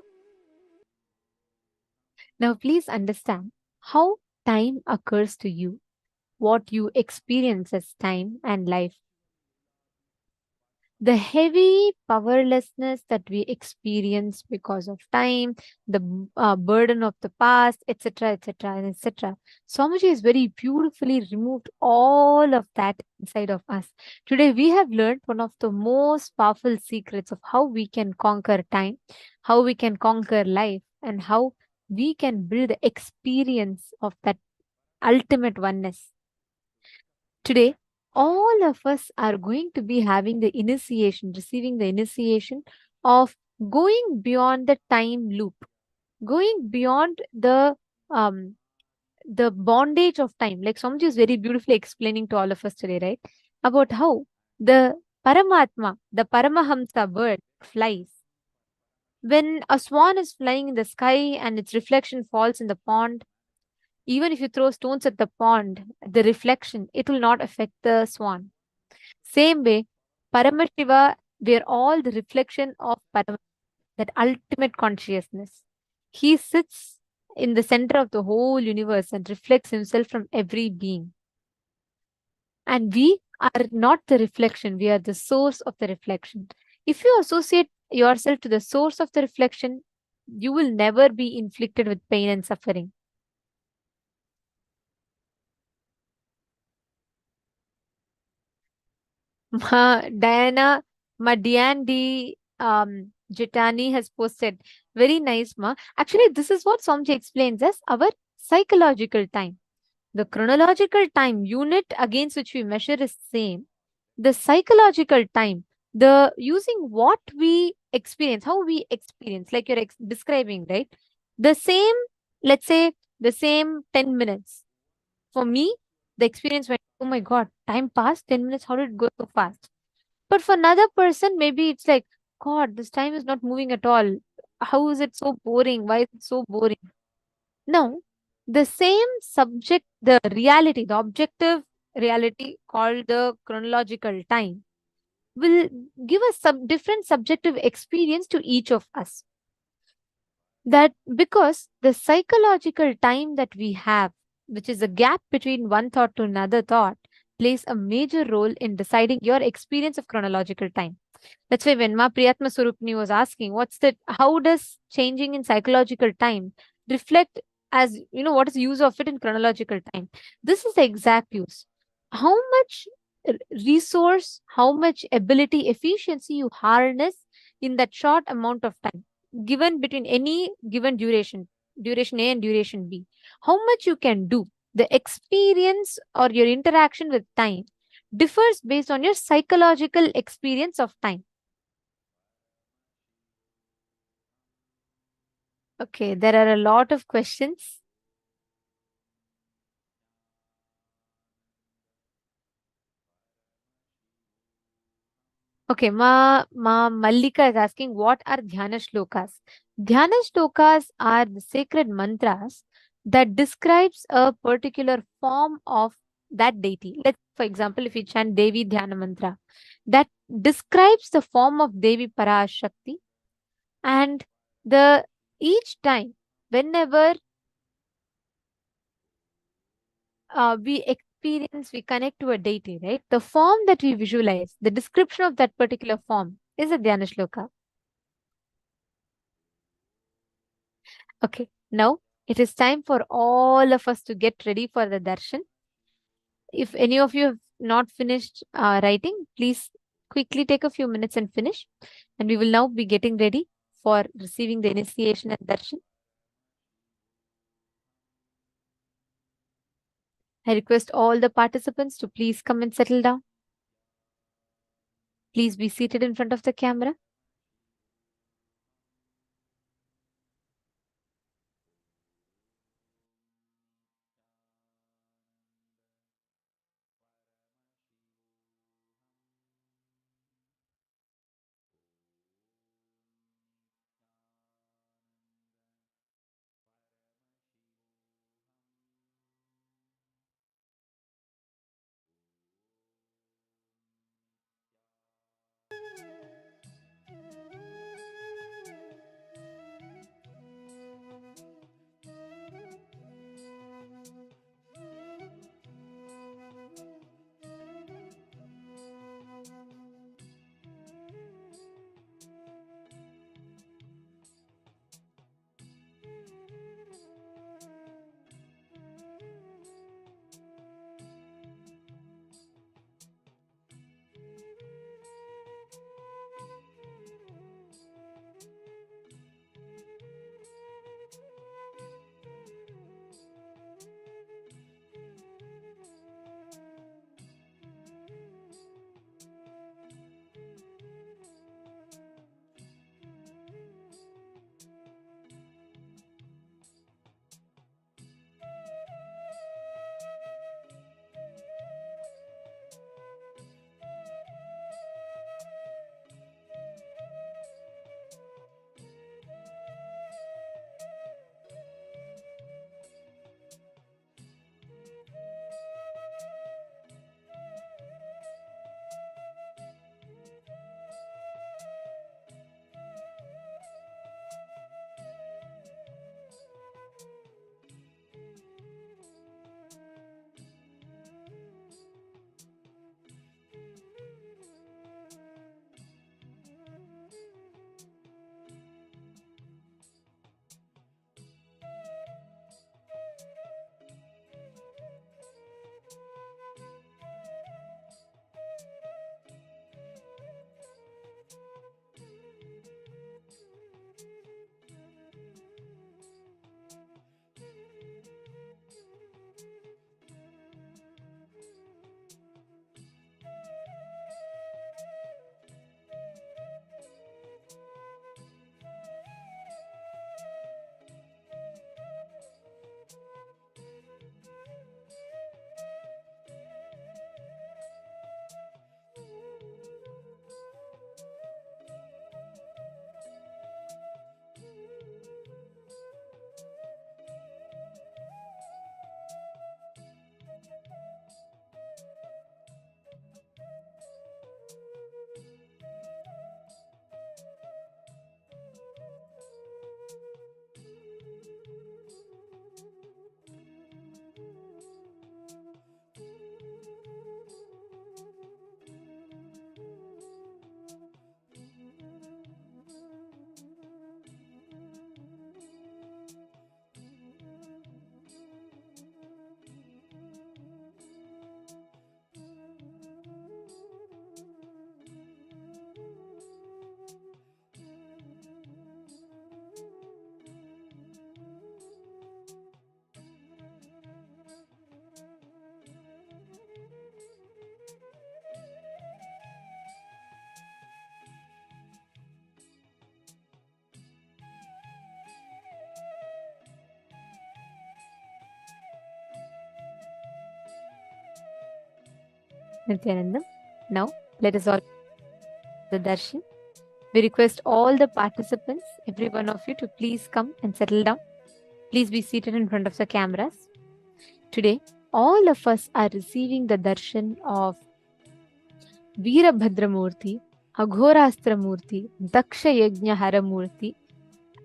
Now, please understand how time occurs to you, what you experience as time and life. The heavy powerlessness that we experience because of time, the burden of the past, etc., etc., and etc. Swamiji has very beautifully removed all of that inside of us. Today, we have learned one of the most powerful secrets of how we can conquer time, how we can conquer life, and how we can build the experience of that ultimate oneness. Today, all of us are going to be having the initiation, receiving the initiation of going beyond the time loop, going beyond the bondage of time. Like Swamiji is very beautifully explaining to all of us today, right? About how the Paramatma, the Paramahamsa bird flies. When a swan is flying in the sky and its reflection falls in the pond, even if you throw stones at the pond, the reflection, it will not affect the swan. Same way, Paramashiva, we are all the reflection of that ultimate consciousness. He sits in the center of the whole universe and reflects himself from every being. And we are not the reflection, we are the source of the reflection. If you associate yourself to the source of the reflection, you will never be inflicted with pain and suffering. Diana Madiandi Jitani has posted. Very nice, Ma. Actually, this is what Somji explains as our psychological time. The chronological time unit against which we measure is same. The psychological time, the using what we experience, how we experience, like you're describing, right? The same, let's say, the same 10 minutes. For me, the experience went, oh my God, time passed 10 minutes. How did it go so fast? But for another person, maybe it's like, God, this time is not moving at all. How is it so boring? Why is it so boring? No, the same subject, the reality, the objective reality called the chronological time will give us some different subjective experience to each of us. That because the psychological time that we have, which is a gap between one thought to another thought, plays a major role in deciding your experience of chronological time. That's why when Ma Priyatma Surupni was asking, how does changing in psychological time reflect as, what is the use of it in chronological time? This is the exact use. How much resource, how much ability, efficiency you harness in that short amount of time given between any given duration A and duration B, how much you can do. The experience or your interaction with time differs based on your psychological experience of time. Okay, there are a lot of questions. Okay, Mallika is asking, what are Dhyana Shlokas? Dhyana Shlokas are the sacred mantras that describes a particular form of that deity. Let's, for example, if you chant Devi Dhyana Mantra, that describes the form of Devi Parashakti, and the each time, whenever we connect to a deity, right? The form that we visualize, the description of that particular form is a Dhyana Shloka. Okay, now it is time for all of us to get ready for the darshan. If any of you have not finished writing, please quickly take a few minutes and finish. And we will now be getting ready for receiving the initiation and darshan. I request all the participants to please come and settle down. Please be seated in front of the camera. Nithyananda. Now, let us all the darshan. We request all the participants, every one of you, to please come and settle down. Please be seated in front of the cameras. Today, all of us are receiving the darshan of Veerabhadramurti, Aghorastramurti, Daksha Yajna Haramurti,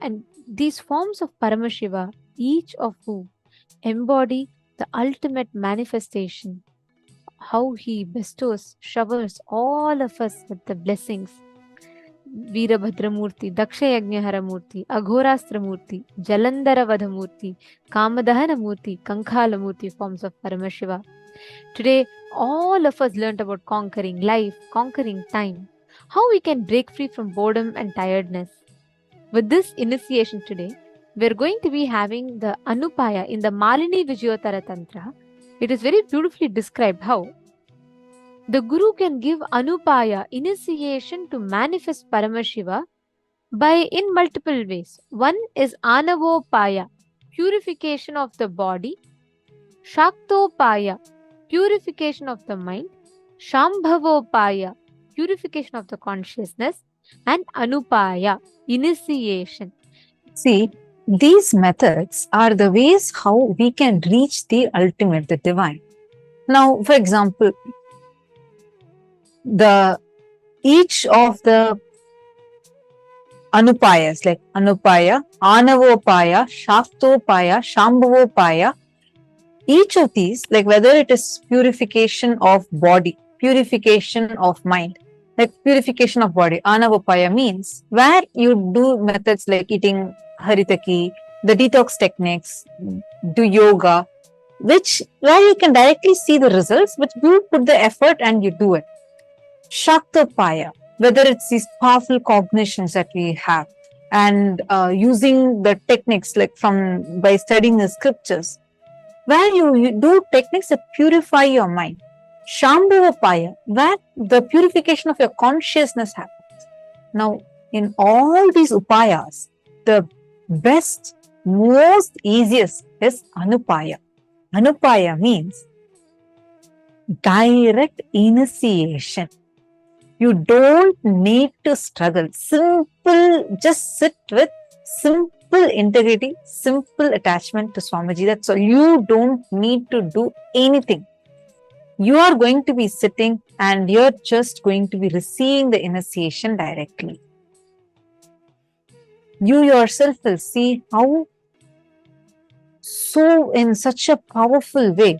and these forms of Paramashiva, each of whom embody the ultimate manifestation, how he bestows, showers all of us with the blessings. Veerabhadramurti, Dakshayagnaharamurti, Aghorastramurti, Jalandaravadhamurti, Kamadahanamurti, Kankhalamurti forms of Paramashiva. Today, all of us learnt about conquering life, conquering time, how we can break free from boredom and tiredness. With this initiation today, we are going to be having the Anupaya in the Malini Vijayotara Tantra. It is very beautifully described how the Guru can give Anupaya, initiation to manifest Paramashiva in multiple ways. One is Anavopaya, purification of the body, Shaktopaya, purification of the mind, Shambhavopaya, purification of the consciousness, and Anupaya, initiation. See, these methods are the ways how we can reach the ultimate, the divine. Now, for example, each of the Anupayas, like Anupaya, Anavopaya, Shaktopaya, Shambhavopaya, each of these, like whether it is purification of body, purification of mind, like purification of body, Anavopaya means where you do methods like eating haritaki, the detox techniques, do yoga, where you can directly see the results, but you put the effort and you do it. Shaktopaya, whether it's these powerful cognitions that we have and using the techniques like by studying the scriptures, where you do techniques that purify your mind. Shambhavapaya, where the purification of your consciousness happens. Now, in all these upayas, the best, most easiest is Anupaya. Anupaya means direct initiation. You don't need to struggle. Simple, just sit with simple integrity, simple attachment to Swamiji. That's all. You don't need to do anything. You are going to be sitting and you're just going to be receiving the initiation directly. You yourself will see how in such a powerful way,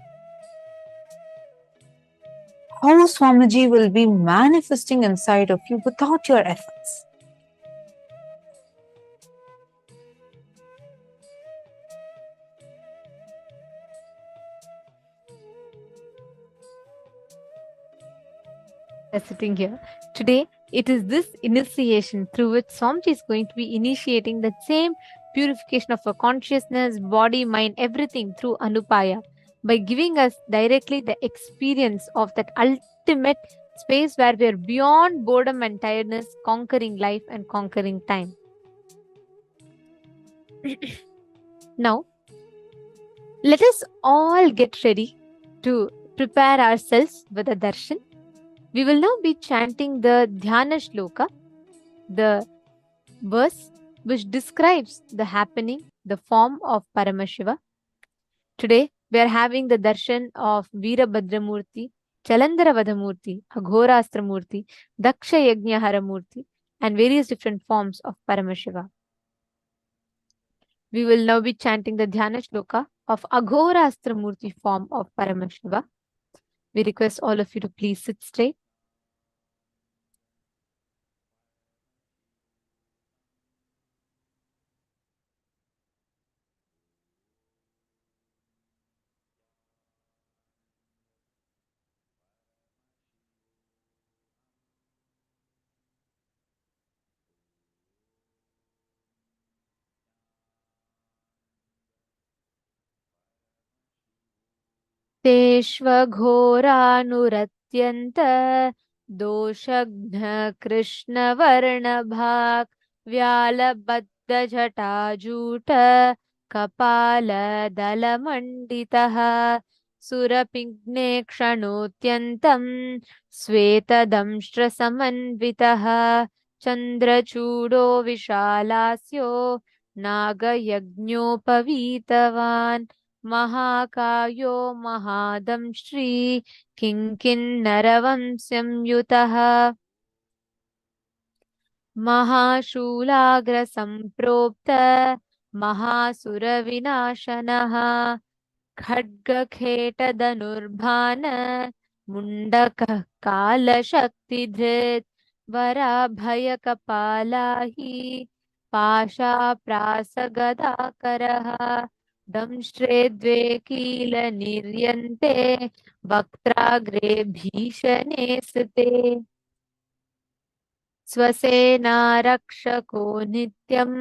how Swamiji will be manifesting inside of you without your efforts. Sitting here today, it is this initiation through which Swamiji is going to be initiating that same purification of our consciousness, body, mind, everything through Anupaya, by giving us directly the experience of that ultimate space where we are beyond boredom and tiredness, conquering life and conquering time. Now, let us all get ready to prepare ourselves with a darshan. We will now be chanting the Dhyana Shloka, the verse which describes the happening, the form of Paramashiva. Today, we are having the darshan of Veerabhadramurti, Chalandaravadhamurti, Aghorastramurti, Daksha Yajna Haramurti, and various different forms of Paramashiva. We will now be chanting the Dhyana Shloka of Aghorastramurti form of Paramashiva. We request all of you to please sit straight. तेष्वघोरानुरत्यन्त दोषघ्न कृष्णवर्णभाक् व्यालबद्धजटाजूट कपालदलमण्डितः सुरपिङ्ने क्षणोत्यन्तं श्वेतदंष्ट्रसमन्वितः चन्द्रचूडो विशालास्यो नागयज्ञोपवीतवान् महाकायो महादंष्ट्री किङ्किन्नरवंश्यं युतः महाशूलाग्रसम्प्रोक्त महासुरविनाशनः खड्गखेटधनुर्भान मुण्डकः कालशक्तिधृत् वराभयकपाला हि पाशाप्रासगदाकरः दंष्ट्रे द्वे कीलनिर्यन्ते वक्त्राग्रे भीषणे स्थिते स्वसेनारक्षको नित्यं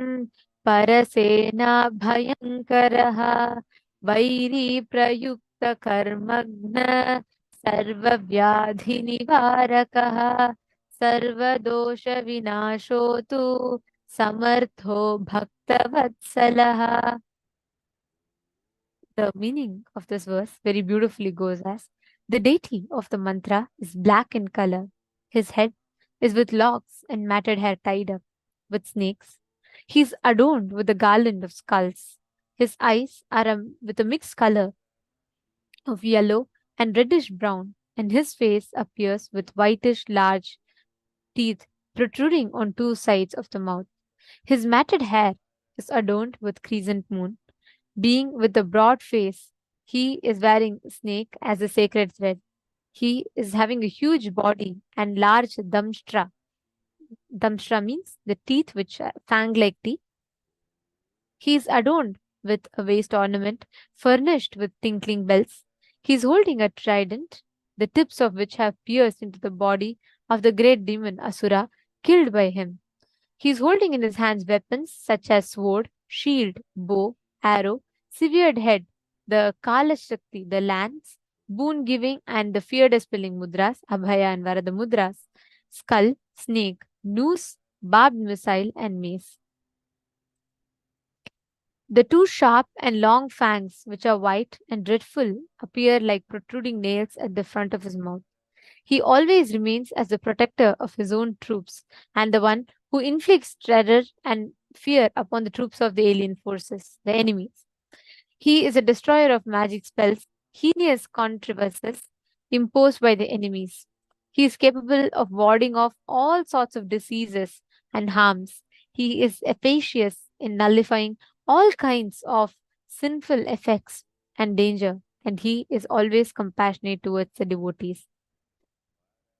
परसेना भयङ्करः vary प्रयुक्तकर्मघ्न सर्वव्याधिनिवारकः सर्वदोषविनाशो तु समर्थो भक्तवत्सलः. The meaning of this verse very beautifully goes as: the deity of the mantra is black in color. His head is with locks and matted hair tied up with snakes. He is adorned with a garland of skulls. His eyes are with a mixed color of yellow and reddish brown, and his face appears with whitish large teeth protruding on two sides of the mouth. His matted hair is adorned with crescent moon. Being with a broad face, he is wearing a snake as a sacred thread. He is having a huge body and large damshtra. Damshtra means the teeth which are fang-like teeth. He is adorned with a waist ornament furnished with tinkling bells. He is holding a trident, the tips of which have pierced into the body of the great demon Asura, killed by him. He is holding in his hands weapons such as sword, shield, bow, arrow, severed head, the Kaala Shakti, the lance, boon giving, and the fear dispelling mudras, Abhaya and Varada mudras, skull, snake, noose, barbed missile, and mace. The two sharp and long fangs, which are white and dreadful, appear like protruding nails at the front of his mouth. He always remains as the protector of his own troops and the one who inflicts terror and fear upon the troops of the alien forces, the enemies. He is a destroyer of magic spells, heinous contrivances imposed by the enemies. He is capable of warding off all sorts of diseases and harms. He is efficacious in nullifying all kinds of sinful effects and danger, and he is always compassionate towards the devotees.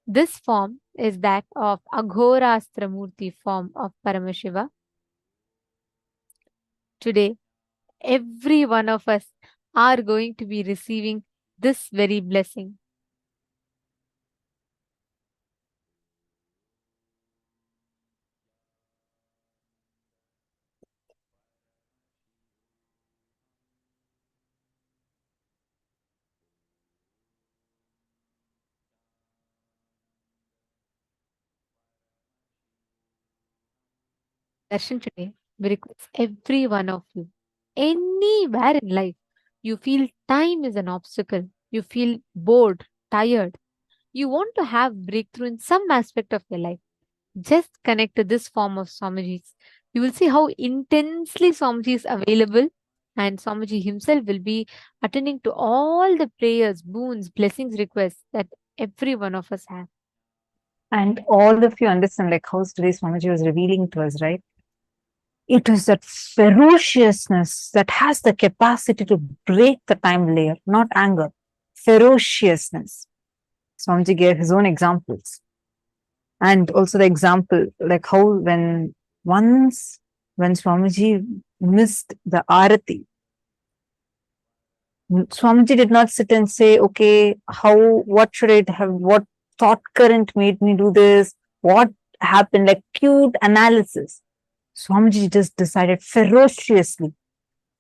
This form is that of Aghorastra Murti form of Paramashiva. Today, every one of us are going to be receiving this very blessing. Darshan today, we request every one of you, anywhere in life, you feel time is an obstacle, you feel bored, tired, you want to have breakthrough in some aspect of your life, just connect to this form of Swamiji's. You will see how intensely Swamiji is available, and Swamiji himself will be attending to all the prayers, boons, blessings, requests that every one of us have. And all of you understand like how today Swamiji was revealing to us, right? It is that ferociousness that has the capacity to break the time layer, not anger. Ferociousness. Swamiji gave his own examples. And also the example, like how when Swamiji missed the Arati, Swamiji did not sit and say, okay, what should I have, what thought current made me do this, what happened, like cute analysis. Swamiji just decided ferociously,